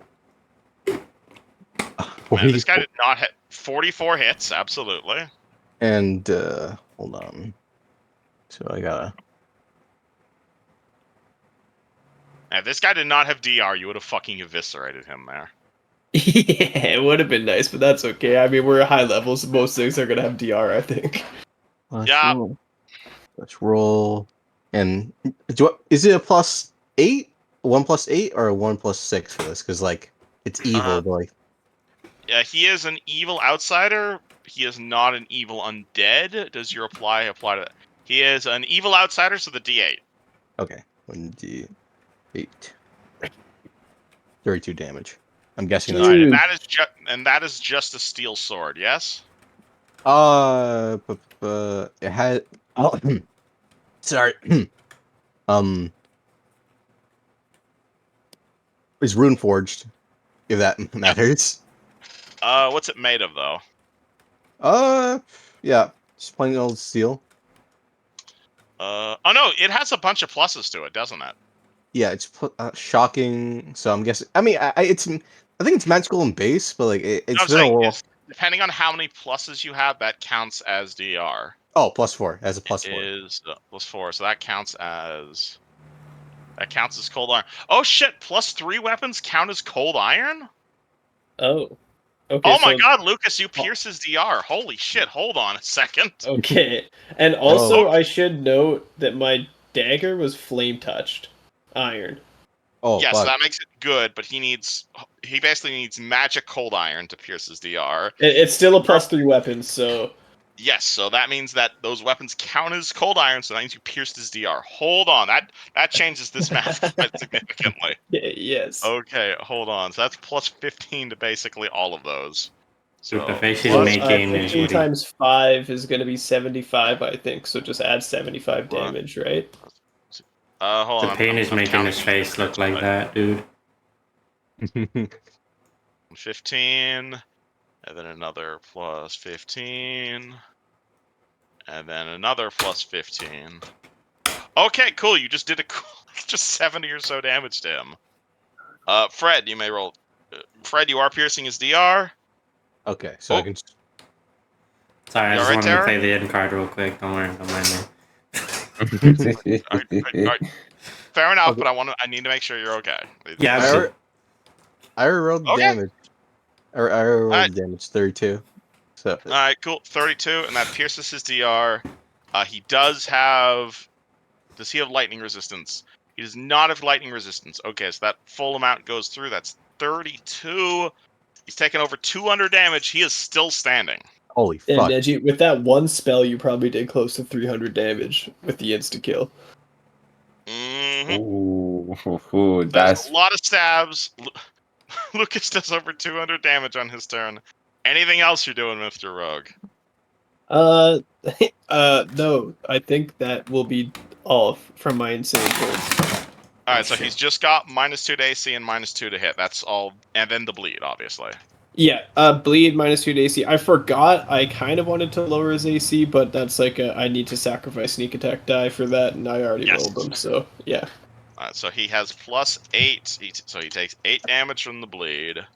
Man, this guy did not hit 44 hits. Absolutely. And hold on. So I gotta. If this guy did not have DR, you would have fucking eviscerated him there. Yeah, it would have been nice, but that's okay. I mean, we're at high levels. Most things are gonna have DR, I think. Yeah. Roll. Let's roll. And is it a +8? 1 + 8 or a 1 + 6 for this? Because like it's evil, but like Yeah, he is an evil outsider. He is not an evil undead. Does your apply to that? He is an evil outsider, so the D8. okay, 1d8, 32 damage. I'm guessing that's Alright, Dude. and that is just a steel sword, yes? it had. Oh, sorry. Um, It's rune forged, if that matters. What's it made of though? Yeah, just plain old steel. Oh no, it has a bunch of pluses to it, doesn't it? Yeah, it's shocking. So I'm guessing. I mean, I think it's magical in base, but like it's I'm been a saying while. depending on how many pluses you have, that counts as DR. Oh, +4 as a +4 is +4, so that counts as cold iron. Oh shit! +3 weapons count as cold iron. Oh. Okay. Oh my So god, Lucas, you pierce his DR. Holy shit! Hold on a second. okay, and also I should note that my dagger was flame touched iron. Oh, yeah, fuck. so that makes it good, but he basically needs magic cold iron to pierce his DR. It's still a +3 weapon, so yes, so that means that those weapons count as cold iron, so that means you pierced his DR. Hold on, that changes this math quite significantly. yes. Okay, hold on. So that's +15 to basically all of those. Dude, the So face he's plus making is 15 what he... times 5 is going to be 75, I think. So just add 75 What? damage, right? hold The on. pain is I'm making counting his face look like right. that, dude. 15, and then another +15, and then another +15. Okay, cool. You just did just 70 or so damage to him. Fred, you may roll. Fred, you are piercing his DR. Okay, so I can. Sorry, I You just alright, wanted to Tara? play the end card real quick. Don't worry, don't mind me. All right. Fair enough, Okay. but I need to make sure you're okay. Yeah, I I'm already, good. I already rolled the Okay. damage. I already rolled Alright. the damage, 32. So All right, cool. 32, and that pierces his DR. He does have. Does he have lightning resistance? He does not have lightning resistance. Okay, so that full amount goes through. That's 32. He's taken over 200 damage. He is still standing. holy And fuck. Neji, with that one spell, you probably did close to 300 damage with the insta kill. Mm-hmm. Ooh, There's a lot of stabs. Lucas does over 200 damage on his turn. Anything else you're doing, Mr. Rogue? No. I think that will be all from my insane turns. All right, so he's just got -2 to AC and -2 to hit. That's all, and then the bleed, obviously. Yeah, bleed -2 to AC. I forgot I kind of wanted to lower his AC, but that's like I need to sacrifice sneak attack die for that, and I already rolled them, so yeah. All right, so he has +8, so he takes 8 damage from the bleed.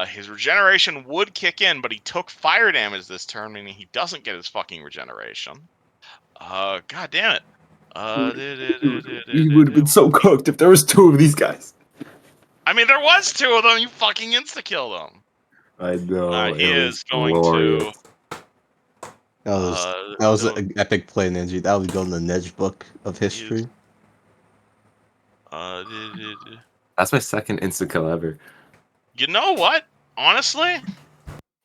His regeneration would kick in, but he took fire damage this turn, meaning he doesn't get his fucking regeneration. God damn it. He would have been so cooked if there was 2 of these guys. I mean, there was 2 of them. You fucking insta-killed them. I know. He is going glorious. to. That was an epic play, Ninja. That would go in the Nedge book of history. That's my second insta kill ever. You know what? Honestly,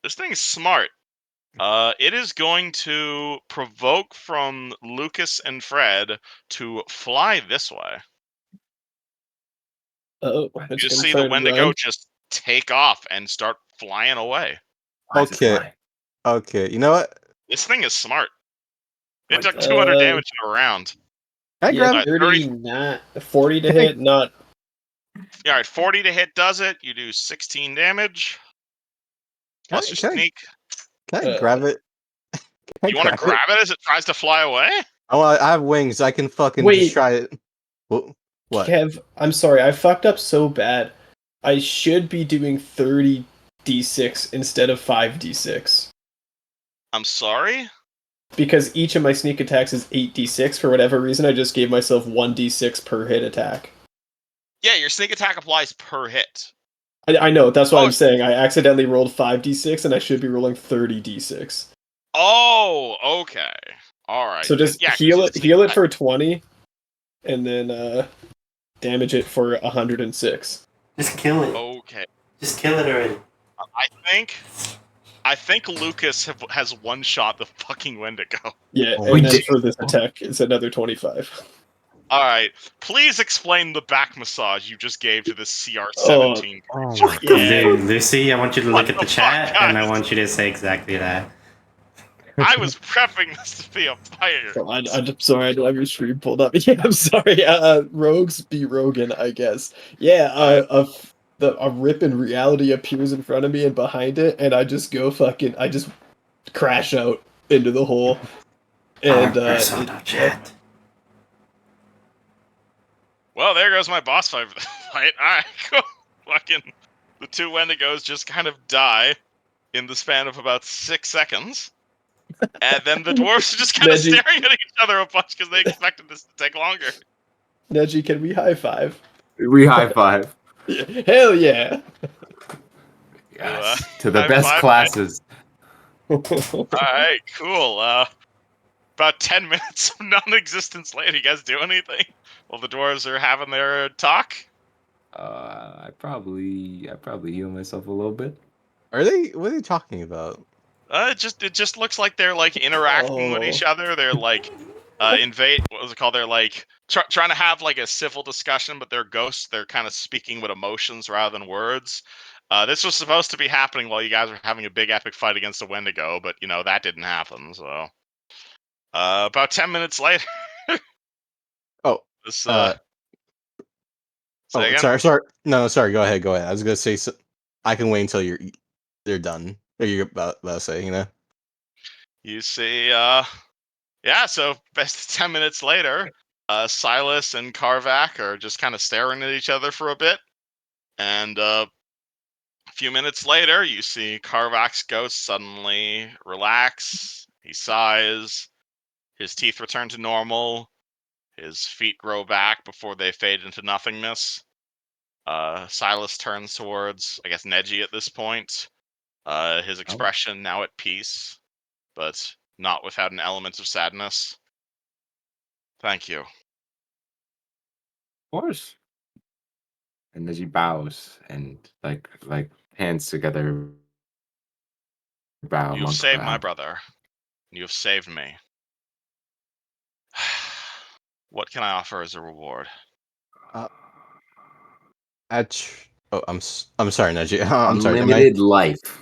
this thing is smart. It is going to provoke from Lucas and Fred to fly this way. Oh, You just see the Wendigo just take off and start flying away. Okay. Okay, you know what? This thing is smart. It took 200 damage in a round. I grab 30, not 40 to hit, not. Yeah, all right, 40 to hit does it. You do 16 damage. Plus your sneak. Can I grab it? You want to grab it as it tries to fly away? Oh, I have wings. I can fucking just try it. What? Kev, I'm sorry. I fucked up so bad. I should be doing 30d6 instead of 5d6. I'm sorry? Because each of my sneak attacks is 8d6. For whatever reason, I just gave myself 1d6 per hit attack. Yeah, your sneak attack applies per hit. I know, that's what I'm saying. I accidentally rolled 5d6 and I should be rolling 30d6. Oh, okay. Alright. So just heal it for 20, and then damage it for 106. Just kill it. Okay. Just kill it already. I think Lucas has one shot the fucking Wendigo. Yeah, and then for this attack, it's another 25. Alright, please explain the back massage you just gave to this CR17 creature. Lucy, I want you to look at the chat, and I want you to say exactly that. I was prepping this to be a fire. Oh, I'm sorry, I don't have your stream pulled up. Yeah, I'm sorry. Rogues be Rogan, I guess. Yeah, a rip in reality appears in front of me and behind it, and I just I just crash out into the hole. And chat. Well, there goes my boss fight. Alright, cool. Fucking the two Wendigos just kind of die in the span of about 6 seconds. And then the dwarves are just kind of staring at each other a bunch because they expected this to take longer. Neji, can we high five? We high five. Hell yeah! Yes, to the best classes. Alright, cool. About 10 minutes of non-existence later, you guys do anything? While the dwarves are having their talk? I probably heal myself a little bit. What are they talking about? It just looks like they're like interacting with each other. They're like invade. What was it called? They're like trying to have like a civil discussion, but they're ghosts. They're kind of speaking with emotions rather than words. This was supposed to be happening while you guys were having a big epic fight against a Wendigo, but you know that didn't happen. So about 10 minutes later. Oh. This, Sorry. No, sorry. Go ahead. I was gonna say I can wait until they're done. Or you're about to say, you know. You see, yeah. So, best 10 minutes later, Silas and Karvak are just kind of staring at each other for a bit, and a few minutes later, you see Karvak's ghost suddenly relax. He sighs. His teeth return to normal. His feet grow back before they fade into nothingness. Silas turns towards, I guess, Neji at this point. His expression now at peace, but not without an element of sadness. Thank you. Of course. And Neji bows and like hands together. Bow. You have saved my brother. You have saved me. What can I offer as a reward? I'm sorry, Neji. I'm sorry. Unlimited life.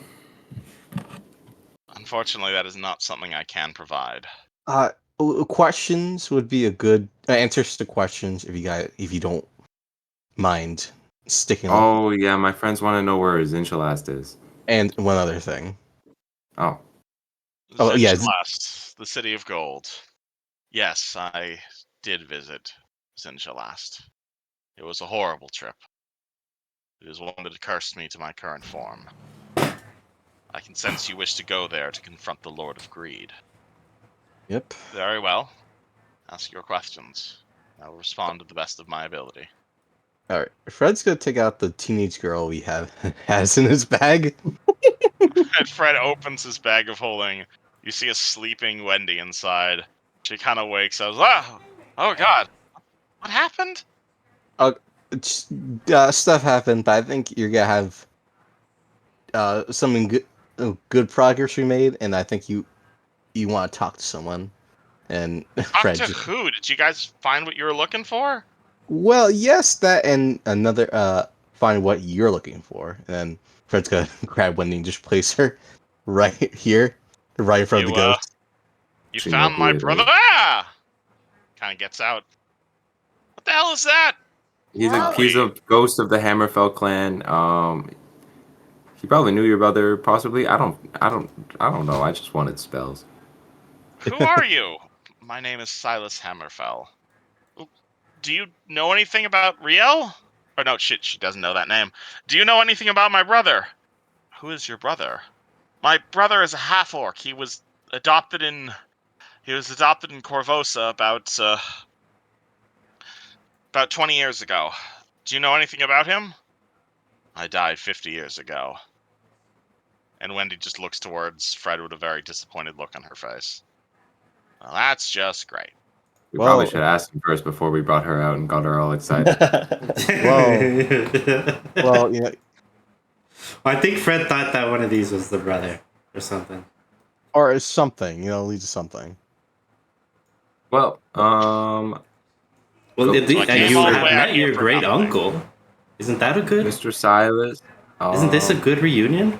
Unfortunately, that is not something I can provide. Questions would be a good answers to questions if you don't mind sticking. Oh yeah, my friends want to know where Zinchalast is. And one other thing. Zinchalast, the city of gold. Yes, I did visit Zinchalast. It was a horrible trip. It is one that cursed me to my current form. I can sense you wish to go there to confront the Lord of Greed. Yep. Very well. Ask your questions. I will respond to the best of my ability. All right. Fred's gonna take out the teenage girl he has in his bag. And Fred opens his bag of holding. You see a sleeping Wendy inside. She kind of wakes up. Oh God, what happened? Stuff happened, but I think you're gonna have something good progress we made, and I think you want to talk to someone. And Talk to who? Did you guys find what you were looking for? Well, yes, that and another find what you're looking for. And then Fred's gonna grab Wendy and just place her right here, right in front of the ghost. You found my brother. Ah! Kind of gets out. What the hell is that? He's a ghost of the Hammerfell clan. He probably knew your brother, possibly. I don't know. I just wanted spells. Who are you? My name is Silas Hammerfell. Do you know anything about Riel? Or no, shit, she doesn't know that name. Do you know anything about my brother? Who is your brother? My brother is a half-orc. He was adopted in Corvosa about 20 years ago. Do you know anything about him? I died 50 years ago. And Wendy just looks towards Fred with a very disappointed look on her face. Well, that's just great. We probably should have asked him first before we brought her out and got her all excited. Well, you know. I think Fred thought that one of these was the brother or something. Or something, you know, leads to something. Well, and you have met your great uncle. Isn't that a good? Mr. Silas. Isn't this a good reunion?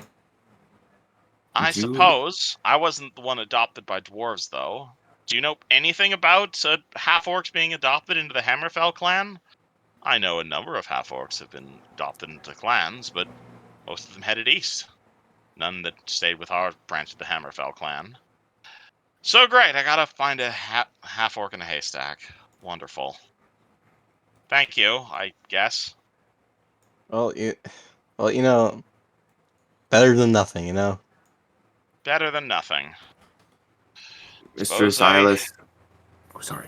I suppose. I wasn't the one adopted by dwarves, though. Do you know anything about half-orcs being adopted into the Hammerfell clan? I know a number of half-orcs have been adopted into clans, but most of them headed east. None that stayed with our branch of the Hammerfell clan. So great, I gotta find a half-orc in a haystack. Wonderful. Thank you, I guess. Well, you know, better than nothing, you know? Better than nothing. Mr. Silas. Oh, sorry.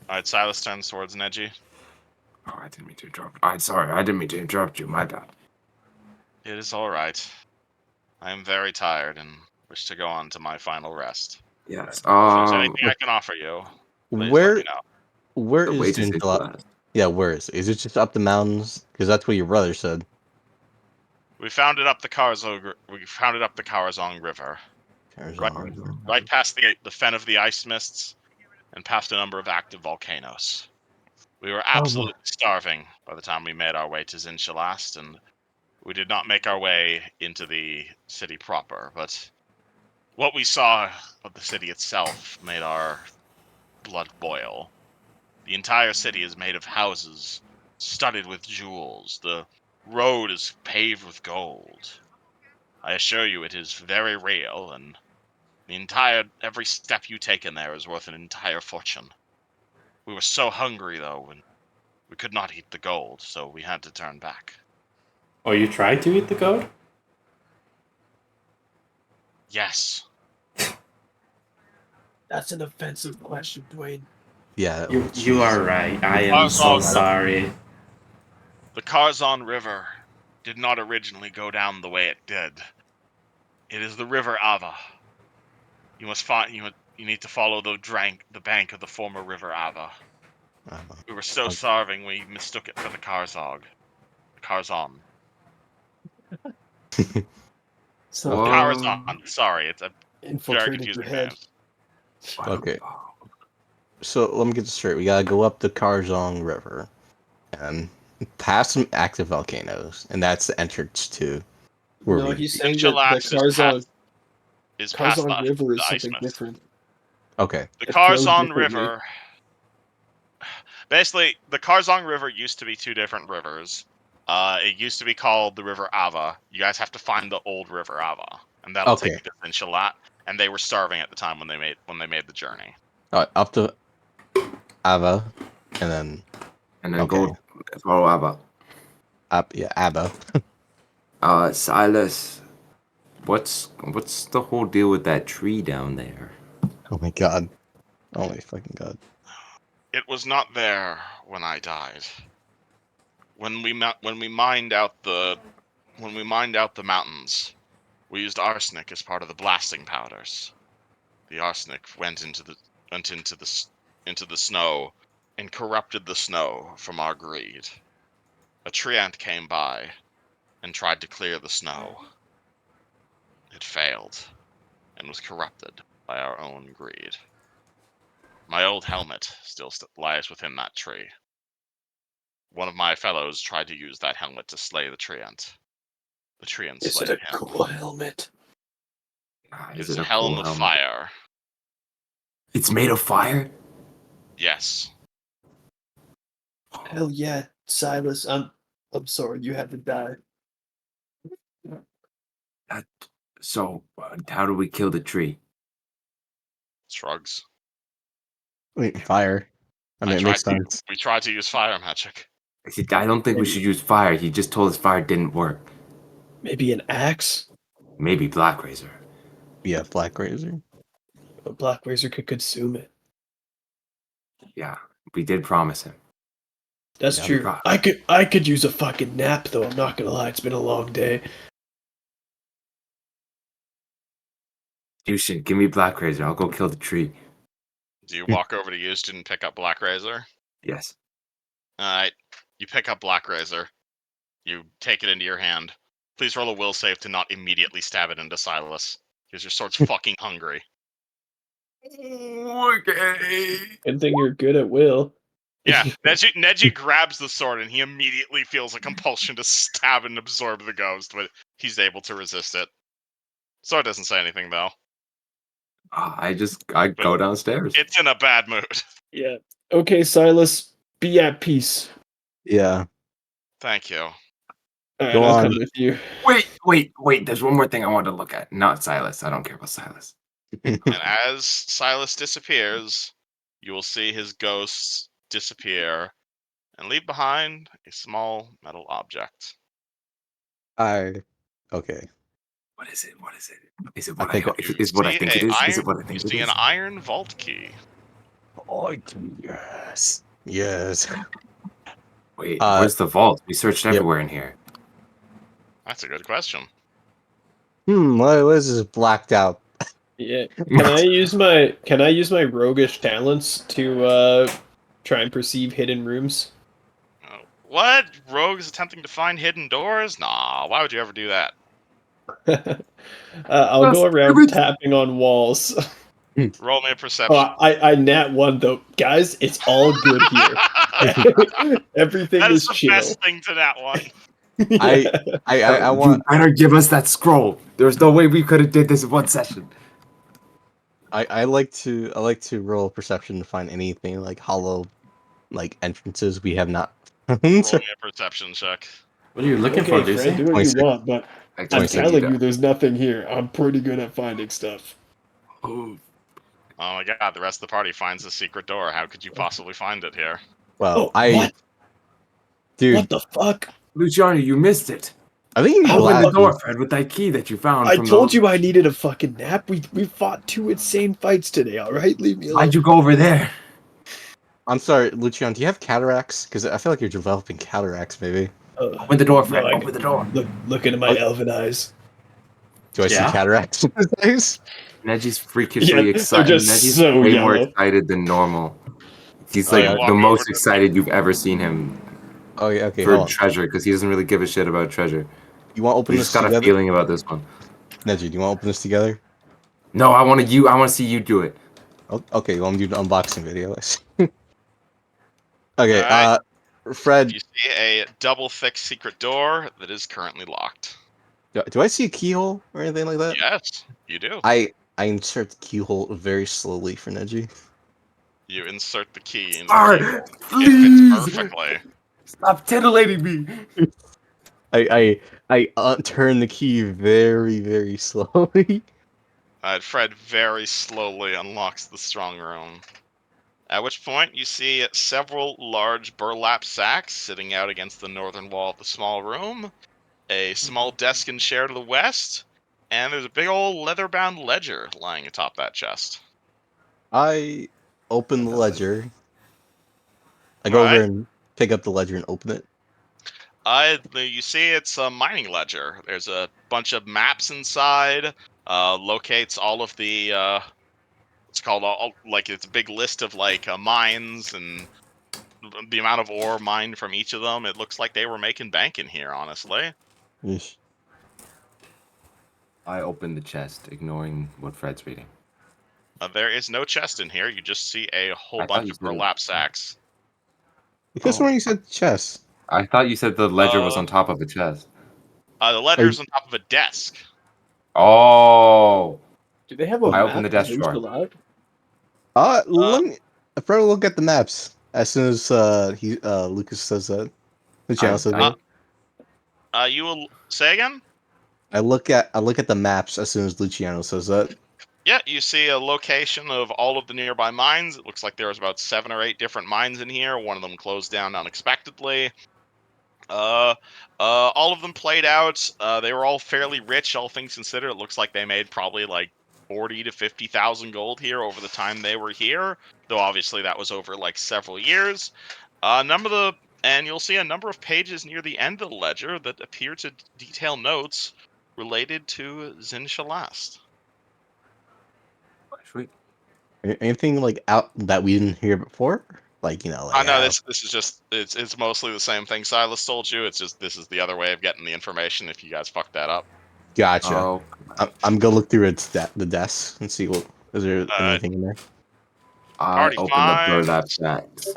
Alright, Silas turns towards Neji. Oh, I didn't mean to interrupt. I didn't mean to interrupt you. My bad. It is alright. I am very tired and wish to go on to my final rest. Yes. If there's anything I can offer you, please let me know. Where The is way to the save last. Yeah, where is it? Is it just up the mountains? Because that's what your brother said. We found it up the Karazong River. Right past the fen of the ice mists and past a number of active volcanoes. We were absolutely starving by the time we made our way to Zinshalast, and we did not make our way into the city proper, but what we saw of the city itself made our blood boil. The entire city is made of houses studded with jewels. The road is paved with gold. I assure you it is very real, and every step you take in there is worth an entire fortune. We were so hungry, though, and we could not eat the gold, so we had to turn back. Oh, you tried to eat the goat? Yes. That's an offensive question, Dwayne. Yeah. You are right. I am so sorry. The Karzon River did not originally go down the way it did. It is the River Ava. You need to follow the bank of the former River Ava. We were so starving we mistook it for the Karzon. Karazhan. Sorry, it's a very confusing name. Okay. So let me get this straight. We gotta go up the Karzong River and past some active volcanoes, and that's the entrance to where no, he's saying that the Karzon River is something different. Okay. The Karzon River. Basically, the Karzon River used to be two different rivers. It used to be called the River Ava. You guys have to find the old River Ava, and that'll take you to Zinshalat. And they were starving at the time when they made the journey. Up to Ava, and then go follow Ava. Ava. Silas, what's the whole deal with that tree down there? Oh my god. Oh my fucking god. It was not there when I died. When we mined out the mountains, we used arsenic as part of the blasting powders. The arsenic went into the snow and corrupted the snow from our greed. A treant came by and tried to clear the snow. It failed and was corrupted by our own greed. My old helmet still lies within that tree. One of my fellows tried to use that helmet to slay the treant. The treant slayed him. Is it a cool helmet? It's a helm of fire. It's made of fire? Yes. Hell yeah, Silas. I'm sorry you had to die. So, how do we kill the tree? Shrugs. Wait, fire. I mean, it makes sense. We tried to use fire magic. I don't think we should use fire. He just told us fire didn't work. Maybe an axe? Maybe Black Razor. Yeah, Black Razor. A Black Razor could consume it. Yeah, we did promise him. That's true. I could use a fucking nap though, I'm not gonna lie, it's been a long day. Houston, give me Black Razor. I'll go kill the tree. Do you walk over to Houston and pick up Black Razor? Yes. Alright. You pick up Black Razor. You take it into your hand. Please roll a will save to not immediately stab it into Silas. Because your sword's fucking hungry. Okay. Good thing you're good at will. Yeah, Neji grabs the sword and he immediately feels a compulsion to stab and absorb the ghost, but he's able to resist it. Sword doesn't say anything though. I go downstairs. It's in a bad mood. Yeah. Okay, Silas, be at peace. Yeah. Thank you. All right, Go I'll on. come with you. Wait. There's one more thing I want to look at. Not Silas. I don't care about Silas. And as Silas disappears, you will see his ghost disappear and leave behind a small metal object. Okay. What is it? Is it I what think is what I think it is? Is it what I You think it see is? an iron vault key. Oh, yes. Yes. Wait, where's the vault? We searched Yep. everywhere in here. That's a good question. What is this blacked out? Yeah. Can I use my roguish talents to try and perceive hidden rooms? What? Rogues attempting to find hidden doors? Nah, why would you ever do that? I'll go around tapping on walls. Roll me a Oh, perception. I nat one though, guys. It's all good here. Everything That is is the chill. best thing to that one. I want. You better give us that scroll. There's no way we could have did this in one session. I like to roll perception to find anything like hollow, like entrances we have not. Roll me a perception check. What are you looking for, Okay, Lucy? Fred, do what you want, but I'm 26. telling you, there's nothing here. I'm pretty good at finding stuff. Oh, Oh my god, the rest of the party finds a secret door. How could you possibly find it here? Well, What? Dude, What the fuck? Luciano, you missed it. I think you Open the glad. door, Fred, with that key that you found. I from told the... you I needed a fucking nap. We fought 2 insane fights today. All right, leave me alone. Why'd you go over there? I'm sorry, Lucian. Do you have cataracts? Because I feel like you're developing cataracts. Maybe. Open the door, Fred. No, Open the door. Look into my elven eyes. Do I see cataracts in his eyes? Neji's freakishly excited. They're just Neji's so way more yellow. excited than normal. He's Oh, like yeah. the Walk over most to excited you've ever seen him Oh yeah. Okay. for Hold on. treasure because he doesn't really give a shit about treasure. You want to open We this just got together? a feeling about this one. Neji, do you want to open this together? No, I want to see you do it. Okay. Well, I'm doing an unboxing video. Okay. Alright. Fred, You see a double thick secret door that is currently locked. do I see a keyhole or anything like that? Yes, you do. I insert the keyhole very slowly for Neji. You insert the key into Star, the keyhole. It please fits perfectly. stop titillating me. I turn the key very, very slowly. Fred very slowly unlocks the strong room. At which point you see several large burlap sacks sitting out against the northern wall of the small room, a small desk and chair to the west, and there's a big old leather-bound ledger lying atop that chest. I open the ledger. I go Alright. over and pick up the ledger and open it. You see it's a mining ledger. There's a bunch of maps inside, locates all of the, it's called, it's a big list of, mines and the amount of ore mined from each of them. It looks like they were making bank in here, honestly. Yeesh. I open the chest, ignoring what Fred's reading. There is no chest in here. You just see a whole I thought bunch you of said it. burlap sacks. Because when you said chess. I thought you said the ledger was on top of a chest. The ledger's on top of a desk. Oh. Do they have a I map opened the of desk who's drawer. allowed? Let me Fred look at the maps as soon as Lucas says that. The channel says that. You will say again? I look at the maps as soon as Luciano says that. Yeah, you see a location of all of the nearby mines. It looks like there was about 7 or 8 different mines in here. One of them closed down unexpectedly. All of them played out. They were all fairly rich, all things considered. It looks like they made probably 40 to 50,000 gold here over the time they were here. Though obviously that was over several years. And you'll see a number of pages near the end of the ledger that appear to detail notes related to Zin Shalast. Sweet. Anything out that we didn't hear before? I know this is just it's mostly the same thing Silas told you. It's just this is the other way of getting the information if you guys fucked that up. Gotcha. Oh. I'm gonna look through the desk and see what is there anything in there. I Party opened the finds burlap sacks.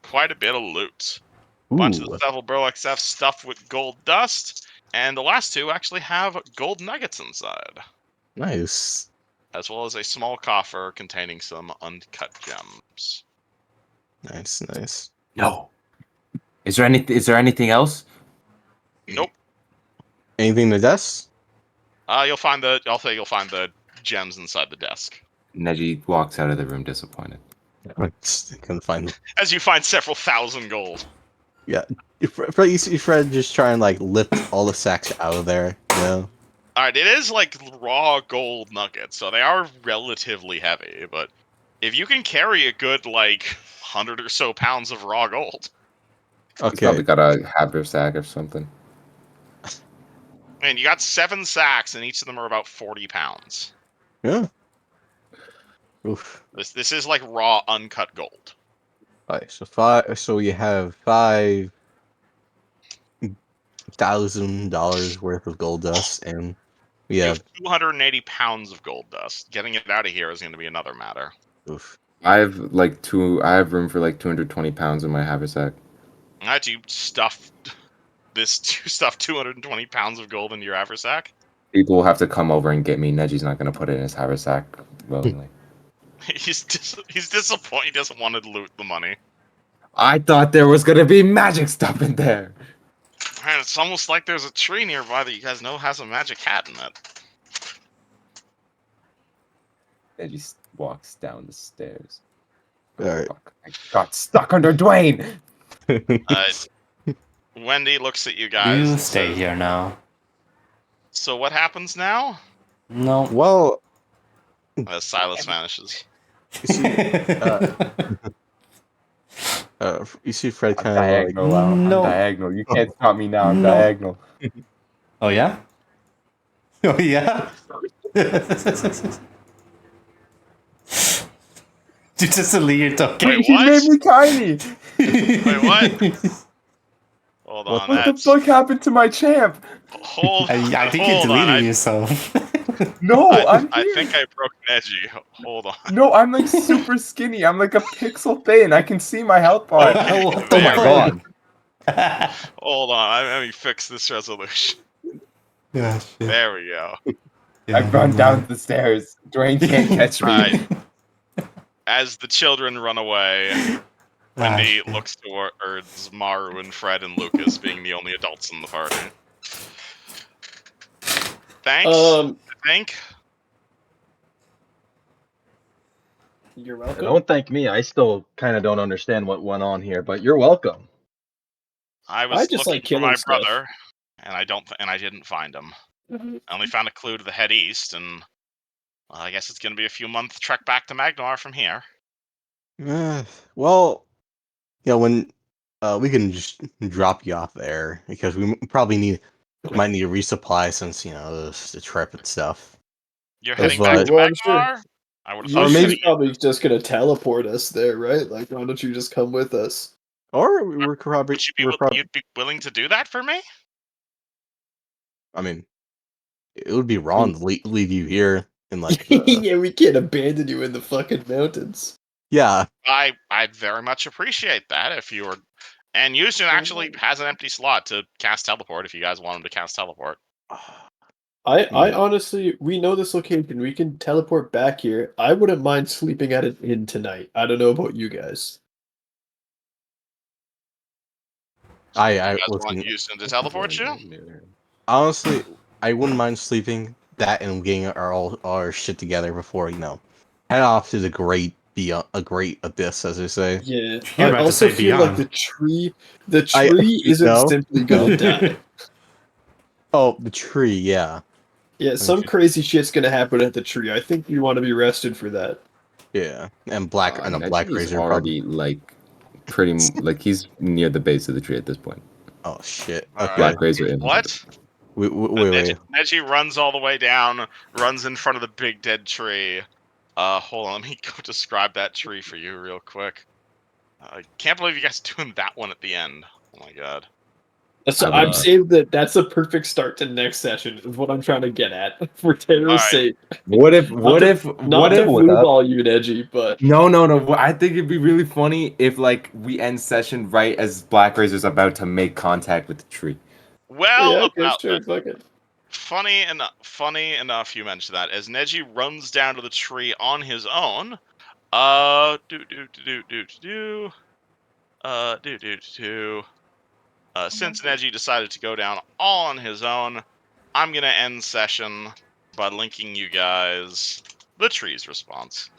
quite a bit of loot. Ooh. Bunch of the several burlap sacks stuffed with gold dust, And the last two actually have gold nuggets inside. Nice. As well as a small coffer containing some uncut gems. Nice. No. Is there anything else? Nope. Anything in the desk? You'll find the gems inside the desk. Neji walks out of the room disappointed. I couldn't find them. As you find several thousand gold. Yeah. You see Fred just try and like lift all the sacks out of there, you know? Alright, it is like raw gold nuggets, so they are relatively heavy, but if you can carry a good like 100 or so pounds of raw gold. Okay. He's probably got a haversack or something. And you got 7 sacks, and each of them are about 40 pounds. Yeah. Oof. This is like raw, uncut gold. Alright, so you have $5,000 worth of gold dust, and we have 280 pounds of gold dust. Getting it out of here is going to be another matter. Oof. I have room for like 220 pounds in my haversack. How'd you stuff 220 pounds of gold into your haversack? People will have to come over and get me. Neji's not going to put it in his haversack willingly. He's disappointed. He doesn't want to loot the money. I thought there was going to be magic stuff in there. Man, it's almost like there's a tree nearby that you guys know has a magic hat in it. Neji walks down the stairs. Alright. I got stuck under Dwayne. Wendy looks at you guys. You stay here now. So what happens now? No. Well, Silas vanishes. You see Fred kind of like I'm diagonal. You can't stop me now. I'm diagonal. Oh yeah? Oh yeah? You just leave your token. Wait, He what? made me tiny. Wait, what? Hold on. What the fuck happened to my champ? I think you deleted yourself. No, I think I broke Neji. Hold on. No, I'm like super skinny. I'm like a pixel thin. I can see my health bar. What Oh my god. Hold on. Let me fix this resolution. Yeah, shit. There we go. I run down the stairs. Dwayne can't catch me. Right. As the children run away, Wendy looks towards Maru and Fred and Lucas being the only adults in the party. Thanks. I think. You're welcome. Don't thank me. I still kind of don't understand what went on here, but you're welcome. I was just looking like for my stuff. brother, and I didn't find him. I only found a clue to the head east, and I guess it's going to be a few month trek back to Magnar from here. well, when we can just drop you off there because we probably might need a resupply since the trip and stuff. You're heading back to Magnar? Sure. I would Or have maybe probably just gonna teleport us there, right? Like, why don't you just come with us? Or we're probably you'd be willing to do that for me? I mean, it would be wrong to leave you here in like Yeah, we can't abandon you in the fucking mountains. Yeah. I'd very much appreciate that if you were. And Yushin actually has an empty slot to cast teleport if you guys want him to cast teleport. I honestly, we know this location. We can teleport back here. I wouldn't mind sleeping at an inn tonight. I don't know about you guys. You guys want Yushin to teleport you? Honestly, I wouldn't mind sleeping that and getting our shit together before head off to the great abyss, as they say. Yeah, You're I about to also say feel beyond. like the tree isn't simply gonna die. Oh, the tree, yeah. Yeah, some crazy shit's gonna happen at the tree. I think you want to be rested for that. Yeah, and Black Razor already like he's near the base of the tree at this point. Oh shit! Okay. Black Razor in. What? Wait. Neji runs all the way down, runs in front of the big dead tree. Hold on, let me go describe that tree for you real quick. I can't believe you guys are doing that one at the end. Oh my god. I'm saying that's a perfect start to next session. Is what I'm trying to get at for Terror's sake. What if not to blue ball you, Neji, but no. I think it'd be really funny if like we end session right as Black Razor's about to make contact with the tree. Well, yeah, about sure, fuck it. Funny enough you mentioned that. As Neji runs down to the tree on his own, since Neji decided to go down all on his own, I'm gonna end session by linking you guys the tree's response.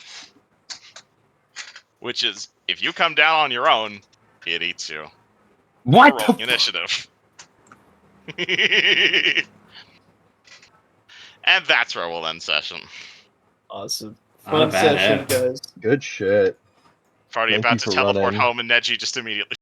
Which is, if you come down on your own, it eats you. What? We're rolling initiative. And that's where we'll end session. Awesome. Not a Fun bad session, app. guys. Good shit. Party Thank about you to for teleport running. home, and Neji just immediately